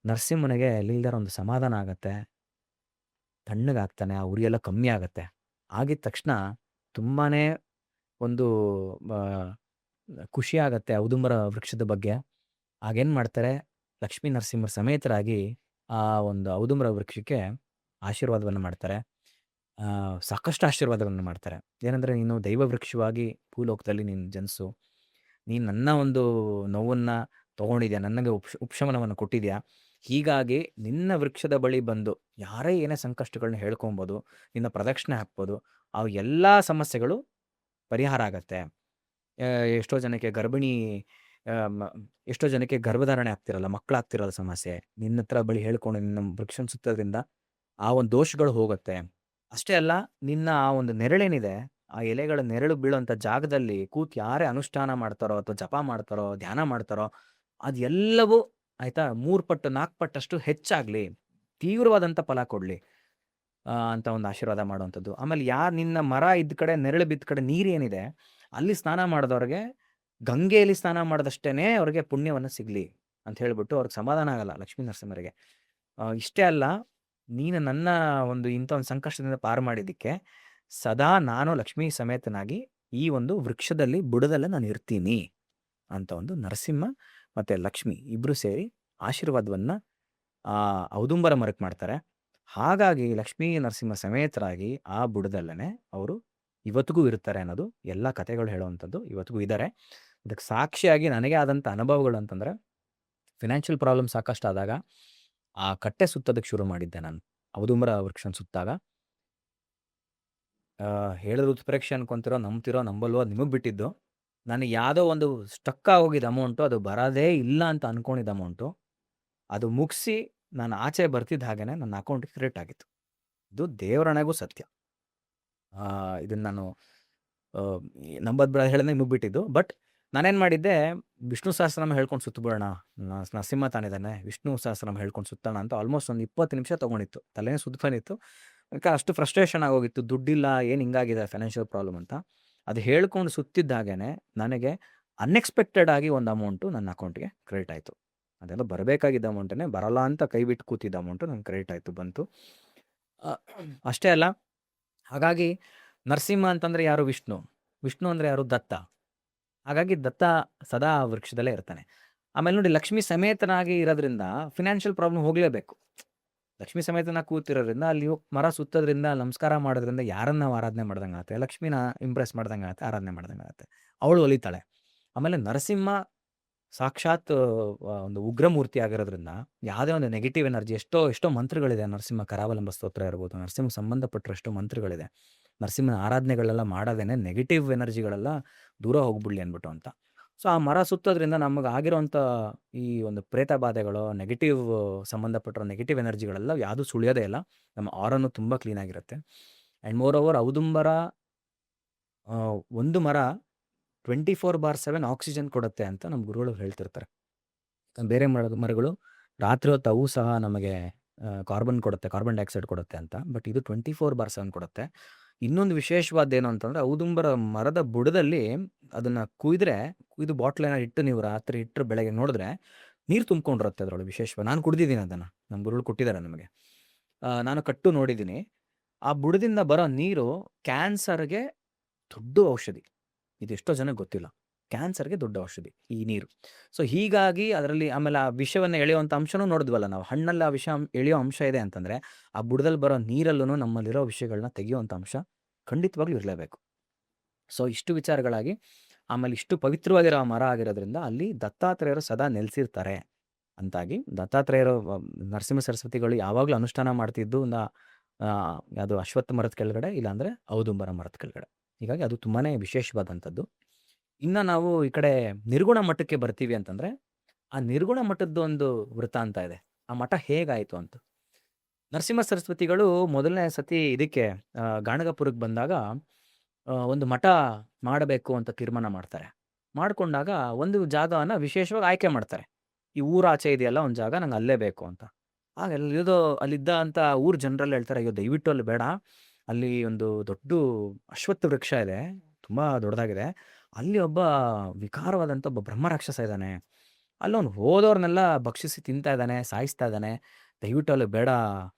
ನರಸಿಂಹನಿಗೆ ಎಲ್ಲಿಲ್ದಾರ ಒಂದು ಸಮಾಧಾನ ಆಗತ್ತೆ, ತಣ್ಣಗಾಗ್ತಾನೆ, ಆ ಉರಿ ಎಲ್ಲ ಕಮ್ಮಿ ಆಗತ್ತೆ. ಆಗಿದ ತಕ್ಷಣ ತುಂಬಾನೇ ಒಂದು ಖುಷಿ ಆಗತ್ತೆ ಔದುಂಬರ ವೃಕ್ಷದ ಬಗ್ಗೆ. ಆಗೇನ್ ಮಾಡ್ತಾರೆ, ಲಕ್ಷ್ಮೀ ನರಸಿಂಹರ ಸಮೇತರಾಗಿ ಆ ಒಂದು ಔದುಂಬರ ವೃಕ್ಷಕ್ಕೆ ಆಶೀರ್ವಾದವನ್ನು ಮಾಡ್ತಾರೆ. ಸಾಕಷ್ಟು ಆಶೀರ್ವಾದವನ್ನು ಮಾಡ್ತಾರೆ. ಏನಂದ್ರೆ, ನೀನು ದೈವ ವೃಕ್ಷವಾಗಿ ಭೂಲೋಕದಲ್ಲಿ ನೀನು ಜನಿಸು, ನೀನು ನನ್ನ ಒಂದು ನೋವನ್ನ ತಗೊಂಡಿದ್ಯಾ, ನನಗೆ ಉಪಶಮನವನ್ನು ಕೊಟ್ಟಿದ್ಯಾ, ಹೀಗಾಗಿ ನಿನ್ನ ವೃಕ್ಷದ ಬಳಿ ಬಂದು ಯಾರೇ ಏನೇ ಸಂಕಷ್ಟಗಳನ್ನ ಹೇಳ್ಕೊಬೋದು, ನಿನ್ನ ಪ್ರದಕ್ಷಿಣೆ ಹಾಕ್ಬೋದು, ಆ ಎಲ್ಲ ಸಮಸ್ಯೆಗಳು ಪರಿಹಾರ ಆಗತ್ತೆ. ಎಷ್ಟೋ ಜನಕ್ಕೆ ಎಷ್ಟೋ ಜನಕ್ಕೆ ಗರ್ಭಧಾರಣೆ ಆಗ್ತಿರಲ್ಲ, ಮಕ್ಕಳಾಗ್ತಿರಲ್ಲ ಸಮಸ್ಯೆ, ನಿನ್ನ ಹತ್ರ ಬಳಿ ಹೇಳ್ಕೊಂಡು ನಿನ್ನ ವೃಕ್ಷನ ಸುತ್ತೋದ್ರಿಂದ ಆ ಒಂದು ದೋಷಗಳು ಹೋಗುತ್ತೆ. ಅಷ್ಟೇ ಅಲ್ಲ, ನಿನ್ನ ಆ ಒಂದು ನೆರಳೇನಿದೆ, ಆ ಎಲೆಗಳ ನೆರಳು ಬೀಳುವಂಥ ಜಾಗದಲ್ಲಿ ಕೂತು ಯಾರೇ ಅನುಷ್ಠಾನ ಮಾಡ್ತಾರೋ ಅಥವಾ ಜಪ ಮಾಡ್ತಾರೋ, ಧ್ಯಾನ ಮಾಡ್ತಾರೋ, ಅದೆಲ್ಲವೂ ಆಯ್ತಾ 3 ಪಟ್ಟು 4 ಪಟ್ಟಷ್ಟು ಹೆಚ್ಚಾಗ್ಲಿ, ತೀವ್ರವಾದಂಥ ಫಲ ಕೊಡ್ಲಿ ಅಂತ ಒಂದು ಆಶೀರ್ವಾದ ಮಾಡುವಂಥದ್ದು. ಆಮೇಲೆ ನಿನ್ನ ಮರ ಇದ್ದ ಕಡೆ, ನೆರಳು ಬಿದ್ದ ಕಡೆ ನೀರೇನಿದೆ, ಅಲ್ಲಿ ಸ್ನಾನ ಮಾಡಿದವ್ರಿಗೆ ಗಂಗೆಯಲ್ಲಿ ಸ್ನಾನ ಮಾಡಿದಷ್ಟೇನೆ ಅವ್ರಿಗೆ ಪುಣ್ಯವನ್ನು ಸಿಗ್ಲಿ ಅಂತ ಹೇಳ್ಬಿಟ್ಟು ಅವ್ರಿಗೆ ಸಮಾಧಾನ ಆಗಲ್ಲ ಲಕ್ಷ್ಮೀ ನರಸಿಂಹರಿಗೆ. ಇಷ್ಟೇ ಅಲ್ಲ, ನೀನು ನನ್ನ ಒಂದು ಇಂಥ ಒಂದು ಸಂಕಷ್ಟದಿಂದ ಪಾರು ಮಾಡಿದ್ದಕ್ಕೆ ಸದಾ ನಾನು ಲಕ್ಷ್ಮೀ ಸಮೇತನಾಗಿ ಈ ಒಂದು ವೃಕ್ಷದಲ್ಲಿ ಬುಡದಲ್ಲೇ ನಾನು ಇರ್ತೀನಿ ಅಂತ ಒಂದು ನರಸಿಂಹ ಮತ್ತು ಲಕ್ಷ್ಮಿ ಇಬ್ಬರು ಸೇರಿ ಆಶೀರ್ವಾದವನ್ನು ಆ ಔದುಂಬರ ಮರಕ್ಕೆ ಮಾಡ್ತಾರೆ. ಹಾಗಾಗಿ ಲಕ್ಷ್ಮೀ ನರಸಿಂಹ ಸಮೇತರಾಗಿ ಆ ಬುಡದಲ್ಲೇ ಅವರು ಇವತ್ತಿಗೂ ಇರ್ತಾರೆ ಅನ್ನೋದು ಎಲ್ಲ ಕಥೆಗಳು ಹೇಳುವಂಥದ್ದು ಇವತ್ತಿಗೂ ಇದ್ದಾರೆ. ಇದಕ್ಕೆ ಸಾಕ್ಷಿಯಾಗಿ ನನಗೆ ಆದಂಥ ಅನುಭವಗಳು ಅಂತಂದರೆ, ಫಿನಾನ್ಷಿಯಲ್ ಪ್ರಾಬ್ಲಮ್ ಸಾಕಷ್ಟು ಆದಾಗ ಆ ಕಟ್ಟೆ ಸುತ್ತೋದಕ್ಕೆ ಶುರು ಮಾಡಿದ್ದೆ ನಾನು. ಔದುಂಬರ ವೃಕ್ಷನ ಸುತ್ತಾಗ ಹೇಳಿದ್ರೆ ಉತ್ಪ್ರೇಕ್ಷೆ ಅನ್ಕೊಂತಿರೋ, ನಂಬ್ತಿರೋ, ನಂಬಲ್ವೋ ಅದು ನಿಮಗೆ ಬಿಟ್ಟಿದ್ದು. ನನಗೆ ಯಾವುದೋ ಒಂದು ಸ್ಟಕ್ ಆಗೋಗಿದ್ದ ಅಮೌಂಟು, ಅದು ಬರೋದೇ ಇಲ್ಲ ಅಂತ ಅಂದ್ಕೊಂಡಿದ್ದ ಅಮೌಂಟು, ಅದು ಮುಗಿಸಿ ನಾನು ಆಚೆ ಬರ್ತಿದ್ದ ಹಾಗೇನೆ ನನ್ನ ಅಕೌಂಟಿಗೆ ಕ್ರೆಡಿಟ್ ಆಗಿತ್ತು. ಇದು ದೇವರಣೆಗೂ ಸತ್ಯ. ಇದನ್ನು ನಾನು ನಂಬೋದು ಬೇಡ ಹೇಳಿದ್ರೆ ನಿಮಗೆ ಬಿಟ್ಟಿದ್ದು. ಬಟ್ ನಾನೇನು ಮಾಡಿದ್ದೆ, ವಿಷ್ಣು ಸಹಸ್ರನಾಮ ಹೇಳ್ಕೊಂಡು ಸುತ್ತಬಿಡೋಣ, ನರಸಿಂಹ ತಾನಿದ್ದಾನೆ, ವಿಷ್ಣು ಸಹಸ್ರನಾಮ ಹೇಳ್ಕೊಂಡು ಸುತ್ತೋಣ ಅಂತ ಆಲ್ಮೋಸ್ಟ್ ಒಂದು 20 ನಿಮಿಷ ತೊಗೊಂಡಿತ್ತು. ತಲೆನೇ ಸುತ್ತ ಬಂದಿತ್ತು. ಅದಕ್ಕೆ ಅಷ್ಟು ಫ್ರಸ್ಟ್ರೇಷನ್ ಆಗೋಗಿತ್ತು, ದುಡ್ಡಿಲ್ಲ, ಏನು ಹಿಂಗಾಗಿದೆ ಫೈನಾನ್ಷಿಯಲ್ ಪ್ರಾಬ್ಲಮ್ ಅಂತ. ಅದು ಹೇಳ್ಕೊಂಡು ಸುತ್ತಿದ್ದ ಹಾಗೇನೆ ನನಗೆ ಅನ್ಎಕ್ಸ್ಪೆಕ್ಟೆಡ್ ಆಗಿ ಒಂದು ಅಮೌಂಟು ನನ್ನ ಅಕೌಂಟಿಗೆ ಕ್ರೆಡಿಟ್ ಆಯಿತು. ಅದೆಲ್ಲ ಬರಬೇಕಾಗಿದ್ದ ಅಮೌಂಟೇ ಬರಲ್ಲ ಅಂತ ಕೈ ಬಿಟ್ಟು ಕೂತಿದ್ದ ಅಮೌಂಟು ನನಗೆ ಕ್ರೆಡಿಟ್ ಆಯಿತು, ಬಂತು. ಅಷ್ಟೇ ಅಲ್ಲ, ಹಾಗಾಗಿ ನರಸಿಂಹ ಅಂತಂದರೆ ಯಾರು? ವಿಷ್ಣು. ವಿಷ್ಣು ಅಂದರೆ ಯಾರು? ದತ್ತ. ಹಾಗಾಗಿ ದತ್ತ ಸದಾ ಆ ವೃಕ್ಷದಲ್ಲೇ ಇರ್ತಾನೆ. ಆಮೇಲೆ ನೋಡಿ, ಲಕ್ಷ್ಮೀ ಸಮೇತನಾಗಿ ಇರೋದ್ರಿಂದ ಫಿನಾನ್ಷಿಯಲ್ ಪ್ರಾಬ್ಲಮ್ ಹೋಗಲೇಬೇಕು. ಲಕ್ಷ್ಮೀ ಸಮೇತನಾಗಿ ಕೂತಿರೋದ್ರಿಂದ ಅಲ್ಲಿ ಹೋಗಿ ಮರ ಸುತ್ತೋದ್ರಿಂದ, ನಮಸ್ಕಾರ ಮಾಡೋದ್ರಿಂದ ಯಾರನ್ನ ನಾವು ಆರಾಧನೆ ಮಾಡ್ದಂಗೆ ಆಗುತ್ತೆ, ಲಕ್ಷ್ಮೀನ ಇಂಪ್ರೆಸ್ ಮಾಡ್ದಂಗೆ ಆಗುತ್ತೆ, ಆರಾಧನೆ ಮಾಡ್ದಂಗೆ ಆಗುತ್ತೆ. ಅವಳು ಒಲಿತಾಳೆ. ಆಮೇಲೆ ನರಸಿಂಹ ಸಾಕ್ಷಾತ್ ಒಂದು ಉಗ್ರಮೂರ್ತಿ ಆಗಿರೋದ್ರಿಂದ ಯಾವುದೇ ಒಂದು ನೆಗೆಟಿವ್ ಎನರ್ಜಿ, ಎಷ್ಟೋ ಮಂತ್ರಗಳಿದೆ. ನರಸಿಂಹ ಕರಾವಲಂಬ ಸ್ತೋತ್ರ ಇರ್ಬೋದು, ನರಸಿಂಹಕ್ಕೆ ಸಂಬಂಧಪಟ್ಟರು ಎಷ್ಟೋ ಮಂತ್ರಗಳಿದೆ. ನರಸಿಂಹನ ಆರಾಧನೆಗಳೆಲ್ಲ ಮಾಡೋದೇನೆ ನೆಗೆಟಿವ್ ಎನರ್ಜಿಗಳೆಲ್ಲ ದೂರ ಹೋಗ್ಬಿಡ್ಲಿ ಅಂದ್ಬಿಟ್ಟು ಅಂತ. ಸೊ ಆ ಮರ ಸುತ್ತೋದ್ರಿಂದ ನಮಗೆ ಆಗಿರೋಂಥ ಈ ಒಂದು ಪ್ರೇತ ಬಾಧೆಗಳು, ನೆಗೆಟಿವ್ ಸಂಬಂಧಪಟ್ಟಿರೋ ನೆಗೆಟಿವ್ ಎನರ್ಜಿಗಳೆಲ್ಲ ಯಾವುದೂ ಸುಳಿಯೋದೇ ಇಲ್ಲ. ನಮ್ಮ ಆರನ್ನು ತುಂಬ ಕ್ಲೀನಾಗಿರುತ್ತೆ. ಆ್ಯಂಡ್ ಮೋರ್ ಓವರ್ ಔದುಂಬರ ಒಂದು ಮರ 24/7 ಆಕ್ಸಿಜನ್ ಕೊಡುತ್ತೆ ಅಂತ ನಮ್ಮ ಗುರುಗಳು ಹೇಳ್ತಿರ್ತಾರೆ. ಬೇರೆ ಮರಗಳು ರಾತ್ರಿ ಹೊತ್ತು ಅವು ಸಹ ನಮಗೆ ಕಾರ್ಬನ್ ಕೊಡುತ್ತೆ, ಕಾರ್ಬನ್ ಡೈಆಕ್ಸೈಡ್ ಕೊಡುತ್ತೆ ಅಂತ. ಬಟ್ ಇದು 24/7 ಕೊಡುತ್ತೆ. ಇನ್ನೊಂದು ವಿಶೇಷವಾದ್ದೇನು ಅಂತಂದರೆ, ಔದುಂಬರ ಮರದ ಬುಡದಲ್ಲಿ ಅದನ್ನು ಕುಯ್ದು ಬಾಟ್ಲನ್ನ ಇಟ್ಟು ನೀವು ರಾತ್ರಿ ಇಟ್ಟರೆ ಬೆಳಗ್ಗೆ ನೋಡಿದ್ರೆ ನೀರು ತುಂಬ್ಕೊಂಡಿರುತ್ತೆ ಅದರೊಳಗೆ. ವಿಶೇಷವಾಗಿ ನಾನು ಕುಡಿದಿದ್ದೀನಿ ಅದನ್ನು, ನಮ್ಮ ಗುರುಗಳು ಕೊಟ್ಟಿದ್ದಾರೆ ನಮಗೆ. ನಾನು ಕಟ್ಟು ನೋಡಿದ್ದೀನಿ. ಆ ಬುಡದಿಂದ ಬರೋ ನೀರು ಕ್ಯಾನ್ಸರ್ಗೆ ದೊಡ್ಡ ಔಷಧಿ. ಇದೆಷ್ಟೋ ಜನಕ್ಕೆ ಗೊತ್ತಿಲ್ಲ. ಕ್ಯಾನ್ಸರ್ಗೆ ದೊಡ್ಡ ಔಷಧಿ ಈ ನೀರು. ಸೊ ಹೀಗಾಗಿ ಅದರಲ್ಲಿ ಆಮೇಲೆ ಆ ವಿಷವನ್ನು ಎಳೆಯುವಂಥ ಅಂಶನೂ ನೋಡಿದ್ವಲ್ಲ ನಾವು. ಹಣ್ಣಲ್ಲಿ ಆ ವಿಷ ಎಳೆಯೋ ಅಂಶ ಇದೆ ಅಂತಂದರೆ, ಆ ಬುಡದಲ್ಲಿ ಬರೋ ನೀರಲ್ಲೂ ನಮ್ಮಲ್ಲಿರೋ ವಿಷಯಗಳನ್ನ ತೆಗೆಯುವಂಥ ಅಂಶ ಖಂಡಿತವಾಗ್ಲೂ ಇರಲೇಬೇಕು. ಸೊ ಇಷ್ಟು ವಿಚಾರಗಳಾಗಿ, ಆಮೇಲೆ ಇಷ್ಟು ಪವಿತ್ರವಾಗಿರೋ ಆ ಮರ ಆಗಿರೋದ್ರಿಂದ ಅಲ್ಲಿ ದತ್ತಾತ್ರೇಯರು ಸದಾ ನೆಲೆಸಿರ್ತಾರೆ ಅಂತಾಗಿ, ದತ್ತಾತ್ರೇಯರು ನರಸಿಂಹ ಸರಸ್ವತಿಗಳು ಯಾವಾಗಲೂ ಅನುಷ್ಠಾನ ಮಾಡ್ತಿದ್ದು ಅದು ಅಶ್ವತ್ಥ ಮರದ ಕೆಳಗಡೆ, ಇಲ್ಲಾಂದರೆ ಔದುಂಬರ ಮರದ ಕೆಳಗಡೆ. ಹೀಗಾಗಿ ಅದು ತುಂಬಾ ವಿಶೇಷವಾದಂಥದ್ದು. ಇನ್ನು ನಾವು ಈ ಕಡೆ ನಿರ್ಗುಣ ಮಠಕ್ಕೆ ಬರ್ತೀವಿ ಅಂತಂದರೆ, ಆ ನಿರ್ಗುಣ ಮಠದ್ದು ಒಂದು ವೃತ್ತಾಂತ ಇದೆ. ಆ ಮಠ ಹೇಗಾಯಿತು ಅಂತ. ನರಸಿಂಹ ಸರಸ್ವತಿಗಳು ಮೊದಲನೇ ಸತಿ ಇದಕ್ಕೆ ಗಾಣಗಾಪುರಕ್ಕೆ ಬಂದಾಗ ಒಂದು ಮಠ ಮಾಡಬೇಕು ಅಂತ ತೀರ್ಮಾನ ಮಾಡ್ತಾರೆ. ಮಾಡಿಕೊಂಡಾಗ ಒಂದು ಜಾಗವನ್ನು ವಿಶೇಷವಾಗಿ ಆಯ್ಕೆ ಮಾಡ್ತಾರೆ. ಈ ಊರಾಚೆ ಇದೆಯಲ್ಲ ಒಂದು ಜಾಗ, ನಂಗೆ ಅಲ್ಲೇ ಬೇಕು ಅಂತ. ಆಗ ಅಲ್ಲಿದ್ದ ಅಂತ ಊರು ಜನರೆಲ್ಲ ಹೇಳ್ತಾರೆ, ಅಯ್ಯೋ ದಯವಿಟ್ಟು ಅಲ್ಲಿ ಬೇಡ, ಅಲ್ಲಿ ಒಂದು ದೊಡ್ಡ ಅಶ್ವತ್ಥ ವೃಕ್ಷ ಇದೆ, ತುಂಬ ದೊಡ್ಡದಾಗಿದೆ, ಅಲ್ಲಿ ಒಬ್ಬ ವಿಕಾರವಾದಂಥ ಒಬ್ಬ ಬ್ರಹ್ಮರಾಕ್ಷಸ ಇದ್ದಾನೆ, ಅಲ್ಲವನು ಹೋದವ್ರನ್ನೆಲ್ಲ ಭಕ್ಷಿಸಿ ತಿಂತಾ ಇದ್ದಾನೆ, ಸಾಯಿಸ್ತಾ ಇದ್ದಾನೆ, ದಯವಿಟ್ಟು ಅಲ್ಲಿ ಬೇಡ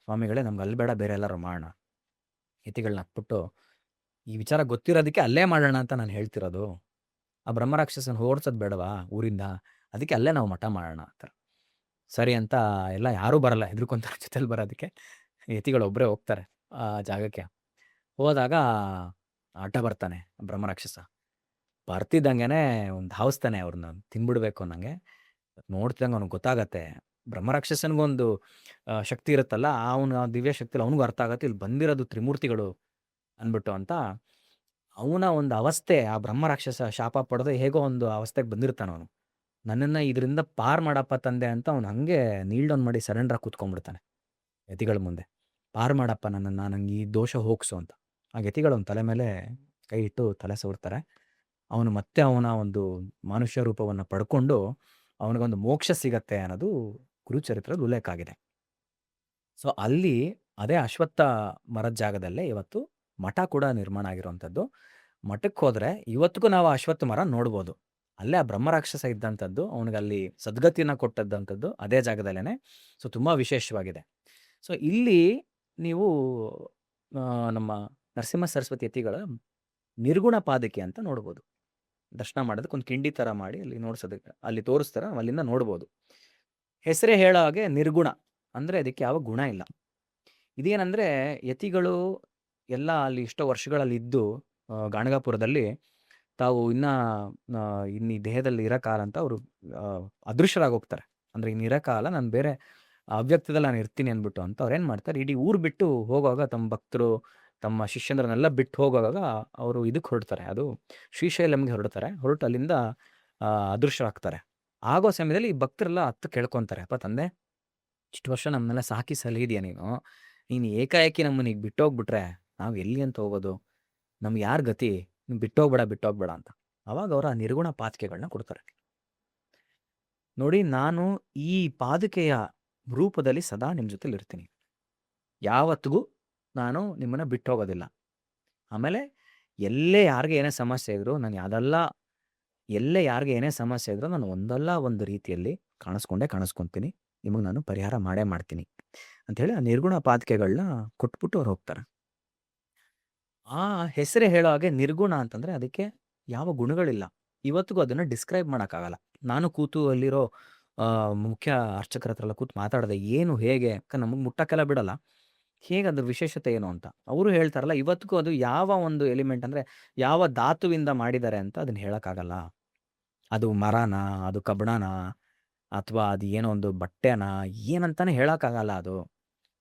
ಸ್ವಾಮಿಗಳೇ, ನಮ್ಗೆ ಅಲ್ಲಿ ಬೇಡ, ಬೇರೆ ಎಲ್ಲರೂ ಮಾಡೋಣ. ಯತಿಗಳನ್ನ ಹಾಕ್ಬಿಟ್ಟು, ಈ ವಿಚಾರ ಗೊತ್ತಿರೋದಕ್ಕೆ ಅಲ್ಲೇ ಮಾಡೋಣ ಅಂತ ನಾನು ಹೇಳ್ತಿರೋದು, ಆ ಬ್ರಹ್ಮರಾಕ್ಷಸನ ಓಡಿಸೋದು ಬೇಡವಾ ಊರಿಂದ, ಅದಕ್ಕೆ ಅಲ್ಲೇ ನಾವು ಮಠ ಮಾಡೋಣ ಅಂತ. ಸರಿ ಅಂತ ಎಲ್ಲ ಯಾರೂ ಬರಲ್ಲ, ಹೆದರ್ಕೊಂತಾರೆ ಜೊತೆಲಿ ಬರೋದಕ್ಕೆ. ಯತಿಗಳು ಒಬ್ಬರೇ ಹೋಗ್ತಾರೆ ಆ ಜಾಗಕ್ಕೆ. ಹೋದಾಗ ಅಡ್ಡ ಬರ್ತಾನೆ ಬ್ರಹ್ಮರಾಕ್ಷಸ. ಬರ್ತಿದ್ದಂಗೆ ಒಂದು ಹಾವಿಸ್ತಾನೆ ಅವ್ರನ್ನ ತಿನ್ಬಿಡ್ಬೇಕು ಅನ್ನಂಗೆ. ನೋಡ್ತಿದ್ದಂಗೆ ಅವ್ನಿಗೆ ಗೊತ್ತಾಗತ್ತೆ, ಬ್ರಹ್ಮರಾಕ್ಷಸನಿಗೊಂದು ಶಕ್ತಿ ಇರುತ್ತಲ್ಲ, ಅವನ ದಿವ್ಯ ಶಕ್ತಿಲಿ ಅವನಿಗೂ ಅರ್ಥ ಆಗತ್ತೆ ಇಲ್ಲಿ ಬಂದಿರೋದು ತ್ರಿಮೂರ್ತಿಗಳು ಅಂದ್ಬಿಟ್ಟು ಅಂತ. ಅವನ ಒಂದು ಅವಸ್ಥೆ, ಆ ಬ್ರಹ್ಮರಾಕ್ಷಸ ಶಾಪ ಪಡೆದು ಹೇಗೋ ಒಂದು ಅವಸ್ಥೆಗೆ ಬಂದಿರ್ತಾನೆ ಅವನು. ನನ್ನನ್ನು ಇದರಿಂದ ಪಾರು ಮಾಡಪ್ಪ ತಂದೆ ಅಂತ ಅವ್ನು ಹಾಗೆ ನೀಲ್ ಡೌನ್ ಮಾಡಿ ಸರೆಂಡ್ರಾಗಿ ಕೂತ್ಕೊಂಡ್ಬಿಡ್ತಾನೆ ಯತಿಗಳ ಮುಂದೆ. ಪಾರು ಮಾಡಪ್ಪ ನನ್ನನ್ನು, ನಂಗೆ ಈ ದೋಷ ಹೋಗಿಸು ಅಂತ. ಆ ಯತಿಗಳು ಅವನ ತಲೆ ಮೇಲೆ ಕೈ ಇಟ್ಟು ತಲೆ ಸವರ್ತಾರೆ. ಅವನು ಮತ್ತೆ ಅವನ ಒಂದು ಮನುಷ್ಯ ರೂಪವನ್ನು ಪಡ್ಕೊಂಡು ಅವನಿಗೊಂದು ಮೋಕ್ಷ ಸಿಗತ್ತೆ ಅನ್ನೋದು ಗುರುಚರಿತ್ರದ ಉಲ್ಲೇಖ ಆಗಿದೆ. ಸೊ ಅಲ್ಲಿ ಅದೇ ಅಶ್ವತ್ಥ ಮರದ ಜಾಗದಲ್ಲೇ ಇವತ್ತು ಮಠ ಕೂಡ ನಿರ್ಮಾಣ ಆಗಿರುವಂಥದ್ದು. ಮಠಕ್ಕೆ ಹೋದರೆ ಇವತ್ತಿಗೂ ನಾವು ಅಶ್ವತ್ಥ ಮರ ನೋಡ್ಬೋದು. ಅಲ್ಲೇ ಆ ಬ್ರಹ್ಮರಾಕ್ಷಸ ಇದ್ದಂಥದ್ದು, ಅವನಿಗೆ ಅಲ್ಲಿ ಸದ್ಗತಿಯನ್ನು ಕೊಟ್ಟದ್ದಂಥದ್ದು ಅದೇ ಜಾಗದಲ್ಲೇ. ಸೊ ತುಂಬ ವಿಶೇಷವಾಗಿದೆ. ಸೊ ಇಲ್ಲಿ ನೀವು ನಮ್ಮ ನರಸಿಂಹ ಸರಸ್ವತಿ ಯತಿಗಳ ನಿರ್ಗುಣ ಪಾದಕೆ ಅಂತ ನೋಡ್ಬೋದು. ದರ್ಶನ ಮಾಡೋದಕ್ಕೆ ಒಂದು ಕಿಂಡಿ ಥರ ಮಾಡಿ ಅಲ್ಲಿ ನೋಡ್ಸೋದಕ್ಕೆ ಅಲ್ಲಿ ತೋರಿಸ್ತಾರೆ, ಅಲ್ಲಿಂದ ನೋಡ್ಬೋದು. ಹೆಸರೇ ಹೇಳೋ ಹಾಗೆ ನಿರ್ಗುಣ, ಅಂದರೆ ಅದಕ್ಕೆ ಯಾವ ಗುಣ ಇಲ್ಲ. ಇದೇನಂದರೆ ಯತಿಗಳು ಎಲ್ಲ ಅಲ್ಲಿ ಎಷ್ಟೋ ವರ್ಷಗಳಲ್ಲಿ ಇದ್ದು ಗಾಣಗಾಪುರದಲ್ಲಿ ತಾವು ಇನ್ನು ಈ ದೇಹದಲ್ಲಿ ಇರೋ ಕಾಲ ಅಂತ ಅವರು ಅದೃಶ್ಯರಾಗಿ ಹೋಗ್ತಾರೆ. ಅಂದರೆ ಇನ್ನು ಇರೋ ಕಾಲ ನಾನು ಬೇರೆ ಅವ್ಯಕ್ತದಲ್ಲಿ ನಾನು ಇರ್ತೀನಿ ಅಂದ್ಬಿಟ್ಟು ಅಂತ ಅವ್ರು ಏನು ಮಾಡ್ತಾರೆ, ಇಡೀ ಊರು ಬಿಟ್ಟು ಹೋಗುವಾಗ ತಮ್ಮ ಭಕ್ತರು ತಮ್ಮ ಶಿಷ್ಯಂದ್ರನ್ನೆಲ್ಲ ಬಿಟ್ಟು ಹೋಗುವಾಗ ಅವರು ಇದಕ್ಕೆ ಹೊರಡ್ತಾರೆ, ಅದು ಶ್ರೀಶೈಲಂಗೆ ಹೊರಡ್ತಾರೆ. ಹೊರಟು ಅಲ್ಲಿಂದ ಅದೃಶ್ಯರಾಗ್ತಾರೆ. ಆಗೋ ಸಮಯದಲ್ಲಿ ಈ ಭಕ್ತರೆಲ್ಲ ಹತ್ತು ಕೇಳ್ಕೊತಾರೆ, ಅಪ್ಪ ತಂದೆ, ಇಷ್ಟು ವರ್ಷ ನಮ್ಮನ್ನೆಲ್ಲ ಸಾಕಿ ಸಲಹಿದ್ಯಾ ನೀನು ಏಕಾಏಕಿ ನಮ್ಮನ್ನ ಈಗ ಬಿಟ್ಟೋಗ್ಬಿಟ್ರೆ ನಾವು ಎಲ್ಲಿ ಅಂತ ಹೋಗೋದು, ನಮ್ಗೆ ಯಾರ ಗತಿ, ನೀನು ಬಿಟ್ಟೋಗ್ಬೇಡ ಅಂತ. ಅವಾಗ ಅವರ ನಿರ್ಗುಣ ಪಾದುಕೆಗಳನ್ನ ಕೊಡ್ತಾರೆ. ನೋಡಿ, ನಾನು ಈ ಪಾದುಕೆಯ ರೂಪದಲ್ಲಿ ಸದಾ ನಿಮ್ಮ ಜೊತೆಲಿ ಇರ್ತೀನಿ, ಯಾವತ್ತಿಗೂ ನಾನು ನಿಮ್ಮನ್ನ ಬಿಟ್ಟೋಗೋದಿಲ್ಲ. ಆಮೇಲೆ ಎಲ್ಲೇ ಯಾರಿಗೆ ಏನೇ ಸಮಸ್ಯೆ ಇದ್ರು ನಾನು ಒಂದಲ್ಲ ಒಂದು ರೀತಿಯಲ್ಲಿ ಕಾಣಿಸ್ಕೊಂತೀನಿ, ನಿಮಗೆ ನಾನು ಪರಿಹಾರ ಮಾಡೇ ಮಾಡ್ತೀನಿ ಅಂಥೇಳಿ ಆ ನಿರ್ಗುಣ ಪಾದುಕೆಗಳನ್ನ ಕೊಟ್ಬಿಟ್ಟು ಅವ್ರು ಹೋಗ್ತಾರೆ. ಆ ಹೆಸರೇ ಹೇಳೋ ಹಾಗೆ ನಿರ್ಗುಣ ಅಂತಂದರೆ ಅದಕ್ಕೆ ಯಾವ ಗುಣಗಳಿಲ್ಲ. ಇವತ್ತಿಗೂ ಅದನ್ನು ಡಿಸ್ಕ್ರೈಬ್ ಮಾಡೋಕ್ಕಾಗಲ್ಲ. ನಾನು ಕೂತು ಅಲ್ಲಿರೋ ಮುಖ್ಯ ಅರ್ಚಕರ ಹತ್ರ ಎಲ್ಲ ಕೂತು ಮಾತಾಡಿದೆ, ಏನು ಹೇಗೆ ನಮಗೆ ಮುಟ್ಟಕ್ಕೆಲ್ಲ ಬಿಡಲ್ಲ, ಹೇಗೆ ಅದ್ರ ವಿಶೇಷತೆ ಏನು ಅಂತ. ಅವರು ಹೇಳ್ತಾರಲ್ಲ, ಇವತ್ತಿಗೂ ಅದು ಯಾವ ಒಂದು ಎಲಿಮೆಂಟ್ ಅಂದರೆ ಯಾವ ಧಾತುವಿಂದ ಮಾಡಿದ್ದಾರೆ ಅಂತ ಅದನ್ನು ಹೇಳೋಕ್ಕಾಗಲ್ಲ. ಅದು ಮರನಾ, ಅದು ಕಬ್ಬಣನಾ, ಅಥವಾ ಅದು ಏನೋ ಒಂದು ಬಟ್ಟೆನಾ, ಏನಂತಾನೆ ಹೇಳೋಕ್ಕಾಗಲ್ಲ. ಅದು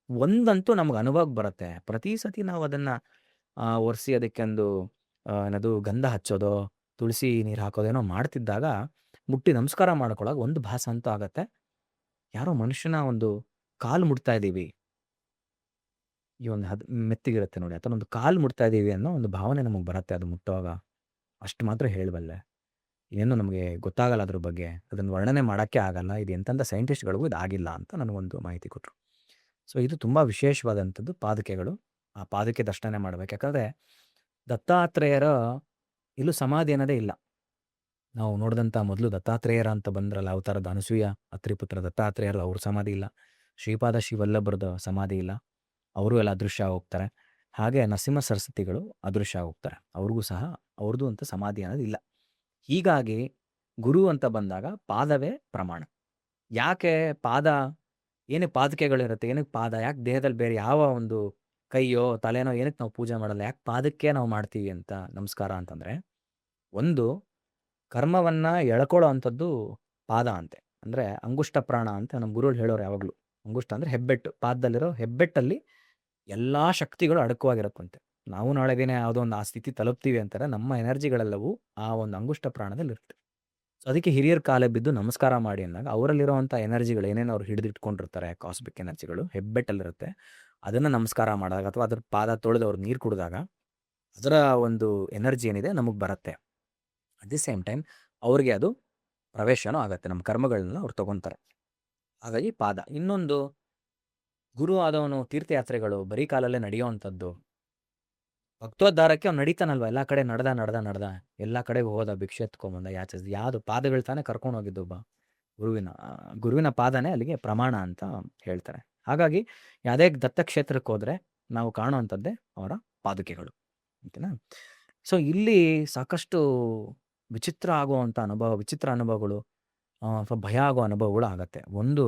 ಒಂದಂತೂ ನಮ್ಗೆ ಅನುಭವಕ್ಕೆ ಬರುತ್ತೆ. ಪ್ರತಿ ಸತಿ ನಾವು ಅದನ್ನು ಒರೆಸಿ ಅದಕ್ಕೊಂದು ಏನದು ಗಂಧ ಹಚ್ಚೋದೋ ತುಳಸಿ ನೀರು ಹಾಕೋದೇನೋ ಮಾಡ್ತಿದ್ದಾಗ ಮುಟ್ಟಿ ನಮಸ್ಕಾರ ಮಾಡ್ಕೊಳ್ಳೋಕೆ ಒಂದು ಭಾಸ ಅಂತೂ ಆಗತ್ತೆ, ಯಾರೋ ಮನುಷ್ಯನ ಒಂದು ಕಾಲು ಮುಟ್ತಾ ಇದ್ದೀವಿ, ಈ ಒಂದು ಮೆತ್ತಿಗಿರುತ್ತೆ ನೋಡಿ, ಅಥವಾ ಒಂದು ಕಾಲು ಮುಟ್ತಾ ಇದ್ದೀವಿ ಅನ್ನೋ ಒಂದು ಭಾವನೆ ನಮಗೆ ಬರುತ್ತೆ ಅದು ಮುಟ್ಟುವಾಗ. ಅಷ್ಟು ಮಾತ್ರ ಹೇಳಬಲ್ಲೆ, ಏನೂ ನಮಗೆ ಗೊತ್ತಾಗಲ್ಲ ಅದ್ರ ಬಗ್ಗೆ, ಅದನ್ನು ವರ್ಣನೆ ಮಾಡೋಕ್ಕೆ ಆಗಲ್ಲ. ಇದು ಎಂತೆಂಥ ಸೈಂಟಿಸ್ಟ್ಗಳಿಗೂ ಇದು ಆಗಿಲ್ಲ ಅಂತ ನನಗೊಂದು ಮಾಹಿತಿ ಕೊಟ್ಟರು. ಸೊ ಇದು ತುಂಬ ವಿಶೇಷವಾದಂಥದ್ದು ಪಾದುಕೆಗಳು. ಆ ಪಾದುಕೆ ದರ್ಶನ ಮಾಡಬೇಕು. ಯಾಕಂದರೆ ದತ್ತಾತ್ರೇಯರ ಇಲ್ಲೂ ಸಮಾಧಿ ಅನ್ನೋದೇ ಇಲ್ಲ. ನಾವು ನೋಡಿದಂಥ ಮೊದಲು ದತ್ತಾತ್ರೇಯರ ಅಂತ ಬಂದ್ರಲ್ಲ, ಅವತಾರದ ಅನಸೂಯ ಅತ್ರಿಪುತ್ರ ದತ್ತಾತ್ರೇಯರು, ಅವ್ರ ಸಮಾಧಿ ಇಲ್ಲ. ಶ್ರೀಪಾದ ಶ್ರೀವಲ್ಲಭರದ ಸಮಾಧಿ ಇಲ್ಲ, ಅವರು ಎಲ್ಲ ಅದೃಶ್ಯ ಹೋಗ್ತಾರೆ. ಹಾಗೆ ನರಸಿಂಹ ಸರಸ್ವತಿಗಳು ಅದೃಶ್ಯ ಹೋಗ್ತಾರೆ, ಅವ್ರಿಗೂ ಸಹ ಅವ್ರದ್ದು ಅಂತ ಸಮಾಧಿ ಅನ್ನೋದು ಇಲ್ಲ. ಹೀಗಾಗಿ ಗುರು ಅಂತ ಬಂದಾಗ ಪಾದವೇ ಪ್ರಮಾಣ. ಯಾಕೆ ಪಾದ, ಏನಕ್ಕೆ ಪಾದುಕೆಗಳಿರುತ್ತೆ, ಏನಕ್ಕೆ ಪಾದ, ಯಾಕೆ ದೇಹದಲ್ಲಿ ಬೇರೆ ಯಾವ ಒಂದು ಕೈಯೋ ತಲೆನೋ ಏನಕ್ಕೆ ನಾವು ಪೂಜೆ ಮಾಡಲ್ಲ, ಯಾಕೆ ಪಾದಕ್ಕೆ ನಾವು ಮಾಡ್ತೀವಿ ಅಂತ ನಮಸ್ಕಾರ ಅಂತಂದರೆ, ಒಂದು ಕರ್ಮವನ್ನು ಎಳ್ಕೊಳ್ಳೋ ಅಂಥದ್ದು ಪಾದ ಅಂತೆ. ಅಂದರೆ ಅಂಗುಷ್ಟ ಪ್ರಾಣ ಅಂತ ನಮ್ಮ ಗುರುಗಳು ಹೇಳೋರು ಯಾವಾಗಲೂ. ಅಂಗುಷ್ಟ ಅಂದರೆ ಹೆಬ್ಬೆಟ್ಟು, ಪಾದದಲ್ಲಿರೋ ಹೆಬ್ಬೆಟ್ಟಲ್ಲಿ ಎಲ್ಲ ಶಕ್ತಿಗಳು ಅಡಕವಾಗಿರುತ್ತಂತೆ. ನಾವು ನಾಳೆ ದಿನ ಯಾವುದೋ ಒಂದು ಆ ಸ್ಥಿತಿ ತಲುಪ್ತೀವಿ ಅಂತಾರೆ, ನಮ್ಮ ಎನರ್ಜಿಗಳೆಲ್ಲವೂ ಆ ಒಂದು ಅಂಗುಷ್ಟ ಪ್ರಾಣದಲ್ಲಿರುತ್ತೆ. ಸೊ ಅದಕ್ಕೆ ಹಿರಿಯರ ಕಾಲ ಬಿದ್ದು ನಮಸ್ಕಾರ ಮಾಡಿ ಅಂದಾಗ ಅವರಲ್ಲಿರುವಂಥ ಎನರ್ಜಿಗಳು ಏನೇನು ಅವ್ರು ಹಿಡಿದಿಟ್ಕೊಂಡಿರ್ತಾರೆ, ಕಾಸ್ಮಿಕ್ ಎನರ್ಜಿಗಳು ಹೆಬ್ಬೆಟ್ಟಲ್ಲಿರುತ್ತೆ. ಅದನ್ನು ನಮಸ್ಕಾರ ಮಾಡಿದಾಗ ಅಥವಾ ಅದ್ರ ಪಾದ ತೊಳೆದು ಅವ್ರು ನೀರು ಕುಡಿದಾಗ ಅದರ ಒಂದು ಎನರ್ಜಿ ಏನಿದೆ ನಮಗೆ ಬರುತ್ತೆ. ಅಟ್ ದಿ ಸೇಮ್ ಟೈಮ್ ಅವ್ರಿಗೆ ಅದು ಪ್ರವೇಶನೂ ಆಗುತ್ತೆ, ನಮ್ಮ ಕರ್ಮಗಳನ್ನ ಅವ್ರು ತೊಗೊತಾರೆ. ಹಾಗಾಗಿ ಪಾದ. ಇನ್ನೊಂದು, ಗುರು ಆದವನು ತೀರ್ಥಯಾತ್ರೆಗಳು ಬರೀ ಕಾಲಲ್ಲೇ ನಡೆಯೋವಂಥದ್ದು. ಭಕ್ತೋದ್ಧಾರಕ್ಕೆ ಅವ್ನು ನಡೀತಾನಲ್ವ, ಎಲ್ಲ ಕಡೆ ನಡೆದ ಎಲ್ಲ ಕಡೆಗೆ ಹೋದ, ಭಿಕ್ಷೆ ಎತ್ಕೊಂಬಂದ, ಯಾಚಿಸ್ದ, ಯಾವುದು ಪಾದಗಳು ತಾನೇ ಕರ್ಕೊಂಡು ಹೋಗಿದ್ದು ಒಬ್ಬ ಗುರುವಿನ ಪಾದನೇ ಅಲ್ಲಿಗೆ ಪ್ರಮಾಣ ಅಂತ ಹೇಳ್ತಾರೆ. ಹಾಗಾಗಿ ಯಾವುದೇ ದತ್ತಕ್ಷೇತ್ರಕ್ಕೆ ಹೋದರೆ ನಾವು ಕಾಣುವಂಥದ್ದೇ ಅವರ ಪಾದುಕೆಗಳು, ಓಕೆನಾ. ಸೊ ಇಲ್ಲಿ ಸಾಕಷ್ಟು ವಿಚಿತ್ರ ಅನುಭವಗಳು ಅಥವಾ ಭಯ ಆಗೋ ಅನುಭವಗಳು ಆಗತ್ತೆ. ಒಂದು,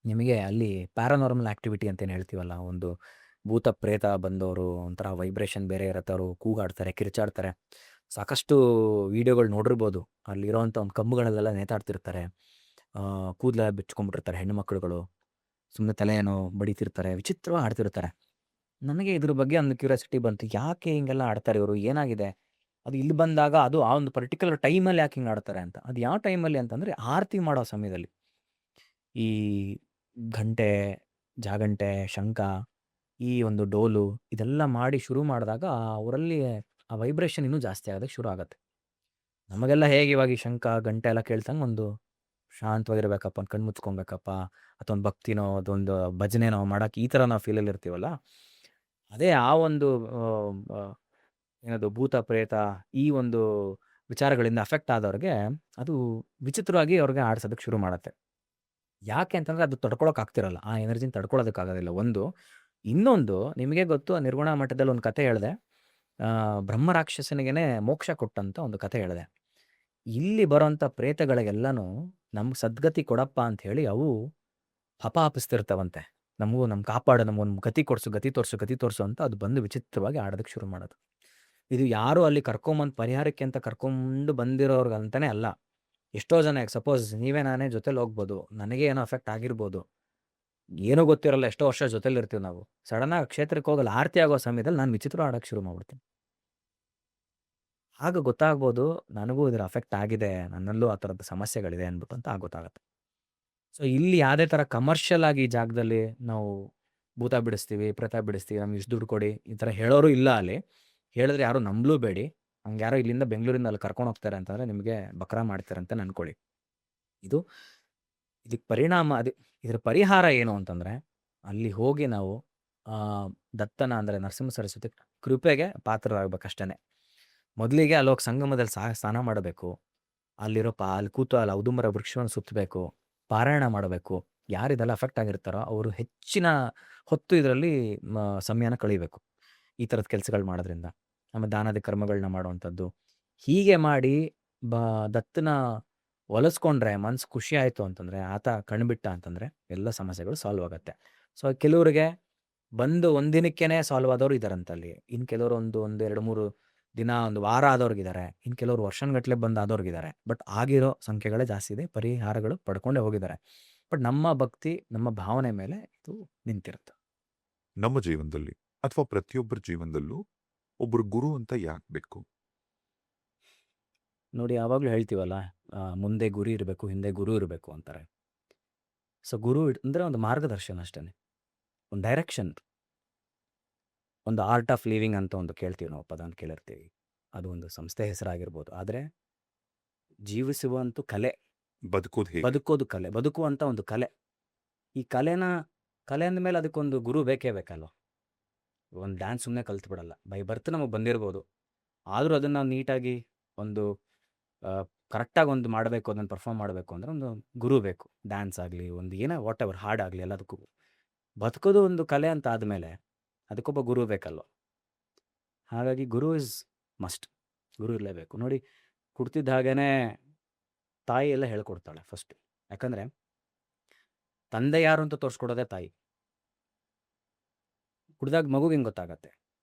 ನಿಮಗೆ ಅಲ್ಲಿ ಪ್ಯಾರಾನಾರ್ಮಲ್ ಆ್ಯಕ್ಟಿವಿಟಿ ಅಂತೇನು ಹೇಳ್ತೀವಲ್ಲ, ಒಂದು ಭೂತ ಪ್ರೇತ ಬಂದವರು ಒಂಥರ ವೈಬ್ರೇಷನ್ ಬೇರೆ ಇರುತ್ತೆ, ಅವರು ಕೂಗಾಡ್ತಾರೆ, ಕಿರ್ಚಾಡ್ತಾರೆ. ಸಾಕಷ್ಟು ವಿಡಿಯೋಗಳು ನೋಡಿರ್ಬೋದು, ಅಲ್ಲಿರೋವಂಥ ಒಂದು ಕಂಬುಗಳಲ್ಲೆಲ್ಲ ನೇತಾಡ್ತಿರ್ತಾರೆ, ಕೂದಲೆಲ್ಲ ಬಿಚ್ಕೊಂಡ್ಬಿಟ್ಟಿರ್ತಾರೆ ಹೆಣ್ಣು ಮಕ್ಕಳುಗಳು, ಸುಮ್ಮನೆ ತಲೆ ಏನೋ ಬಡಿತಿರ್ತಾರೆ, ವಿಚಿತ್ರವಾಗಿ ಆಡ್ತಿರ್ತಾರೆ. ನನಗೆ ಇದ್ರ ಬಗ್ಗೆ ಒಂದು ಕ್ಯೂರಿಯಾಸಿಟಿ ಬಂತು, ಯಾಕೆ ಹಿಂಗೆಲ್ಲ ಆಡ್ತಾರೆ ಇವರು, ಏನಾಗಿದೆ ಅದು. ಇಲ್ಲಿ ಬಂದಾಗ ಅದು ಆ ಒಂದು ಪರ್ಟಿಕ್ಯುಲರ್ ಟೈಮಲ್ಲಿ ಯಾಕೆ ಹಿಂಗೆ ಆಡ್ತಾರೆ ಅಂತ. ಅದು ಯಾವ ಟೈಮಲ್ಲಿ ಅಂತಂದರೆ ಆರತಿ ಮಾಡೋ ಸಮಯದಲ್ಲಿ ಈ ಘಂಟೆ, ಜಾಗಂಟೆ, ಶಂಖ, ಈ ಒಂದು ಡೋಲು ಇದೆಲ್ಲ ಮಾಡಿ ಶುರು ಮಾಡಿದಾಗ ಅವರಲ್ಲಿ ಆ ವೈಬ್ರೇಷನ್ ಇನ್ನೂ ಜಾಸ್ತಿ ಆಗೋದಕ್ಕೆ ಶುರು ಆಗುತ್ತೆ. ನಮಗೆಲ್ಲ ಹೇಗೆ ಇವಾಗ ಈ ಶಂಖ ಗಂಟೆ ಎಲ್ಲ ಕೇಳ್ತಂಗೆ ಒಂದು ಶಾಂತವಾಗಿರ್ಬೇಕಪ್ಪ, ಒಂದು ಕಣ್ಣು ಮುಚ್ಕೊಬೇಕಪ್ಪ, ಅಥವಾ ಒಂದು ಭಕ್ತಿನೋ ಅದೊಂದು ಭಜನೆನೋ ಮಾಡೋಕೆ ಈ ಥರ ನಾವು ಫೀಲಲ್ಲಿ ಇರ್ತೀವಲ್ಲ, ಅದೇ ಆ ಒಂದು ಏನದು ಭೂತ ಪ್ರೇತ ಈ ಒಂದು ವಿಚಾರಗಳಿಂದ ಅಫೆಕ್ಟ್ ಆದವ್ರಿಗೆ ಅದು ವಿಚಿತ್ರವಾಗಿ ಅವ್ರಿಗೆ ಆಡ್ಸೋದಕ್ಕೆ ಶುರು ಮಾಡುತ್ತೆ. ಯಾಕೆ ಅಂತಂದರೆ ಅದು ತಡ್ಕೊಳಕ್ಕೆ ಆಗ್ತಿರಲ್ಲ, ಆ ಎನರ್ಜಿನ ತಡ್ಕೊಳ್ಳೋದಕ್ಕಾಗೋದಿಲ್ಲ ಒಂದು. ಇನ್ನೊಂದು, ನಿಮಗೆ ಗೊತ್ತು, ನಿರ್ಗುಣ ಮಠದಲ್ಲಿ ಒಂದು ಕತೆ ಹೇಳಿದೆ, ಬ್ರಹ್ಮ ರಾಕ್ಷಸನಿಗೆ ಮೋಕ್ಷ ಕೊಟ್ಟಂತ ಒಂದು ಕತೆ ಹೇಳಿದೆ. ಇಲ್ಲಿ ಬರೋಂಥ ಪ್ರೇತಗಳಿಗೆಲ್ಲನೂ ನಮ್ಗೆ ಸದ್ಗತಿ ಕೊಡಪ್ಪ ಅಂತ ಹೇಳಿ ಅವು ಹಪಾಹಪಿಸ್ತಿರ್ತಾವಂತೆ. ನಮ್ಗೆ ಕಾಪಾಡು, ನಮ್ಗೊಂದು ಗತಿ ಕೊಡ್ಸು, ಗತಿ ತೋರ್ಸು, ಗತಿ ತೋರ್ಸು ಅಂತ ಅದು ಬಂದು ವಿಚಿತ್ರವಾಗಿ ಆಡೋದಕ್ಕೆ ಶುರು ಮಾಡೋದು. ಇದು ಯಾರು ಅಲ್ಲಿ ಕರ್ಕೊಂಬಂದು ಪರಿಹಾರಕ್ಕೆ ಅಂತ ಕರ್ಕೊಂಡು ಬಂದಿರೋರ್ಗಂತಾನೆ ಅಲ್ಲ. ಎಷ್ಟೋ ಜನ ಸಪೋಸ್ ನೀವೇ ನಾನೇ ಜೊತೆಲಿ ಹೋಗ್ಬೋದು, ನನಗೆ ಏನೋ ಅಫೆಕ್ಟ್ ಆಗಿರ್ಬೋದು, ಏನೂ ಗೊತ್ತಿರಲ್ಲ, ಎಷ್ಟೋ ವರ್ಷ ಜೊತೆಲಿ ಇರ್ತೀವಿ ನಾವು. ಸಡನ್ನಾಗಿ ಕ್ಷೇತ್ರಕ್ಕೆ ಹೋಗಲ್ಲ, ಆರತಿ ಆಗೋ ಸಮಯದಲ್ಲಿ ನಾನು ವಿಚಿತ್ರ ಆಡೋಕ್ಕೆ ಶುರು ಮಾಡ್ಬಿಡ್ತೀನಿ. ಆಗ ಗೊತ್ತಾಗ್ಬೋದು ನನಗೂ ಇದರ ಅಫೆಕ್ಟ್ ಆಗಿದೆ, ನನ್ನಲ್ಲೂ ಆ ಥರದ ಸಮಸ್ಯೆಗಳಿದೆ ಅಂದ್ಬಿಟ್ಟು ಅಂತ ಆಗ ಗೊತ್ತಾಗುತ್ತೆ. ಸೊ ಇಲ್ಲಿ ಯಾವುದೇ ಥರ ಕಮರ್ಷಿಯಲ್ ಆಗಿ ಈ ಜಾಗದಲ್ಲಿ ನಾವು ಭೂತ ಬಿಡಿಸ್ತೀವಿ, ಪ್ರೇತ ಬಿಡಿಸ್ತೀವಿ, ನಮ್ಗೆ ಇಷ್ಟು ದುಡ್ಡು ಕೊಡಿ ಈ ಥರ ಹೇಳೋರು ಇಲ್ಲ ಅಲ್ಲಿ. ಹೇಳಿದ್ರೆ ಯಾರು ನಂಬಲೂಬೇಡಿ. ಹಂಗೆ ಯಾರೋ ಇಲ್ಲಿಂದ ಬೆಂಗಳೂರಿಂದ ಅಲ್ಲಿ ಕರ್ಕೊಂಡು ಹೋಗ್ತಾರೆ ಅಂತಂದರೆ ನಿಮಗೆ ಬಕ್ರಾ ಮಾಡ್ತಾರೆ ಅಂತ ಅನ್ಕೊಳ್ಳಿ. ಇದಕ್ಕೆ ಪರಿಣಾಮ ಇದರ ಪರಿಹಾರ ಏನು ಅಂತಂದರೆ, ಅಲ್ಲಿ ಹೋಗಿ ನಾವು ದತ್ತನ ಅಂದರೆ ನರಸಿಂಹ ಸರಸ್ವತಿ ಕೃಪೆಗೆ ಪಾತ್ರರಾಗಬೇಕಷ್ಟೇ. ಮೊದಲಿಗೆ ಅಲ್ಲೋಗಿ ಸಂಗಮದಲ್ಲಿ ಸ್ನಾನ ಮಾಡಬೇಕು, ಅಲ್ಲಿರೋ ಅಲ್ಲಿ ಕೂತು ಅಲ್ಲಿ ಔದುಂಬರ ವೃಕ್ಷವನ್ನು ಸುತ್ತಬೇಕು, ಪಾರಾಯಣ ಮಾಡಬೇಕು. ಯಾರು ಇದೆಲ್ಲ ಅಫೆಕ್ಟ್ ಆಗಿರ್ತಾರೋ ಅವರು ಹೆಚ್ಚಿನ ಹೊತ್ತು ಇದರಲ್ಲಿ ಸಮಯನ ಕಳೀಬೇಕು ಈ ಥರದ ಕೆಲಸಗಳು ಮಾಡೋದ್ರಿಂದ. ಆಮೇಲೆ ದಾನಾದಿ ಕರ್ಮಗಳನ್ನ ಮಾಡುವಂಥದ್ದು ಹೀಗೆ ಮಾಡಿ ದತ್ತನ ಒಲಿಸ್ಕೊಂಡ್ರೆ ಮನ್ಸು ಖುಷಿ ಆಯಿತು ಅಂತಂದರೆ, ಆತ ಕಣ್ಬಿಟ್ಟ ಅಂತಂದರೆ ಎಲ್ಲ ಸಮಸ್ಯೆಗಳು ಸಾಲ್ವ್ ಆಗುತ್ತೆ. ಸೊ ಕೆಲವ್ರಿಗೆ ಬಂದು ಒಂದಿನಕ್ಕೇ ಸಾಲ್ವ್ ಆದವ್ರು ಇದ್ದಾರಂತಲ್ಲಿ, ಇನ್ನು ಕೆಲವರು ಒಂದು 2-3 ದಿನ, ಒಂದು ವಾರ ಆದವ್ರಿಗಿದ್ದಾರೆ, ಇನ್ನು ಕೆಲವರು ವರ್ಷಗಟ್ಟಲೆ ಬಂದು ಆದವ್ರಿಗಿದ್ದಾರೆ. ಬಟ್ ಆಗಿರೋ ಸಂಖ್ಯೆಗಳೇ ಜಾಸ್ತಿ ಇದೆ, ಪರಿಹಾರಗಳು ಪಡ್ಕೊಂಡೇ ಹೋಗಿದ್ದಾರೆ. ಬಟ್ ನಮ್ಮ ಭಕ್ತಿ, ನಮ್ಮ ಭಾವನೆ ಮೇಲೆ ಇದು ನಿಂತಿರುತ್ತೆ. ನಮ್ಮ ಜೀವನದಲ್ಲಿ ಅಥವಾ ಪ್ರತಿಯೊಬ್ಬರ ಜೀವನದಲ್ಲೂ ಒಬ್ಬರು ಗುರು ಅಂತ ಯಾಕೆ ಬೇಕು? ನೋಡಿ, ಯಾವಾಗಲೂ ಹೇಳ್ತೀವಲ್ಲ, ಮುಂದೆ ಗುರಿ ಇರಬೇಕು, ಹಿಂದೆ ಗುರು ಇರಬೇಕು ಅಂತಾರೆ. ಸೊ ಗುರು ಅಂದರೆ ಒಂದು ಮಾರ್ಗದರ್ಶನ ಅಷ್ಟೇ, ಒಂದು ಡೈರೆಕ್ಷನ್, ಒಂದು ಆರ್ಟ್ ಆಫ್ ಲಿವಿಂಗ್ ಅಂತ ಒಂದು ಕೇಳ್ತೀವಿ ನಾವು, ಪದ ಅಂತ ಕೇಳಿರ್ತೀವಿ. ಅದು ಒಂದು ಸಂಸ್ಥೆ ಹೆಸರಾಗಿರ್ಬೋದು. ಆದರೆ ಜೀವಿಸುವಂಥ ಕಲೆ, ಬದುಕೋದು ಕಲೆ, ಬದುಕುವಂಥ ಒಂದು ಕಲೆ. ಈ ಕಲೆ ಅಂದಮೇಲೆ ಅದಕ್ಕೊಂದು ಗುರು ಬೇಕೇ ಬೇಕಲ್ವ. ಒಂದು ಡ್ಯಾನ್ಸ್ ಸುಮ್ಮನೆ ಕಲ್ತ್ಬಿಡಲ್ಲ, ಬೈ ಬರ್ತ್ ನಮಗೆ ಬಂದಿರ್ಬೋದು. ಆದರೂ ಅದನ್ನು ನಾವು ನೀಟಾಗಿ ಒಂದು ಕರೆಕ್ಟಾಗಿ ಒಂದು ಮಾಡಬೇಕು, ಅದನ್ನು ಪರ್ಫಾರ್ಮ್ ಮಾಡಬೇಕು ಅಂದರೆ ಒಂದು ಗುರು ಬೇಕು. ಡ್ಯಾನ್ಸ್ ಆಗಲಿ, ಒಂದು ಏನೋ ವಾಟ್ ಎವರ್ ಹಾಡಾಗಲಿ, ಎಲ್ಲದಕ್ಕೂ ಬದುಕೋದು ಒಂದು ಕಲೆ ಅಂತ ಆದಮೇಲೆ ಅದಕ್ಕೊಬ್ಬ ಗುರು ಬೇಕಲ್ವ. ಹಾಗಾಗಿ ಗುರು ಇಸ್ ಮಸ್ಟ್, ಗುರು ಇರಲೇಬೇಕು. ನೋಡಿ, ಕುಡ್ತಿದ್ದ ಹಾಗೇ ತಾಯಿ ಎಲ್ಲ ಹೇಳ್ಕೊಡ್ತಾಳೆ ಫಸ್ಟ್. ಯಾಕಂದರೆ ತಂದೆ ಯಾರು ಅಂತ ತೋರಿಸ್ಕೊಡೋದೇ ತಾಯಿ. ಕುಡ್ದಾಗ ಮಗುಗೆ ಹಿಂಗೆ ಗೊತ್ತಾಗತ್ತೆ,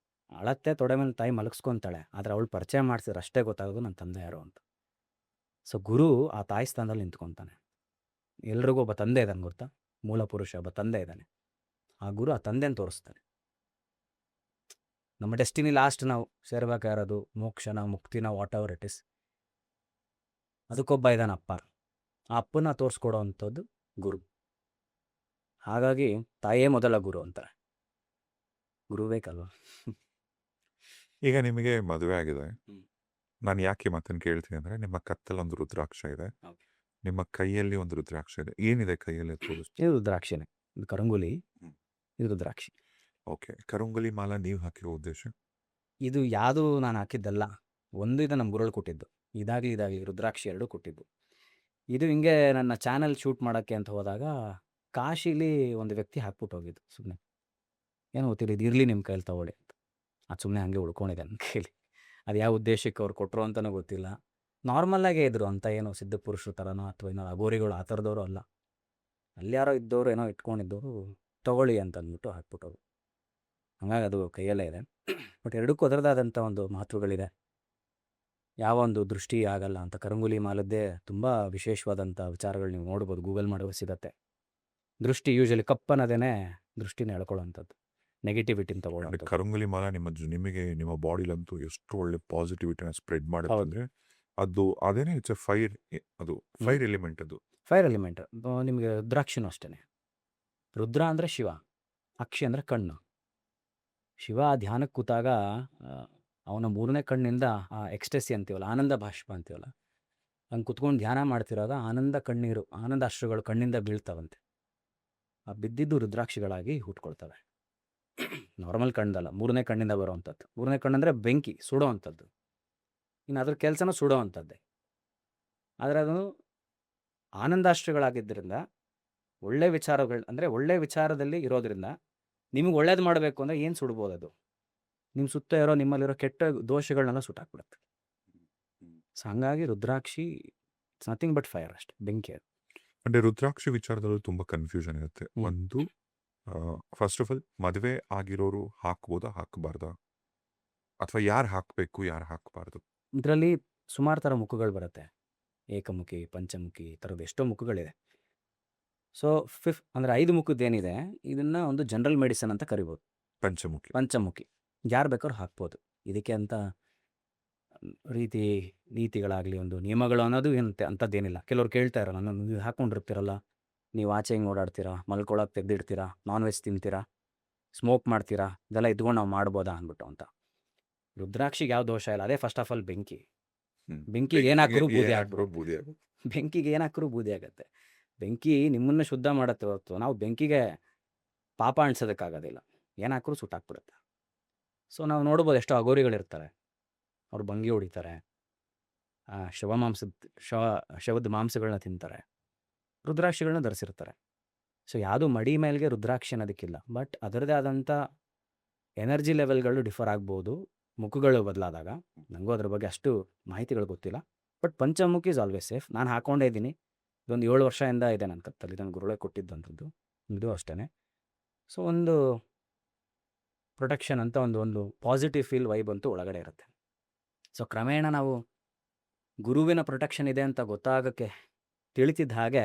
ಅಳತ್ತೆ ತೊಡೆ ಮೇಲೆ ತಾಯಿ ಮಲಗಿಸ್ಕೊತಾಳೆ, ಆದರೆ ಅವಳು ಪರಿಚಯ ಮಾಡಿಸಿದ್ರೆ ಅಷ್ಟೇ ಗೊತ್ತಾಗೋದು ನನ್ನ ತಂದೆ ಯಾರು ಅಂತ. ಸೊ ಗುರು ಆ ತಾಯಿ ಸ್ಥಾನದಲ್ಲಿ ನಿಂತ್ಕೊತಾನೆ. ಎಲ್ರಿಗೂ ಒಬ್ಬ ತಂದೆ ಇದ್ದಾನೆ ಗೊತ್ತಾ, ಮೂಲ ಪುರುಷ ಒಬ್ಬ ತಂದೆ ಇದ್ದಾನೆ. ಆ ಗುರು ಆ ತಂದೆನ ತೋರಿಸ್ತಾನೆ. ನಮ್ಮ ಡೆಸ್ಟಿನಿ ಲಾಸ್ಟ್ ನಾವು ಸೇರ್ಬೇಕಾಗಿರೋದು ಮೋಕ್ಷನ, ಮುಕ್ತಿನ, ವಾಟ್ ಎವರ್ ಇಟ್ ಇಸ್, ಅದಕ್ಕೊಬ್ಬ ಇದ್ದಾನೆ ಅಪ್ಪ. ಆ ಅಪ್ಪನ ತೋರಿಸ್ಕೊಡೋ ಅಂಥದ್ದು ಗುರು. ಹಾಗಾಗಿ ತಾಯೇ ಮೊದಲ ಗುರು ಅಂತಾರೆ. ಗುರು ಬೇಕಲ್ವ. ಈಗ ನಿಮಗೆ ಮದುವೆ ಆಗಿದೆ, ನಾನು ಯಾಕೆ ಮಾತನ್ನು ಕೇಳ್ತೀನಿ ಅಂದರೆ, ನಿಮ್ಮ ಕತ್ತಲ್ಲಿ ಒಂದು ರುದ್ರಾಕ್ಷ ಇದೆ, ನಿಮ್ಮ ಕೈಯಲ್ಲಿ ಒಂದು ರುದ್ರಾಕ್ಷ ಇದೆ. ಏನಿದೆ ಕೈಯಲ್ಲಿ? ಇದು ರುದ್ರಾಕ್ಷಿನೇ, ಇದು ಕರಂಗುಲಿ, ಇದು ರುದ್ರಾಕ್ಷಿ. ಓಕೆ, ಕರಂಗುಲಿ ಮಾಲ ನೀವು ಹಾಕಿರೋ ಉದ್ದೇಶ? ಇದು ಯಾವುದು ನಾನು ಹಾಕಿದ್ದಲ್ಲ, ಒಂದು ಇದು ನಮ್ಮ ಗುರುಗಳು ಕೊಟ್ಟಿದ್ದು, ಇದಾಗಲಿ ರುದ್ರಾಕ್ಷಿ 2 ಕೊಟ್ಟಿದ್ದು. ಇದು ಹಿಂಗೆ ನನ್ನ ಚಾನಲ್ ಶೂಟ್ ಮಾಡೋಕ್ಕೆ ಅಂತ ಹೋದಾಗ ಕಾಶಿಲಿ ಒಂದು ವ್ಯಕ್ತಿ ಹಾಕ್ಬಿಟ್ಟು ಹೋಗಿದ್ದು. ಸುಮ್ಮನೆ ಏನೋ ಗೊತ್ತಿಲ್ಲ, ಇದು ಇರಲಿ ನಿಮ್ಮ ಕೈಯಲ್ಲಿ ತಗೊಳ್ಳಿ ಅಂತ. ಅದು ಸುಮ್ಮನೆ ಹಾಗೆ ಉಳ್ಕೊಂಡಿದೆ ನನ್ನ ಕೈಲಿ. ಅದು ಯಾವ ಉದ್ದೇಶಕ್ಕೆ ಅವ್ರು ಕೊಟ್ಟರು ಅಂತಲೂ ಗೊತ್ತಿಲ್ಲ. ನಾರ್ಮಲ್ಲಾಗೇ ಇದ್ದರು, ಅಂತ ಏನೋ ಸಿದ್ಧ ಪುರುಷರ ಥರನೋ ಅಥವಾ ಏನೋ ಅಗೋರಿಗಳು ಆ ಥರದವರು ಅಲ್ಲ. ಅಲ್ಲಿ ಯಾರೋ ಇದ್ದವರು, ಏನೋ ಇಟ್ಕೊಂಡಿದ್ದವರು, ತೊಗೊಳ್ಳಿ ಅಂತ ಅಂದ್ಬಿಟ್ಟು ಹಾಕ್ಬಿಟ್ಟವರು. ಹಾಗಾಗಿ ಅದು ಕೈಯಲ್ಲೇ ಇದೆ. ಬಟ್ ಎರಡಕ್ಕೂ ಅದರದಾದಂಥ ಒಂದು ಮಹತ್ವಗಳಿದೆ. ಯಾವ ಒಂದು ದೃಷ್ಟಿ ಆಗಲ್ಲ ಅಂತ, ಕರಂಗುಲಿ ಮಾಲದ್ದೇ ತುಂಬ ವಿಶೇಷವಾದಂಥ ವಿಚಾರಗಳು ನೀವು ನೋಡ್ಬೋದು, ಗೂಗಲ್ ಮಾಡುವ ಸಿಗತ್ತೆ. ದೃಷ್ಟಿ ಯೂಶಲಿ ಕಪ್ಪನದೇನೆ ದೃಷ್ಟಿನ ಎಳ್ಕೊಳ್ಳೋವಂಥದ್ದು, ನೆಗೆಟಿವಿಟಿನ ತಗೊಳ್ಳೋದು. ಕರಂಗುಲಿ ಮಾಲ ನಿಮಗೆ ನಿಮ್ಮ ಬಾಡಿಲಂತೂ ಎಷ್ಟು ಒಳ್ಳೆ ಪಾಸಿಟಿವಿಟಿನ ಸ್ಪ್ರೆಡ್ ಮಾಡುತ್ತೆ ಅಂದರೆ, ಅದು ಅದೇನೇ ಇಟ್ಸ್ ಎ ಫೈರ್, ಅದು ಫೈರ್ ಎಲಿಮೆಂಟ್. ಅದು ಫೈರ್ ಎಲಿಮೆಂಟ್. ನಿಮಗೆ ರುದ್ರಾಕ್ಷಿನೂ ಅಷ್ಟೇ. ರುದ್ರ ಅಂದರೆ ಶಿವ, ಅಕ್ಷಿ ಅಂದರೆ ಕಣ್ಣು. ಶಿವ ಧ್ಯಾನಕ್ಕೆ ಕೂತಾಗ ಅವನ 3ನೇ ಕಣ್ಣಿಂದ ಎಕ್ಸ್ಟೆಸಿ ಅಂತೀವಲ್ಲ, ಆನಂದ ಬಾಷ್ಪ ಅಂತೀವಲ್ಲ, ಹಂಗೆ ಕುತ್ಕೊಂಡು ಧ್ಯಾನ ಮಾಡ್ತಿರೋದ ಆನಂದ ಕಣ್ಣೀರು, ಆನಂದ ಅಶ್ರುಗಳು ಕಣ್ಣಿಂದ ಬೀಳ್ತಾವಂತೆ. ಆ ಬಿದ್ದಿದ್ದು ರುದ್ರಾಕ್ಷಿಗಳಾಗಿ ಹುಟ್ಕೊಳ್ತವೆ. ನಾರ್ಮಲ್ ಕಣ್ಣದಲ್ಲ, 3ನೇ ಕಣ್ಣಿಂದ ಬರೋವಂಥದ್ದು. 3ನೇ ಕಣ್ಣಂದರೆ ಬೆಂಕಿ, ಸುಡೋ ಅಂಥದ್ದು. ಇನ್ನು ಅದ್ರ ಕೆಲಸನೂ ಸುಡೋ ಅಂಥದ್ದೇ. ಆದರೆ ಅದು ಆನಂದಾಶ್ರುಗಳಾಗಿದ್ದರಿಂದ, ಒಳ್ಳೆ ವಿಚಾರಗಳು ಅಂದರೆ ಒಳ್ಳೆ ವಿಚಾರದಲ್ಲಿ ಇರೋದ್ರಿಂದ, ನಿಮಗೆ ಒಳ್ಳೇದು ಮಾಡಬೇಕು ಅಂದರೆ ಏನು ಸುಡ್ಬೋದು? ಅದು ನಿಮ್ಮ ಸುತ್ತ ಇರೋ, ನಿಮ್ಮಲ್ಲಿರೋ ಕೆಟ್ಟ ದೋಷಗಳನ್ನೆಲ್ಲ ಸುಟ್ಟಾಕ್ಬಿಡುತ್ತೆ. ಸೊ ಹಂಗಾಗಿ ರುದ್ರಾಕ್ಷಿ ಇಟ್ಸ್ ನಥಿಂಗ್ ಬಟ್ ಫೈರ್ ಅಷ್ಟೆ, ಬೆಂಕಿ ಅದು. ಅಂದ್ರೆ ರುದ್ರಾಕ್ಷಿ ವಿಚಾರದಲ್ಲೂ ತುಂಬಾ ಕನ್ಫ್ಯೂಷನ್ ಇರುತ್ತೆ. ಹ್ಮ್. ಒಂದು ಫಸ್ಟ್ ಆಫ್ ಆಲ್ ಮದುವೆ ಆಗಿರೋರು ಹಾಕ್ಬೋದಾ ಹಾಕಬಾರ್ದಾ, ಅಥವಾ ಯಾರು ಹಾಕಬೇಕು ಯಾರು ಹಾಕಬಾರ್ದು? ಇದರಲ್ಲಿ ಸುಮಾರು ಥರ ಮುಖಗಳು ಬರುತ್ತೆ. ಏಕಮುಖಿ, ಪಂಚಮುಖಿ ಈ ಥರದ್ದು ಎಷ್ಟೋ ಮುಖಗಳಿದೆ. ಸೊ ಅಂದರೆ 5 ಮುಖದ್ದೇನಿದೆ ಇದನ್ನು ಒಂದು ಜನರಲ್ ಮೆಡಿಸನ್ ಅಂತ ಕರಿಬೋದು. ಪಂಚಮುಖಿ. ಪಂಚಮುಖಿ ಯಾರು ಬೇಕಾದ್ರೂ ಹಾಕ್ಬೋದು. ಇದಕ್ಕೆ ಅಂತ ನೀತಿಗಳಾಗಲಿ ಒಂದು ನಿಯಮಗಳು ಅನ್ನೋದು ಅಂಥದ್ದೇನಿಲ್ಲ. ಕೆಲವ್ರು ಕೇಳ್ತಾ ಇರಲ್ಲ, ನೀವು ಹಾಕ್ಕೊಂಡಿರ್ತೀರಲ್ಲ, ನೀವು ಆಚೆ ಹಿಂಗೆ ಓಡಾಡ್ತೀರಾ, ಮಲ್ಕೊಳಕ್ಕೆ ತೆಗೆದಿಡ್ತೀರಾ, ನಾನ್ ವೆಜ್ ತಿಂತೀರಾ, ಸ್ಮೋಕ್ ಮಾಡ್ತೀರಾ, ಇದೆಲ್ಲ ಇದ್ಕೊಂಡು ನಾವು ಮಾಡ್ಬೋದಾ ಅಂದ್ಬಿಟ್ಟು ಅಂತ. ರುದ್ರಾಕ್ಷಿಗೆ ಯಾವ ದೋಷ ಇಲ್ಲ. ಅದೇ ಫಸ್ಟ್ ಆಫ್ ಆಲ್ ಬೆಂಕಿ. ಬೆಂಕಿಗೆ ಏನು ಹಾಕಿದ್ರು ಬೂದಿ ಆಗ್ಬಿಡುತ್ತೆ. ಬೆಂಕಿಗೆ ಏನು ಹಾಕಿದ್ರು ಬೂದಿ ಆಗುತ್ತೆ. ಬೆಂಕಿ ನಿಮ್ಮನ್ನು ಶುದ್ಧ ಮಾಡುತ್ತೆ ಹೊರತು ನಾವು ಬೆಂಕಿಗೆ ಪಾಪ ಅಣಿಸೋದಕ್ಕಾಗೋದಿಲ್ಲ. ಏನು ಹಾಕಿದ್ರು ಸುಟ್ಟಾಕ್ಬಿಡುತ್ತೆ. ಸೊ ನಾವು ನೋಡ್ಬೋದು ಎಷ್ಟೋ ಅಘೋರಿಗಳಿರ್ತಾರೆ, ಅವ್ರು ಭಂಗಿ ಹೊಡಿತಾರೆ, ಶವದ ಮಾಂಸಗಳನ್ನ ತಿಂತಾರೆ, ರುದ್ರಾಕ್ಷಿಗಳನ್ನ ಧರಿಸಿರ್ತಾರೆ. ಸೊ ಯಾವುದು ಮಡಿ ಮೇಲ್ಗೆ ರುದ್ರಾಕ್ಷಿ ಅನ್ನೋದಕ್ಕಿಲ್ಲ. ಬಟ್ ಅದರದೇ ಆದಂಥ ಎನರ್ಜಿ ಲೆವೆಲ್ಗಳು ಡಿಫರ್ ಆಗ್ಬೋದು ಮುಖಗಳು ಬದಲಾದಾಗ. ನನಗೂ ಅದ್ರ ಬಗ್ಗೆ ಅಷ್ಟು ಮಾಹಿತಿಗಳು ಗೊತ್ತಿಲ್ಲ. But Panchamukhi is always safe. ನಾನು ಹಾಕ್ಕೊಂಡೇ ಇದ್ದೀನಿ. ಇದೊಂದು 7 ವರ್ಷದಿಂದ ಇದೆ ನನ್ನ ಕತ್ತಲ್ಲಿ. ನನ್ನ ಗುರುಗಳೇ ಕೊಟ್ಟಿದ್ದಂಥದ್ದು. ಇದು ಅಷ್ಟೇ. ಸೊ ಒಂದು ಪ್ರೊಟೆಕ್ಷನ್ ಅಂತ ಒಂದು ಪಾಸಿಟಿವ್ ಫೀಲ್ ವೈಬ್ ಅಂತೂ ಒಳಗಡೆ ಇರುತ್ತೆ. ಸೊ ಕ್ರಮೇಣ ನಾವು ಗುರುವಿನ ಪ್ರೊಟೆಕ್ಷನ್ ಇದೆ ಅಂತ ಗೊತ್ತಾಗೋಕ್ಕೆ ತಿಳಿತಿದ್ದ ಹಾಗೆ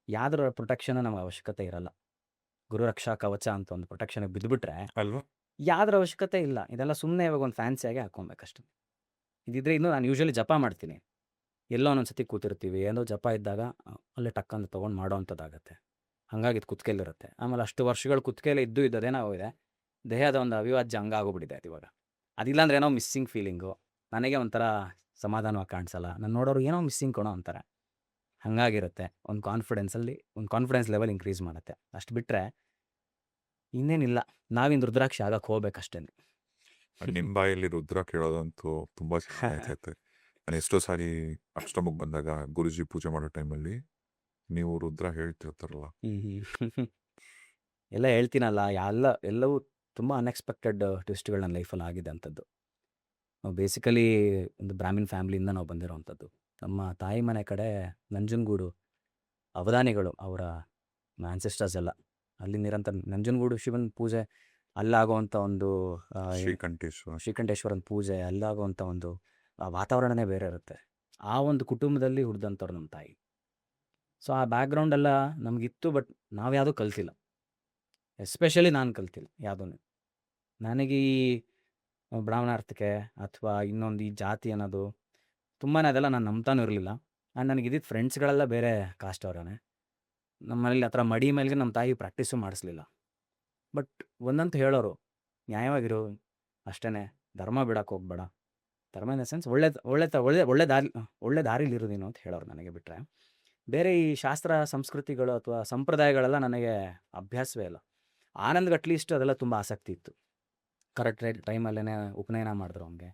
ಯಾವ್ದ್ರ ಪ್ರೊಟೆಕ್ಷನ್ ನಮಗೆ ಅವಶ್ಯಕತೆ ಇರಲ್ಲ. ಗುರು ರಕ್ಷಾ ಕವಚ ಅಂತ ಒಂದು ಪ್ರೊಟೆಕ್ಷನ್ಗೆ ಬಿದ್ದುಬಿಟ್ರೆ ಅಲ್ವಾ? ಯಾವ್ದ್ರ ಅವಶ್ಯಕತೆ ಇಲ್ಲ. ಇದೆಲ್ಲ ಸುಮ್ಮನೆ ಇವಾಗ ಒಂದು ಫ್ಯಾನ್ಸಿಯಾಗಿ ಹಾಕ್ಕೊಬೇಕಷ್ಟೆ. ಇದಿದ್ರೆ ಇನ್ನೂ ನಾನು ಯೂಶ್ವಲಿ ಜಪ ಮಾಡ್ತೀನಿ. ಎಲ್ಲೋ ಒಂದೊಂದು ಸತಿ ಕೂತಿರ್ತೀವಿ, ಏನೋ ಜಪ ಇದ್ದಾಗ ಅಲ್ಲೇ ಟಕ್ಕಂತ ತೊಗೊಂಡು ಮಾಡೋ ಅಂಥದ್ದಾಗತ್ತೆ. ಹಾಗಾಗಿ ಇದು ಕುತ್ತಿಗೆಲಿರುತ್ತೆ. ಆಮೇಲೆ ಅಷ್ಟು ವರ್ಷಗಳು ಕುತ್ತಿಗೆಲೆ ಇದ್ದೇನಾಗೋಗಿದೆ, ದೇಹದ ಒಂದು ಅವಿಭಾಜ್ಯ ಅಂಗ ಆಗೋಗ್ಬಿಟ್ಟಿದೆ ಅದು ಇವಾಗ. ಅದಿಲ್ಲ ಅಂದರೆ ಏನೋ ಮಿಸ್ಸಿಂಗ್ ಫೀಲಿಂಗು. ನನಗೆ ಒಂಥರ ಸಮಾಧಾನವಾಗಿ ಕಾಣಿಸಲ್ಲ. ನಾನು ನೋಡೋರು ಏನೋ ಮಿಸ್ಸಿಂಗ್ ಕೊಡೋ ಅಂತಾರೆ. ಹಾಗಾಗಿರುತ್ತೆ. ಒಂದು ಕಾನ್ಫಿಡೆನ್ಸ್ ಲೆವೆಲ್ ಇನ್ಕ್ರೀಸ್ ಮಾಡುತ್ತೆ. ಅಷ್ಟು ಬಿಟ್ಟರೆ ಇನ್ನೇನಿಲ್ಲ. ನಾವಿಂದು ರುದ್ರಾಕ್ಷಿ ಆಗಕ್ಕೆ ಹೋಗ್ಬೇಕಷ್ಟೇ. ನಿಮ್ಮ ಬಾಯಲ್ಲಿ ರುದ್ರ ಕೇಳೋದಂತೂ ತುಂಬಾ ಚೆನ್ನಾಗೈತೆ. ನಾನು ಎಷ್ಟೋ ಸಾರಿ ಅಷ್ಟಮಕ್ಕೆ ಬಂದಾಗ ಗುರುಜಿ ಪೂಜೆ ಮಾಡೋ ಟೈಮಲ್ಲಿ ನೀವು ರುದ್ರ ಹೇಳ್ತಿರ್ತಾರಲ್ಲ, ಎಲ್ಲ ಹೇಳ್ತೀನಲ್ಲ, ಎಲ್ಲವೂ ತುಂಬ ಅನ್ಎಕ್ಸ್ಪೆಕ್ಟೆಡ್ ಟ್ವಿಸ್ಟ್ಗಳು ನನ್ನ ಲೈಫಲ್ಲಿ ಆಗಿದೆ ಅಂಥದ್ದು. ನಾವು ಬೇಸಿಕಲಿ ಒಂದು ಬ್ರಾಹ್ಮಿನ್ ಫ್ಯಾಮಿಲಿಯಿಂದ ನಾವು ಬಂದಿರೋವಂಥದ್ದು. ನಮ್ಮ ತಾಯಿ ಮನೆ ಕಡೆ ನಂಜನಗೂಡು ಅವಧಾನಿಗಳು, ಅವರ ಆನ್ಸೆಸ್ಟರ್ಸ್ ಎಲ್ಲ ಅಲ್ಲಿ ನಿರಂತರ ನಂಜನಗೂಡು ಶಿವನ ಪೂಜೆ ಅಲ್ಲಾಗುವಂಥ ಒಂದು ಶ್ರೀಕಂಠೇಶ್ವರನ ಪೂಜೆ ಅಲ್ಲಾಗುವಂಥ ಒಂದು ವಾತಾವರಣನೇ ಬೇರೆ ಇರುತ್ತೆ. ಆ ಒಂದು ಕುಟುಂಬದಲ್ಲಿ ಹುಡ್ದಂಥವ್ರು ನಮ್ಮ ತಾಯಿ. ಸೊ ಆ ಬ್ಯಾಕ್ಗ್ರೌಂಡೆಲ್ಲ ನಮಗಿತ್ತು. ಬಟ್ ನಾವು ಯಾವುದೂ ಕಲ್ತಿಲ್ಲ. ಎಸ್ಪೆಷಲಿ ನಾನು ಕಲ್ತಿಲ್ಲ ಯಾವುದೂ. ನನಗೆ ಈ ಬ್ರಾಹ್ಮಣಾರ್ಥಕ್ಕೆ ಅಥವಾ ಇನ್ನೊಂದು ಈ ಜಾತಿ ಅನ್ನೋದು ತುಂಬಾ ಅದೆಲ್ಲ ನಾನು ನಂಬ್ತಾನೂ ಇರಲಿಲ್ಲ. ಆ್ಯಂಡ್ ನನಗಿದ್ದಿದ್ದು ಫ್ರೆಂಡ್ಸ್ಗಳೆಲ್ಲ ಬೇರೆ ಕಾಸ್ಟ್ ಅವರೇ. ನಮ್ಮ ಮನೇಲಿ ಆ ಥರ ಮಡಿ ಮೇಲೆಗೆ ನಮ್ಮ ತಾಯಿ ಪ್ರಾಕ್ಟೀಸು ಮಾಡಿಸ್ಲಿಲ್ಲ. ಬಟ್ ಒಂದಂತೂ ಹೇಳೋರು, ನ್ಯಾಯವಾಗಿರು ಅಷ್ಟೇ, ಧರ್ಮ ಬಿಡಕ್ಕೆ ಹೋಗ್ಬೇಡ. ಧರ್ಮ ಇನ್ ದ ಸೆನ್ಸ್ ಒಳ್ಳೆ ದಾರಿಲಿರು ನೀನು ಅಂತ ಹೇಳೋರು ನನಗೆ. ಬಿಟ್ಟರೆ ಬೇರೆ ಈ ಶಾಸ್ತ್ರ ಸಂಸ್ಕೃತಿಗಳು ಅಥವಾ ಸಂಪ್ರದಾಯಗಳೆಲ್ಲ ನನಗೆ ಅಭ್ಯಾಸವೇ ಇಲ್ಲ. ಆನಂದ್ಗೆ ಅಟ್ಲೀಸ್ಟ್ ಅದೆಲ್ಲ ತುಂಬ ಆಸಕ್ತಿ ಇತ್ತು. ಕರೆಕ್ಟ್ ಟೈಮಲ್ಲೇ ಉಪನಯನ ಮಾಡಿದ್ರು ಅವನಿಗೆ.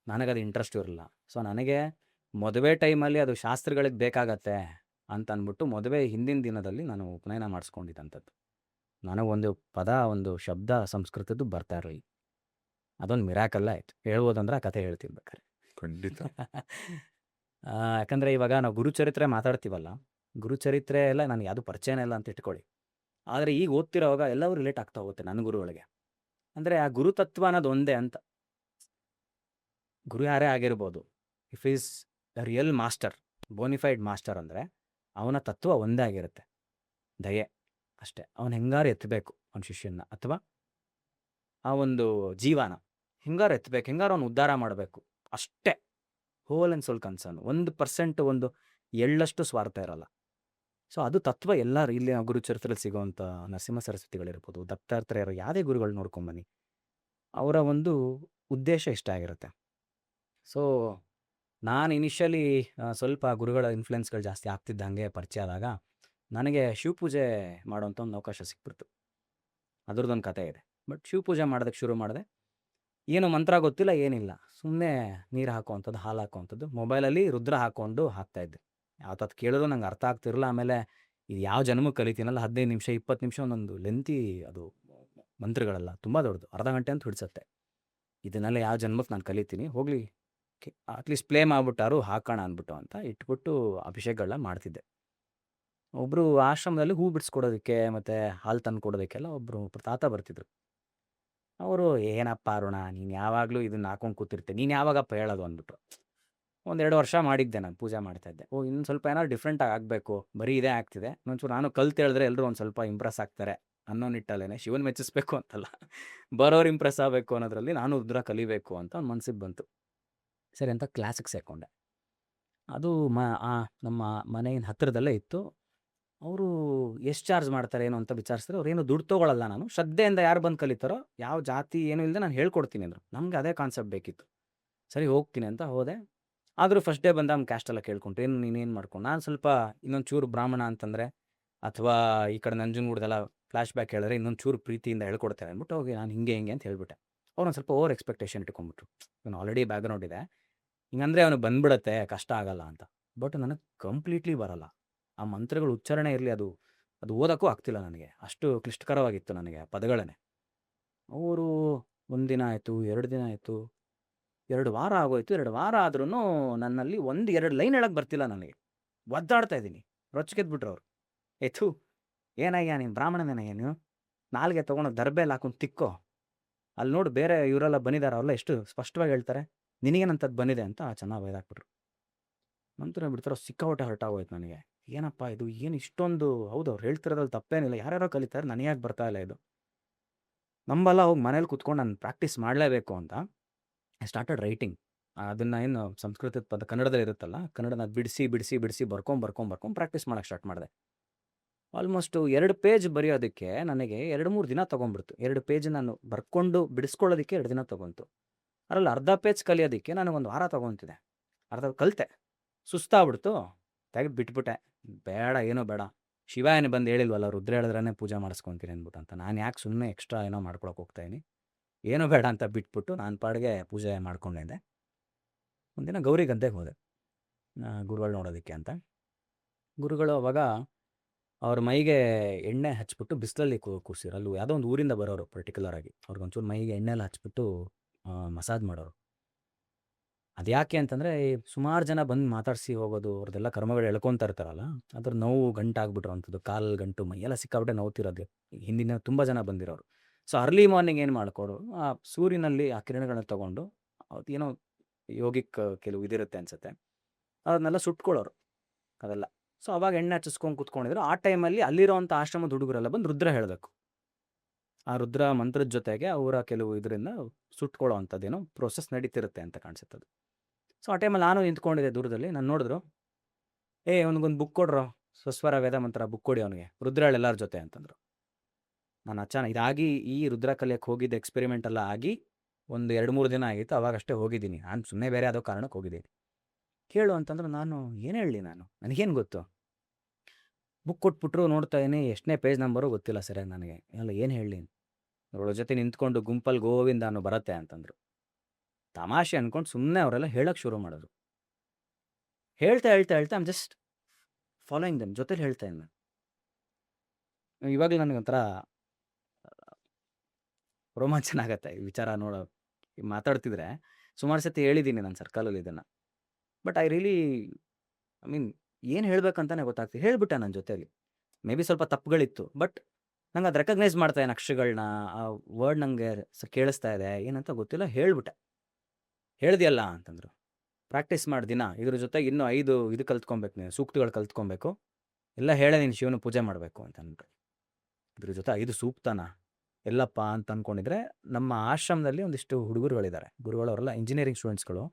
ನನಗದು ಇಂಟ್ರೆಸ್ಟ್ ಇರಲಿಲ್ಲ. ಸೊ ನನಗೆ ಮದುವೆ ಟೈಮಲ್ಲಿ ಅದು ಶಾಸ್ತ್ರಗಳಿಗೆ ಬೇಕಾಗತ್ತೆ ಅಂತ ಅಂದ್ಬಿಟ್ಟು ಮದುವೆ ಹಿಂದಿನ ದಿನದಲ್ಲಿ ನಾನು ಉಪನಯನ ಮಾಡಿಸ್ಕೊಂಡಿದ್ದಂಥದ್ದು. ನನಗೊಂದು ಪದ, ಒಂದು ಶಬ್ದ ಸಂಸ್ಕೃತದ್ದು ಬರ್ತಾ ಇರಲಿಲ್ಲ. ಅದೊಂದು ಮಿರಾಕಲ್ಲ ಆಯಿತು. ಹೇಳ್ಬೋದಂದ್ರೆ ಆ ಕಥೆ ಹೇಳ್ತಿರ್ಬೇಕಾರೆ. ಖಂಡಿತ. ಯಾಕಂದರೆ ಇವಾಗ ನಾವು ಗುರುಚರಿತ್ರೆ ಮಾತಾಡ್ತೀವಲ್ಲ, ಗುರುಚರಿತ್ರೆ ಎಲ್ಲ ನನಗೆ ಯಾವುದು ಪರಿಚಯನೇ ಇಲ್ಲ ಅಂತ ಇಟ್ಕೊಳ್ಳಿ. ಆದರೆ ಈಗ ಓದ್ತಿರೋವಾಗ ಎಲ್ಲವೂ ರಿಲೇಟ್ ಆಗ್ತಾ ಹೋಗುತ್ತೆ ನನ್ನ ಗುರುಗಳಿಗೆ. ಅಂದರೆ ಆ ಗುರುತತ್ವ ಅನ್ನೋದು ಒಂದೇ ಅಂತ. ಗುರು ಯಾರೇ ಆಗಿರ್ಬೋದು, if is the real master, bona fide master ಅಂದರೆ ಅವನ ತತ್ವ ಒಂದೇ ಆಗಿರುತ್ತೆ, ದಯೆ ಅಷ್ಟೇ. ಅವನು ಹೆಂಗಾರು ಎತ್ತಬೇಕು ಅವನ ಶಿಷ್ಯನ, ಅಥವಾ ಆ ಒಂದು ಜೀವನ ಹೆಂಗಾರು ಎತ್ತಬೇಕು, ಹೆಂಗಾರು ಅವನು ಉದ್ಧಾರ ಮಾಡಬೇಕು ಅಷ್ಟೇ. Hole and soul concern. 1% ಒಂದು ಎಳ್ಳಷ್ಟು ಸ್ವಾರ್ಥ ಇರಲ್ಲ. ಸೊ ಅದು ತತ್ವ ಎಲ್ಲರೂ ಇಲ್ಲಿ ಗುರುಚರಿತ್ರೆಯಲ್ಲಿ ಸಿಗೋವಂಥ ನರಸಿಂಹ ಸರಸ್ವತಿಗಳಿರ್ಬೋದು, ದತ್ತಾತ್ರೇಯರು, ಯಾವುದೇ ಗುರುಗಳು ನೋಡ್ಕೊಂಬನ್ನಿ, ಅವರ ಒಂದು ಉದ್ದೇಶ ಇಷ್ಟ ಆಗಿರುತ್ತೆ. ಸೊ ನಾನು ಇನಿಷಿಯಲಿ ಸ್ವಲ್ಪ ಗುರುಗಳ ಇನ್ಫ್ಲುಯೆನ್ಸ್ಗಳು ಜಾಸ್ತಿ ಆಗ್ತಿದ್ದಂಗೆ ಪರಿಚಯ ಆದಾಗ ನನಗೆ ಶಿವಪೂಜೆ ಮಾಡೋವಂಥ ಒಂದು ಅವಕಾಶ ಸಿಕ್ಬಿಡ್ತು. ಅದ್ರದ್ದೊಂದು ಕಥೆ ಇದೆ. ಬಟ್ ಶಿವಪೂಜೆ ಮಾಡೋದಕ್ಕೆ ಶುರು ಮಾಡಿದೆ. ಏನು ಮಂತ್ರ ಗೊತ್ತಿಲ್ಲ, ಏನಿಲ್ಲ, ಸುಮ್ಮನೆ ನೀರು ಹಾಕುವಂಥದ್ದು, ಹಾಲು ಹಾಕುವಂಥದ್ದು, ಮೊಬೈಲಲ್ಲಿ ರುದ್ರ ಹಾಕ್ಕೊಂಡು ಹಾಕ್ತಾಯಿದ್ದೆ. ಯಾವತ್ತದು ಕೇಳಿದ್ರು ನಂಗೆ ಅರ್ಥ ಆಗ್ತಿರಲಿಲ್ಲ. ಆಮೇಲೆ ಇದು ಯಾವ ಜನ್ಮಕ್ಕೆ ಕಲಿತೀನಲ್ಲ, 15 ನಿಮಿಷ 20 ನಿಮಿಷ ಒಂದೊಂದು ಲೆಂತಿ ಅದು ಮಂತ್ರಗಳೆಲ್ಲ ತುಂಬ ದೊಡ್ಡದು, ಅರ್ಧ ಗಂಟೆ ಅಂತ ಹಿಡಿಸತ್ತೆ. ಇದನ್ನೆಲ್ಲ ಯಾವ ಜನ್ಮಕ್ಕೆ ನಾನು ಕಲಿತೀನಿ, ಹೋಗಲಿ ಅಟ್ಲೀಸ್ಟ್ ಪ್ಲೇ ಮಾಡ್ಬಿಟ್ಟಾರು ಹಾಕೋಣ ಅಂದ್ಬಿಟ್ಟು ಅಂತ ಇಟ್ಬಿಟ್ಟು ಅಭಿಷೇಕಗಳನ್ನ ಮಾಡ್ತಿದ್ದೆ. ಒಬ್ಬರು ಆಶ್ರಮದಲ್ಲಿ ಹೂ ಬಿಡಿಸ್ಕೊಡೋದಕ್ಕೆ ಮತ್ತು ಹಾಲು ತಂದು ಕೊಡೋದಕ್ಕೆಲ್ಲ ಒಬ್ಬರು ತಾತ ಬರ್ತಿದ್ರು. ಅವರು, ಏನಪ್ಪ ಅರುಣ, ನೀನು ಯಾವಾಗಲೂ ಇದನ್ನ ಹಾಕೊಂಡು ಕೂತಿರ್ತೆ, ನೀನು ಯಾವಾಗಪ್ಪ ಹೇಳೋದು ಅಂದ್ಬಿಟ್ಟು. 1-2 ವರ್ಷ ಮಾಡಿದ್ದೆ, ನಾನು ಪೂಜೆ ಮಾಡ್ತಾ ಇದ್ದೆ. ಇನ್ನು ಸ್ವಲ್ಪ ಏನಾದ್ರು ಡಿಫ್ರೆಂಟಾಗಿ ಆಗಬೇಕು, ಬರೀ ಇದೇ ಆಗ್ತಿದೆ, ಇನ್ನೊಂಚೂರು ನಾನು ಕಲ್ತು ಹೇಳಿದ್ರೆ ಎಲ್ಲರೂ ಒಂದು ಸ್ವಲ್ಪ ಇಂಪ್ರೆಸ್ ಆಗ್ತಾರೆ ಅನ್ನೋ ನಿಟ್ಟಲ್ಲೇ, ಶಿವನ್ ಮೆಚ್ಚಿಸ್ಬೇಕು ಅಂತಲ್ಲ, ಬರೋರು ಇಂಪ್ರೆಸ್ ಆಗಬೇಕು ಅನ್ನೋದ್ರಲ್ಲಿ ನಾನು ರುದ್ರ ಕಲಿಬೇಕು ಅಂತ ಒಂದು ಮನ್ಸಿಗೆ ಬಂತು. ಸರಿ ಅಂತ ಕ್ಲಾಸಿಗೆ ಸೇರಿಕೊಂಡೆ. ಅದು ನಮ್ಮ ಮನೆಯ ಹತ್ತಿರದಲ್ಲೇ ಇತ್ತು. ಅವರು ಎಷ್ಟು ಚಾರ್ಜ್ ಮಾಡ್ತಾರೆ ಏನು ಅಂತ ವಿಚಾರಿಸಿದ್ರೆ, ಅವ್ರೇನು ದುಡ್ಡು ತೊಗೊಳಲ್ಲ, ನಾನು ಶ್ರದ್ಧೆಯಿಂದ ಯಾರು ಬಂದು ಕಲಿತಾರೋ, ಯಾವ ಜಾತಿ ಏನೂ ಇಲ್ಲದೆ ನಾನು ಹೇಳ್ಕೊಡ್ತೀನಿ ಅಂದರು. ನಮಗೆ ಅದೇ ಕಾನ್ಸೆಪ್ಟ್ ಬೇಕಿತ್ತು. ಸರಿ ಹೋಗ್ತೀನಿ ಅಂತ ಹೋದೆ. ಆದರೂ ಫಸ್ಟ್ ಡೇ ಬಂದಾಗ ಕ್ಯಾಸ್ಟೆಲ್ಲ ಕೇಳ್ಕೊಂಡ್ರು, ಏನು ನೀನೇನು ಮಾಡ್ಕೊಂಡು. ನಾನು ಸ್ವಲ್ಪ ಇನ್ನೊಂದು ಚೂರು ಬ್ರಾಹ್ಮಣ ಅಂತಂದರೆ ಅಥವಾ ಈ ಕಡೆ ನಂಜನಗೂಡ್ದೆಲ್ಲ ಫ್ಲ್ಯಾಶ್ ಬ್ಯಾಕ್ ಹೇಳಿದ್ರೆ ಇನ್ನೊಂದು ಚೂರು ಪ್ರೀತಿಯಿಂದ ಹೇಳ್ಕೊಡ್ತಾರೆ ಅಂದ್ಬಿಟ್ಟು ಹೋಗಿ ನಾನು ಹಿಂಗೆ ಅಂತ ಹೇಳ್ಬಿಟ್ಟೆ. ಅವ್ರೊಂದು ಸ್ವಲ್ಪ ಓವರ್ ಎಕ್ಸ್ಪೆಕ್ಟೇಷನ್ ಇಟ್ಕೊಂಡ್ಬಿಟ್ರು. ಇವನು ಆಲ್ರೆಡಿ ಬ್ಯಾಕ್ಗ್ರೌಂಡ್ ಇದೆ, ಹಿಂಗಂದರೆ ಅವನು ಬಂದ್ಬಿಡತ್ತೆ, ಕಷ್ಟ ಆಗಲ್ಲ ಅಂತ. ಬಟ್ ನನಗೆ ಕಂಪ್ಲೀಟ್ಲಿ ಬರಲ್ಲ. ಆ ಮಂತ್ರಗಳು ಉಚ್ಚಾರಣೆ ಇರಲಿ, ಅದು ಓದೋಕ್ಕೂ ಆಗ್ತಿಲ್ಲ ನನಗೆ, ಅಷ್ಟು ಕ್ಲಿಷ್ಟಕರವಾಗಿತ್ತು ನನಗೆ ಆ ಪದಗಳೇ. ಅವರು 1 ದಿನ ಆಯಿತು, 2 ದಿನ ಆಯಿತು, 2 ವಾರ ಆಗೋಯ್ತು. 2 ವಾರ ಆದ್ರೂ ನನ್ನಲ್ಲಿ 1-2 ಲೈನ್ ಹೇಳಕ್ಕೆ ಬರ್ತಿಲ್ಲ ನನಗೆ. ಒದ್ದಾಡ್ತಾ ಇದ್ದೀನಿ. ರೊಚ್ಚಿಗೆದ್ಬಿಟ್ರು ಅವರು. ಥು, ಏನಯ್ಯ ನೀನು ಬ್ರಾಹ್ಮಣನೇನಯ್ಯ ನೀನು, ನಾಲ್ಗೆ ತೊಗೊಂಡು ದರ್ಬೇಲಿ ಹಾಕೊಂಡು ತಿಕ್ಕೋ, ಅಲ್ಲಿ ನೋಡು ಬೇರೆ ಇವರೆಲ್ಲ ಬಂದಿದ್ದಾರೆ, ಅವರೆಲ್ಲ ಎಷ್ಟು ಸ್ಪಷ್ಟವಾಗಿ ಹೇಳ್ತಾರೆ, ನಿನಗೇನಂಥದ್ದು ಬಂದಿದೆ ಅಂತ ಚೆನ್ನಾಗಿ ಬೈದಾಕ್ಬಿಟ್ರು. ನಂತರ ಬಿಡ್ತಾರೋ ಸಿಕ್ಕಾಪಟ್ಟೆ ಹರ್ಟ್ ಆಗೋಯ್ತು ನನಗೆ. ಏನಪ್ಪ ಇದು, ಏನು ಇಷ್ಟೊಂದು, ಹೌದು ಅವ್ರು ಹೇಳ್ತಿರೋದ್ರಲ್ಲಿ ತಪ್ಪೇನಿಲ್ಲ, ಯಾರ್ಯಾರೋ ಕಲಿತಾರೆ, ನನಗೆ ಯಾಕೆ ಬರ್ತಾ ಇಲ್ಲ ಇದು. ನಂಬಲ್ಲ ಹೋಗಿ ಮನೇಲಿ ಕುತ್ಕೊಂಡು ನಾನು ಪ್ರಾಕ್ಟೀಸ್ ಮಾಡಲೇಬೇಕು ಅಂತ ಐ ಸ್ಟಾರ್ಟೆಡ್ ರೈಟಿಂಗ್. ಅದನ್ನು ಏನು ಸಂಸ್ಕೃತದ ಪದ ಕನ್ನಡದಲ್ಲಿ ಇರುತ್ತಲ್ಲ, ಕನ್ನಡನ ಬಿಡಿಸಿ ಬರ್ಕೊಂಡು ಪ್ರಾಕ್ಟೀಸ್ ಮಾಡೋಕ್ಕೆ ಸ್ಟಾರ್ಟ್ ಮಾಡಿದೆ. ಆಲ್ಮೋಸ್ಟು 2 ಪೇಜ್ ಬರೆಯೋದಕ್ಕೆ ನನಗೆ 2-3 ದಿನ ತೊಗೊಂಡ್ಬಿಡ್ತು. 2 ಪೇಜ್ ನಾನು ಬರ್ಕೊಂಡು ಬಿಡಿಸ್ಕೊಳ್ಳೋದಕ್ಕೆ 2 ದಿನ ತೊಗೊಂತು. ಅದರಲ್ಲಿ ಅರ್ಧ ಪೇಜ್ ಕಲಿಯೋದಕ್ಕೆ ನನಗೊಂದು ವಾರ ತೊಗೊತಿದೆ. ಅರ್ಧ ಕಲಿತೆ, ಸುಸ್ತಾಗ್ಬಿಡ್ತು, ತೆಗೆದು ಬಿಟ್ಬಿಟ್ಟೆ. ಬೇಡ, ಏನೋ ಬೇಡ, ಶಿವ ಏನು ಬಂದು ಹೇಳಿಲ್ವಲ್ಲ, ರುದ್ರ ಹೇಳಿದ್ರೇ ಪೂಜೆ ಮಾಡಿಸ್ಕೊತೀನಿ ಅಂದ್ಬಿಟ್ಟು ಅಂತ, ನಾನು ಯಾಕೆ ಸುಮ್ಮನೆ ಎಕ್ಸ್ಟ್ರಾ ಏನೋ ಮಾಡ್ಕೊಳಕ್ಕೆ ಹೋಗ್ತಾಯಿನಿ, ಏನೋ ಬೇಡ ಅಂತ ಬಿಟ್ಬಿಟ್ಟು ನಾನು ಪಾಡಿಗೆ ಪೂಜೆ ಮಾಡ್ಕೊಂಡಿದ್ದೆ. ಒಂದಿನ ಗೌರಿ ಗದ್ದೆಗೆ ಹೋದೆ ಗುರುಗಳು ನೋಡೋದಕ್ಕೆ ಅಂತ. ಗುರುಗಳು ಅವಾಗ ಅವ್ರ ಮೈಗೆ ಎಣ್ಣೆ ಹಚ್ಬಿಟ್ಟು ಬಿಸಿಲಲ್ಲಿ ಕೂರಿಸಿರು. ಅಲ್ಲಿ ಯಾವುದೋ ಒಂದು ಊರಿಂದ ಬರೋರು ಪರ್ಟಿಕ್ಯುಲರ್ ಆಗಿ, ಅವ್ರಿಗೊಂಚೂರು ಮೈಗೆ ಎಣ್ಣೆ ಎಲ್ಲ ಹಚ್ಬಿಟ್ಟು ಮಸಾಜ್ ಮಾಡೋರು. ಅದು ಯಾಕೆ ಅಂತಂದರೆ, ಸುಮಾರು ಜನ ಬಂದು ಮಾತಾಡಿಸಿ ಹೋಗೋದು, ಅವ್ರದ್ದೆಲ್ಲ ಕರ್ಮಗಳು ಎಳ್ಕೊತಾ ಇರ್ತಾರಲ್ಲ, ಅದ್ರ ನೋವು ಗಂಟಾಗ್ಬಿಟ್ರು ಅಂಥದ್ದು, ಕಾಲು ಗಂಟು ಮೈಯೆಲ್ಲ ಸಿಕ್ಕಾಬಿಟ್ಟೆ ನೋವ್ತಿರೋದು. ಹಿಂದಿನ ತುಂಬ ಜನ ಬಂದಿರೋರು. ಸೊ ಅರ್ಲಿ ಮಾರ್ನಿಂಗ್ ಏನು ಮಾಡ್ಕೊಡು, ಆ ಸೂರ್ಯನಲ್ಲಿ ಆ ಕಿರಣಗಳನ್ನ ತೊಗೊಂಡು, ಏನೋ ಯೋಗಿಕ್ ಕೆಲವು ಇದಿರುತ್ತೆ ಅನಿಸುತ್ತೆ, ಅದನ್ನೆಲ್ಲ ಸುಟ್ಕೊಳ್ಳೋರು ಅದೆಲ್ಲ. ಸೊ ಅವಾಗ ಎಣ್ಣೆ ಹಚ್ಚಿಸ್ಕೊಂಡು ಕೂತ್ಕೊಂಡಿದ್ರು. ಆ ಟೈಮಲ್ಲಿ ಅಲ್ಲಿರೋವಂಥ ಆಶ್ರಮದ ಹುಡುಗರೆಲ್ಲ ಬಂದು ರುದ್ರ ಹೇಳಬೇಕು. ಆ ರುದ್ರ ಮಂತ್ರದ ಜೊತೆಗೆ ಅವರ ಕೆಲವು ಇದರಿಂದ ಸುಟ್ಕೊಳ್ಳೋ ಅಂಥದ್ದೇನೋ ಪ್ರೋಸೆಸ್ ನಡೀತಿರುತ್ತೆ ಅಂತ ಕಾಣಿಸುತ್ತೆ. ಸೊ ಆ ಟೈಮಲ್ಲಿ ನಾನು ನಿಂತ್ಕೊಂಡಿದ್ದೆ ದೂರದಲ್ಲಿ. ನಾನು ನೋಡಿದ್ರು, ಅವನಿಗೊಂದು ಬುಕ್ ಕೊಡ್ರೋ, ಸ್ವಸ್ವರ ವೇದ ಮಂತ್ರ ಬುಕ್ ಕೊಡಿ ಅವನಿಗೆ, ರುದ್ರಾಳ್ ಎಲ್ಲರ ಜೊತೆ ಅಂತಂದರು. ನಾನು ಅಚಾನಕ್ ಇದಾಗಿ ಈ ರುದ್ರ ಕಲಿಯಕ್ಕೆ ಹೋಗಿದ್ದ ಎಕ್ಸ್ಪೆರಿಮೆಂಟ್ ಎಲ್ಲ ಆಗಿ 1-2-3 ದಿನ ಆಗಿತ್ತು, ಅವಾಗಷ್ಟೇ ಹೋಗಿದ್ದೀನಿ. ನಾನು ಸುಮ್ಮನೆ ಬೇರೆ ಯಾವುದೋ ಕಾರಣಕ್ಕೆ ಹೋಗಿದ್ದೀನಿ. ಕೇಳು ಅಂತಂದ್ರೆ ನಾನು ಏನು ಹೇಳಲಿ, ನನಗೇನು ಗೊತ್ತು. ಬುಕ್ ಕೊಟ್ಬಿಟ್ರು, ನೋಡ್ತಾ ಇದೀನಿ, ಎಷ್ಟನೇ ಪೇಜ್ ನಂಬರು ಗೊತ್ತಿಲ್ಲ ಸರಿಯಾಗಿ ನನಗೆ. ಅಲ್ಲ ಏನು ಹೇಳಲಿ, ಅವಳ ಜೊತೆ ನಿಂತ್ಕೊಂಡು ಗುಂಪಲ್ಲಿ ಗೋವಿಂದ ಅನ್ನೋ ಬರುತ್ತೆ ಅಂತಂದರು. ತಮಾಷೆ ಅಂದ್ಕೊಂಡು ಸುಮ್ಮನೆ ಅವರೆಲ್ಲ ಹೇಳೋಕ್ಕೆ ಶುರು ಮಾಡಿದ್ರು. ಹೇಳ್ತಾ ಐಮ್ ಜಸ್ಟ್ ಫಾಲೋಯಿಂಗ್ ದಮ್, ಜೊತೆಲಿ ಹೇಳ್ತಾ ಇದ್ದೀನಿ. ಇವಾಗಲೂ ನನಗೊಂಥರ ರೋಮಾಂಚನ ಆಗತ್ತೆ ಈ ವಿಚಾರ ಮಾತಾಡ್ತಿದ್ರೆ. ಸುಮಾರು ಸತಿ ಹೇಳಿದ್ದೀನಿ ನನ್ನ ಸರ್ಕಲಲ್ಲಿ ಇದನ್ನು. ಬಟ್ ಐ ಮೀನ್ ಏನು ಹೇಳ್ಬೇಕಂತಾನೆ ಗೊತ್ತಾಗ್ತಿದೆ. ಹೇಳ್ಬಿಟ್ಟೆ ನನ್ನ ಜೊತೆಯಲ್ಲಿ. ಮೇ ಬಿ ಸ್ವಲ್ಪ ತಪ್ಪುಗಳಿತ್ತು, ಬಟ್ ನಂಗೆ ಅದು ರೆಕಗ್ನೈಸ್ ಮಾಡ್ತಾ ಇದ್ದೀನಿ ಅಕ್ಷರಗಳನ್ನ, ಆ ವರ್ಡ್ ನನಗೆ ಕೇಳಿಸ್ತಾ ಇದೆ, ಏನಂತ ಗೊತ್ತಿಲ್ಲ, ಹೇಳ್ಬಿಟ್ಟೆ. ಹೇಳ್ದಿಯಲ್ಲ ಅಂತಂದರು. ಪ್ರಾಕ್ಟೀಸ್ ಮಾಡಿ ದಿನ ಇದ್ರ ಜೊತೆಗೆ ಇನ್ನೂ 5 ಇದು ಕಲ್ತ್ಕೊಬೇಕು, ನೀನು ಸೂಕ್ತಗಳು ಕಲ್ತ್ಕೊಬೇಕು, ಎಲ್ಲ ಹೇಳೇ ನೀನು ಶಿವನ ಪೂಜೆ ಮಾಡಬೇಕು ಅಂತ ಅಂದ್ಬಿಟ್ಟು. ಇದ್ರ ಜೊತೆ 5 ಸೂಕ್ತನ ಎಲ್ಲಪ್ಪ ಅಂತ ಅಂದ್ಕೊಂಡಿದ್ರೆ, ನಮ್ಮ ಆಶ್ರಮದಲ್ಲಿ ಒಂದಿಷ್ಟು ಹುಡುಗರುಗಳಿದ್ದಾರೆ, ಗುರುಗಳು, ಅವರೆಲ್ಲ ಇಂಜಿನಿಯರಿಂಗ್ ಸ್ಟೂಡೆಂಟ್ಸ್ಗಳು.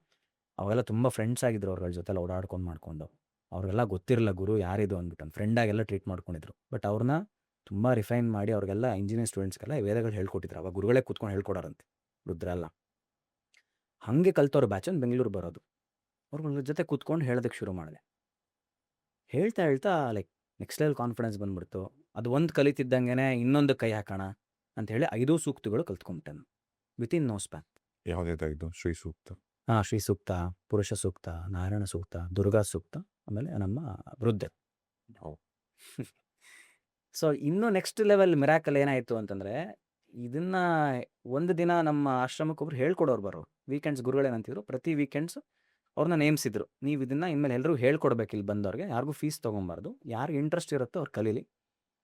ಅವೆಲ್ಲ ತುಂಬ ಫ್ರೆಂಡ್ಸ್ ಆಗಿದ್ರು, ಅವ್ರಗಳ ಜೊತೆಲ್ಲ ಓಡಾಡ್ಕೊಂಡು ಮಾಡ್ಕೊಂಡು. ಅವ್ರಿಗೆಲ್ಲ ಗೊತ್ತಿರಲಿಲ್ಲ ಗುರು ಯಾರಿದು ಅಂದ್ಬಿಟ್ಟು, ಫ್ರೆಂಡಾಗೆಲ್ಲ ಟ್ರೀಟ್ ಮಾಡ್ಕೊಂಡಿದ್ರು. ಬಟ್ ಅವ್ರನ್ನ ತುಂಬ ರಿಫೈನ್ ಮಾಡಿ ಅವ್ರಿಗೆಲ್ಲ ಇಂಜಿನಿಯರಿಂಗ್ ಸ್ಟೂಡೆಂಟ್ಸ್ಗೆಲ್ಲ ವೇದಗಳು ಹೇಳ್ಕೊಟ್ಟಿದ್ರು. ಅವಾಗ ಗುರುಗಳೇ ಕೂತ್ಕೊಂಡು ಹೇಳ್ಕೊಡೋರಂತೆ ರುದ್ರ ಎಲ್ಲ. ಹಾಗೆ ಕಲ್ತವ್ರ ಬ್ಯಾಚ್ ಒಂದು ಬೆಂಗಳೂರು ಬರೋದು. ಅವ್ರಗಳ ಜೊತೆ ಕೂತ್ಕೊಂಡು ಹೇಳೋದಕ್ಕೆ ಶುರು ಮಾಡಿದೆ. ಹೇಳ್ತಾ ಲೈಕ್ ನೆಕ್ಸ್ಟ್ ಲೆವೆಲ್ ಕಾನ್ಫಿಡೆನ್ಸ್ ಬಂದ್ಬಿಡ್ತು. ಅದು ಒಂದು ಕಲಿತಿದ್ದಂಗೆ ಇನ್ನೊಂದು ಕೈ ಹಾಕೋಣ ಅಂಥೇಳಿ 5 ಸೂಕ್ತಗಳು ಕಲ್ತ್ಕೊಂಬಿಟ್ಟೆ ನಾನು ವಿತಿನ್ ನೋ ಸ್ಪ್ಯಾನ್. ಯಾವುದಾಯ್ತು? ಶ್ರೀ ಸೂಕ್ತ, ಶ್ರೀ ಸೂಕ್ತ, ಪುರುಷ ಸೂಕ್ತ, ನಾರಾಯಣ ಸೂಕ್ತ, ದುರ್ಗಾ ಸೂಕ್ತ, ಆಮೇಲೆ ನಮ್ಮ ವೃದ್ಧೆ. ಸೊ ಇನ್ನೂ ನೆಕ್ಸ್ಟ್ ಲೆವೆಲ್ ಮಿರಾಕಲ್ ಏನಾಯಿತು ಅಂತಂದರೆ, ಇದನ್ನು ಒಂದು ದಿನ ನಮ್ಮ ಆಶ್ರಮಕ್ಕೆ ಒಬ್ರು ಹೇಳ್ಕೊಡೋರು ಬರೋರು. ವೀಕೆಂಡ್ಸ್ ಗುರುಗಳೇನಂತಿದ್ರು, ಪ್ರತಿ ವೀಕೆಂಡ್ಸ್ ಅವ್ರನ್ನ ನೇಮಿಸಿದ್ರು. ನೀವು ಇದನ್ನ ಇನ್ಮೇಲೆ ಎಲ್ಲರೂ ಹೇಳ್ಕೊಡ್ಬೇಕು ಇಲ್ಲಿ ಬಂದವ್ರಿಗೆ. ಯಾರಿಗೂ ಫೀಸ್ ತೊಗೊಬಾರ್ದು. ಯಾರಿಗೆ ಇಂಟ್ರೆಸ್ಟ್ ಇರುತ್ತೋ ಅವ್ರು ಕಲೀಲಿ.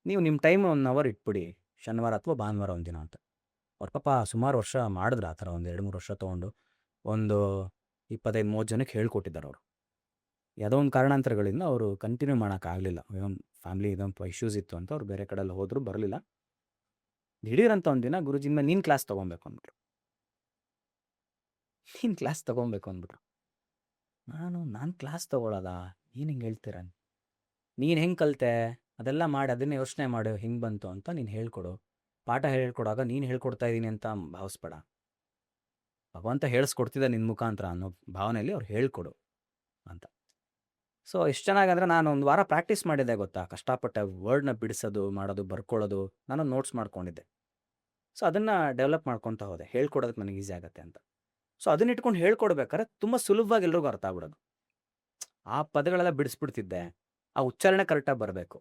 ನೀವು ನಿಮ್ಮ ಟೈಮ್ 1 ಅವರ್ ಇಟ್ಬಿಡಿ. ಶನಿವಾರ ಅಥವಾ ಭಾನುವಾರ ಒಂದಿನ ಅಂತ. ಅವ್ರ ಪಾಪ ಸುಮಾರು ವರ್ಷ ಮಾಡಿದ್ರು ಆ ಥರ. ಒಂದು 2-3 ವರ್ಷ ತೊಗೊಂಡು ಒಂದು 25-30 ಜನಕ್ಕೆ ಹೇಳ್ಕೊಟ್ಟಿದ್ದಾರೆ ಅವರು. ಯಾವುದೋ ಒಂದು ಕಾರಣಾಂತರಗಳಿಂದ ಅವರು ಕಂಟಿನ್ಯೂ ಮಾಡೋಕ್ಕಾಗಲಿಲ್ಲ. ಒಂದು ಫ್ಯಾಮಿಲಿ ಇದೊಂದು ಇಶ್ಯೂಸ್ ಇತ್ತು ಅಂತ ಅವ್ರು ಬೇರೆ ಕಡೆ ಎಲ್ಲ ಹೋದ್ರು, ಬರಲಿಲ್ಲ. ದಿಢೀರಂತ ಒಂದಿನ ಗುರೂಜಿ ಇನ್ಮೇಲೆ ನೀನು ಕ್ಲಾಸ್ ತೊಗೊಬೇಕು ಅಂದ್ಬಿಟ್ರು. ನೀನು ಕ್ಲಾಸ್ ತೊಗೊಬೇಕು ಅಂದ್ಬಿಟ್ರು. ನಾನು ಕ್ಲಾಸ್ ತೊಗೊಳ್ಳೋದಾ? ಏನು ಹಿಂಗೆ ಹೇಳ್ತೀರ? ನೀನು ಹೆಂಗೆ ಕಲಿತೆ? ಅದೆಲ್ಲ ಮಾಡಿ ಅದನ್ನೇ ಯೋಚನೆ ಮಾಡು ಹಿಂಗೆ ಬಂತು ಅಂತ ನೀನು ಹೇಳ್ಕೊಡು. ಪಾಠ ಹೇಳ್ಕೊಡುವಾಗ ನೀನು ಹೇಳ್ಕೊಡ್ತಾ ಇದ್ದೀನಿ ಅಂತ ಭಾವಿಸ್ಬೇಡ. ಭಗವಂತ ಹೇಳಿಸ್ಕೊಡ್ತಿದ್ದ ನಿನ್ನ ಮುಖಾಂತರ ಅನ್ನೋ ಭಾವನೆಯಲ್ಲಿ ಅವ್ರು ಹೇಳ್ಕೊಡು ಅಂತ. ಸೊ ಎಷ್ಟು ಚೆನ್ನಾಗಂದ್ರೆ ನಾನು 1 ವಾರ ಪ್ರಾಕ್ಟೀಸ್ ಮಾಡಿದ್ದೆ ಗೊತ್ತಾ. ಕಷ್ಟಪಟ್ಟೆ ವರ್ಡ್ನ ಬಿಡಿಸೋದು, ಮಾಡೋದು, ಬರ್ಕೊಳ್ಳೋದು. ನಾನು ನೋಟ್ಸ್ ಮಾಡ್ಕೊಂಡಿದ್ದೆ. ಸೊ ಅದನ್ನು ಡೆವಲಪ್ ಮಾಡ್ಕೊತಾ ಹೋದೆ. ಹೇಳ್ಕೊಡೋದಕ್ಕೆ ನನಗೆ ಈಸಿ ಆಗುತ್ತೆ ಅಂತ. ಸೊ ಅದನ್ನ ಇಟ್ಕೊಂಡು ಹೇಳ್ಕೊಡ್ಬೇಕಾದ್ರೆ ತುಂಬ ಸುಲಭವಾಗಿ ಎಲ್ರಿಗೂ ಅರ್ಥ ಆಗ್ಬಿಡೋದು. ಆ ಪದಗಳೆಲ್ಲ ಬಿಡಿಸ್ಬಿಡ್ತಿದ್ದೆ. ಆ ಉಚ್ಚಾರಣೆ ಕರೆಕ್ಟಾಗಿ ಬರಬೇಕು.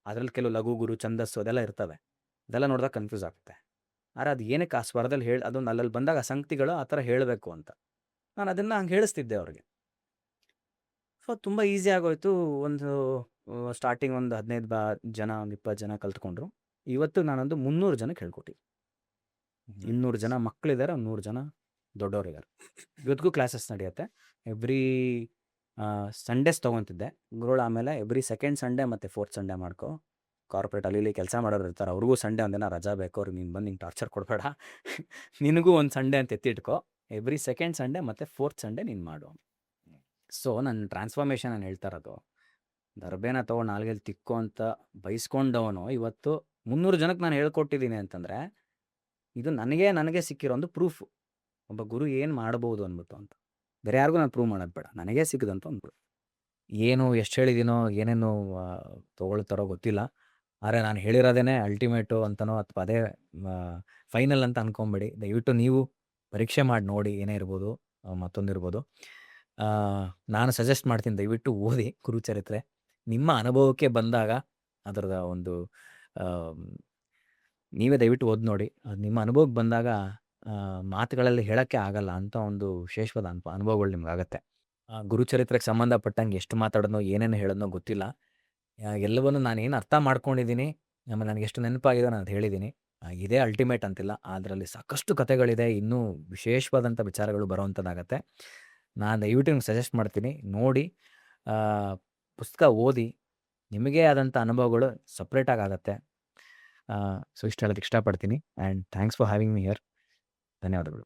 ಅದರಲ್ಲಿ ಕೆಲವು ಲಘು, ಗುರು, ಛಂದಸ್ಸು ಅದೆಲ್ಲ ಇರ್ತವೆ. ಅದೆಲ್ಲ ನೋಡಿದಾಗ ಕನ್ಫ್ಯೂಸ್ ಆಗುತ್ತೆ. ಆದರೆ ಅದು ಏನಕ್ಕೆ ಆ ಸ್ವರದಲ್ಲಿ ಅದೊಂದು ಅಲ್ಲಲ್ಲಿ ಬಂದಾಗ ಆ ಸಂಗತಿಗಳು ಆ ಥರ ಹೇಳಬೇಕು ಅಂತ ನಾನು ಅದನ್ನು ಹಂಗೆ ಹೇಳಿಸ್ತಿದ್ದೆ ಅವ್ರಿಗೆ. ಸೊ ತುಂಬ ಈಸಿ ಆಗೋಯ್ತು. ಒಂದು ಸ್ಟಾರ್ಟಿಂಗ್ ಒಂದು 15 ಜನ, ಒಂದು 20 ಜನ ಕಲ್ತ್ಕೊಂಡ್ರು. ಇವತ್ತು ನಾನೊಂದು 300 ಜನಕ್ಕೆ ಹೇಳ್ಕೊಟ್ಟಿದ್ದೆ. 200 ಜನ ಮಕ್ಕಳಿದ್ದಾರೆ, ಒಂದು 100 ಜನ ದೊಡ್ಡವರಿದ್ದಾರೆ. ಇವತ್ತಿಗೂ ಕ್ಲಾಸಸ್ ನಡೆಯುತ್ತೆ. ಎವ್ರಿ ಸಂಡೇಸ್ ತೊಗೊತಿದ್ದೆ ಗುರುಗಳು. ಆಮೇಲೆ ಎವ್ರಿ ಸೆಕೆಂಡ್ ಸಂಡೇ ಮತ್ತು 4th ಸಂಡೇ ಮಾಡ್ಕೊ. ಕಾರ್ಪೊರೇಟ್ ಅಲ್ಲಿ ಇಲ್ಲಿ ಕೆಲಸ ಮಾಡೋರು ಇರ್ತಾರೆ, ಅವ್ರಿಗೂ ಸಂಡೇ ಒಂದಿನ ರಜಾ ಬೇಕು. ಅವ್ರಿಗೆ ನೀನು ಬಂದು ಹಿಂಗೆ ಟಾರ್ಚರ್ ಕೊಡಬೇಡ. ನಿನಗೂ ಒಂದು ಸಂಡೇ ಅಂತ ಎತ್ತಿಟ್ಕೊ. ಎವ್ರಿ ಸೆಕೆಂಡ್ ಸಂಡೇ ಮತ್ತು 4th ಸಂಡೇ ನೀನು ಮಾಡು. ಸೊ ನನ್ನ ಟ್ರಾನ್ಸ್ಫಾರ್ಮೇಷನ್ ನಾನು ಹೇಳ್ತಾ ಇರೋದು, ದರ್ಬೇನ ತೊಗೊಂಡು ನಾಲ್ಗೆಲ್ಲಿ ತಿಕ್ಕೋ ಅಂತ ಬೈಸ್ಕೊಂಡವನು ಇವತ್ತು 300 ಜನಕ್ಕೆ ನಾನು ಹೇಳ್ಕೊಟ್ಟಿದ್ದೀನಿ ಅಂತಂದರೆ ಇದು ನನಗೆ ಸಿಕ್ಕಿರೋ ಒಂದು ಪ್ರೂಫ್. ಒಬ್ಬ ಗುರು ಏನು ಮಾಡ್ಬೋದು ಅಂದ್ಬಿಟ್ಟು ಅಂತ. ಬೇರೆ ಯಾರಿಗೂ ನಾನು ಪ್ರೂವ್ ಮಾಡೋದು ಬೇಡ, ನನಗೇ ಸಿಕ್ಕಿದಂತ ಒಂದು ಪ್ರೂಫ್. ಏನು ಎಷ್ಟು ಹೇಳಿದ್ದೀನೋ ಏನೇನು ತೊಗೊಳ್ತಾರೋ ಗೊತ್ತಿಲ್ಲ. ಆದರೆ ನಾನು ಹೇಳಿರೋದೇ ಅಲ್ಟಿಮೇಟು ಅಂತನೋ ಅಥವಾ ಅದೇ ಫೈನಲ್ ಅಂತ ಅಂದ್ಕೊಂಬೇಡಿ. ದಯವಿಟ್ಟು ನೀವು ಪರೀಕ್ಷೆ ಮಾಡಿ ನೋಡಿ. ಏನೇ ಇರ್ಬೋದು, ಮತ್ತೊಂದಿರ್ಬೋದು. ನಾನು ಸಜೆಸ್ಟ್ ಮಾಡ್ತೀನಿ, ದಯವಿಟ್ಟು ಓದಿ ಗುರುಚರಿತ್ರೆ. ನಿಮ್ಮ ಅನುಭವಕ್ಕೆ ಬಂದಾಗ ಅದರದ ಒಂದು ನೀವೇ ದಯವಿಟ್ಟು ಓದಿ ನೋಡಿ. ಅದು ನಿಮ್ಮ ಅನುಭವಕ್ಕೆ ಬಂದಾಗ ಮಾತುಗಳಲ್ಲಿ ಹೇಳೋಕ್ಕೆ ಆಗಲ್ಲ ಅಂತ ಒಂದು ವಿಶೇಷವಾದ ಅನುಭವಗಳು ನಿಮ್ಗಾಗತ್ತೆ. ಗುರುಚರಿತ್ರೆಗೆ ಸಂಬಂಧಪಟ್ಟಂಗೆ ಎಷ್ಟು ಮಾತಾಡೋದನೋ ಏನೇನು ಹೇಳೋದನೋ ಗೊತ್ತಿಲ್ಲ. ಎಲ್ಲವನ್ನೂ ನಾನೇನು ಅರ್ಥ ಮಾಡ್ಕೊಂಡಿದ್ದೀನಿ, ಆಮೇಲೆ ನನಗೆ ಎಷ್ಟು ನೆನಪಾಗಿದೆ ನಾನು ಅದು ಹೇಳಿದ್ದೀನಿ. ಇದೇ ಅಲ್ಟಿಮೇಟ್ ಅಂತಿಲ್ಲ, ಅದರಲ್ಲಿ ಸಾಕಷ್ಟು ಕಥೆಗಳಿದೆ. ಇನ್ನೂ ವಿಶೇಷವಾದಂಥ ವಿಚಾರಗಳು ಬರೋವಂಥದ್ದಾಗತ್ತೆ. ನಾನು ದಯವಿಟ್ಟು ನಿಮ್ಗೆ ಸಜೆಸ್ಟ್ ಮಾಡ್ತೀನಿ, ನೋಡಿ ಪುಸ್ತಕ ಓದಿ. ನಿಮಗೇ ಆದಂಥ ಅನುಭವಗಳು ಸಪ್ರೇಟಾಗಿ ಆಗುತ್ತೆ. ಸೊ ಇಷ್ಟು ಹೇಳೋದಕ್ಕೆ ಇಷ್ಟಪಡ್ತೀನಿ. And thanks for having me here. ಧನ್ಯವಾದಗಳು.